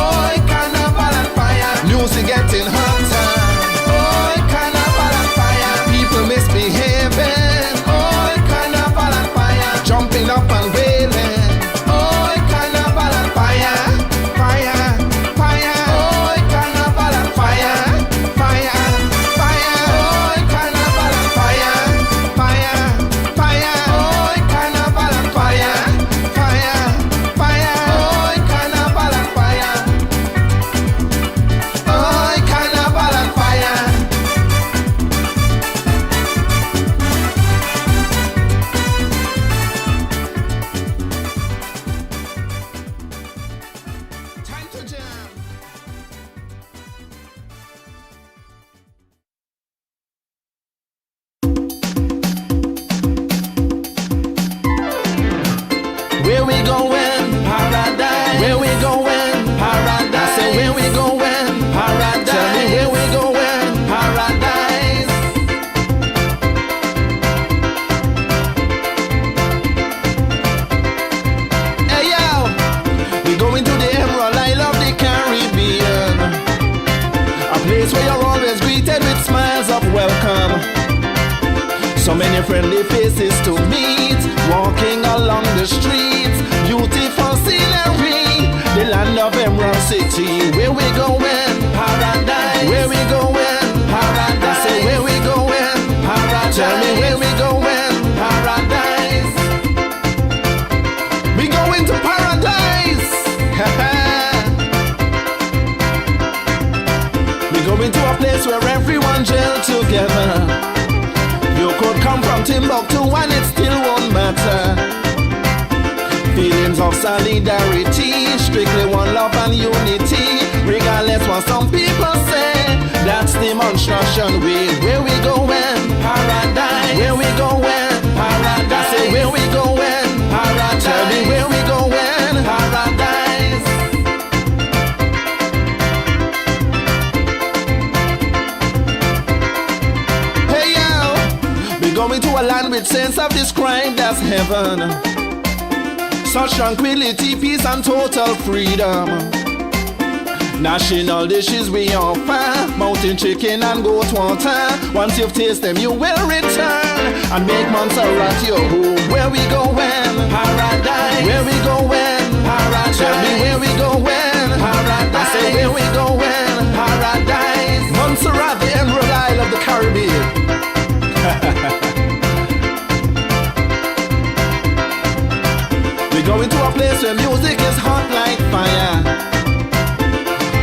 many friendly faces to meet, walking along the streets, beautiful scenery, the land of Emerald City. Where we going? Paradise. Where we going? Paradise. I say where we going? Paradise. Tell me where we going? Paradise. We going to paradise. We going to a place where everyone gel together. You could come from Timbuktu and it still won't matter. Feelings of solidarity, strictly one love and unity. Regardless what some people say, that's demonstration way. Where we going? Paradise. Where we going? Paradise. I say where we going? Paradise. Tell me where we going? Paradise. Hey yo, we going to a land with sense of described as heaven. Such tranquility, peace and total freedom. National dishes we offer, mountain chicken and goat water. Once you've tasted them, you will return and make Montserrat your home. Where we going? Paradise. Where we going? Paradise. Tell me where we going? Paradise. I say where we going? Paradise. Montserrat, the Emerald Isle of the Caribbean. We going to a place where music is hot like fire.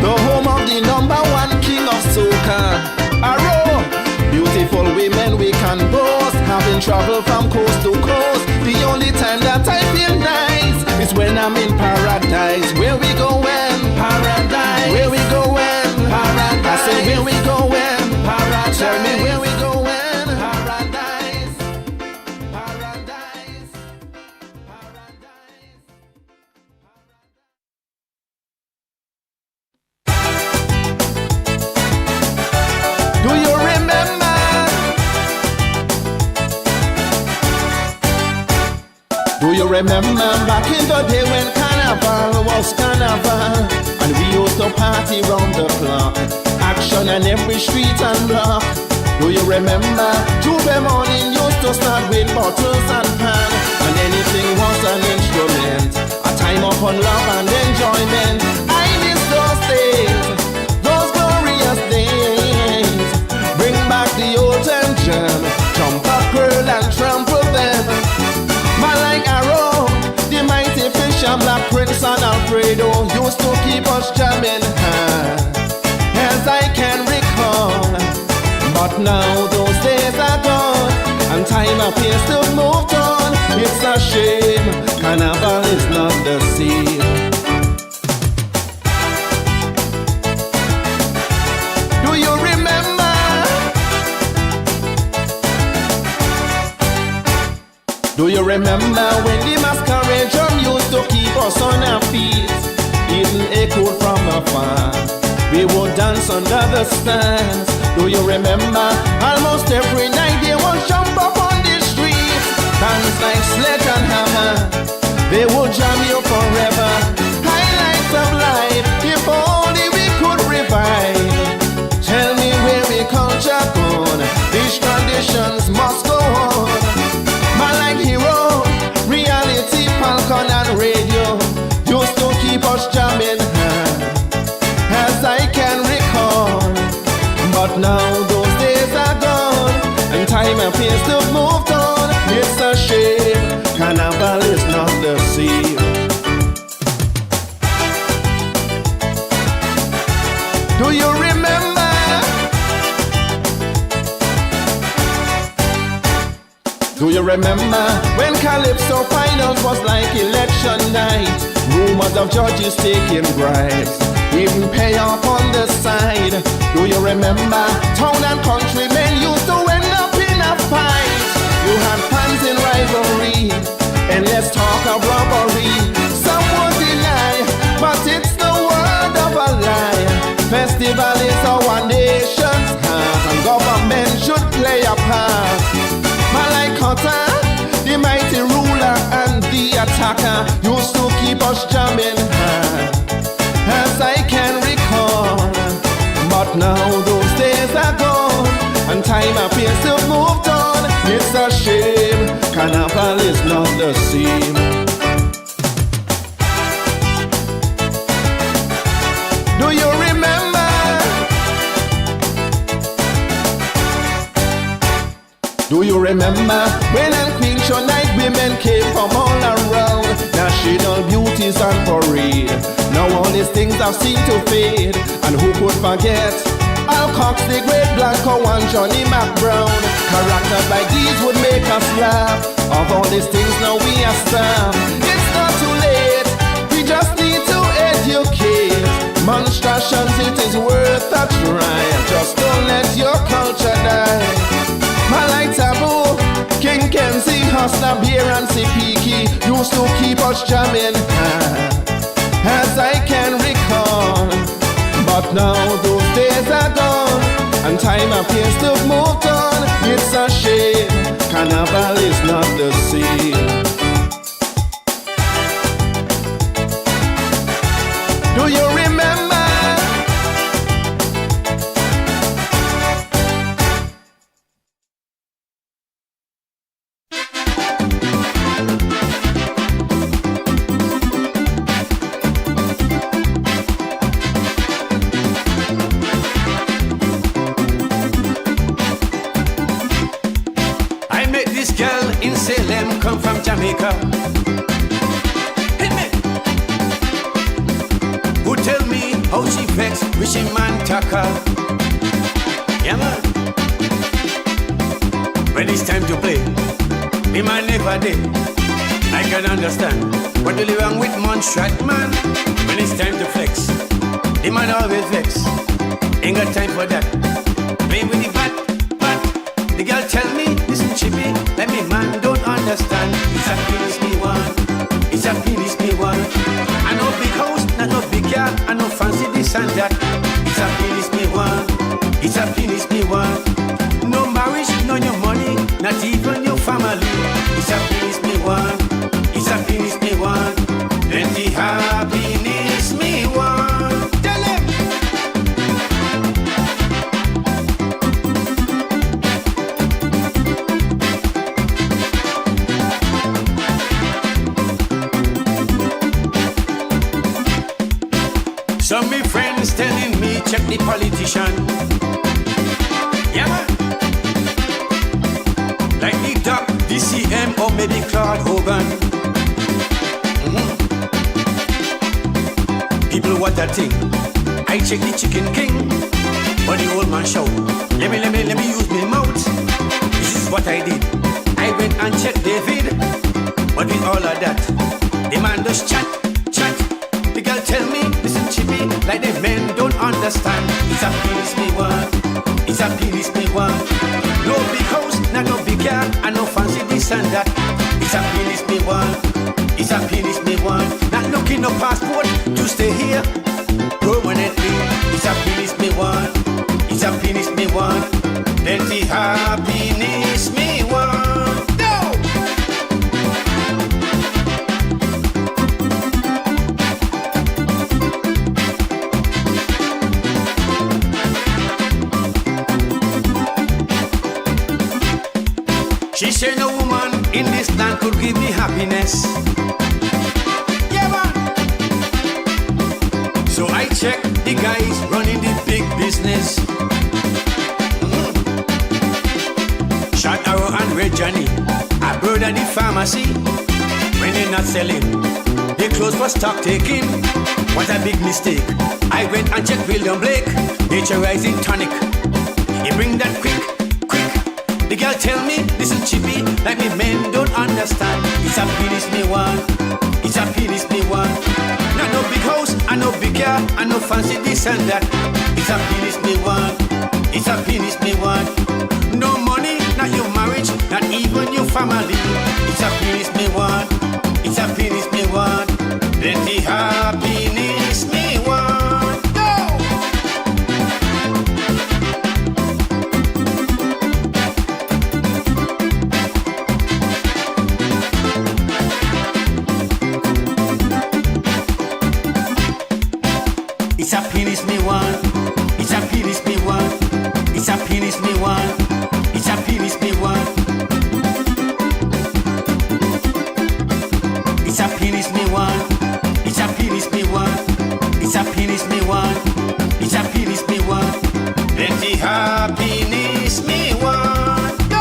The home of the #1 king of soca. Arrow, beautiful women we can boast. Having traveled from coast to coast. The only time that I feel nice is when I'm in paradise. Where we going? Paradise. Where we going? Paradise. I say where we going? Paradise. Tell me where we going? Paradise. Paradise. Do you remember? Do you remember back in the day when carnival was carnival? And we used to party round the clock, action on every street and block. Do you remember? Tuesday morning used to start with bottles and pan, and anything was an instrument, a time of fun, love and enjoyment. I miss those days, those glorious days. Bring back the old time jam, jump up girl and trample them. Man like Arrow, the mighty fish and Black Prince and Alfredo used to keep us jamming high, as I can recall. But now those days are gone, and time appears to have moved on. It's a shame, carnival is not the same. Do you remember? Do you remember when the masquerade drum used to keep us on our feet, even echoed from afar? We would dance under the stars. Do you remember? Almost every night they would jump up on the street, dance like sledge and hammer. They would jam you forever. Highlights of life, if only we could revive. Tell me where we culture gone. These traditions must go on. Man like Hero, reality, Falcon and radio used to keep us jamming high, as I can recall. But now those days are gone, and time appears to have moved on. It's a shame, carnival is not the same. Do you remember? Do you remember when Calypso Finals was like election night? Rumors of judges taking bribes, even pay off on the side. Do you remember town and country men used to end up in a fight? You had fans in rivalry, endless talk of robbery. Some would deny, but it's the word of a lie. Festival is our nation's heart, and government should play a part. Malaikota, the mighty ruler and the attacker, used to keep us jamming high, as I can recall. But now those days are gone, and time appears to have moved on. It's a shame, carnival is not the same. Do you remember? Do you remember when on Queen Show night women came from all around? National beauties on parade. Now all these things have seemed to fade. And who could forget Al Cox, the great Blanco and Johnny McBrown? Characters like these would make us laugh. Of all these things now we are stamped. It's not too late, we just need to educate. Monstrations, it is worth a try. Just don't let your culture die. Malay Taboo, King Kenzie, Hustler, Beer and Sipiki used to keep us jamming, as I can recall. But now those days are gone, and time appears to have moved on. It's a shame, carnival is not the same. Do you remember? I met this girl in Salem, come from Jamaica. Hit me. Who tell me how she vex, wishing man taka. Yeah man. When it's time to play, me man never did. I can understand what really wrong with Montserrat man. When it's time to flex, the man always vex. Ain't got time for that. Play with the bat. The girl tell me, listen chippy, let me man don't understand. It's a penis me one, it's a penis me one. I know big house, not no big car, I know fancy this and that. It's a penis me one, it's a penis me one. No marriage, no your money, not even your family. It's a penis me one, it's a penis me one. Then the happiness me one. Tell him. Some me friends telling me check the politician. Yeah man. Like the Doc, DCM or maybe Claude Hogan. People what that thing. I check the Chicken King, but the old man shout. Let me use my mouth. This is what I did. I went and checked David, but with all of that, the man just chat. The girl tell me, listen chippy, like the men don't understand. It's a penis me one, it's a penis me one. No big house, not no big car, and no fancy this and that. It's a penis me one, it's a penis me one. Not looking no passport to stay here permanently. It's a penis me one, it's a penis me one. Then the happiness me one. She said no woman in this land could give me happiness. Yeah man. So I check the guys running the big business. Shot Arrow and Red Johnny, a bird at the pharmacy. When they're not selling, they close for stock taking. What a big mistake. I went and checked William Blake, naturizing tonic. He bring that quick. The girl tell me, listen chippy, like me men don't understand. It's a penis me one, it's a penis me one. Not no big house, and no big car, and no fancy this and that. It's a penis me one, it's a penis me one. No money, not your marriage, not even your family. It's a penis me one, it's a penis me one. Then the happiness me one. It's a penis me one, it's a penis me one, it's a penis me one, it's a penis me one. It's a penis me want. It's a penis me want. It's a penis me want. It's a penis me want. Let the happiness me want. Go!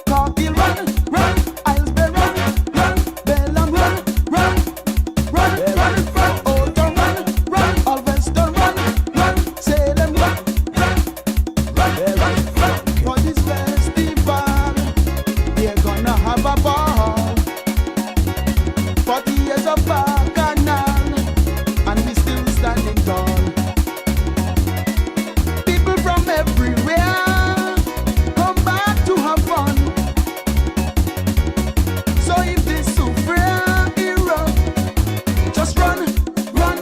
Cargill run, run, Islesbury run, run, Bellam run, run, run, run, run, Oldham run, run, Alveston run, run, Salem run, run, run, run, run. For this festival, we're gonna have a ball. 40 years of Bacchanal, and we still standing tall. People from everywhere come back to have fun. So if this super hero, just run, run,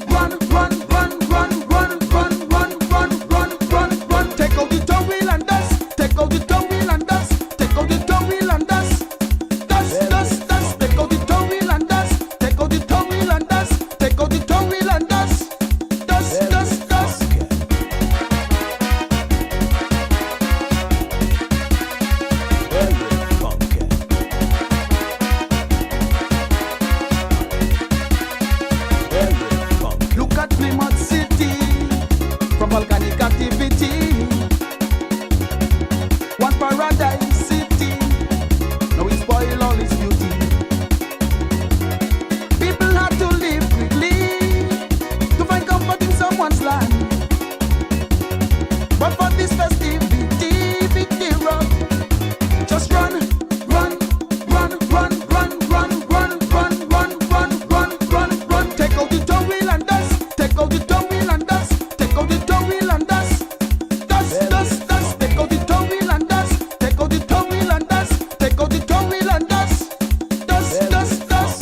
run, run, run, run, run, run, run, run, run, run, run. Take out the toe wheel and dust. Take out the toe wheel and dust. Take out the toe wheel and dust. Dust, dust, dust. Take out the toe wheel and dust. Take out the toe wheel and dust. Take out the toe wheel and dust. Dust, dust, dust. Look at Plymouth City from volcanic activity. One paradise city, now it spoil all its beauty. People have to live quickly to find comfort in someone's land. But for this festivity, big hero, just run, run, run, run, run, run, run, run, run, run, run, run, run. Take out the toe wheel and dust. Take out the toe wheel and dust. Take out the toe wheel and dust. Dust, dust, dust. Take out the toe wheel and dust. Take out the toe wheel and dust. Take out the toe wheel and dust. Dust, dust, dust.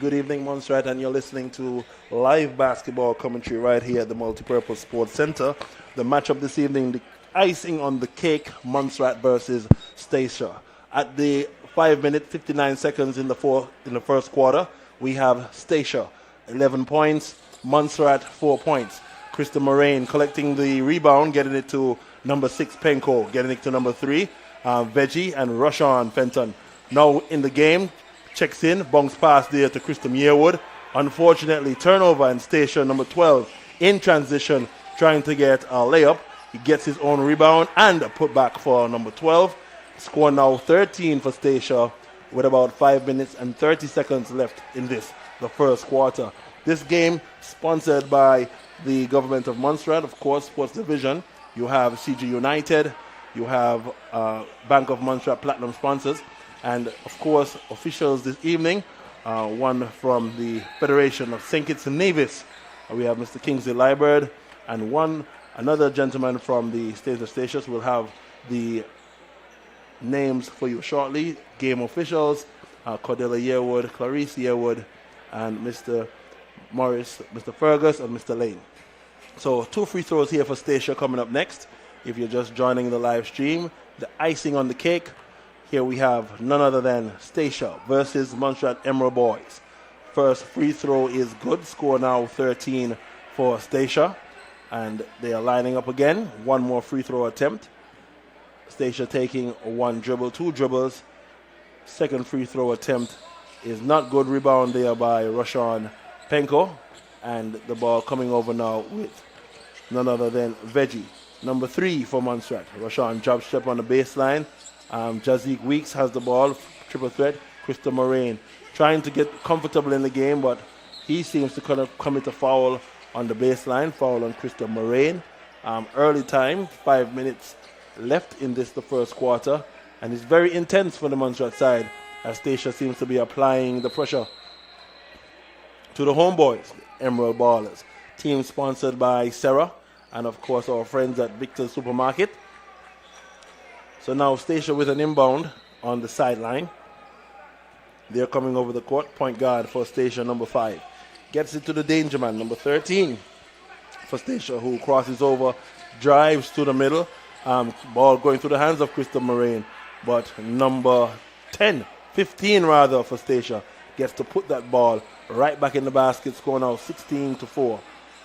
Good evening, Montserrat, and you're listening to live basketball commentary right here at the Multipurpose Sports Center. The matchup this evening, the icing on the cake, Montserrat versus Stacia. At the 5 minute 59 seconds in the first quarter, we have Stacia 11 points, Montserrat 4 points. Krista Moraine collecting the rebound, getting it to number 6 Penko, getting it to number 3 Veggie and Rushan Fenton. Now in the game, checks in, bounce pass there to Krista Yearwood. Unfortunately, turnover, and Stacia number 12 in transition, trying to get a layup. He gets his own rebound and a putback for number 12. Score now 13 for Stacia with about 5 minutes and 30 seconds left in the first quarter. This game sponsored by the government of Montserrat, of course, Sports Division. You have CG United, you have Bank of Montserrat Platinum sponsors, and of course officials this evening, one from the Federation of St. Kitts and Nevis. We have Mr. Kingsley Liebert, and another gentleman from the State of Stacia. We'll have the names for you shortly. Game officials, Cordelia Yearwood, Clarice Yearwood, and Mr. Morris, Mr. Fergus, and Mr. Lane. So 2 free throws here for Stacia coming up next. If you're just joining the live stream, the icing on the cake, here we have none other than Stacia versus Montserrat Emerald Boys. First free throw is good. Score now 13 for Stacia. And they are lining up again. One more free throw attempt. Stacia taking 1 dribble, 2 dribbles. Second free throw attempt is not good. Rebound there by Rushan Penko. And the ball coming over now with none other than Veggie. Number 3 for Montserrat. Rushan drop step on the baseline. Jazik Weeks has the ball, triple threat. Krista Moraine trying to get comfortable in the game, but he seems to kind of commit a foul on the baseline, foul on Krista Moraine. Early time, 5 minutes left in the first quarter, and it's very intense for the Montserrat side as Stacia seems to be applying the pressure to the homeboys, Emerald Ballers. Team sponsored by Sarah and of course our friends at Victor's Supermarket. So now Stacia with an inbound on the sideline. They're coming over the court. Point guard for Stacia, number 5. Gets it to the danger man, number 13 for Stacia, who crosses over, drives to the middle. Ball going through the hands of Crystal Moraine. But number 15 rather for Stacia gets to put that ball right back in the basket. Score now 16-4.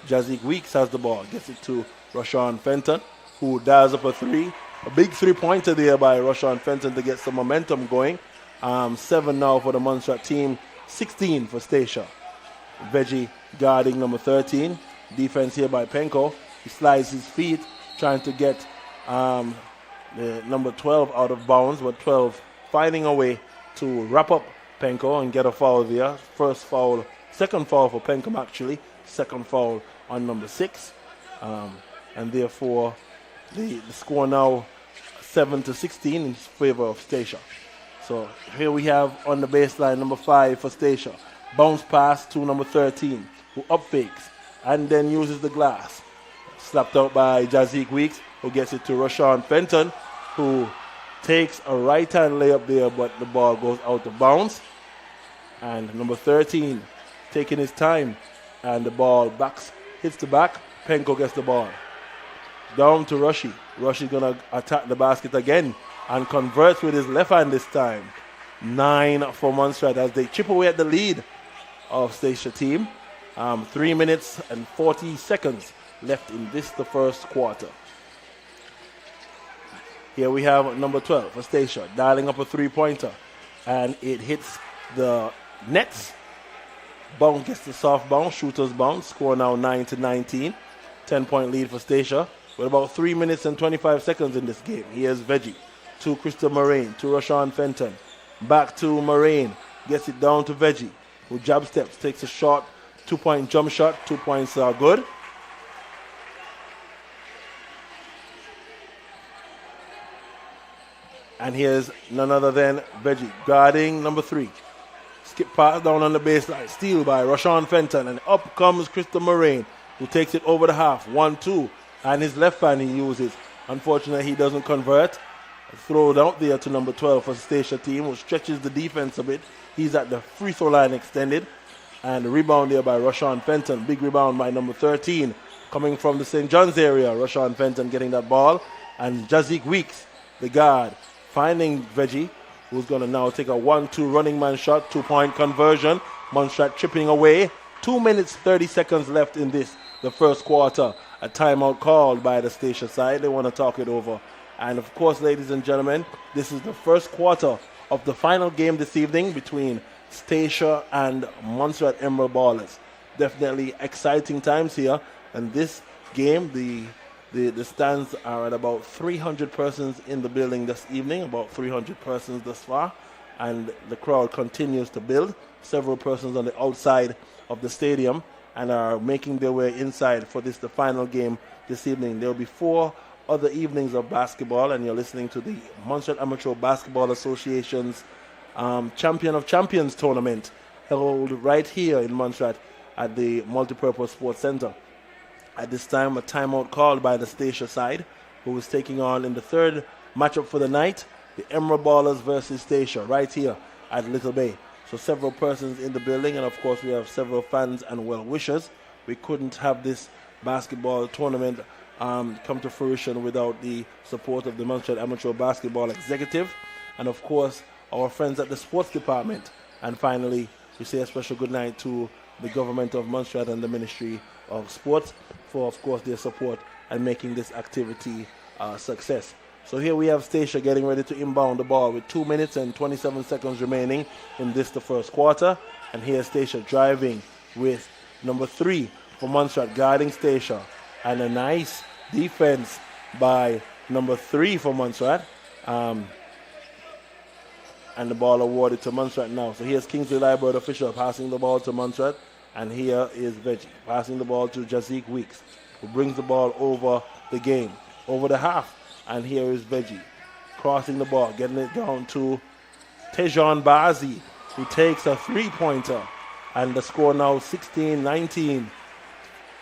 Jazik Weeks has the ball. Gets it to Rashawn Fenton, who dials up a 3. A big 3-pointer there by Rashawn Fenton to get some momentum going. 7 now for the Montserrat team, 16 for Stacia. Veggie guarding number 13. Defense here by Penko. He slides his feet, trying to get the number 12 out of bounds, but 12 finding a way to wrap up Penko and get a foul there. First foul, second foul for Penko actually. Second foul on number 6. And therefore, the score now 7-16 in favor of Stacia. So here we have on the baseline number 5 for Stacia. Bounce pass to number 13, who up fakes and then uses the glass. Slapped out by Jazik Weeks, who gets it to Rashawn Fenton, who takes a right-hand layup there, but the ball goes out of bounds. And number 13 taking his time, and the ball hits the back. Penko gets the ball. Down to Rushy. Rushy going to attack the basket again and converts with his left hand this time. 9 for Montserrat as they chip away at the lead of Stacia team. 3 minutes and 40 seconds left in the first quarter. Here we have number 12 for Stacia, dialing up a 3-pointer, and it hits the nets. Bounce gets the soft bounce, shooter's bounce. Score now 9-19. 10-point lead for Stacia with about 3 minutes and 25 seconds in this game. Here's Veggie to Crystal Moraine, to Rashawn Fenton. Back to Moraine, gets it down to Veggie, who jab steps, takes a shot, 2-point jump shot. 2 points are good. And here's none other than Veggie guarding number 3. Skip pass down on the baseline. Steal by Rashawn Fenton. And up comes Crystal Moraine, who takes it over the half. 1-2. And his left hand he uses. Unfortunately, he doesn't convert. Throw it out there to number 12 for the Stacia team, who stretches the defense a bit. He's at the free throw line extended. And the rebound there by Rashawn Fenton. Big rebound by number 13. Coming from the St. John's area. Rashawn Fenton getting that ball. And Jazik Weeks, the guard, finding Veggie, who's going to now take a 1-2 running man shot, 2-point conversion. Montserrat chipping away. 2 minutes, 30 seconds left in the first quarter. A timeout called by the Stacia side. They want to talk it over. And of course, ladies and gentlemen, this is the first quarter of the final game this evening between Stacia and Montserrat Emerald Ballers. Definitely exciting times here. And this game, the stands are at about 300 persons in the building this evening, about 300 persons thus far, and the crowd continues to build. Several persons on the outside of the stadium and are making their way inside for the final game this evening. There will be 4 other evenings of basketball, and you're listening to the Montserrat Amateur Basketball Association's Champion of Champions tournament held right here in Montserrat at the Multipurpose Sports Center. At this time, a timeout called by the Stacia side, who is taking on in the third matchup for the night, the Emerald Ballers versus Stacia, right here at Little Bay. So several persons in the building, and of course we have several fans and well-wishers. We couldn't have this basketball tournament come to fruition without the support of the Montserrat Amateur Basketball Executive, and of course our friends at the sports department. And finally, we say a special good night to the government of Montserrat and the Ministry of Sports for, of course, their support and making this activity a success. So here we have Stacia getting ready to inbound the ball with 2 minutes and 27 seconds remaining in the first quarter. And here's Stacia driving with number 3 for Montserrat guarding Stacia. And a nice defense by number 3 for Montserrat. And the ball awarded to Montserrat now. So here's Kingsley Liebert official passing the ball to Montserrat. And here is Veggie passing the ball to Jazik Weeks, who brings the ball over the game, over the half. And here is Veggie crossing the ball, getting it down to Tejan Bazi, who takes a 3-pointer. And the score now 16-19.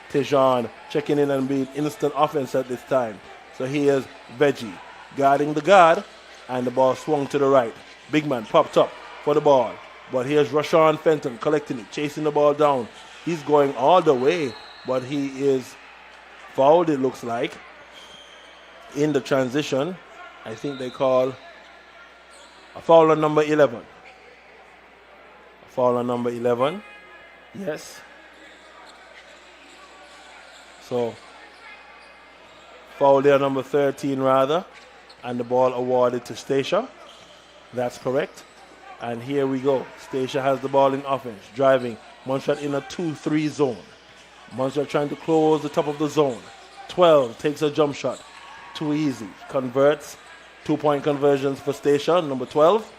Tejan checking in and being instant offense at this time. So here's Veggie guarding the guard. And the ball swung to the right. Big man popped up for the ball. But here's Rashawn Fenton collecting it, chasing the ball down. He's going all the way, but he is fouled, it looks like, in the transition. I think they call a foul on number 11. A foul on number 11. Yes. So, foul there, number 13 rather. And the ball awarded to Stacia. That's correct. And here we go. Stacia has the ball in offense, driving. Montserrat in a 2-3 zone. Montserrat trying to close the top of the zone. 12 takes a jump shot. Too easy. Converts. 2-point conversions for Stacia, number 12.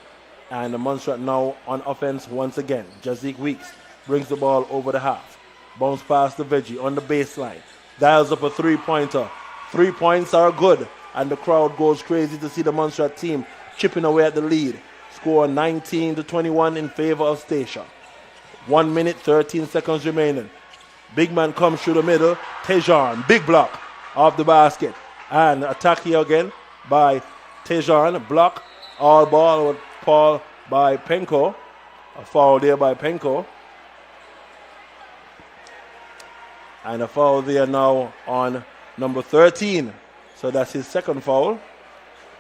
And the Montserrat now on offense once again. Jazik Weeks brings the ball over the half. Bounce past the Veggie on the baseline. Dials up a 3-pointer. 3 points are good. And the crowd goes crazy to see the Montserrat team chipping away at the lead. Score 19-21 in favor of Stacia. 1 minute, 13 seconds remaining. Big man comes through the middle. Tejan, big block off the basket. And attack here again by Tejan. Block, all ball by Penko. A foul there by Penko. And a foul there now on number 13. So that's his second foul.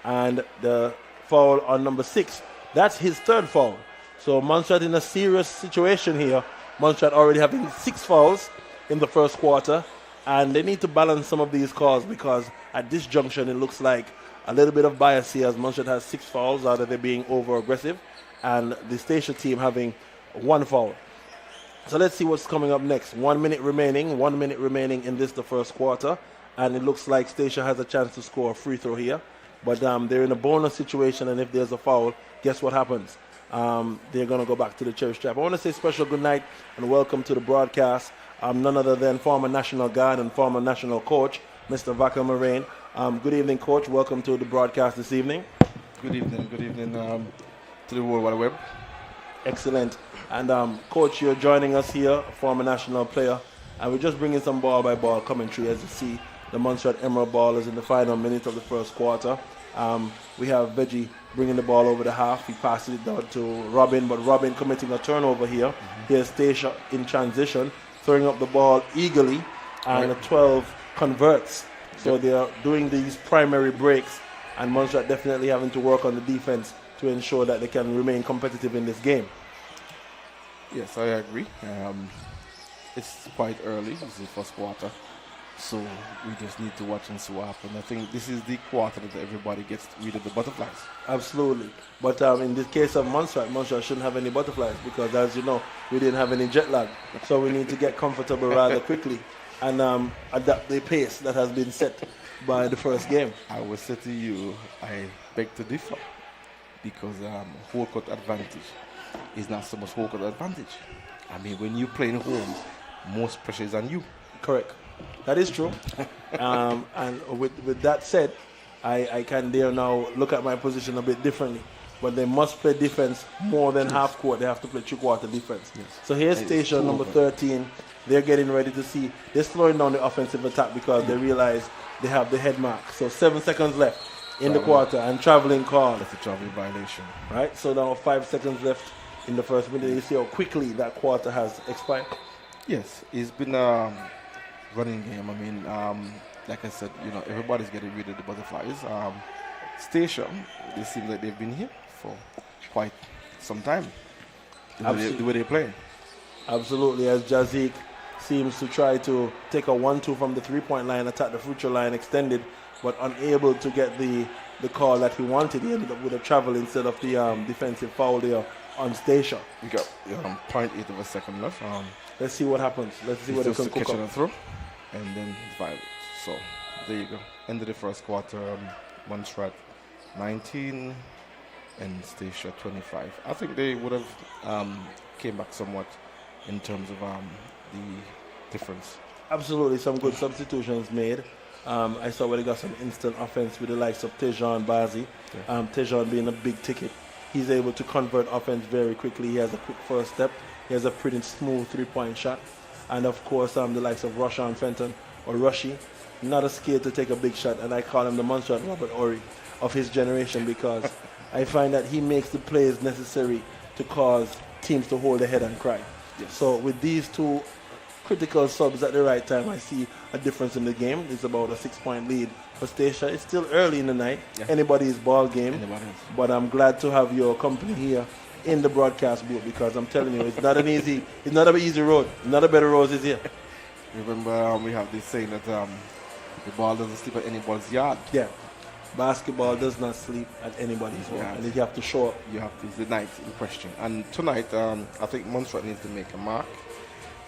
And the foul on number 6. That's his third foul. So Montserrat in a serious situation here. Montserrat already having 6 fouls in the first quarter. And they need to balance some of these calls because at this junction it looks like a little bit of bias here as Montserrat has 6 fouls out of they being over aggressive. And the Stacia team having 1 foul. So let's see what's coming up next. 1 minute remaining. 1 minute remaining in the first quarter. And it looks like Stacia has a chance to score a free throw here. But they're in a bonus situation, and if there's a foul, guess what happens? They're going to go back to the cherry strap. I want to say special good night and welcome to the broadcast. None other than former national guard and former national coach, Mr. Vaca Moraine. Good evening, Coach. Welcome to the broadcast this evening. Good evening to the World Wide Web. Excellent. And Coach, you're joining us here, a former national player. And we're just bringing some ball-by-ball commentary as you see the Montserrat Emerald Ballers in the final minute of the first quarter. We have Veggie bringing the ball over the half. He passes it down to Robin, but Robin committing a turnover here. Here's Stacia in transition, throwing up the ball eagerly, and a 12 converts. So they are doing these primary breaks, and Montserrat definitely having to work on the defense to ensure that they can remain competitive in this game. Yes, I agree. It's quite early. It's the first quarter. So we just need to watch and see what happens. I think this is the quarter that everybody gets rid of the butterflies. Absolutely. But in the case of Montserrat shouldn't have any butterflies because, as you know, we didn't have any jet lag. So we need to get comfortable rather quickly and adapt the pace that has been set by the first game. I will say to you, I beg to differ because whole court advantage is not so much whole court advantage. I mean, when you play in home, most pressure is on you. Correct. That is true. And with that said, I can dare now look at my position a bit differently. But they must play defense more than half court. They have to play 3-quarter defense. Yes. So here's Stacia, number 13. They're getting ready to see. They're slowing down the offensive attack because they realize they have the head mark. So 7 seconds left in the quarter and traveling call. That's a traveling violation. Right? So now 5 seconds left in the first minute. You see how quickly that quarter has expired? Yes. It's been running game. I mean, like I said, everybody's getting rid of the butterflies. Stacia, it seems like they've been here for quite some time. The way they play. Absolutely, as Jazik seems to try to take a 1-2 from the 3-point line, attack the future line extended, but unable to get the call that he wanted. He ended up with a travel instead of the defensive foul there on Stacia. We got 0.8 of a second left. Let's see what happens. Let's see what they can cook up. Throw, and then violate. So there you go. End of the first quarter. Montserrat 19 and Stacia 25. I think they would have came back somewhat in terms of the difference. Absolutely, some good substitutions made. I saw where they got some instant offense with the likes of Tejan Bazi. Tejan being a big ticket. He's able to convert offense very quickly. He has a quick first step. He has a pretty smooth 3-point shot. And of course, the likes of Rashawn Fenton or Rushy, not scared to take a big shot. And I call him the Montserrat Robert Ory. of his generation because I find that he makes the plays necessary to cause teams to hold their head and cry. So with these two critical subs at the right time, I see a difference in the game. It's about a 6-point lead for Stacia. It's still early in the night. Anybody's ball game. But I'm glad to have your company here in the broadcast booth because I'm telling you, it's not an easy road. Not a better road is here. Remember, we have this saying that the ball doesn't sleep at anybody's yard. Yeah. Basketball does not sleep at anybody's home, and you have to show up. You have to, it's the night in question. And tonight, I think Montserrat needs to make a mark,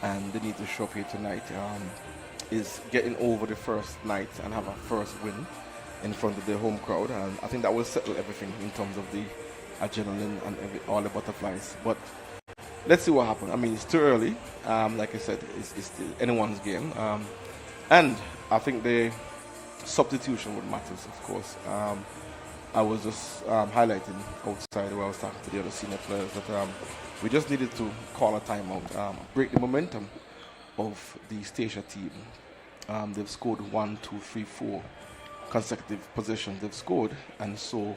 and they need to show up here tonight. Is getting over the first night and have a first win in front of the home crowd, and I think that will settle everything in terms of the adrenaline and all the butterflies. But let's see what happens. I mean, it's too early. Like I said, it's still anyone's game, and I think the substitution would matters, of course. I was just highlighting outside where I was talking to the other senior players that we just needed to call a timeout, break the momentum of the Stacia team. They've scored 1, 2, 3, 4 consecutive possessions they've scored, and so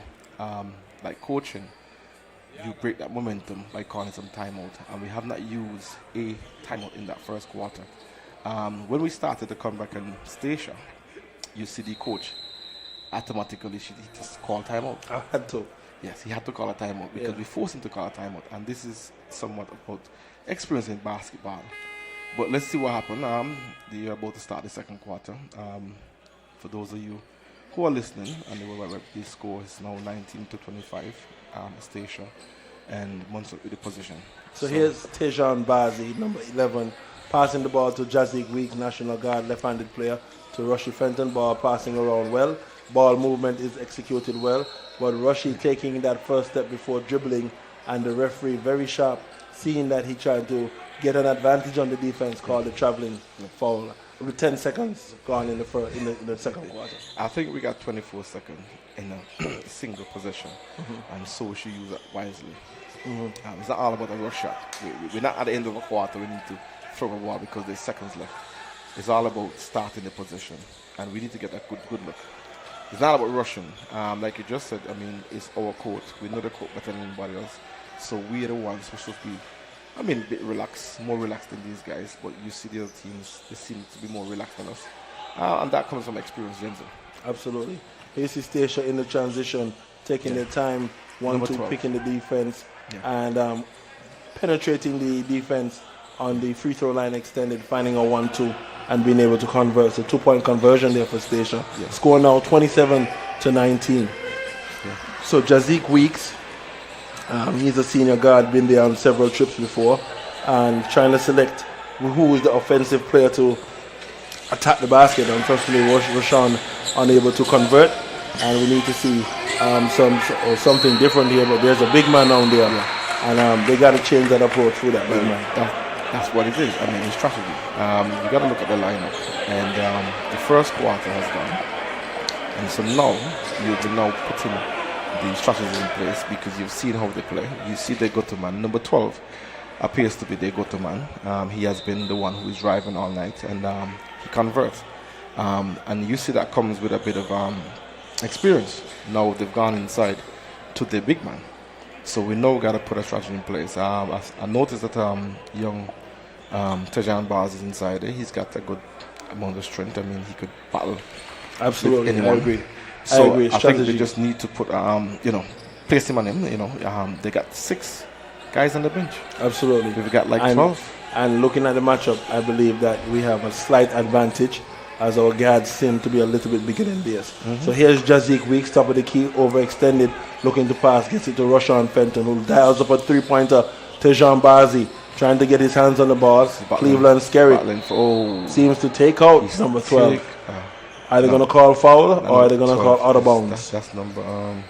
like coaching, you break that momentum by calling some timeout, and we have not used a timeout in that first quarter. When we started the comeback in Stacia, you see the coach automatically he just called timeout. I had to. Yes, he had to call a timeout because we forced him to call a timeout, and this is somewhat about experience in basketball. But let's see what happens. They are about to start the second quarter. For those of you who are listening, and the score is now 19-25, Stacia, and Montserrat with the position. So here's Tejan Bazi, number 11, passing the ball to Jazik Week, National Guard, left-handed player, to Rushy Fenton. Ball passing around well. Ball movement is executed well, but Rushy taking that first step before dribbling, and the referee very sharp, seeing that he tried to get an advantage on the defense, called the traveling foul. With 10 seconds gone in the second quarter. I think we got 24 seconds in a single possession, and so we should use it wisely. It's not all about a rush shot. We're not at the end of a quarter. We need to throw a ball because there's seconds left. It's all about starting the possession, and we need to get a good look. It's not about rushing. Like you just said, I mean, it's our court. We know the court better than anybody else. So we're the ones who should be, I mean, a bit relaxed, more relaxed than these guys. But you see the other teams, they seem to be more relaxed than us. And that comes from experience, Jensen. Absolutely. You see Stacia in the transition, taking their time, 1-2, picking the defense, and penetrating the defense on the free throw line extended, finding a 1-2, and being able to convert. So 2-point conversion there for Stacia. Score now 27-19. So Jazik Weeks, he's a senior guard, been there on several trips before, and trying to select who is the offensive player to attack the basket. Unfortunately, Roshan unable to convert, and we need to see something different here. But there's a big man down there, and they got to change that approach with that big man. That's what it is. I mean, it's strategy. You got to look at the lineup, and the first quarter has gone, and so now you're now putting the strategies in place because you've seen how they play. You see they go to man. Number 12 appears to be their go-to man. He has been the one who is driving all night, and he converts. And you see that comes with a bit of experience. Now they've gone inside to the big man. So we know we got to put a strategy in place. I noticed that young Tejan Bars is inside there. He's got a good amount of strength. I mean, he could battle. Absolutely, with anyone. I agree. So I agree. I think they just need to put, place him on him. They got 6 guys on the bench. Absolutely. We've got like 12. And looking at the matchup, I believe that we have a slight advantage as our guards seem to be a little bit bigger than theirs. So here's Jazik Weeks, top of the key, overextended, looking to pass, gets it to Roshan Fenton, who dials up a 3-pointer to Jean Bazi, trying to get his hands on the ball. Cleveland Scary seems to take out number 12. Are they going to call foul, or are they going to call out of bounds? That's number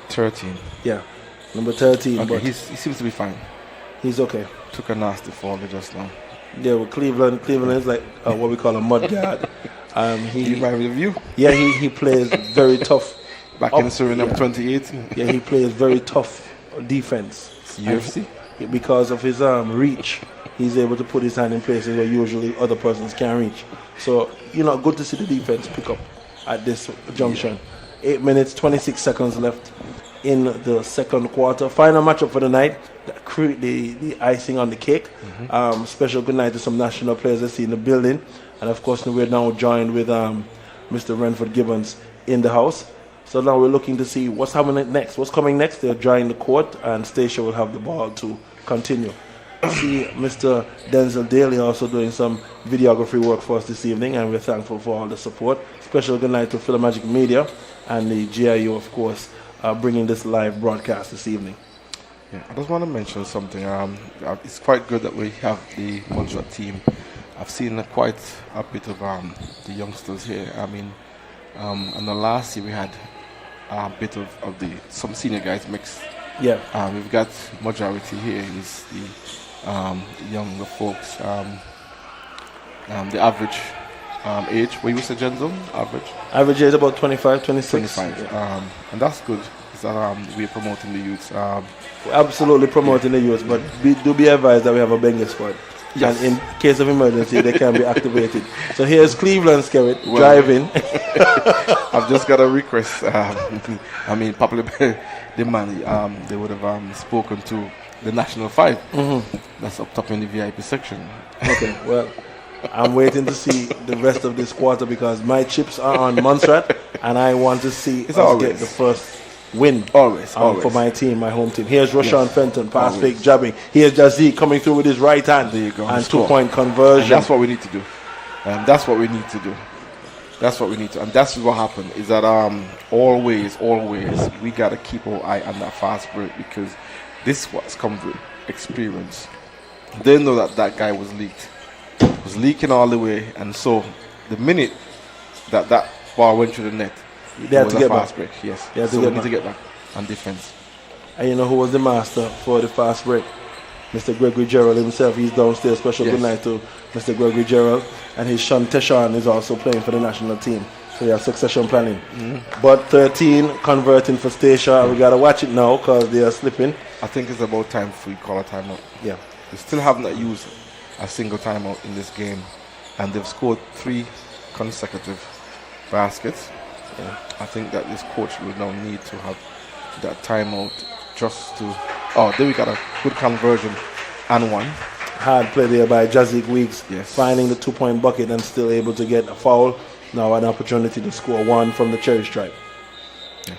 13. Yeah, number 13. Okay, but he seems to be fine. He's okay. Took a nasty fall just now. Yeah, well, Cleveland is like what we call a mud guard. He might review. Yeah, he plays very tough. Back in Suriname 2018. Yeah, he plays very tough defense. UFC? Because of his reach, he's able to put his hand in places where usually other persons can't reach. So, good to see the defense pick up at this junction. 8 minutes, 26 seconds left in the second quarter. Final matchup for the night. The icing on the cake. Special good night to some national players I see in the building. And of course, we're now joined with Mr. Renford Gibbons in the house. So now we're looking to see what's happening next. What's coming next? They're drying the court, and Stacia will have the ball to continue. See Mr. Denzel Daly also doing some videography work for us this evening, and we're thankful for all the support. Special good night to Philomagic Media and the GIU, of course, bringing this live broadcast this evening. Yeah, I just want to mention something. It's quite good that we have the Montserrat team. I've seen quite a bit of the youngsters here. I mean, in the last year we had a bit of some senior guys mixed. Yeah. We've got majority here is the younger folks. The average age, what you say, Genzo? Average age about 25, 26. 25. Yeah. And that's good. We're promoting the youths. We're absolutely promoting the youths, but do be advised that we have a Bengal squad. Yes. And in case of emergency, they can be activated. So here's Cleveland Skerritt driving. I've just got a request. I mean, popular demand. They would have spoken to the National 5. That's up top in the VIP section. Okay, well, I'm waiting to see the rest of this quarter because my chips are on Montserrat, and I want to see us get the first win for my team, my home team. Here's Rashawn Fenton, pass fake jabbing. Here's Jazik coming through with his right hand. There you go. And 2-point conversion. And that's what we need to do. That's what we need to do. That's what we need to. And that's what happened is that always we got to keep our eye on that fast break because this what's come with experience. They know that guy was leaking all the way, and so the minute that ball went through the net, they had to get fast back. break. Yes, so we need to get back on defense. And you know who was the master for the fast break? Mr. Gregory Gerald himself. He's downstairs. Special good night to Mr. Gregory Gerald, and his son Teshawn is also playing for the national team. So we have succession planning. But 13 converting for Stacia. We gotta watch it now because they are slipping. I think it's about time for we call a timeout. Yeah, they still haven't used a single timeout in this game, and they've scored 3 consecutive baskets. Yeah. I think that this coach will now need to have that timeout just to. Oh, there we got a good conversion and one. Hard play there by Jazik Weeks, yes, finding the 2-point bucket and still able to get a foul. Now an opportunity to score 1 from the cherry stripe. Yeah.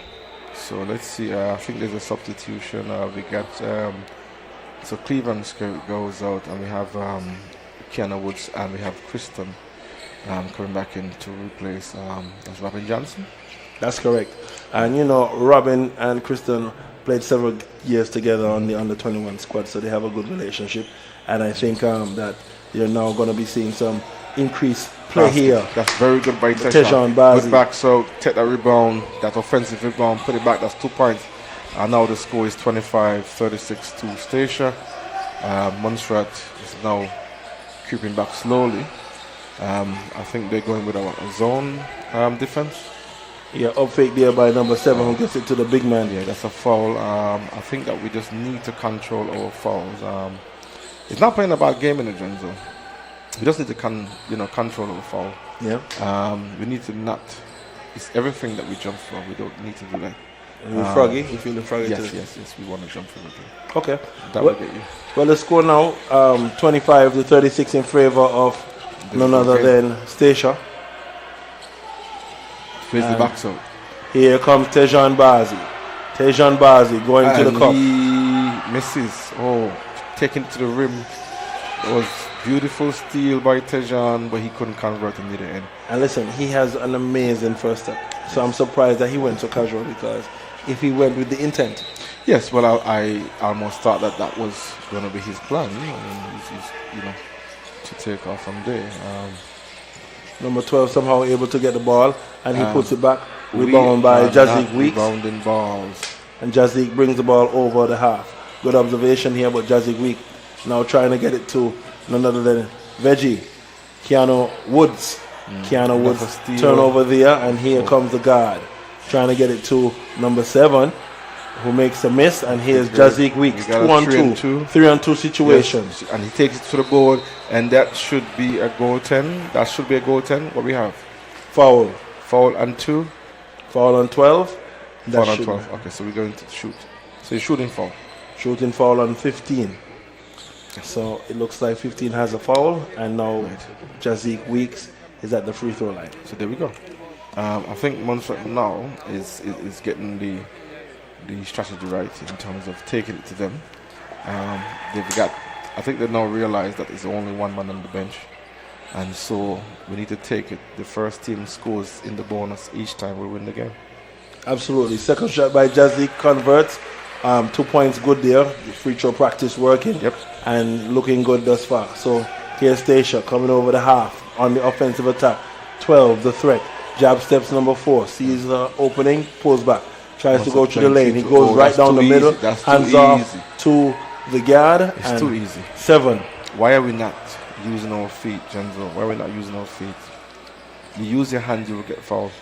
So let's see. I think there's a substitution. We got so Cleveland goes out, and we have Kiana Woods, and we have Kristen coming back in to replace that's Robin Johnson. That's correct. And you know, Robin and Kristen played several years together on the under-21 squad, so they have a good relationship. And I think that you're now going to be seeing some increased play here. That's very good by Tejon Bazi. Good back, so take that rebound, that offensive rebound, put it back. That's 2 points. And now the score is 25-36 to Stacia. Montserrat is now creeping back slowly. I think they're going with a zone defense. Yeah, up fake there by number 7 who gets it to the big man. Yeah, that's a foul. I think that we just need to control our fouls. It's not playing a bad game in the end zone. We just need to control our foul. Yeah. We need to not. It's everything that we jump for. We don't need to do that. You're froggy. You feel the froggy yes, too? Yes. We want to jump for it. Okay. That will get you. Well, the score now 25-36 in favor of none other than Stacia. Plays the backs out. Here comes Tejon Bazi. Tejon Bazi going to the cup. He misses. Oh, taking it to the rim. It was beautiful steal by Tejon, but he couldn't convert in the end. And listen, he has an amazing first step. So I'm surprised that he went so casual, because if he went with the intent. Yes, well, I almost thought that was going to be his plan. He's to take off from there. Number 12 somehow able to get the ball, and he puts it back. Rebound by Jazik Weeks. Rebounding balls. And Jazik brings the ball over the half. Good observation here about Jazik Weeks. Now trying to get it to none other than Veggie. Keanu Woods. Keanu Woods turnover there, and here comes the guard. Trying to get it to number 7, who makes a miss, and here's Jazik Weeks. 2-on-2. 3-on-2 situation. Yes. And he takes it to the board, and that should be a goal 10. That should be a goal 10. What we have? Foul. Foul and 2. Foul on 12. Foul on 12. Okay, so we're going to shoot. So you're shooting foul. Shooting foul on 15. So it looks like 15 has a foul, and now Jazik Weeks is at the free throw line. So there we go. I think Montserrat now is getting the strategy right in terms of taking it to them. I think they now realize that there's only one man on the bench, and so we need to take it. The first team scores in the bonus each time we win the game. Absolutely. Second shot by Jazik converts. 2 points good there. The free throw practice working. Yep. And looking good thus far. So here's Stacia coming over the half on the offensive attack. 12, the threat. Jab steps number 4. Sees the opening, pulls back. Tries to go through the lane. He goes right down the middle. Hands off to the guard. It's too easy. 7. Why are we not using our feet, Genzo? Why are we not using our feet? You use your hands, you will get fouled.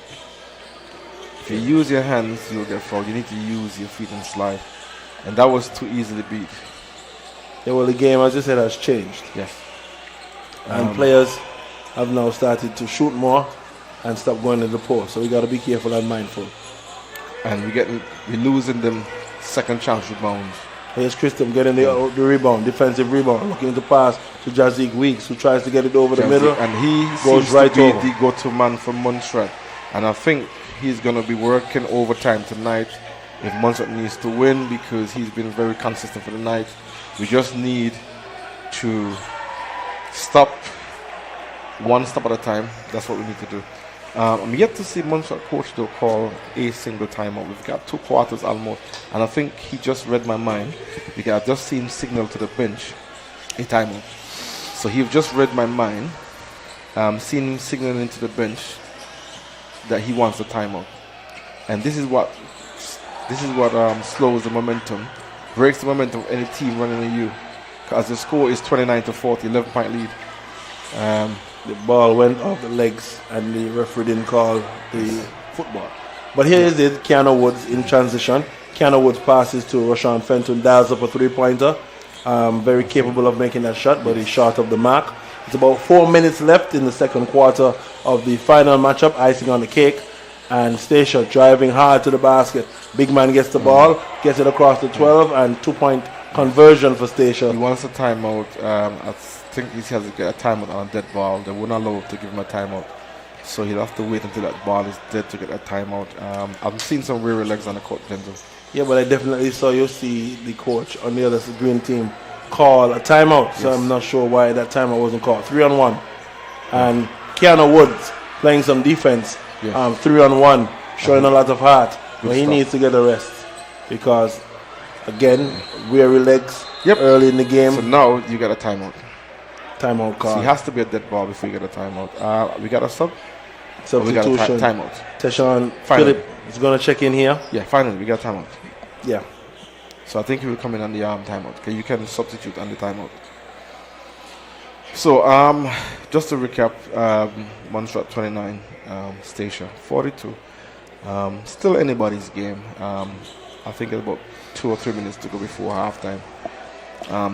If you use your hands, you'll get fouled. You need to use your feet and slide. And that was too easily beat. Yeah, well, the game, as you said, has changed. Yes. And players have now started to shoot more and stop going to the post. So we got to be careful and mindful. And we're losing them second chance rebounds. Here's Christian getting the rebound, defensive rebound, looking to pass to Jazik Weeks, who tries to get it over the middle. And he goes seems right to be over. the go-to man for Montserrat. And I think he's going to be working overtime tonight if Montserrat needs to win, because he's been very consistent for the night. We just need to stop one step at a time. That's what we need to do. I'm yet to see Montserrat coach though call a single timeout. We've got 2 quarters almost, and I think he just read my mind because I've just seen signal to the bench a timeout. So he just read my mind, seen him signaling to the bench that he wants a timeout, and this is what slows the momentum, breaks the momentum of any team running at you, because the score is 29-40, 11-point lead. The ball went off the legs and the referee didn't call the football. But here is it, Keanu Woods in transition. Keanu Woods passes to Rashawn Fenton, dials up a 3-pointer. Very capable of making that shot, but he's short of the mark. It's about 4 minutes left in the second quarter of the final matchup, icing on the cake. And Stacia driving hard to the basket. Big man gets the ball, gets it across the 12, and 2-point conversion for Stacia. He wants a timeout. I think he has to get a timeout on a dead ball. They won't allow to give him a timeout. So he'll have to wait until that ball is dead to get a timeout. I've seen some weary legs on the court, Denzel. Yeah, but I definitely saw you see the coach on the other green team call a timeout. Yes. So I'm not sure why that timeout wasn't called. 3-on-1. And Keanu Woods playing some defense. Yes. 3-on-1, showing a lot of heart. But he needs to get a rest. Because, again, weary legs early in the game. So now you got a timeout. Timeout call. So he has to be a dead ball before you get a timeout. We got a substitution. We got a timeout. Teshawn Phillip is going to check in here. Yeah, finally, we got a timeout. Yeah. So I think he will come in on the timeout. Okay, you can substitute on the timeout. So just to recap, Montserrat 29, Stacia 42. Still anybody's game. I think it's about 2 or 3 minutes to go before halftime.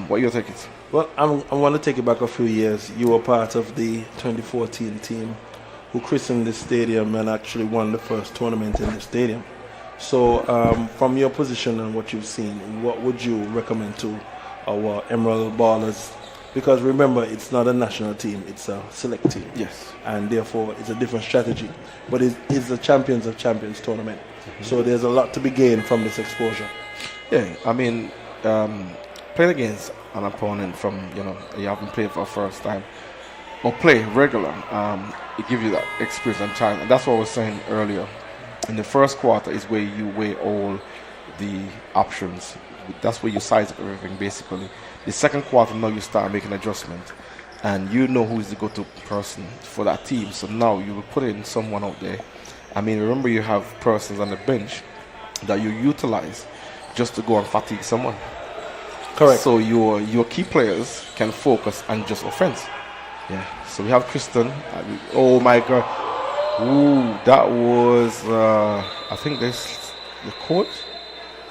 What you think it's? Well, I want to take it back a few years. You were part of the 2014 team who christened the stadium and actually won the first tournament in the stadium. So from your position and what you've seen, what would you recommend to our Emerald Ballers? Because remember, it's not a national team, it's a select team. Yes. And therefore, it's a different strategy. But it's the Champions of Champions tournament. Mm-hmm. So there's a lot to be gained from this exposure. Yeah, I mean, playing against an opponent from, you haven't played for the first time, or play regular, it gives you that experience and time. And that's what I was saying earlier. In the first quarter is where you weigh all the options. That's where you size up everything, basically. The second quarter, now you start making adjustments. And you know who is the go-to person for that team. So now you will put in someone out there. I mean, remember you have persons on the bench that you utilize just to go and fatigue someone. Correct. So your key players can focus on just offense. Yeah. So we have Kristen. Oh my God. Ooh, that was I think this the coach.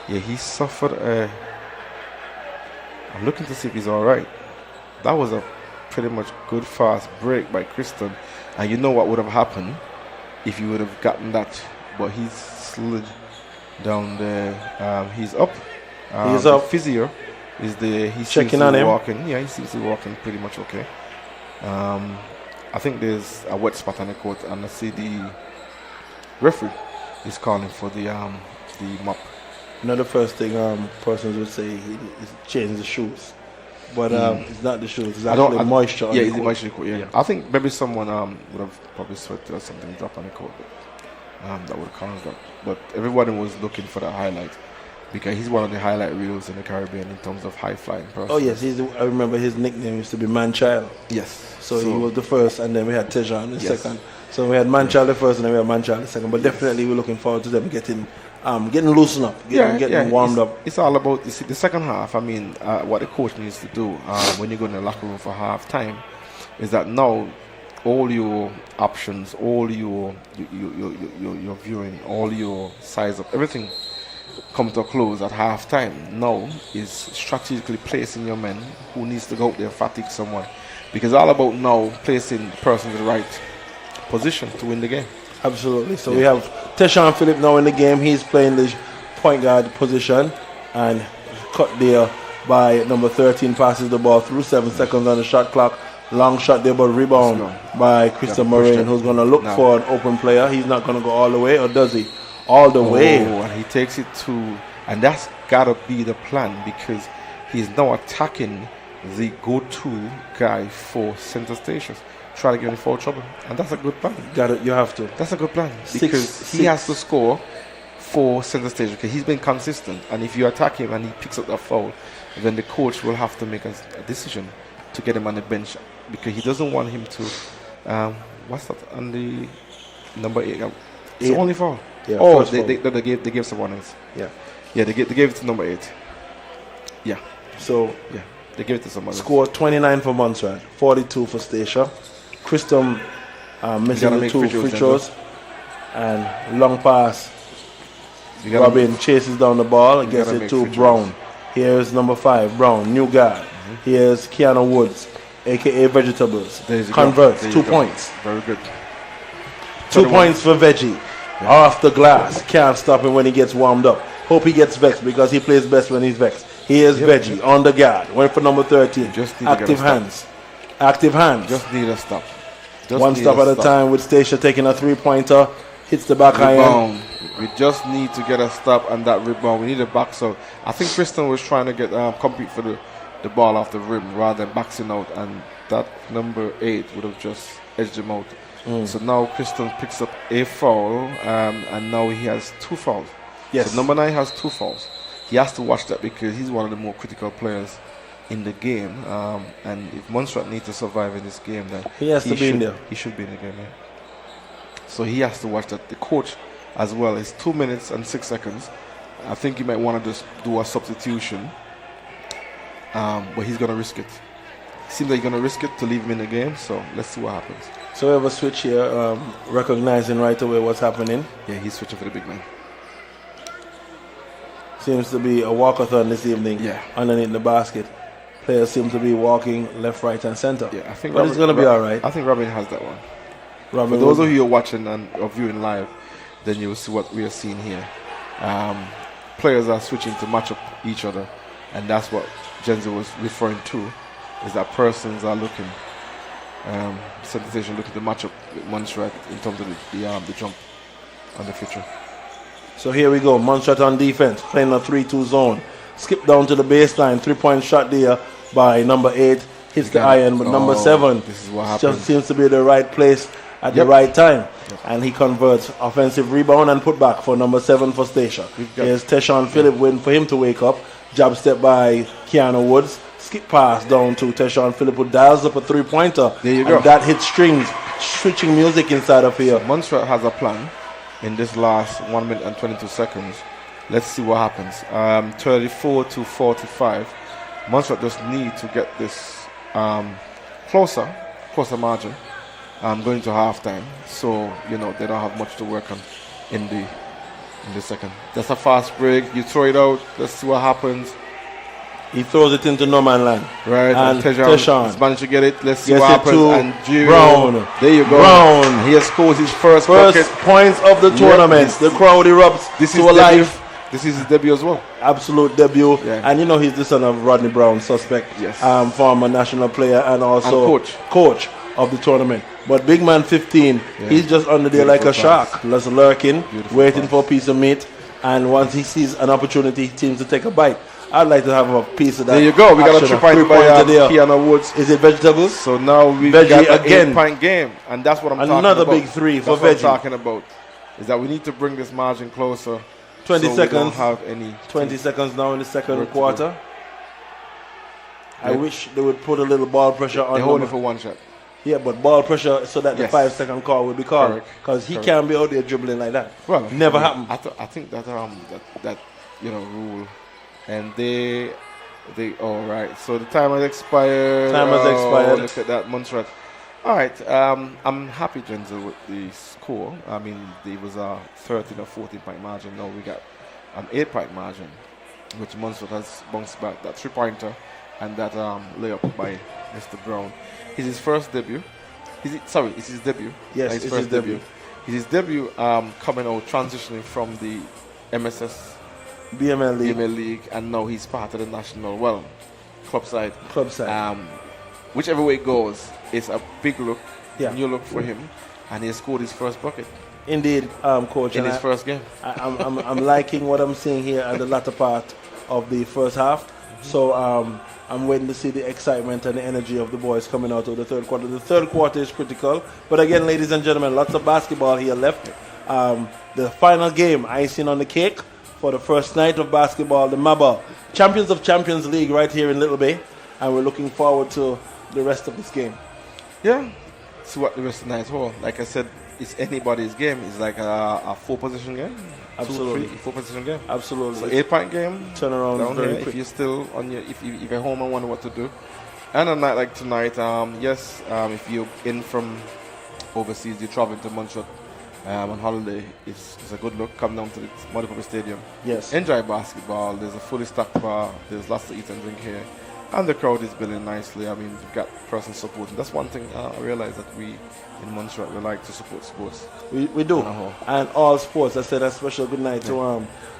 Yeah, he suffered a. I'm looking to see if he's all right. That was a pretty much good fast break by Kristen, and you know what would have happened if you would have gotten that but he's slid down there. He's up. He's the up. Physio is there. He's Checking on him. Walking. Yeah, he seems to be walking pretty much okay. I think there's a wet spot on the court, and I see the referee is calling for the mop. Not the first thing persons would say is change the shoes, but it's not the shoes. It's actually moisture. Yeah, on it's the the moisture coat. Yeah. Yeah. I think maybe someone would have probably sweated or something drop on the coat, but that would have caused that. But everybody was looking for that highlight because he's one of the highlight reels in the Caribbean in terms of high flying person. Oh yes, I remember his nickname used to be Man-Child. Yes. So he was the first, and then we had Tejan the Yes. second. So we had Man-Child the first, and then we had Man-Child the second. But definitely we're looking forward to them getting loosened up, getting warmed up. It's all about the second half. I mean, what the coach needs to do when you go in the locker room for half time is that now all your options, all your viewing, all your size up, everything come to a close at half time. Now is strategically placing your men who needs to go out there and fatigue someone, because all about now placing the person in the right position to win the game. Absolutely. So we have Teshawn Phillip now in the game. He's playing the point guard position and cut there by number 13, passes the ball through, 7 seconds on the shot clock. Long shot there, but rebound by Christian Moraine, who's going to look for an open player. He's not going to go all the way, or does he? All the way. And he takes it to, and that's got to be the plan, because he's now attacking the go-to guy for center stations. Try to get in foul trouble, and that's a good plan. You have to. That's a good plan, because he has to score for center station, because he's been consistent. And if you attack him and he picks up that foul, then the coach will have to make a decision to get him on the bench, because he doesn't want him to. What's that on the number 8? It's the only foul. Yeah, oh, first they gave someone else. Yeah, they gave it to number 8. Yeah. So yeah, they gave it to someone else. Score 29 for Montserrat, 42 for Stacia. Christom missing the 2 free throws, and long pass. Robin chases down the ball and gets it to Brown. Here's number 5, Brown, new guard. Here's Keanu Woods, aka Vegetables. Converts, 2 points. Very good. 2 points for Veggie. Off the glass. Can't stop him when he gets warmed up. Hope he gets vexed, because he plays best when he's vexed. Here's Veggie on the guard. Went for number 13. Active hands. Active hands. Just need a stop. One stop at a time, with Stacia taking a 3-pointer. Hits the back iron. We just need to get a stop on that rebound. We need a back. So I think Kristen was trying to get compete for the ball off the rim rather than boxing out, and that number 8 would have just edged him out. So now Kristen picks up a foul, and now he has 2 fouls. Yes. So number 9 has 2 fouls. He has to watch that, because he's one of the more critical players in the game. And if Montserrat needs to survive in this game, then he has to be in there. He should be in the game, yeah. So he has to watch that. The coach as well is 2 minutes and 6 seconds. I think he might want to just do a substitution, but he's going to risk it. Seems like he's going to risk it to leave him in the game, so let's see what happens. So we have a switch here, recognizing right away what's happening. Yeah, he's switching for the big man. Seems to be a walkathon this evening. Yeah. Underneath the basket. Players seem to be walking left, right, and center. Yeah, I think. But it's going to be all right. I think Robin has that one. Robin, for those of you who are watching and or viewing live, then you will see what we are seeing here. Players are switching to match up each other, and that's what Jensen was referring to, is that persons are looking, center station looking to match up with Montserrat in terms of the jump on the future. So here we go. Montserrat on defense, playing a 3-2 zone. Skip down to the baseline. 3-point shot there by number 8. Hits the iron, but number 7 this is what happens. Just seems to be the right place at the right time. And he converts offensive rebound and put back for number 7 for Stacia. Here's Teshawn Phillip waiting for him to wake up. Jab step by Keanu Woods. Skip pass down to Teshawn Phillip, who dials up a 3-pointer. There you go. And that hits strings. Switching music inside of here. Montserrat has a plan in this last 1 minute and 22 seconds. Let's see what happens. 34 to 45. Montserrat just need to get this closer margin going to halftime. So, they don't have much to work on in the second. That's a fast break. You throw it out. Let's see what happens. He throws it into no man land. Right, And Tejan has managed to get it. Let's see Gets what it happens. to And Gio, Brown. there you go. Brown. He has scored his first First bucket. points of the tournament. The crowd erupts This to is a debut. life. This is his debut as well. Absolute debut. Yeah. And you know he's the son of Rodney Brown, suspect. Yes. Former national player and also And coach of the tournament. But big man 15, Yeah. he's just under there like a Beautiful pass. shark, just lurking, Beautiful waiting pass. for a piece of meat. And once he sees an opportunity, he seems to take a bite. I'd like to have a piece of that. There you go. We got a action, 3-pointer by there. Kiana Woods. Is it vegetables? So now we've Veggie got an again. 8-point game. And that's what I'm talking about. Another big three for That's what I'm Veggie. talking about. Is that we need to bring this margin closer. 20 so we seconds. don't have any 20 seconds now in the second work to do. quarter. I Yeah. wish they would put a little ball pressure on They're holding him. for one shot. Yeah, but ball pressure so that the Yes. 5-second call will be called. Correct. Because he Correct. can't be out there dribbling like that. Well, never I mean, happened. I think that that rule, and they all right. So the time has expired. Time has expired. Look at that, Montserrat. All right. I'm happy, Gentle, with the score. I mean, it was a 13 or 14 point margin. Now we got an 8-point margin, which Montserrat has bounced back. That 3-pointer and that layup by Mr. Brown. It's his first debut. It's his debut. Yes, His it's first his debut. It's his debut coming out, transitioning from the MSS BML League, and now he's part of the national, club side. Club side. Whichever way it goes, it's a big look, Yeah. new look for him, and he scored his first bucket. Indeed, Coach. In and his first game. I'm liking what I'm seeing here at the latter part of the first half. So I'm waiting to see the excitement and the energy of the boys coming out of the third quarter. The third quarter is critical. But again, ladies and gentlemen, lots of basketball here left. The final game, icing on the cake for the first night of basketball, the MABA Champions of Champions League right here in Little Bay. And we're looking forward to the rest of this game. Yeah, see what the rest of the night hold. Like I said, it's anybody's game. It's like a 4-position game. Absolutely. 4-position game. Absolutely. So 8-point game. Turn around down very here quick. if you're still on your, if you're home and wonder what to do. And a night like tonight, if you're in from overseas, you're traveling to Montserrat on holiday, it's a good look. Come down to the Multipurpose Stadium. Yes. Enjoy basketball. There's a fully stocked bar. There's lots to eat and drink here. And the crowd is building nicely. I mean, we've got person support. And that's one thing I realize that we in Montserrat, we like to support sports. We do. And all sports. I said a special good night to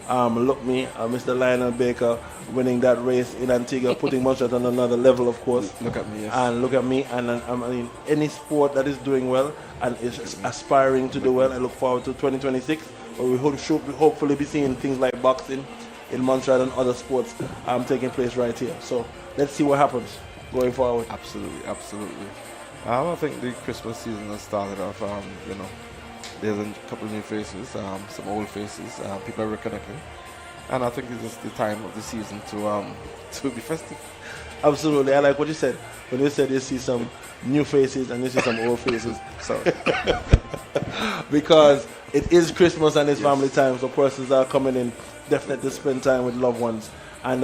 Look Me, Mr. Lionel Baker, winning that race in Antigua, putting Montserrat on another level, of course. Look at me, yes. And look at me. And I mean, any sport that is doing well and is aspiring to do well, I look forward to 2026, where we should hopefully be seeing things like boxing in Montserrat and other sports taking place right here. So let's see what happens going forward. Absolutely. I think the Christmas season has started off, there's a couple of new faces, some old faces, people are reconnecting. And I think it's just the time of the season to be festive. Absolutely. I like what you said. When you said you see some new faces and you see some old faces. Sorry. Because it is Christmas and it's family time, so persons are coming in definitely to spend time with loved ones. And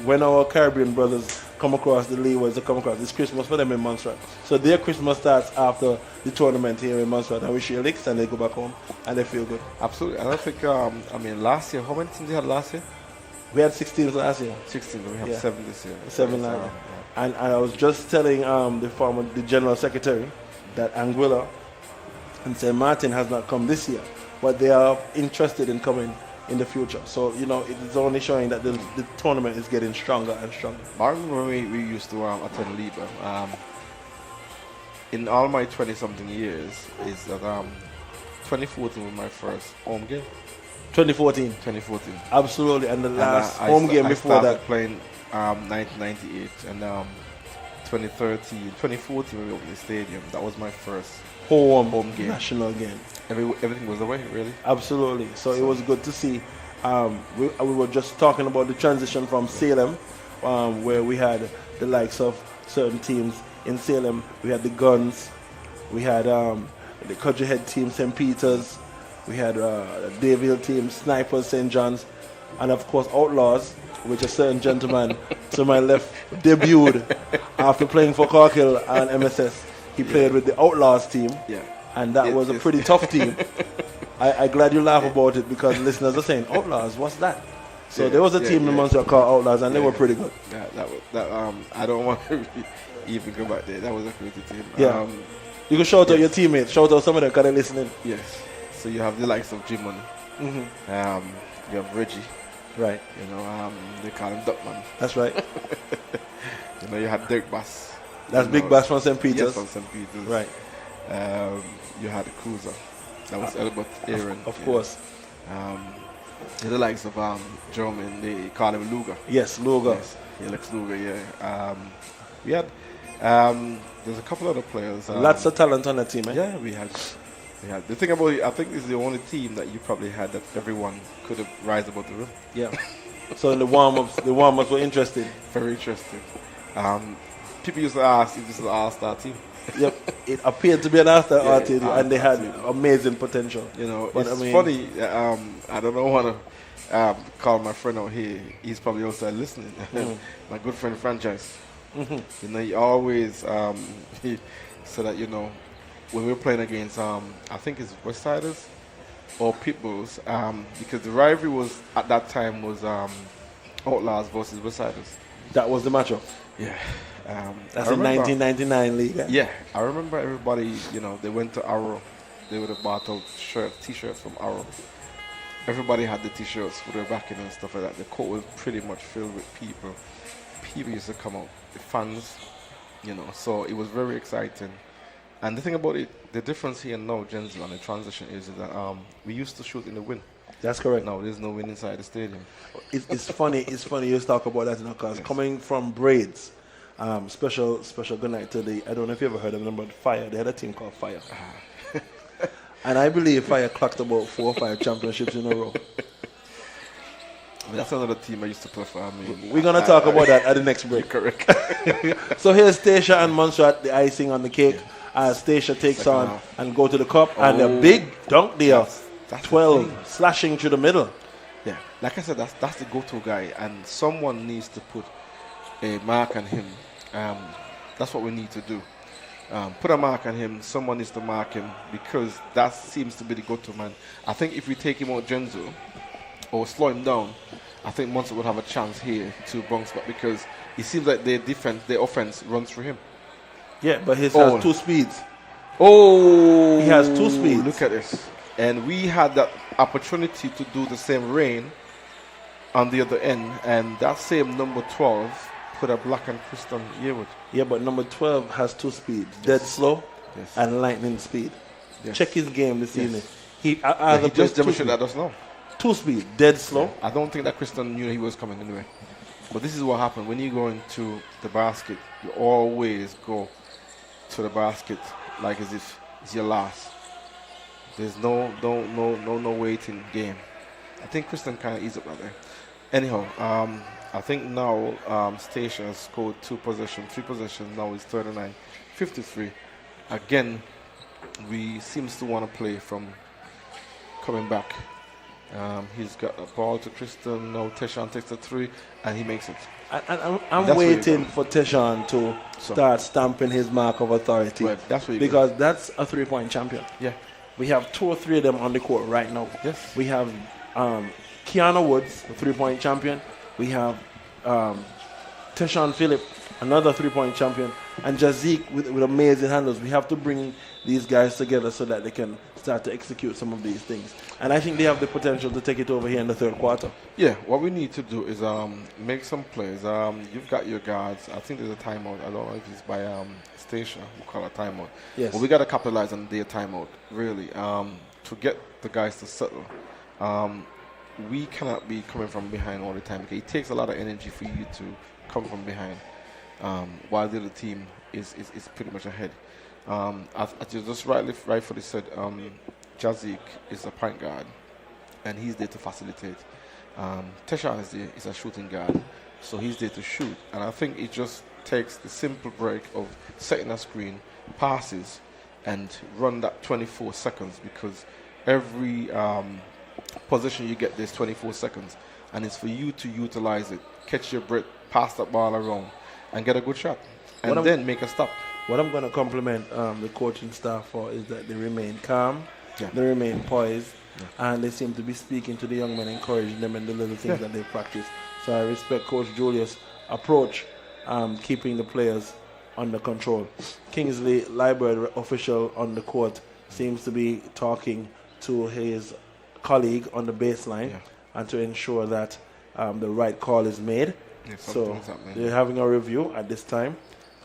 when our Caribbean brothers come across the leeways, they come across, it's Christmas for them in Montserrat. So their Christmas starts after the tournament here in Montserrat, and we share licks and they go back home and they feel good. Absolutely. And I think, last year, how many teams you had last year? We had 16 last year. 16, but we have 7 this year. 7 last year. And I was just telling the General Secretary that Anguilla and St. Martin has not come this year, but they are interested in coming in the future. So, it's only showing that the tournament is getting stronger and stronger. I remember when we used to attend Libre. In all my 20-something years, is that 2014 was my first home game. 2014. Absolutely. And the last home game before I started that. Playing 1998 and 2014 when we opened the stadium. That was my first home game. National game. Everything was away, really. Absolutely. So it was good to see. We were just talking about the transition from Salem, where we had the likes of certain teams in Salem. We had the Guns, we had the Country Head team, St. Peter's, we had the Daville team, Snipers, St. John's, and of course Outlaws, which a certain gentleman to my left debuted after playing for Corkill and MSS. He played with the Outlaws team, and that was a pretty tough team. I'm glad you laugh about it because listeners are saying, Outlaws, what's that? So there was a team in Montserrat called Outlaws, and they were pretty good. I don't want to even go back there. That was a great team. Yeah. You can shout out your teammates. Shout out some of them because they're listening. Yes. So you have the likes of Jim Money. Mm-hmm. You have Reggie. Right. You know, they call him Duckman. That's right. You know, you had Dirk Bass. That's Big Bass from St. Peters. Yes, from St. Peters. Right. You had Cruiser. That was Albert Aaron. Of course. The likes of German, they call him Luger. Yes, Luger. Yes, Alex Luger, yeah. We had, there's a couple other players. Lots of talent on the team, eh? Yeah, we had. The thing about it, I think this is the only team that you probably had that everyone could have rise above the rim. Yeah. So in the warm-ups were interesting. Very interesting. People used to ask if this is an all-star team. Yep, it appeared to be an all-star team, and they had team. amazing potential. You know, but it's funny. I don't want to call my friend out here. He's probably also listening. My good friend Franchise. You know, he always he said that, you know, when we were playing against I think it's Westsiders or Pitbulls, because the rivalry was at that time was Outlaws versus Westsiders. That was the matchup. Yeah. That's in 1999 league. Yeah, I remember everybody, you know, they went to Arrow. They would have bought out t-shirts from Arrow. Everybody had the t-shirts with their backing and stuff like that. The court was pretty much filled with people. People used to come out, the fans, you know, so it was very exciting. And the thing about it, the difference here now, Genzo, and the transition is that we used to shoot in the wind. That's correct. Now there's no wind inside the stadium. It's funny. It's funny you talk about that, because coming from Braids, special good night to the. I don't know if you ever heard of them, but Fire. They had a team called Fire, and I believe Fire clocked about 4 or 5 championships in a row. That's another team I used to play for. I mean, we're gonna talk about that at the next break. Correct. So here's Stacia and Montserrat, the icing on the cake. Stacia takes Second on half. and go to the cup, and a big dunk there. That's 12 slashing through the middle. Yeah, like I said, that's the go-to guy, and someone needs to put a mark on him. That's what we need to do. Put a mark on him. Someone needs to mark him, because that seems to be the go-to man. I think if we take him out Genzo or slow him down, I think Montserrat would have a chance here to bounce back, because it seems like their offense runs through him. Yeah, but he has 2 speeds. Oh, he has 2 speeds. Look at this. And we had that opportunity to do the same rain on the other end, and that same number 12 put a block on Kristen Yearwood. Yeah, but number 12 has 2 speeds, dead slow and lightning speed. Check his game this evening. He just demonstrated that us now. 2 speed, dead slow. Yeah. I don't think that Kristen knew he was coming anyway. But this is what happened. When you go into the basket, you always go to the basket like as if it's your last. There's no waiting game. I think Kristen kind of eased up right there. Anyhow, I think now Stacia has scored 3 possessions. Now it's 39-53. Again, we seems to want to play from coming back. He's got a ball to Kristen. Now Teshan takes the 3 and he makes it. I'm waiting for Teshan to start stamping his mark of authority. Right, that's where because that's a 3-point champion. Yeah. We have 2 or 3 of them on the court right now. Yes. We have Kiana Woods, a 3-point champion. We have Teshan Phillip, another 3-point champion. And Jazik with amazing handles. We have to bring these guys together so that they can start to execute some of these things. And I think they have the potential to take it over here in the 3rd quarter. Yeah, what we need to do is make some plays. You've got your guards. I think there's a timeout. I don't know if it's by Stacia. We call it a timeout. Yes. But we got to capitalize on their timeout, really, to get the guys to settle. We cannot be coming from behind all the time, because it takes a lot of energy for you to come from behind, while the other team is pretty much ahead. As you just rightfully said, Jazik is a point guard, and he's there to facilitate. Teshan is a shooting guard, so he's there to shoot. And I think it just takes the simple break of setting a screen, passes, and run that 24 seconds, because every position you get, there's 24 seconds, and it's for you to utilize it, catch your breath, pass that ball around, and get a good shot, and then make a stop. What I'm going to compliment the coaching staff for is that they remain calm, they remain poised, and they seem to be speaking to the young men, encouraging them in the little things that they practice. So I respect Coach Julius' approach, keeping the players under control. Kingsley Library official on the court seems to be talking to his colleague on the baseline and to ensure that the right call is made. So they're having a review at this time,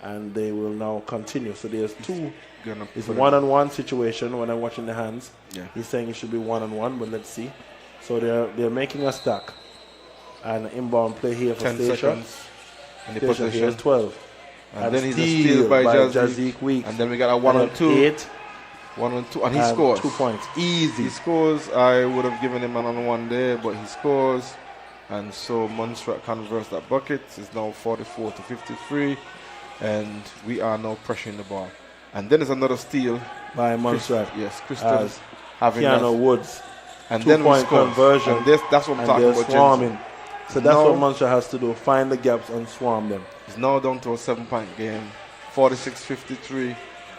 and they will now continue. So there's two. It's one-on-one situation when I'm watching the hands. He's saying it should be one-on-one, but let's see. So they're making a stack. And inbound play here for 10 Stacia. seconds in the Stacia possession. here's 12. And then he's a steal by Jazik Weeks. And then we got a 1-on-2. 8. 1-on-2. And he scores. 2 points. Easy. He scores. I would have given him an on-one there, but he scores. And so Montserrat converts that bucket. It's now 44 to 53. And we are now pressuring the ball. And then there's another steal by Montserrat. Yes, Christoph having Keanu that. Woods. And then we 2-point score. conversion. And that's what I'm talking they're about. Swarming. So that's Now- what Montserrat has to do. Find the gaps and swarm them. It's now down to a 7-point game, 46-53.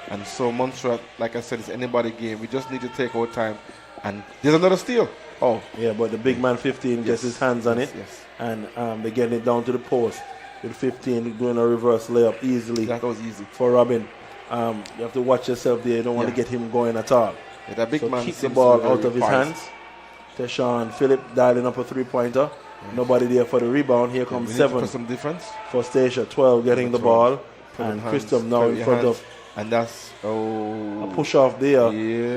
And so Montserrat, like I said, it's anybody game. We just need to take our time. And there's another steal. Oh. Yeah, but the big man 15 gets his hands on it. Yes. And they're getting it down to the post. With 15 doing a reverse layup easily. That was easy. For Robin. You have to watch yourself there. You don't want to get him going at all. Yeah, that big so man keep the seems ball to be out very of his wise. hands. Teshawn Phillip dialing up a 3-pointer. Nobody there for the rebound. Here comes we need to 7 put some difference. for Stacia. 12 getting the ball. Put in And hands, Christoph now put in your front hands. of And that's a push off there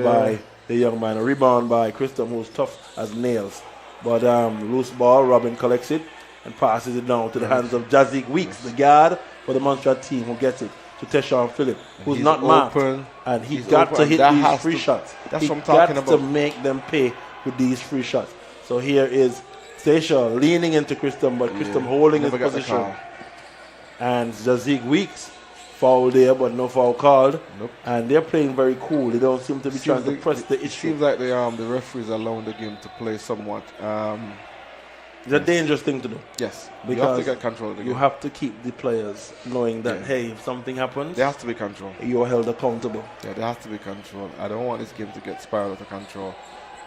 by the young man. A rebound by Christoph, who's tough as nails. But loose ball, Robin collects it and passes it down to the hands of Jazik Weeks, the guard for the Montserrat team, who gets it to Teshawn Phillip, who's He's not marked. open. And he's He's got open, to and hit that these has free to- shots. that's He what I'm talking got to about. make them pay with these free shots. So here is Stacia leaning into Christoph, but Christoph holding his Never got the position. call. And Jazik Weeks foul there, but no foul called. Nope. And they're playing very cool. They don't seem to be trying to press the It issue. seems like the referees are allowing the game to play somewhat. It's a dangerous thing to do. Yes, Because you have to get control of the game. you have to keep the players knowing that, Yeah. hey, if something happens, There has to be control. you're held accountable. Yeah, there has to be control. I don't want this game to get spiraled out of control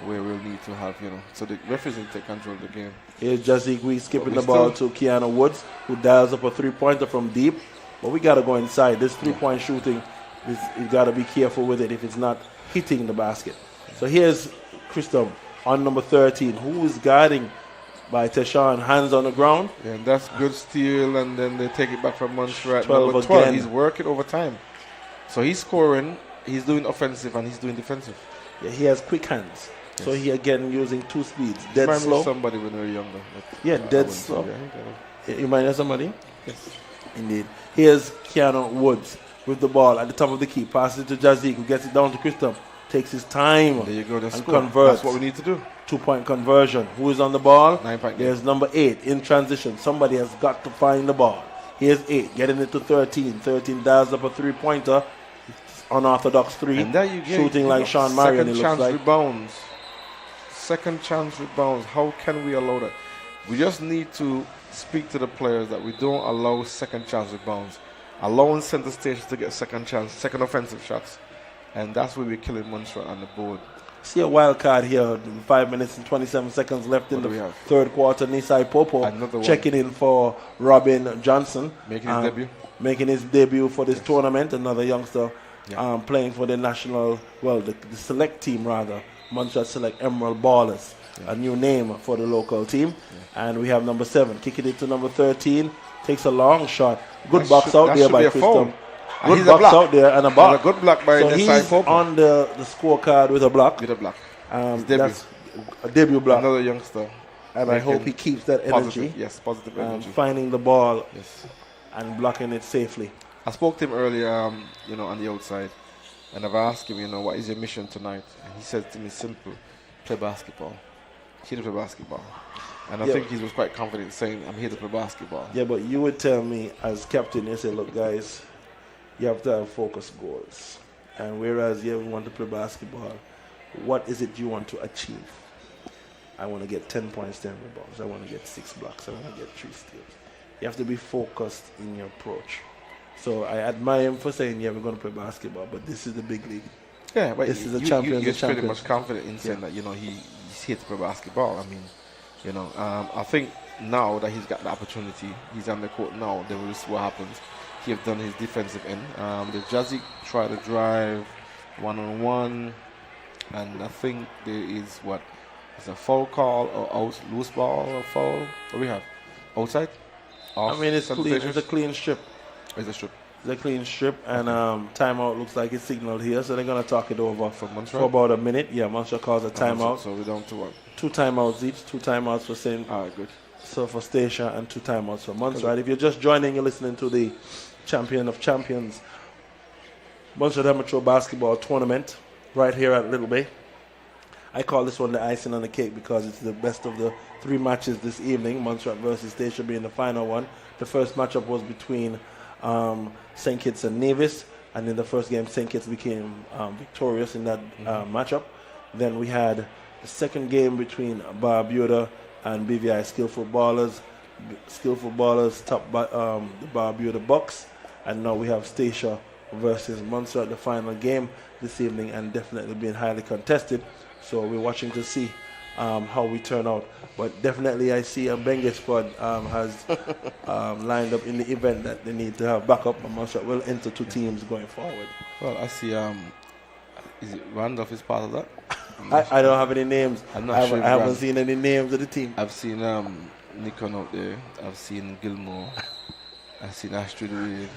where we'll need to have, so the referees need to take control of the game. Here's Jazik Weeks skipping But the we ball to Keanu Woods, who dials up a 3-pointer from deep. But we got to go inside. This 3-point shooting, you got to be careful with it if it's not hitting the basket. So here's Christoph on number 13, who is guarding by Teshawn, hands on the ground. Yeah, and that's good steal, and then they take it back from Montserrat. 12 Number 12, again. he's working over time. So he's scoring, he's doing offensive, and he's doing defensive. Yeah, he has quick hands. So he again using 2 speeds. Dead Remind me slow. of somebody when we were younger. Yeah, I dead wouldn't slow. say, I think You remind you of somebody? Yes. Indeed. Here's Keanu Woods with the ball at the top of the key. Passes it to Jazik, who gets it down to Christoph. Takes his time There you go, that's and cool. converts. That's what we need to do. 2-point conversion. Who is on the ball? 9-point game. There's number 8 in transition. Somebody has got to find the ball. Here's 8, getting it to 13. 13 dials up a 3-pointer. Unorthodox 3. And there you get Shooting like Sean Marion, it second looks chance like. rebounds. Second chance rebounds. How can we allow that? We just need to speak to the players that we don't allow second chance rebounds. Allowing center stage to get second chance, second offensive shots. And that's where we're killing Montserrat on the board. See a wild card here. 5 minutes and 27 seconds left in What do we the have? third quarter. Nisai Popo Another one. checking in for Robin Johnson. Making his debut. Making his debut for this tournament. Another youngster playing for the national, the select team rather. Montserrat Select Emerald Ballers. A new name for the local team. And we have number 7 kicking it to number 13. Takes a long shot. Good box out there by Christoph. Good box out there and a block. And a good block by so Nisai he's Popo. on the scorecard with a block. With a block. That's a debut block. Another youngster. And I hope he keeps that energy. Positive, yes, positive energy. Finding the ball yes. and blocking it safely. I spoke to him earlier, on the outside. And I've asked him, what is your mission tonight? And he said to me, simple, play basketball. Here to play basketball. And I think he was quite confident saying, I'm here to play basketball. Yeah, but you would tell me as captain, you say, look, guys, you have to have focused goals. And whereas you want to play basketball, what is it you want to achieve? I want to get 10 points, 10 rebounds. I want to get 6 blocks. I want to get 3 steals. You have to be focused in your approach. So I admire him for saying, yeah, we're going to play basketball, but this is the big league. Yeah, but this is a you, champions you're of pretty champions. much confident in saying that, you know, he's here to play basketball. I mean, you know, I think now that he's got the opportunity, he's on the court now, then we'll see what happens. He have done his defensive end. The Jazzy try to drive one-on-one, and I think there is it's a foul call or loose ball or foul. What do we have? Outside? I mean, it's clean. It's a clean strip. It's a strip. It's a clean strip, and timeout looks like it's signaled here, so they're going to talk it over for Montserrat? about a minute. Yeah, Montserrat calls a timeout. So we're down to what? 2 timeouts each. 2 timeouts for St. All right, good. So for Stacia and 2 timeouts for Montserrat. If you're just joining, you're listening to the Champion of Champions Montserrat Amateur Basketball Tournament right here at Little Bay. I call this one the icing on the cake because it's the best of the 3 matches this evening. Montserrat versus Stacia being the final one. The first matchup was between St. Kitts and Nevis, and in the first game St. Kitts became victorious in that matchup. Then we had the second game between Barbuda and BVI Skillful Ballers. Skillful Ballers top the Barbuda Bucks, and now we have Stacia versus Montserrat, the final game this evening, and definitely being highly contested. So we're watching to see how we turn out. But definitely I see a Bengue squad has lined up in the event that they need to have backup, and Montserrat will enter 2 teams going forward. Well, I see, is it Randolph is part of that? I don't have any names. I'm not I sure. I haven't seen any names of the team. I've seen Nikon out there. I've seen Gilmore. I've seen Astrid Reed.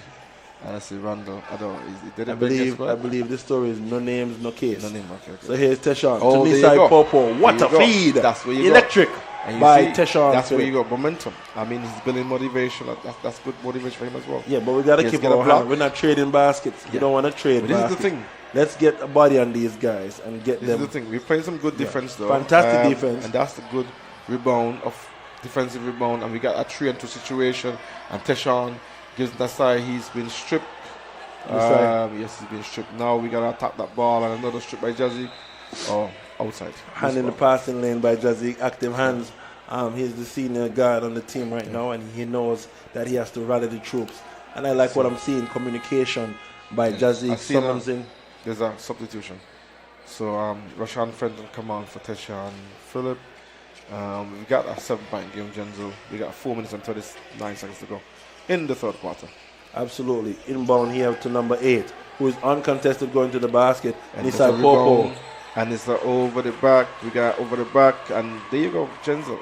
And I see Randall. I don't know. I believe this story is no names, no case. No name, okay. So here's Teshawn. Oh, there you Tunisai go. Popo. What There a you go. feed. That's where you Electric go. And you by see, Teshawn. that's where you got momentum. I mean, he's building motivation. That's good motivation for him as well. Yeah, but we got to Yes, keep get a our block. hand. We're not trading baskets. You don't want to trade But this is baskets. the thing. Let's get a body on these guys and get This them. is the thing. We're playing some good defense, though. Fantastic defense. And that's the good rebound of defensive rebound. And we got a 3-on-2 situation. And Teshawn gives that side. He's been stripped. Yes, he's been stripped. Now we got to attack that ball, and another strip by Jazzy. Oh, outside. Hand in the passing lane by Jazzy, active hands. He's the senior guard on the team right now, and he knows that he has to rally the troops. And I like what I'm seeing, communication by Jazzy, summons in. There's a substitution. So Rashan Fenton come on for Teshawn Phillip. We got a 7-point game, Genzo. We got 4 minutes and 39 seconds to go in the third quarter. Absolutely. Inbound here to number 8, who is uncontested going to the basket. And Nisai it's a Popo. rebound, and it's over the back. We got over the back, and there you go, Genzo.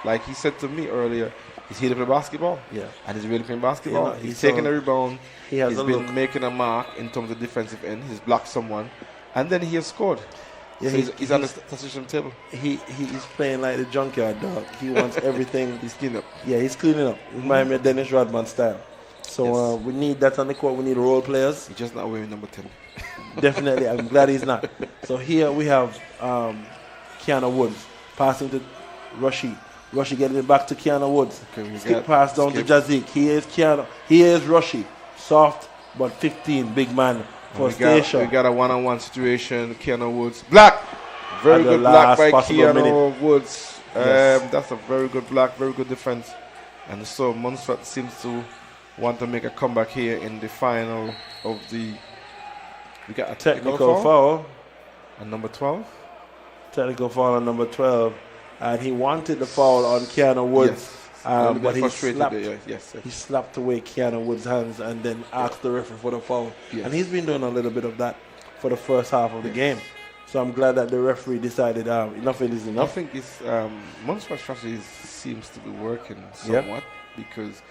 Like he said to me earlier, he's here to play basketball. Yeah. And he's really playing basketball. Yeah, he's taking a rebound. He's been look. making a mark in terms of defensive end. He's blocked someone, and then he has scored. Yeah, so he's on the position table. He is playing like the junkyard dog. He wants everything. He's cleaning up. Yeah, he's cleaning up. Remind me of Dennis Rodman style. So we need that on the court. We need role players. He's just not wearing number 10. Definitely. I'm glad he's not. So here we have Kiana Woods passing to Rushy. Rushy getting it back to Kiana Woods. Okay, Skip pass down to Jazik. He is Rushy. Soft but 15. Big man for Stacia. We got a one-on-one situation. Kiana Woods. Black! Very At the good block last by possible Kiana minute. Woods. Yes. That's a very good block, very good defense. And so Montserrat seems to want to make a comeback here in the final of the... We got a Technical foul. And number 12? Technical foul on number 12. And he wanted the foul on Kiana Woods. But he slapped away Kiana Woods' hands and then asked the referee for the foul. Yes. And he's been doing a little bit of that for the first half of the game. So I'm glad that the referee decided enough is enough. I think it's Montserrat strategy seems to be working somewhat because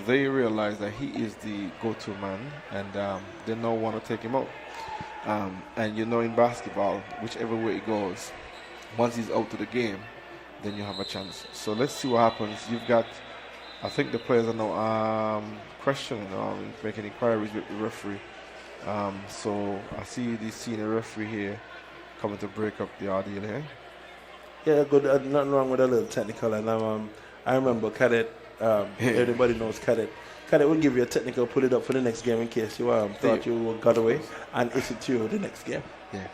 they realize that he is the go-to man and they don't want to take him out. And you know, in basketball, whichever way it goes, once he's out of the game, then you have a chance. So let's see what happens. You've got, I think the players are now questioning or making inquiries with the referee. So I see the senior referee here coming to break up the ordeal here. Yeah, good. Nothing wrong with a little technical. And I remember Cadet. Everybody knows Cadet. Cadet will give you a technical, put it up for the next game in case you thought you got away, and issue to you the next game. Yeah.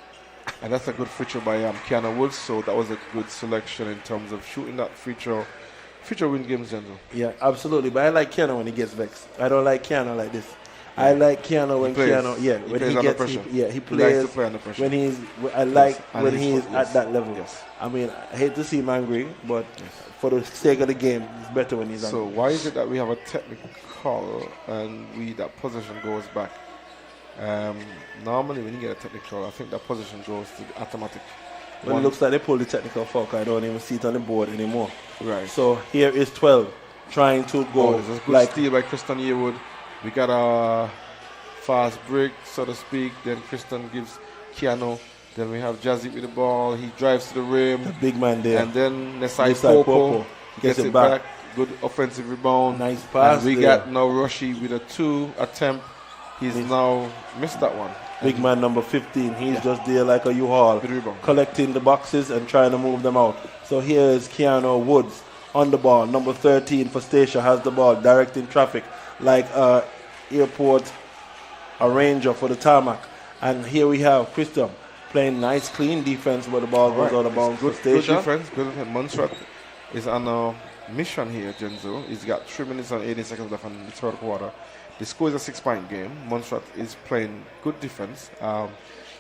And that's a good free throw by Kiana Woods, so that was a good selection in terms of shooting that free throw. Free throw win games, General. Yeah, absolutely. But I like Kiana when he gets vexed. I don't like Kiana like this. I like Keanu when plays. Keanu, He when plays he under gets, pressure. he He plays likes to play under pressure. when he's. I like And when he's- he's yes. at that level. Yes. I mean, I hate to see him angry, but for the sake of the game, it's better when he's So angry. why is it that we have a technical and that position goes back? Normally when you get a technical, I think that position goes to the automatic. Well, it looks like they pulled the technical foul. I don't even see it on the board anymore. Right. So here is 12 trying to go. There's a good like steal by Kristen Yearwood. We got a fast break, so to speak. Then Kristen gives Keanu. Then we have Jazzy with the ball. He drives to the rim. The big man there. And then Nesai Nesai Popo Popo gets it back. Good offensive rebound. Nice pass And we there. got now Rushy with a 2 attempt. He's now missed that one. Big man number 15. He's just there like a U-Haul, collecting the boxes and trying to move them out. So here is Keanu Woods on the ball. Number 13 for Stacia has the ball, directing traffic like airport a ranger for the tarmac. And here we have Christian playing nice, clean defense, but the ball goes out of bounds. Good, for good Stacia. defense. Good defense. Montserrat is on a mission here, Genzo. He's got 3 minutes and 18 seconds left in the third quarter. The score is a 6-point game. Montserrat is playing good defense.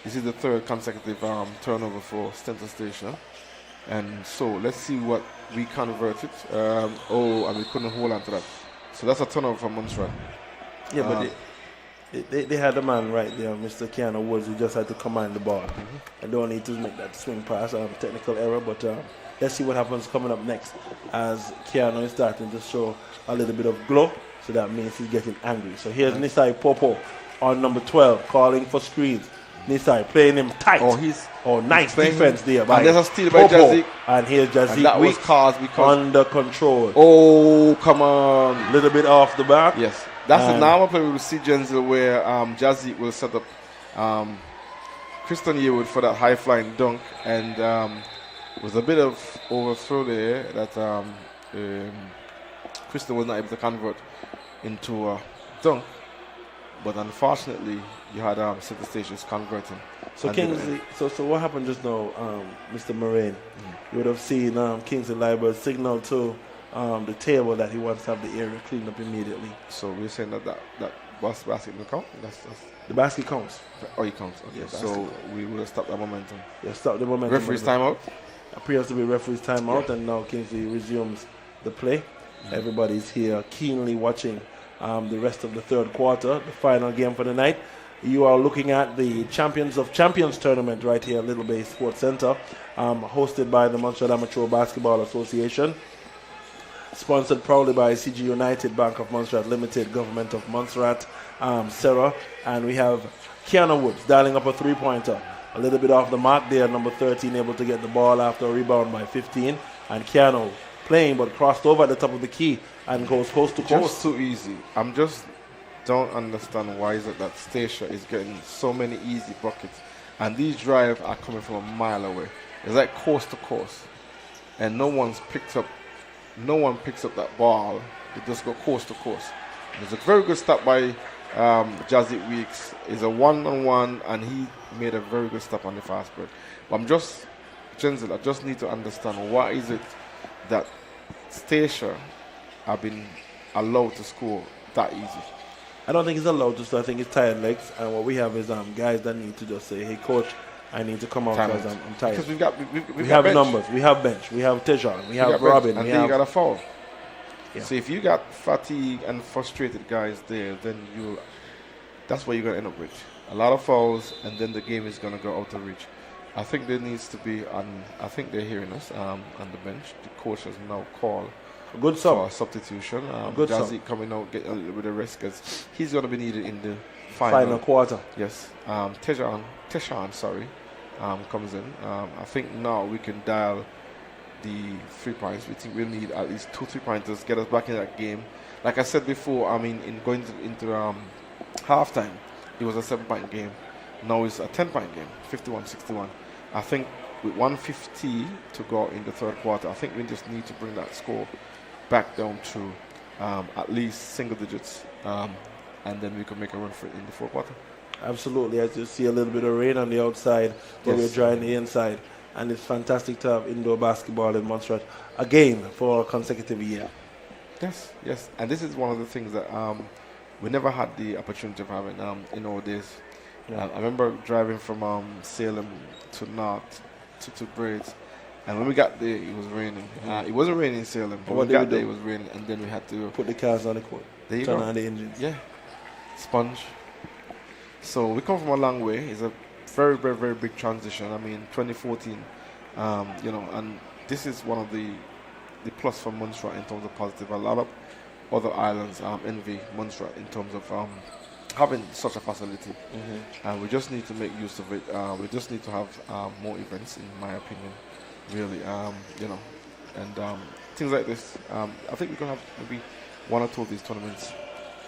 This is the third consecutive turnover for Center Station. And so let's see what we converted. And we couldn't hold on to that. So that's a turnover for Montserrat. Yeah, but they had a man right there, Mr. Keanu Woods, who just had to command the ball. I don't need to make that swing pass, technical error, but let's see what happens coming up next as Keanu is starting to show a little bit of glow, so that means he's getting angry. So here's Nisai Popo on number 12, calling for screens. Nisai playing him tight. Nice defense there by And there's a steal by Popo. Jazik. And here's Jazik. And that was caused because under control. Oh, come on. Little bit off the back. Yes. That's the normal play we will see, Genzel, where Jazzy will set up Kristen Yearwood for that high flying dunk, and with a bit of overthrow there that Kristen was not able to convert into a dunk. But unfortunately, you had Center Stations converting. So Kingsley, so what happened just now, Mr. Moraine? You would have seen Kingsley Liber signal to the table that he wants to have the area cleaned up immediately. So we're saying that basket will count? That's the basket counts. Oh, it counts. Okay. Yeah, so we will stop that momentum. Yeah, stop the momentum. Referee's timeout. Appears to be referee's timeout, and now Kingsley resumes the play. Everybody's here keenly watching the rest of the third quarter, the final game for the night. You are looking at the Champions of Champions tournament right here at Little Bay Sports Center, hosted by the Montserrat Amateur Basketball Association, sponsored proudly by CG United, Bank of Montserrat Limited, Government of Montserrat, Sarah, and we have Keanu Woods dialing up a three-pointer. A little bit off the mark there, number 13 able to get the ball after a rebound by 15, and Keanu playing but crossed over at the top of the key and goes coast to coast. Just too easy. I'm just don't understand why is it that Stacia is getting so many easy buckets, and these drives are coming from a mile away. It's like coast to coast, and no one picks up that ball. It just go coast to coast. There's a very good stop by Jazzy Weeks. It's a one-on-one, and he made a very good stop on the fast break. But Genzel, I just need to understand why is it that Stacia have been allowed to score that easy. I don't think he's allowed to score. I think it's tired legs, and what we have is guys that need to just say, "Hey, coach, I need to come out because I'm tired." Because we have bench. numbers, we have bench, we have Tejan, we have Robin, and we then have you got a foul. Yeah. So if you got fatigue and frustrated guys there, then that's what you're gonna end up with. A lot of fouls, and then the game is gonna go out of reach. I think there needs to be, I think they're hearing us on the bench. The coach has now called good for a substitution. Good Jazzy sub. coming out, getting a little bit of rest because he's going to be needed in the final quarter. Yes. Teshan, comes in. I think now we can dial the 3 points. We think we'll need at least 2 3-pointers, get us back in that game. Like I said before, I mean, in going into halftime, it was a 7-point game. Now it's a 10-point game, 51-61. I think with 150 to go in the third quarter, I think we just need to bring that score back down to at least single digits, and then we can make a run for it in the fourth quarter. Absolutely. As you see a little bit of rain on the outside, but Yes. we're drying the inside. And it's fantastic to have indoor basketball in Montserrat again for a consecutive year. Yes. And this is one of the things that we never had the opportunity of having in our days. I remember driving from Salem to North to Braids, and when we got there, it was raining. It wasn't raining in Salem, but What when we did got we there, do? it was raining, and then we had to Put the cars on the court. There you Turn go. on the engines. Yeah, sponge. So we come from a long way. It's a very, very, very big transition. I mean, 2014, and this is one of the plus for Montserrat in terms of positive. A lot of other islands envy Montserrat in terms of having such a facility. And we just need to make use of it. We just need to have more events, in my opinion, really. And things like this. I think we're going to have maybe 1 or 2 of these tournaments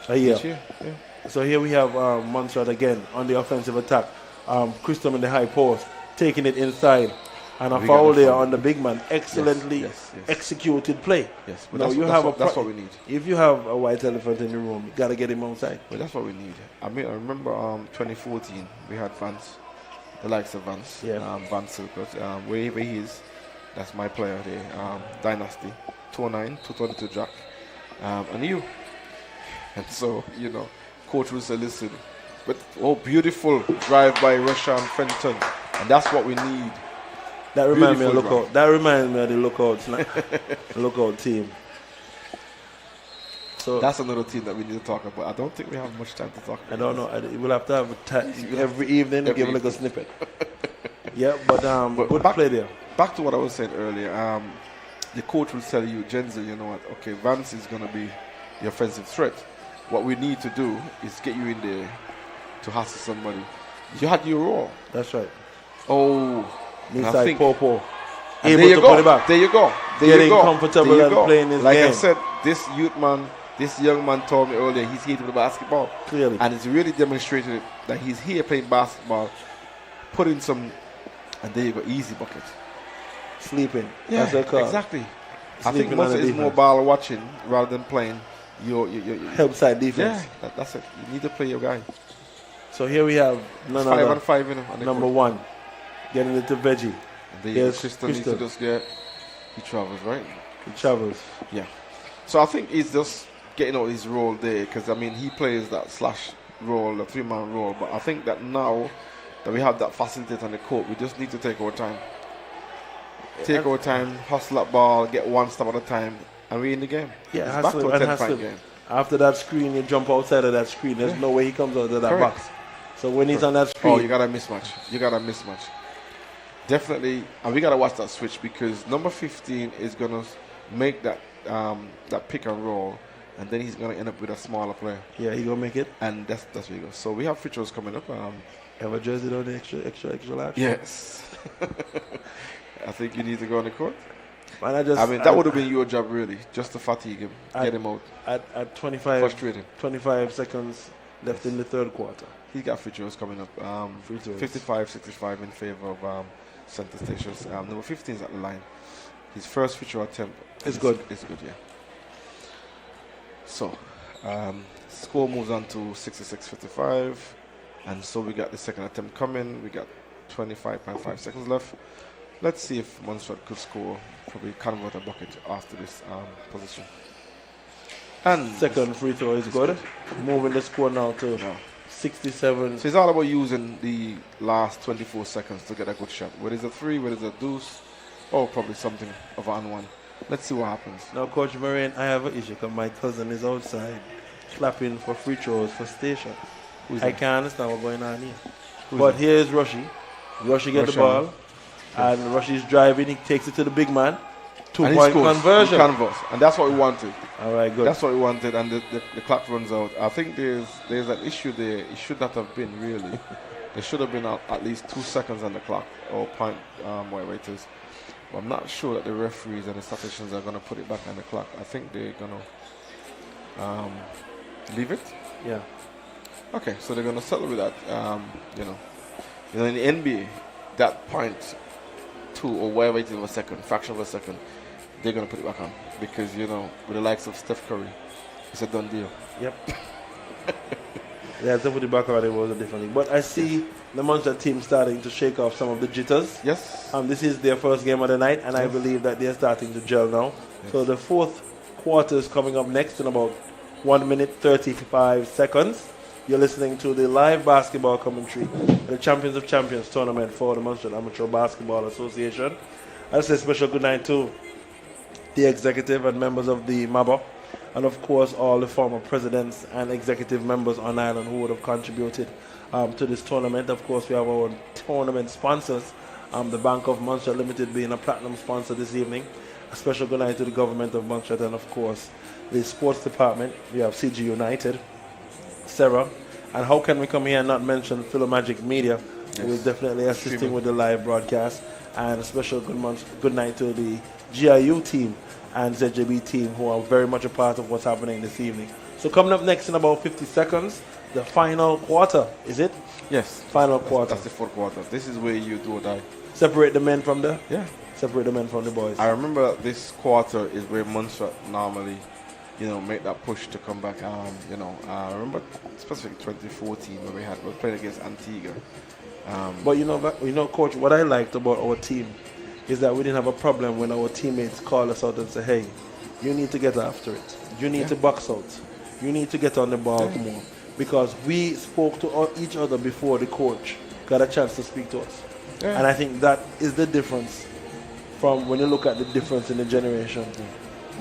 each year. Yeah. So here we have Montserrat again on the offensive attack. Christom in the high post, taking it inside. And a We foul got the there foul. on the big man. Excellently executed play. Yes, but now that's, you that's, have what, that's what we need. If you have a white elephant in the room, you got to get him outside. Well, that's what we need. I mean, I remember 2014, we had Vance, the likes of Vance, Vance Silkert, where he is. That's my player there. Dynasty, 209, 222 Jack, and you. And so, coach will say, listen, but beautiful drive by Rushan Fenton, and that's what we need. That reminds me of Beautiful lookout. That reminds me of the lookouts, lookout team. So that's another team that we need to talk about. I don't think we have much time to talk about. I don't know. We'll have to have every evening give a little snippet. Yeah, but good play there. Back to what I was saying earlier. The coach will tell you, Genza, you know what? Okay, Vance is going to be the offensive threat. What we need to do is get you in there to hassle somebody. You had your role. That's right. Oh, inside Popo. And Able there you to go. put it back. There you go. There Getting you go. comfortable There you and go. playing his like game. I said, this young man told me earlier he's here to play basketball. Clearly. And it's really demonstrated that he's here playing basketball, putting some, and there you go, easy bucket. Sleeping. Yeah, That's what I call it. exactly. I Sleeping think on most the is more defense. ball watching rather than playing your help side defense. Yeah, that's it. You need to play your guy. So here we have none 5 other. on 5, on the Number court. 1, getting it to Veggie. The Christian needs to just get. He travels, right? He travels. Yeah. So I think he's just getting out his role there because I mean he plays that slash role, the 3-man role. But I think that now that we have that facilitator on the court, we just need to take our time. Take our time, hustle that ball, get one step at a time, and we're in the game. Yeah, it's back to a 10-point game. After that screen, you jump outside of that screen. There's no way he comes out of that Correct. box. So when he's on that screen, oh, you got a mismatch. Definitely, and we got to watch that switch because number 15 is going to make that pick and roll, and then he's going to end up with a smaller player. Yeah, he going to make it. And that's where he goes. So we have free throws coming up. Have a jersey on the extra large? Yes. I think you need to go on the court. Man, that would have been your job really, just to fatigue him, get him out. At 25, frustrating. 25 seconds left in the third quarter. He's got free throws coming up. Free throws. 55-65 in favor of Center Stations. Number 15 is at the line. His first free throw attempt is good. It's good, yeah. So, score moves on to 66-55. And so we got the second attempt coming. We got 25.5 seconds left. Let's see if Montserrat could score, probably convert a bucket after this position. And second free throw is good. Moving the score now to 67. So it's all about using the last 24 seconds to get a good shot. Whether it's a 3, whether it's a deuce, or probably something of an one. Let's see what happens. Now, Coach Moran, I have an issue because my cousin is outside clapping for free throws for station. I can't understand what's going on here. But here is Rushy. Rushy gets the ball. And Rushy's driving. He takes it to the big man. 2-point conversion. And that's what we wanted. All right, good. That's what we wanted. And the clock runs out. I think there's an issue there. It should not have been, really. There should have been at least 2 seconds on the clock or point, whatever it is. But I'm not sure that the referees and the statisticians are going to put it back on the clock. I think they're going to leave it. Yeah. Okay, so they're going to settle with that. In the NBA, that point 2 or whatever it is of a second, fraction of a second, they're going to put it back on because with the likes of Steph Curry, it's a done deal. Yep. Yeah, to put it back on, it was a different thing. But I see the Montserrat team starting to shake off some of the jitters. Yes. This is their first game of the night, and I believe that they're starting to gel now. Yes. So the fourth quarter is coming up next in about 1 minute 35 seconds. You're listening to the live basketball commentary at the Champions of Champions tournament for the Montserrat Amateur Basketball Association. I say special good night to the executive and members of the MABA, and of course all the former presidents and executive members on island who would have contributed to this tournament. Of course, we have our tournament sponsors, the Bank of Montserrat Limited being a platinum sponsor this evening. A special good night to the government of Montserrat and of course the sports department. We have CG United, Sarah, and how can we come here and not mention Philomagic Media, who is definitely assisting with the live broadcast, and a special good night to the GIU team and ZJB team who are very much a part of what's happening this evening. So coming up next in about 50 seconds, the final quarter, is it? Yes. Final quarter. That's the fourth quarter. This is where you do or die. Separate the men from the? Yeah. Separate the men from the boys. I remember this quarter is where Montserrat normally, make that push to come back. I remember specifically 2014 when we were playing against Antigua. But Coach, what I liked about our team is that we didn't have a problem when our teammates call us out and say, hey, you need to get after it. You need to box out. You need to get on the ball more. Because we spoke to each other before the coach got a chance to speak to us. Yeah. And I think that is the difference from when you look at the difference in the generation.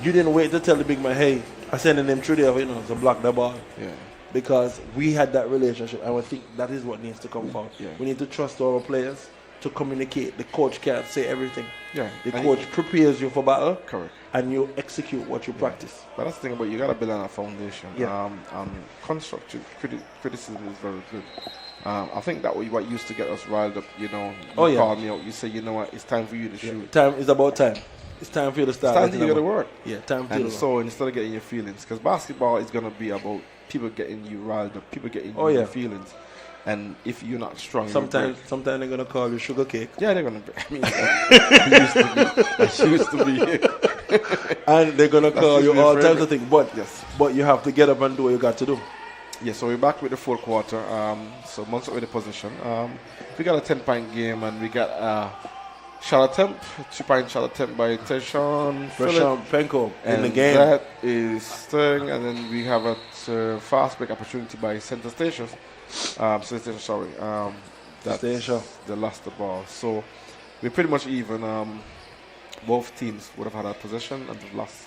You didn't wait to tell the big man, hey, I'm sending them through there, to block the ball. Yeah. Because we had that relationship, and I think that is what needs to come forward. Yeah. We need to trust our players to communicate. The coach can't say everything. Yeah. The coach prepares you for battle. Correct. And you execute what you practice. But that's the thing about you got to build on a foundation. Yeah. Constructive criticism is very good. I think that what used to get us riled up, you call me out, you say, you know what, it's time for you to shoot. Time is about time. It's time for you to start. It's time for you to work. Yeah, time for you to so instead of getting your feelings, because basketball is going to be about people getting you riled up, people getting you your feelings. And if you're not strong, sometimes they're gonna call you sugar cake. Yeah, they're gonna. That used to be. And they're gonna call you all types of things. But you have to get up and do what you got to do. Yeah. So we're back with the fourth quarter. So Montserrat with the position. We got a 10-point game, and we got shot attempt, 2-point shot attempt by Teshawn Penko in the game. That is Sting, and then we have a fast break opportunity by Center Station. They lost the ball. So we're pretty much even. Both teams would have had a possession and they've lost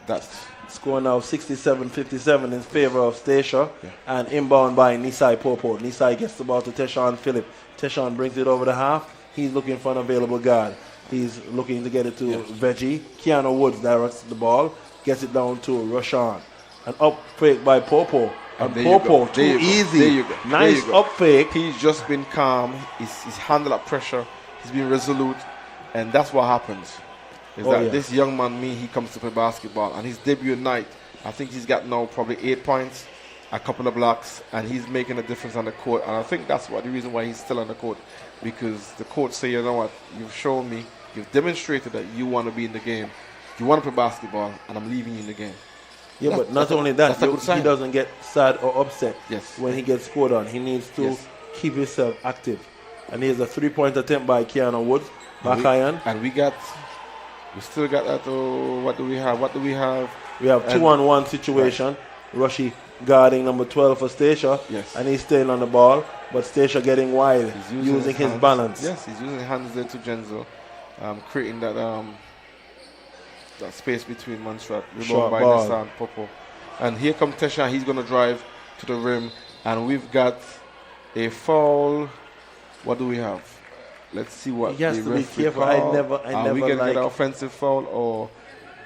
that. Score now 67-57 in favor of Stacia, and inbound by Nisai Popo. Nisai gets the ball to Teshawn Phillip. Teshawn brings it over the half. He's looking for an available guard. He's looking to get it to Veggie. Keanu Woods directs the ball, gets it down to Rashawn. An up fake by Popo. And Popo, too easy. There you go. Nice up fake. He's just been calm. He's handled that pressure. He's been resolute. And that's what happens. This young man, he comes to play basketball. And his debut night, I think he's got now probably 8 points, a couple of blocks, and he's making a difference on the court. And I think that's the reason why he's still on the court. Because the coach say, you know what, you've shown me, you've demonstrated that you want to be in the game. You want to play basketball, and I'm leaving you in the game. Yeah, but not only that, he doesn't get sad or upset when he gets scored on. He needs to keep himself active. And here's a 3-point attempt by Keanu Woods. And we still got that. What do we have? We have 2-on-1 situation. Rushy guarding number 12 for Stacia. Yes. And he's staying on the ball. But Stacia getting wild, using his balance. Yes, he's using his hands there to Genzo. Creating that space between Montserrat. Rebound by Nissan Popo. And here comes Tesha. He's going to drive to the rim. And we've got a foul. What do we have? Let's see what he has the to be careful. Are we going to get an offensive foul or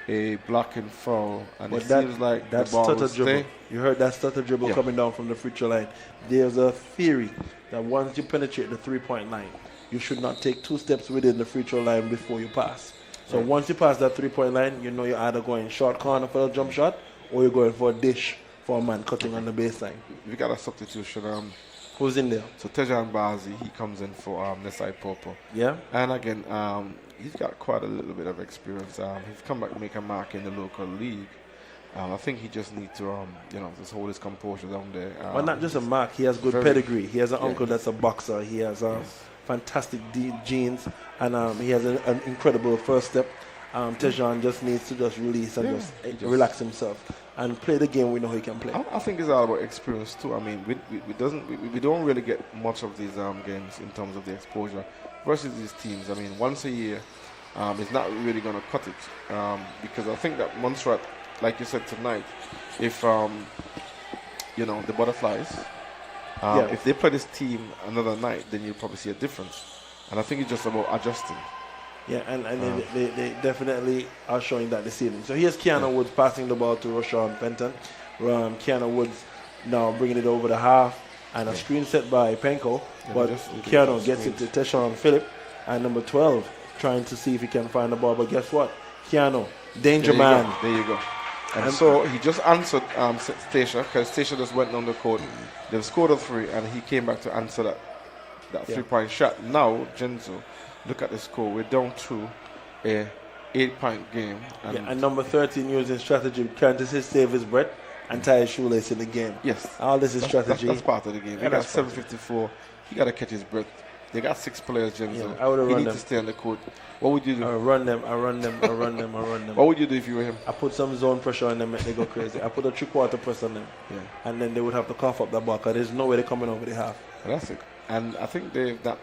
a blocking foul? And it seems like that's the ball will dribble. stay. You heard that stutter dribble coming down from the free throw line. There's a theory that once you penetrate the 3-point line, you should not take 2 steps within the free throw line before you pass. So once you pass that 3-point line, you know you're either going short corner for a jump shot or you're going for a dish for a man cutting on the baseline. We got a substitution. Who's in there? So Tejan Bazi, he comes in for Nesai Popo. Yeah. And again, he's got quite a little bit of experience. He's come back to make a mark in the local league. I think he just needs to, just hold his composure down there. Well, not just a mark. He has good pedigree. He has an uncle that's a boxer. He has fantastic genes, and he has an incredible first step. Tejan just needs to just release and just relax himself and play the game we know he can play. I think it's all about experience too. I mean, we don't really get much of these games in terms of the exposure versus these teams. I mean, once a year, it's not really going to cut it because I think that Montserrat, like you said tonight, if the Butterflies, if they play this team another night, then you'll probably see a difference. And I think it's just about adjusting. Yeah, and they definitely are showing that this evening. So here's Keanu Woods passing the ball to Rashawn Fenton. Keanu Woods now bringing it over the half, and a screen set by Penko. But Keanu gets it to Teshawn Phillip, and number 12 trying to see if he can find the ball. But guess what? Keanu, danger man. There you go. And so he just answered Stacia, because Stacia just went down the court. They've scored a 3, and he came back to answer that 3-point shot. Now, Genzo, look at the score. We're down to a 8-point game. And number 13 using strategy, trying to save his breath and tie his shoelace in the game. Yes. All this is strategy. That's part of the game. He got 7:54. He got to catch his breath. They got 6 players, Genzo. I would have run them. He needs them. to stay on the court. What would you do? I run them. What would you do if you were him? I put some zone pressure on them, make they go crazy. I put a 3/4 press on them. Yeah. And then they would have to cough up the ball because there's no way they're coming over the half. That's it. And I think they've had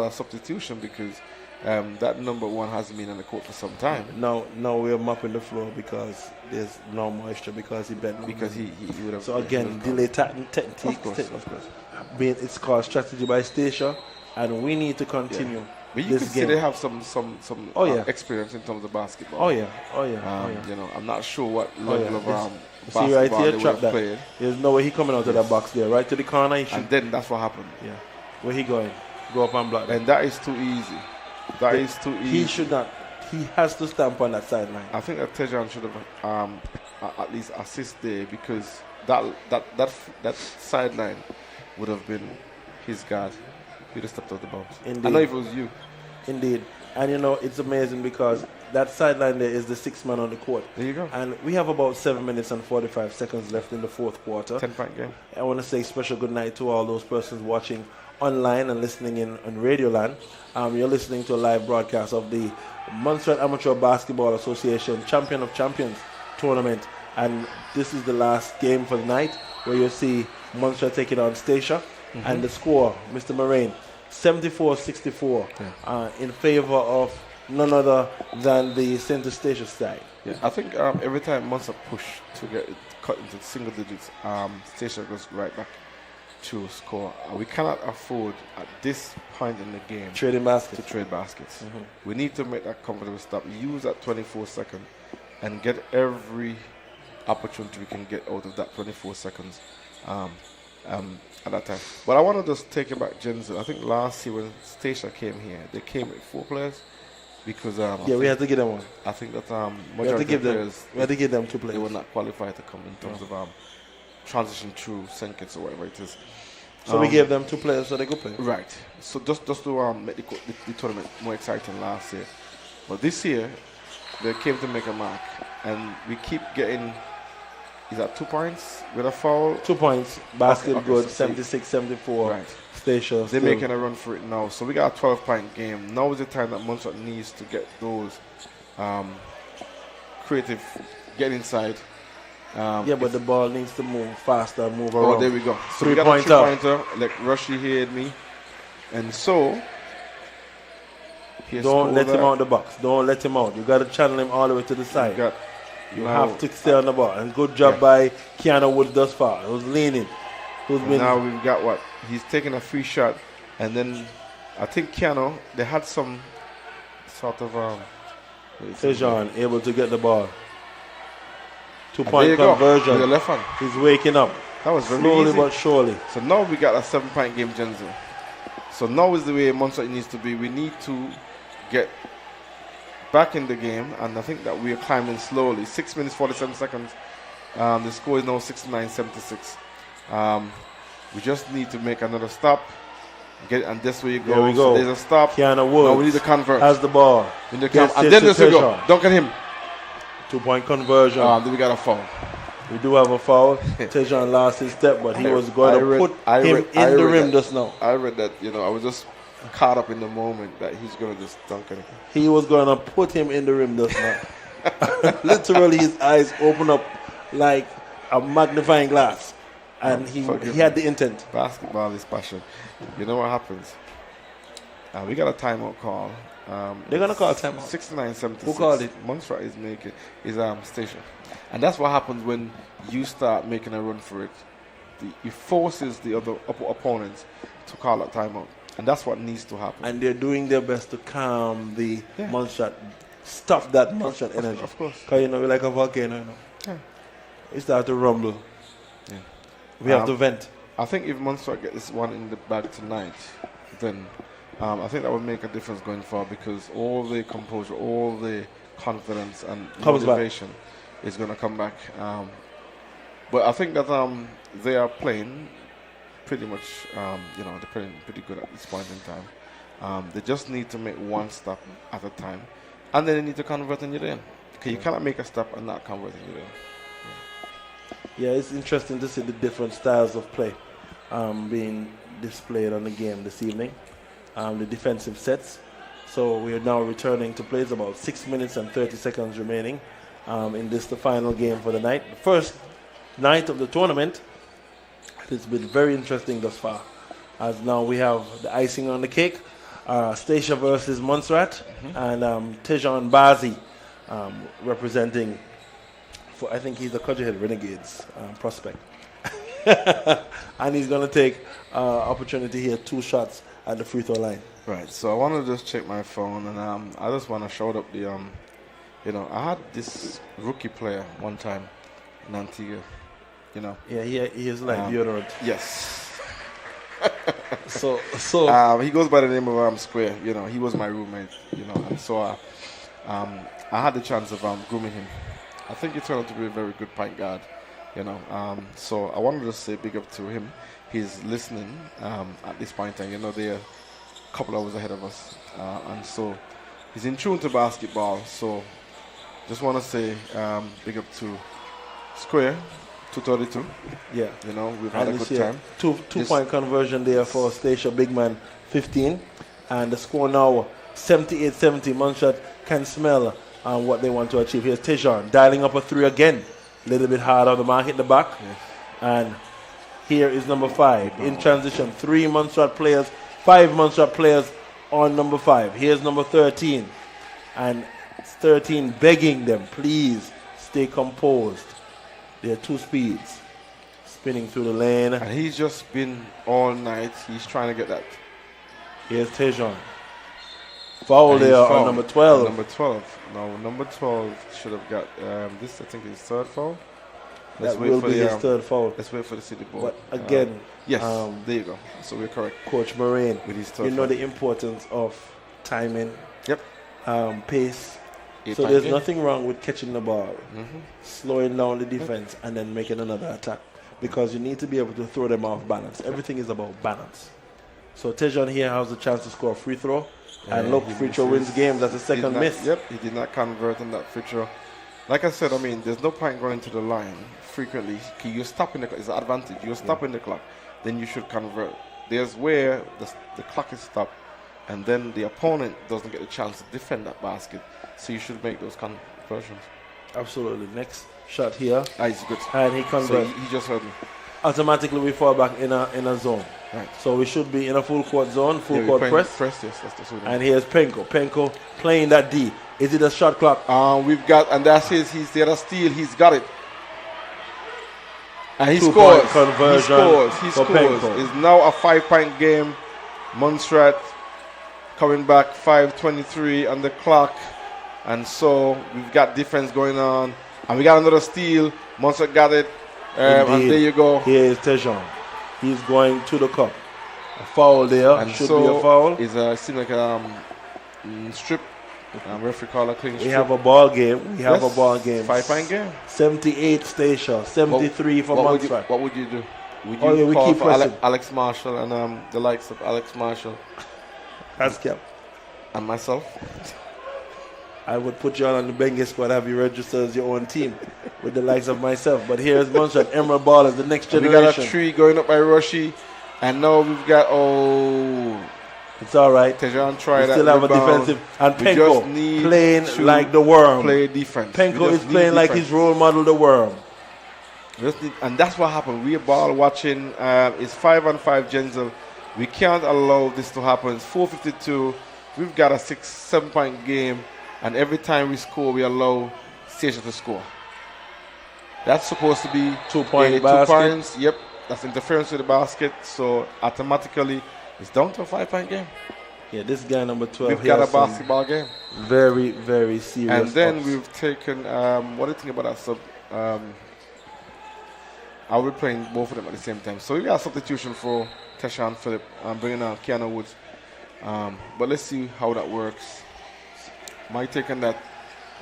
a substitution because that number 1 hasn't been on the court for some time. Now we're mopping the floor because there's no moisture because he bent. Because he would have. So again, delay techniques. Of course. It's called strategy by Stacia, and we need to continue. Yeah. But you this can see game. they have some experience in terms of basketball. Oh yeah. I'm not sure what level of basketball see right here, they trap would have that. played. There's no way he coming out of that box there, right to the corner. And then that's what happened. Yeah. Where he going? Go up and block. And that is too easy. That is too easy. He should not. He has to stamp on that sideline. I think that Tejan should have at least assist there because that sideline would have been his guard. He'd have stepped out the bounds. Indeed. I know if it was you. Indeed. And it's amazing because that sideline there is the 6th man on the court. There you go. And we have about 7 minutes and 45 seconds left in the 4th quarter. 10-point game. I want to say special good night to all those persons watching online and listening in on Radio Land. You're listening to a live broadcast of the Montserrat Amateur Basketball Association Champion of Champions tournament. And this is the last game for the night where you'll see Montserrat taking on Stacia. And the score, Mr. Moraine, 74-64 in favor of none other than the Center Stacia side. Yeah, I think every time Montserrat push to get it cut into single digits, Stacia goes right back to score. We cannot afford at this point in the game to trade baskets. We need to make that comfortable stop. Use that 24 seconds and get every opportunity we can get out of that 24 seconds. At that time. But I want to just take it back, Genzo. I think last year when Stacia came here, they came with 4 players because we had to give them one. I think that we had to give them 2 players. They were not qualified to come in terms of transition through Senkits or whatever it is. So we gave them 2 players so they could play. Right. So just to make the tournament more exciting last year, but this year they came to make a mark, and we keep getting. Is that 2 points with a foul? 2 points. Basket okay, good. so 76-74. Right. Stacia. They're making a run for it now. So we got a 12-point game. Now is the time that Montserrat needs to get those creative, get inside. But the ball needs to move faster, move around. Oh, there we go. So 3 we got a pointer. 3-pointer, like Rushy heard me. And so don't let him out the box. Don't let him out. You got to channel him all the way to the side. You have to stay on the ball. And good job by Keanu Woods thus far. Who's leaning. Now we've got what? He's taking a free shot. And then I think Keanu, they had some sort of... Tejan able to get the ball. 2-point conversion. With the left hand. He's waking up. That was very slowly easy. but surely. So now we got a 7-point game, Genzo. So now is the way Montserrat needs to be. We need to get back in the game, and I think that we are climbing slowly. 6 minutes 47 seconds. The score is now 69-76. We just need to make another stop. And that's where you go. There we go. So there's a stop. Keanu Woods now we need to convert. has the ball. And then this we go. Dunk at him. 2-point conversion. Then we got a foul. We do have a foul. Tejan lost his step, but he was going to put him in the rim just now. I read that, I was just caught up in the moment that he's going to just dunk it. He was going to put him in the rim just now. Literally, his eyes opened up like a magnifying glass. And he had the intent. Basketball is passion. You know what happens? We got a timeout call. They're going to call a timeout. 69-76. Who called it? Montserrat is making is station. And that's what happens when you start making a run for it. It forces the other opponents to call a timeout. And that's what needs to happen. And they're doing their best to calm the Montserrat, stop that Montserrat energy. Of course. Because, you know, we're like a volcano, you know. Yeah. It starts to rumble. Yeah. We have to vent. I think if Montserrat gets this one in the bag tonight, then I think that would make a difference going forward, because all the composure, all the confidence and motivation is going to come back. But I think that they are playing pretty much, they're playing pretty good at this point in time. They just need to make one stop at a time, and then they need to convert in your end. Because you cannot make a stop and not convert in your end. Yeah, it's interesting to see the different styles of play being displayed on the game this evening. The defensive sets. So we are now returning to play. It's about 6 minutes and 30 seconds remaining in this, the final game for the night. The first night of the tournament. It's been very interesting thus far, as now we have the icing on the cake. Stacia versus Montserrat, and Tejan Bazi representing, for I think he's the Cudgerhead Renegades prospect. And he's going to take opportunity here, 2 shots at the free throw line. Right, so I want to just check my phone, and I just want to show up the, I had this rookie player one time in Antigua, Yeah, he is like deodorant. Yes. So he goes by the name of Square. He was my roommate. And so I had the chance of grooming him. I think he turned out to be a very good point guard. So I wanted to say big up to him. He's listening at this point, and they're a couple hours ahead of us, and so he's in tune to basketball. So just want to say big up to Square. 232. Yeah. We've had a good time. Two-point conversion there for Stacia Big Man, 15. And the score now, 78-70. Montserrat can smell what they want to achieve. Here's Tejan dialing up a 3 again. A little bit hard on the mark, hit the back. Yes. And here is number 5. In transition, 3 Montserrat players, 5 Montserrat players on number 5. Here's number 13. And 13 begging them, please stay composed. There are 2 speeds spinning through the lane. And he's just been all night. He's trying to get that. Here's Tejan. Foul there on number 12. Number 12. No, number 12 should have got this, I think, is his 3rd foul. That will be his 3rd foul. Let's wait for the city ball. But again, yes, there you go. So we're correct. Coach Moraine, with his 3rd foul. the importance of timing, yep, pace. So there's nothing wrong with catching the ball, slowing down the defense, and then making another attack, because you need to be able to throw them off balance. Everything is about balance. So Tejan here has a chance to score a free throw, and look, free throw wins games. That's a second miss. Yep, he did not convert on that free throw. Like I said, there's no point going to the line frequently. You're stopping the clock. It's an advantage. You're stopping the clock. Then you should convert. There's where the clock is stopped, and then the opponent doesn't get a chance to defend that basket. So you should make those conversions. Absolutely. Next shot here. He's good. And he converts. So he just heard me. Automatically we fall back in a zone. Right. So we should be in a full court zone, full court press. Yes, that's the and here's Penko. Penko playing that D. Is it a shot clock? We've got, and that's he's the other steal. He's got it. And he 2-point scores. conversion. He scores. It's now a 5-point game. Montserrat coming back, 5:23 on the clock. And so we've got defense going on. And we got another steal. Montserrat got it. And there you go. Here is Tejan. He's going to the cup. A foul there. And should so be a foul. It seems like a strip. Referee call a clean strip. We have a ball game. We have a ball game. 5-point game. 78 Stacia. 73 for Montserrat. What would you do? Would Oh, you yeah, we call keep for pressing. Alex Marshall and the likes of Alex Marshall? That's kept. And myself? I would put you on the Bengal squad, have you register as your own team with the likes of myself. But here's Montserrat, Emerald Ballers, the next generation. We got a 3 going up by Roshi. And now we've got, It's all right. Tejan try We that still have a rebound. defensive. And We just Penko need playing to like the worm. Play defense. Penko We is just need playing like defense. his role model, the worm. And that's what happened. We are ball watching. It's 5-on-5 Genzel. We can't allow this to happen. It's 4:52. We've got a 6-7 point game, and every time we score, we allow Station to score. That's supposed to be 2 point a 2 basket. points. Yep, that's interference with the basket. So automatically, it's down to a 5 point game. Yeah, this guy number 12. We've he got a has some basketball game. Very, very serious. And then ups. we've taken. What do you think about that sub? Are we playing both of them at the same time? So we got a substitution for Teshan Phillip. I'm bringing out Keanu Woods. But let's see how that works. My take on that,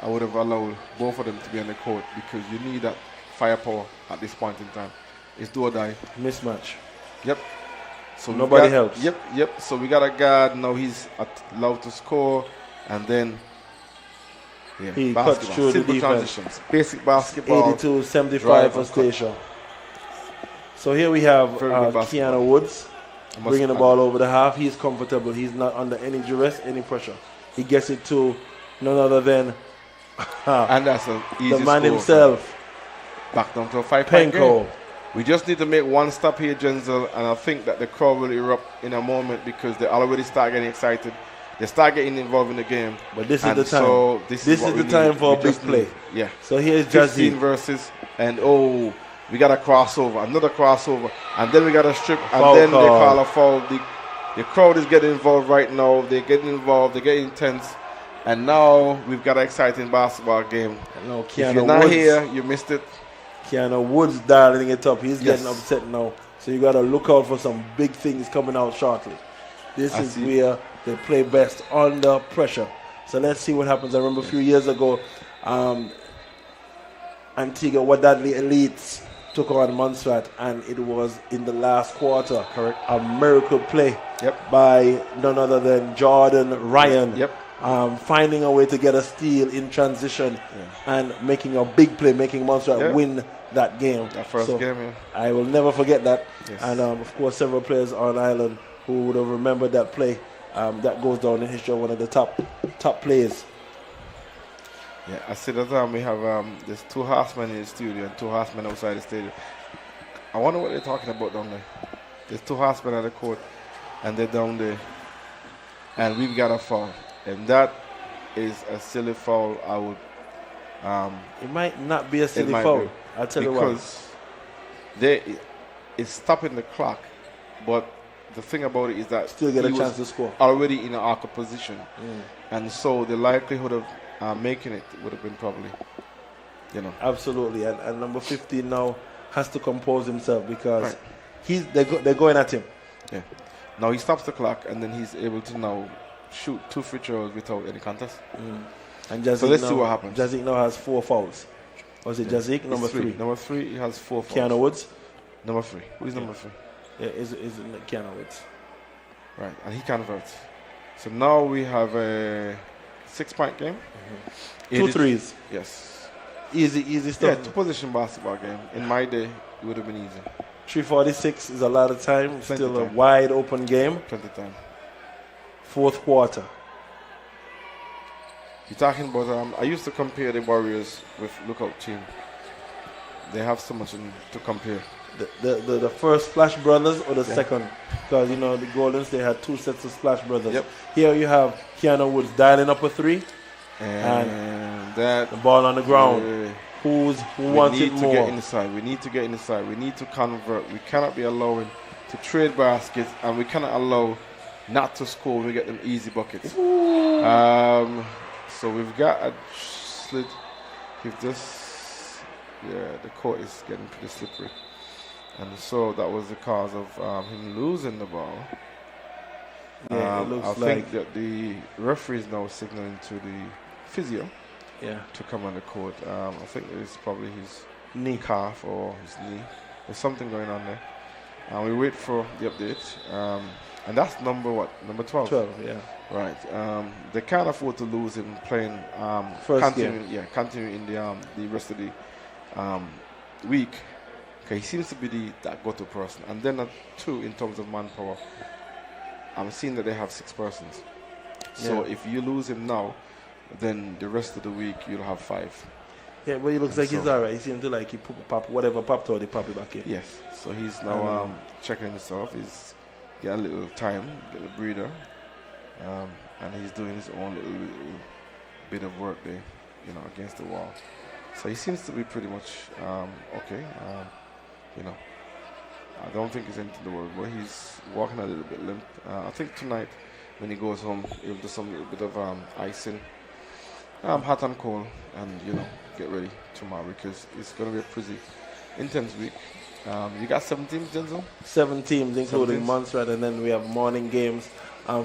I would have allowed both of them to be on the court because you need that firepower at this point in time. It's do or die. Mismatch. Yep. So Nobody helps. Yep. So we got a guard. Now he's allowed to score. And then he basketball. cuts through the Simple defense. transitions. Basic basketball. 82-75 Drive for and cut. Stacia. So here we have Very good basketball. Keanu Woods I bringing the must- ball over the half. He's comfortable. He's not under any duress, any pressure. He gets it to none other than and that's an easy the man score. himself. Back down to a 5 point Penko. game. We just need to make one stop here, Genzel, and I think that the crowd will erupt in a moment because they already start getting excited. They start getting involved in the game. But this is And the time. So this This what is we the time need. for a We big just play. need- Yeah. So here's 15 Jazzy. verses, and we got a crossover, another crossover, and then we got a strip, and Foul then they call. call a foul. The crowd is getting involved right now. They're getting involved. They're getting intense. And now we've got an exciting basketball game. No, If Keanu you're not Woods. here, you missed it. Keanu Woods dialing it up. He's Yes. getting upset now. So you got to look out for some big things coming out shortly. This I is see. where they play best under pressure. So let's see what happens. I remember a few years ago, Antigua Wadadli Elites took on Montserrat, and it was in the last quarter. Correct. A miracle play Yep. by none other than Jordan Ryan. Yep. Finding a way to get a steal in transition and making a big play, making Montserrat Yeah. win that game. That first So game, yeah. I will never forget that. Yes. And of course, several players on island who would have remembered that play. That goes down in history of one of the top players. Yeah, I see that we have there's 2 horsemen in the studio and 2 horsemen outside the stadium. I wonder what they're talking about down there. There's 2 horsemen at the court, and they're down there, and we've got a foul, and that is a silly foul. I would. It might not be a it silly might foul. be, I'll tell you why. because it's stopping the clock, but the thing about it is that Still get a he chance was to score. already in an awkward position, and so the likelihood of making it would have been probably, Absolutely. And number 15 now has to compose himself because Right. they're going at him. Yeah. Now he stops the clock, and then he's able to now shoot 2 free throws without any contest. And Jazik So let's now, see what happens. Jazik now has 4 fouls. Was it Jazik? It's Number 3. Number 3, he has 4 fouls. Keanu Woods? Number 3. Who's number 3? Yeah, is Keanu Woods. Right, and he converts. So now we have a 6 point game. 2 threes. Yes. Easy stuff. Yeah, 2 position basketball game. In my day, it would have been easy. 3:46 is a lot of time. Plenty Still a time. wide open game. Plenty of time. 4th quarter. You're talking about, I used to compare the Warriors with Lookout Team. They have so much to compare. The first Splash Brothers or the Yeah. second? Because, the Goldens, they had 2 sets of Splash Brothers. Yep. Here you have Keanu Woods dialing up a 3. And that the ball on the ground. Who wants it We need to more? get inside. We need to get inside. We need to convert. We cannot be allowing to trade baskets, and we cannot allow not to score when we get them easy buckets. So we've got a slit. If this, the court is getting pretty slippery, and so that was the cause of him losing the ball. Yeah, it looks I like think that the referee is now signaling to the physio to come on the court. I think it's probably his knee calf or his knee. There's something going on there. And we wait for the update. And that's number 12? 12, yeah. Right. They can't afford to lose him playing First continuing in the rest of the week. Okay, he seems to be that go-to person. And then 2 in terms of manpower. I'm seeing that they have 6 persons. So Yeah. if you lose him now, then the rest of the week you'll have 5. Yeah, but he looks like he's alright. He seems to like he pop whatever popped out, they pop it back in. Yes. So he's now checking himself. He's got a little time, a little breather, and he's doing his own little bit of work there, you know, against the wall. So he seems to be pretty much okay. You know, I don't think he's anything to worry about. He's walking a little bit limp. I think tonight when he goes home, he'll do some little bit of icing, hot and cold, and you know, get ready tomorrow because it's going to be a pretty intense week. You got 7 teams, Denzel? 7 teams, including 7 teams. Montserrat, and then we have morning games.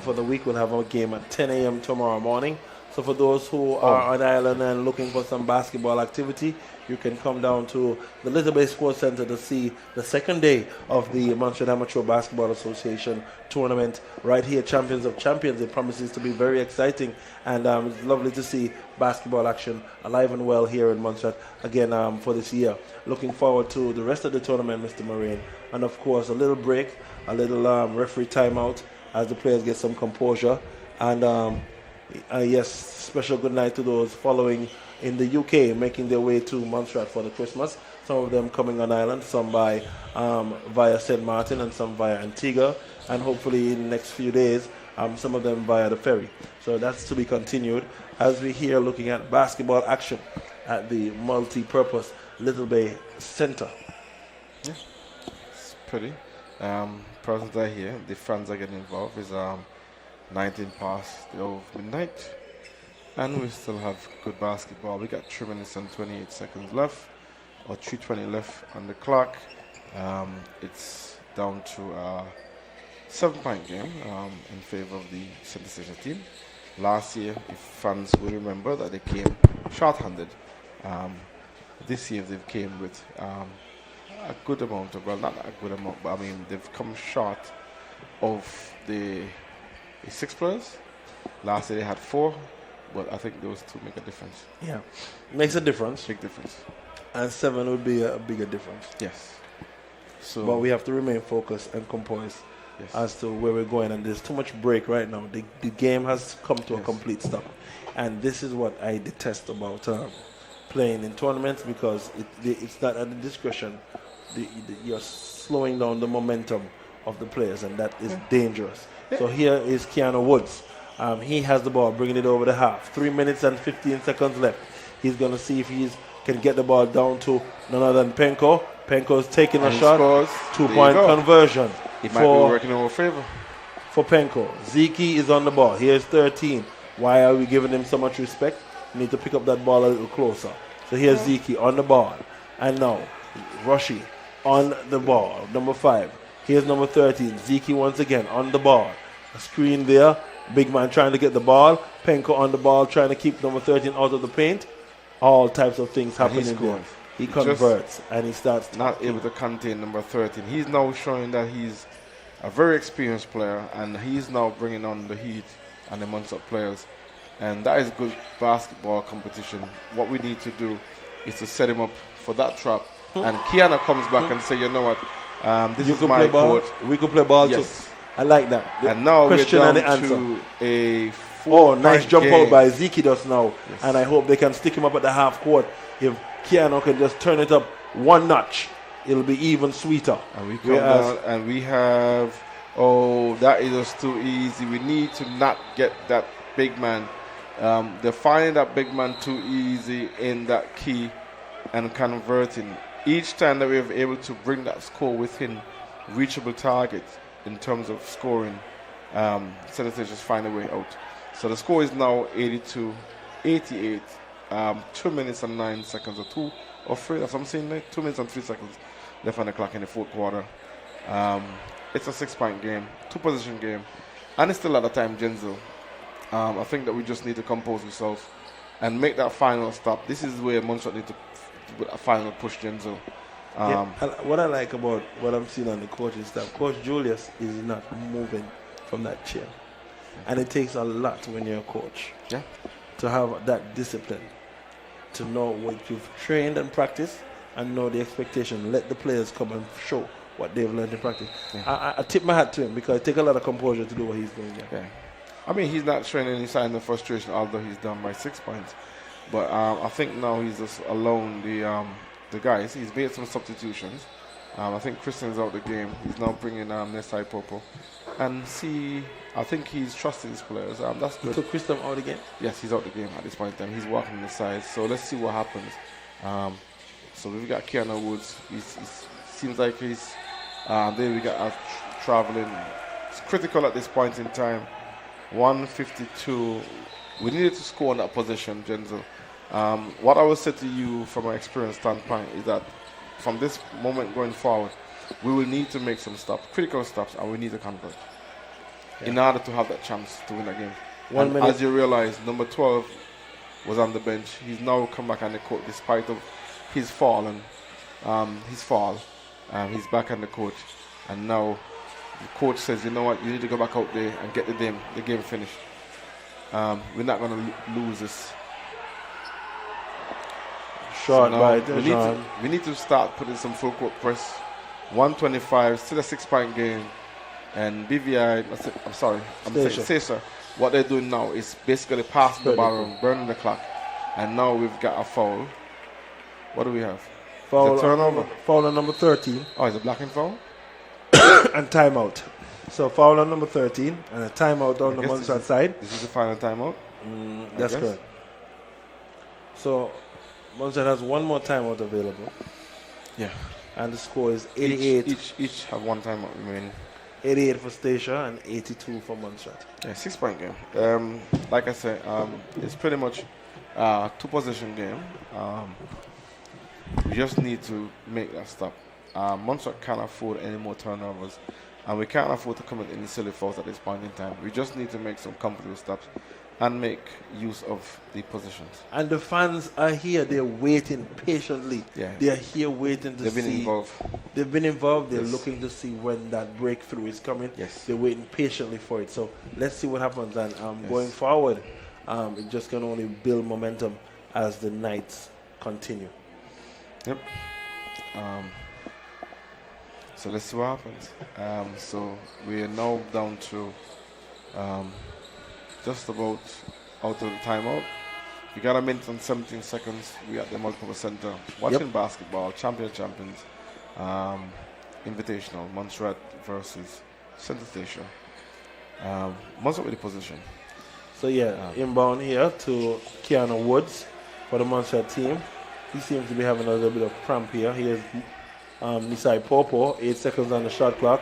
For the week, we'll have a game at 10 a.m. tomorrow morning. So for those who are on island and looking for some basketball activity, you can come down to the Little Bay Sports Center to see the second day of the Montserrat Amateur Basketball Association tournament right here, Champions of Champions. It promises to be very exciting, and it's lovely to see basketball action alive and well here in Montserrat again for this year. Looking forward to the rest of the tournament, Mr. Marine, and of course a little break, a little referee timeout as the players get some composure, and yes, special good night to those following in the UK, making their way to Montserrat for the Christmas. Some of them coming on island, some by via St. Martin and some via Antigua, and hopefully in the next few days, some of them via the ferry. So that's to be continued as we here looking at basketball action at the Multipurpose Little Bay Center. Yeah, it's pretty. Persons are here. The fans are getting involved. It's 19 past the hour of midnight, and we still have good basketball. We got 3 minutes and 28 seconds left, or 3:20 left on the clock. It's down to a 7-point game in favor of the Center Station team. Last year, if fans will remember, that they came short-handed. This year, they came with a good amount of, well, not a good amount, but I mean, they've come short of the 6 players. Last year they had 4, but I think those 2 make a difference. Yeah, makes a difference. Big difference. And 7 would be a bigger difference. Yes. So, but we have to remain focused and composed as to where we're going. And there's too much break right now. The game has come to a complete stop. And this is what I detest about playing in tournaments, because it's not at the discretion. You're slowing down the momentum of the players, and that is dangerous. So here is Keanu Woods. He has the ball, bringing it over the half. 3 minutes and 15 seconds left. He's going to see if he can get the ball down to none other than Penko. Penko's taking a shot. 2-point conversion. It might be working in our favor. For Penko. Zeke is on the ball. Here's 13. Why are we giving him so much respect? We need to pick up that ball a little closer. So here's Zeke on the ball. And now, Rushy on the ball. Number 5. Here's number 13. Zeke once again on the ball. A screen there. Big man trying to get the ball. Penko on the ball trying to keep number 13 out of the paint. All types of things happening there. He converts and he starts not able to contain number 13. He's now showing that he's a very experienced player, and he's now bringing on the heat and the Montserrat players. And that is good basketball competition. What we need to do is to set him up for that trap. And Kiana comes back and say, you know what, this is my court. We could play ball too. I like that. And now question we're and down the answer. to a nice jump game. out by Zeke just now. Yes. And I hope they can stick him up at the half court. If Keanu can just turn it up 1 notch, it'll be even sweeter. And we come down and we have, that is just too easy. We need to not get that big man. They're finding that big man too easy in that key and converting. Each time that we're able to bring that score within reachable targets in terms of scoring, Senators just find a way out. So the score is now 82-88. 2 minutes and 9 seconds, or 2 or 3, that's what I'm saying, like 2 minutes and 3 seconds left on the clock in the 4th quarter. It's a 6-point game, 2-position game, and it's still at the time, Genzo. I think that we just need to compose ourselves and make that final stop. This is where Montserrat need to put a final push, Genzo. What I like about what I'm seeing on the coaching staff, Coach Julius is not moving from that chair. And it takes a lot when you're a coach to have that discipline, to know what you've trained and practiced, and know the expectation. Let the players come and show what they've learned in practice. I tip my hat to him because it takes a lot of composure to do what he's doing. Yeah. I mean, he's not showing any sign of frustration, although he's down by 6 points. But I think now he's just allowing the guys. He's made some substitutions. I think Christian's out the game. He's now bringing Nesai Popo. And I think he's trusting his players. That's good. So Christian out the game? Yes, he's out the game at this point in time. He's walking on the side. So let's see what happens. So we've got Keanu Woods. He seems like he's there. We got traveling. It's critical at this point in time. 152. We needed to score on that position, Genzo. What I will say to you from an experience standpoint is that from this moment going forward, we will need to make some stops, critical stops, and we need to convert in order to have that chance to win a game. 1 minute. As you realize, number 12 was on the bench. He's now come back on the court despite of his fall. He's back on the court, and now the coach says, you know what, you need to go back out there and get the game finished. We're not going to lose this. Short by we need to start putting some full court press. 125, still a 6-point game. And BVI, Stacey, what they're doing now is basically passing the ball around, burning the clock. And now we've got a foul. What do we have? Foul, turnover. Foul on number 13. Oh, is it blocking foul? And timeout. So foul on number 13 and a timeout on the Montserrat side. This is the final timeout? That's correct. So Montserrat has one more timeout available. Yeah. And the score is 88. Each have one timeout remaining. 88 for Stacia and 82 for Montserrat. Yeah, 6-point game. Like I said, it's pretty much a 2-possession game. We just need to make that stop. Montserrat can't afford any more turnovers, and we can't afford to commit any silly fouls at this point in time. We just need to make some comfortable stops and make use of the positions. And the fans are here. They're waiting patiently. Yeah. They're here waiting to see. They've been involved. They've been involved. They're Yes. looking to see when that breakthrough is coming. Yes. They're waiting patiently for it. So let's see what happens. And Yes. going forward, it just can only build momentum as the nights continue. Yep. So let's see what happens. So we are now down to just about out of the timeout. We got a minute and 17 seconds. We at the Multipurpose Center watching basketball, champions, invitational, Montserrat versus Center Station. Montserrat with the position. So inbound here to Keanu Woods for the Montserrat team. He seems to be having a little bit of cramp here. Here's Nisai Popo, 8 seconds on the shot clock,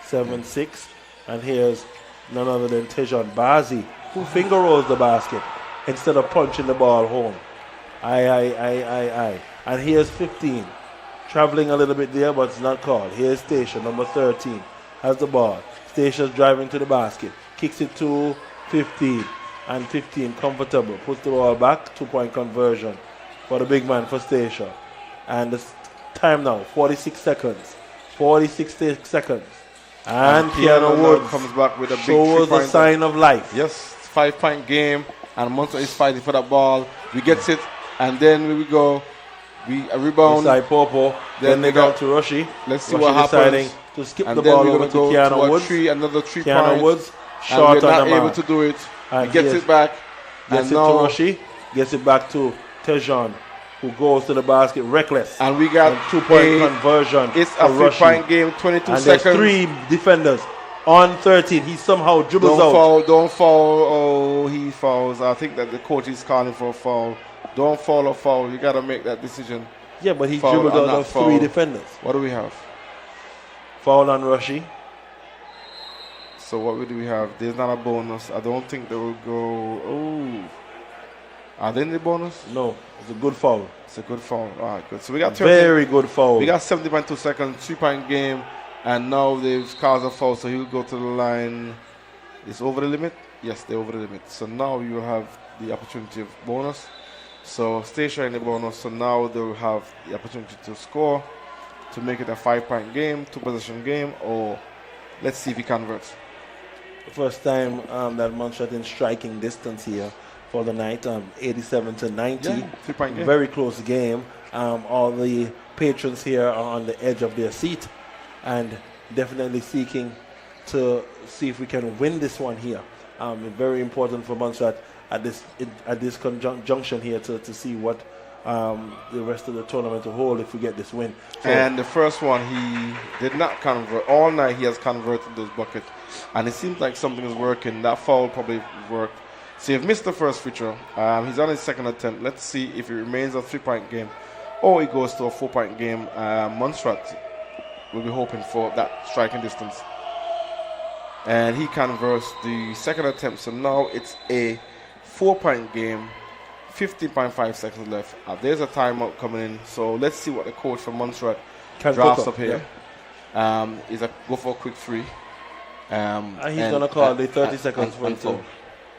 7-6. And here's none other than Tejon Bazi, who finger rolls the basket instead of punching the ball home. Aye. And here's 15. Traveling a little bit there, but it's not called. Here's Stacia, number 13. Has the ball. Stacia's driving to the basket. Kicks it to 15. And 15 comfortable. Puts the ball back. 2-point conversion for the big man for Stacia. And the time now, 46 seconds. 46 seconds. And Keanu Woods comes back with a big shows a sign of life. Yes, 5-point game, and Montserrat is fighting for that ball. We get it, and then we go. We rebound. Inside Popo. Then they go to Rushy. Let's see Rushy what happens. deciding to skip and the then ball we're over gonna to go Keanu to Woods. another 3 Keanu points. Woods And short we're on not the able mark. to do it. And He gets it back. Gets and it now to Rushy. Gets it back to Tejon, who goes to the basket reckless. And we got 2-point conversion. It's for a Rushy. 3-point game, 22 and seconds. There's 3 defenders on 13. He somehow dribbles out. Don't foul. Oh, he fouls. I think that the coach is calling for a foul. Don't foul or foul. You got to make that decision. Yeah, but he Foul dribbled or out not of foul. 3 defenders. What do we have? Foul on Rushy. So what do we have? There's not a bonus. I don't think they will go. Oh, are they in the bonus? No, it's a good foul. It's a good foul. All right, good. So we got very good foul. We got 70.2 seconds, 3-point game, and now they've caused a foul, so he'll go to the line. It's over the limit. Yes, they're over the limit. So now you will have the opportunity of bonus. So Stacia in the bonus. So now they will have the opportunity to score, to make it a 5-point game, 2-possession game, or let's see if he converts. First time that Montserrat in striking distance here for the night, 87-90. Yeah, 3-point game. Very close game. All the patrons here are on the edge of their seat and definitely seeking to see if we can win this one here. Very important for Montserrat at this conjunction here to see what the rest of the tournament will hold if we get this win. So And the first one, he did not convert. All night he has converted those buckets. And it seems like something is working. That foul probably worked. So you've missed the first feature. He's on his second attempt. Let's see if it remains a 3-point game or it goes to a 4-point game. Montserrat will be hoping for that striking distance. And he converts the second attempt. So now it's a 4-point game. 15.5 seconds left. There's a timeout coming in. So let's see what the coach from Montserrat drafts up here. Is a go for a quick 3. he's going to call the 30 seconds for him to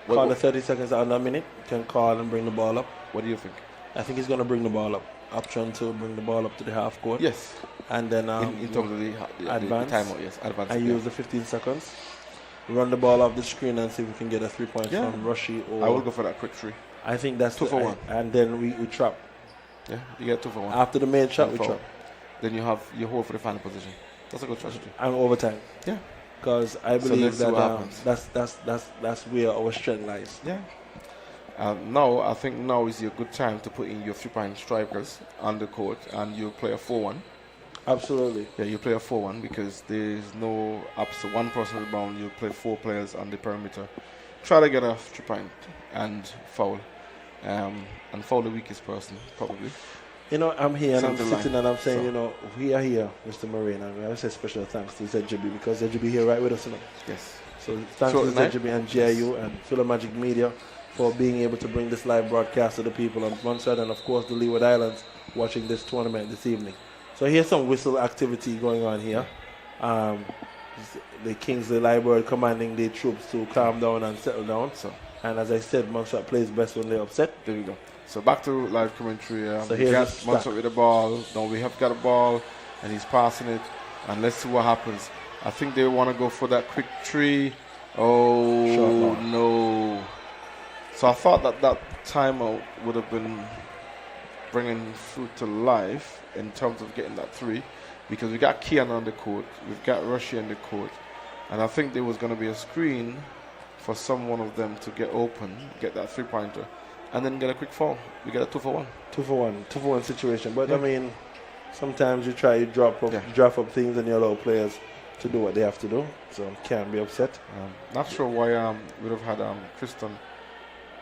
call the 30 seconds under a minute. Can call and bring the ball up. What do you think? I think he's going to bring the ball up. Option to bring the ball up to the half court. Yes. And then in terms of the advance. The timeout, yes. Advance. And use the 15 seconds. Run the ball off the screen and see if we can get a 3 points from Rushy. Or I will go for that quick 3. I think that's 2 for 1. And then we trap. Yeah, you get 2 for 1. After the main shot, we trap. Then you hold for the final position. That's a good strategy. And overtime. Yeah. Because I believe that that's where our strength lies. Yeah. Now, I think now is a good time to put in your 3-point strikers on the court and you play a 4-1. Absolutely. Yeah, you play a 4-1 because there's no up to one person rebound. You play 4 players on the perimeter. Try to get a 3-point and foul. And foul the weakest person, probably. You know, I'm here and I'm Center sitting line. and I'm saying, you know, we are here, Mr. Marine, and we have to say special thanks to ZGB because ZGB here right with us, you know. Yes. So thanks to ZGB and GIU and Philo Magic Media for being able to bring this live broadcast to the people on Montserrat and of course the Leeward Islands watching this tournament this evening. So here's some whistle activity going on here. The Kingsley Library commanding the troops to calm down and settle down. So, and as I said, Montserrat plays best when they're upset. There we go. So back to live commentary. So we got Montserrat with the ball. Now we have got a ball and he's passing it. And let's see what happens. I think they want to go for that quick 3. Oh, no. So I thought that timeout would have been bringing fruit to life in terms of getting that 3. Because we got Kian on the court. We've got Rushy on the court. And I think there was going to be a screen for some one of them to get open, get that 3-pointer. And then get a quick foul. We get a 2 for 1. 2 for 1 situation. But I mean, sometimes you draft up things and you allow players to do what they have to do. So can't be upset. Not sure why we'd have had Kristen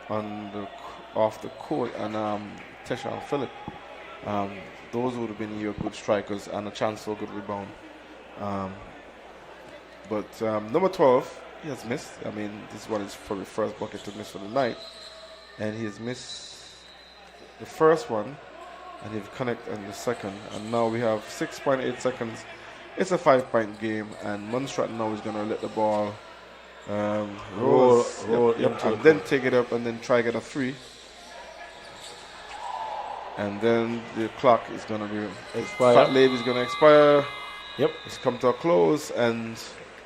off the court and Tesha and Philip. Those would have been your good strikers and a chance for a good rebound. But number 12, he has missed. I mean, this one is probably the first bucket to miss for the night. And he has missed the first one, and he'll connect on the second. And now we have 6.8 seconds. It's a 5-point game, and Montserrat now is going to let the ball roll and then take it up and then try to get a 3. And then the clock is going to be expired. Fat Lady is going to expire. Yep. It's come to a close, and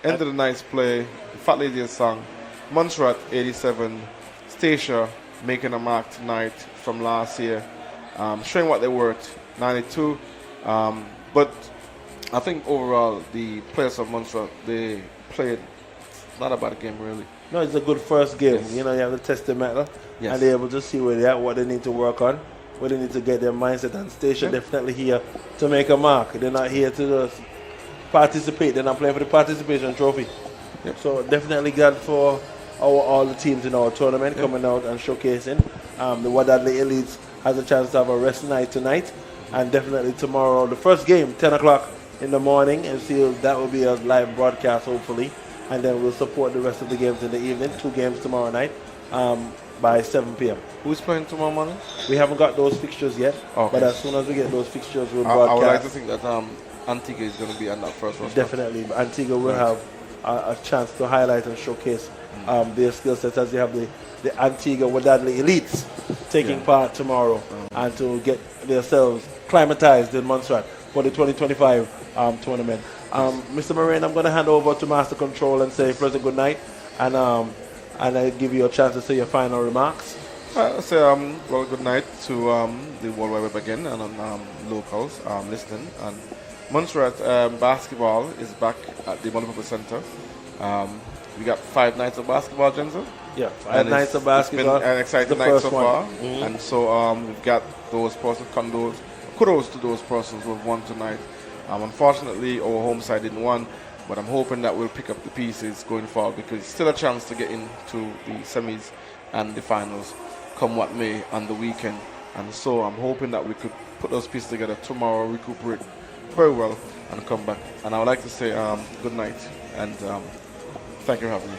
end of the night's play. Fat Lady is sung. Montserrat 87. Stacia making a mark tonight from last year, showing what they worked, 92. But I think overall the players of Montserrat, they played not a bad game really. No, it's a good first game. Yes. You know, you have to test the metal Yes. and they're able to see where they're at, what they need to work on, where they need to get their mindset. And Stacia definitely here to make a mark. They're not here to just participate. They're not playing for the participation trophy. Yep. So definitely glad for all the teams in our tournament coming out and showcasing. The Wadadley Elites has a chance to have a rest night tonight, and definitely tomorrow, the first game, 10 o'clock in the morning, and see that will be a live broadcast hopefully, and then we'll support the rest of the games in the evening. 2 games tomorrow night by 7 p.m. Who's playing tomorrow morning? We haven't got those fixtures yet, Okay. but as soon as we get those fixtures, we'll broadcast. I would like to think that Antigua is going to be on that first roster. Definitely, Antigua will have a chance to highlight and showcase their skill sets as they have the Antigua Wadadley Elites taking part tomorrow and to get themselves climatized in Montserrat for the 2025 tournament. Mr. Moran, I'm going to hand over to Master Control and say first a good night, and I give you a chance to say your final remarks. I'll say well, good night to the World Wide Web again and on locals listening, and Montserrat basketball is back at the Multipurpose Center. We got 5 nights of basketball, Jensen. Yeah, 5 nights of basketball. It's been an exciting night so far. And so we've got those persons, kudos to those persons who have won tonight. Unfortunately, our home side didn't win, but I'm hoping that we'll pick up the pieces going forward because it's still a chance to get into the semis and the finals, come what may, on the weekend. And so I'm hoping that we could put those pieces together tomorrow, recuperate very well, and come back. And I would like to say good night, and thank you for having me.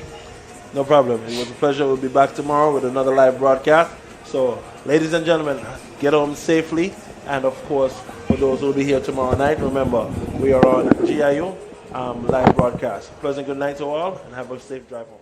No problem. It was a pleasure. We'll be back tomorrow with another live broadcast. So, ladies and gentlemen, get home safely. And of course, for those who will be here tomorrow night, remember, we are on GIU live broadcast. Pleasant good night to all, and have a safe drive home.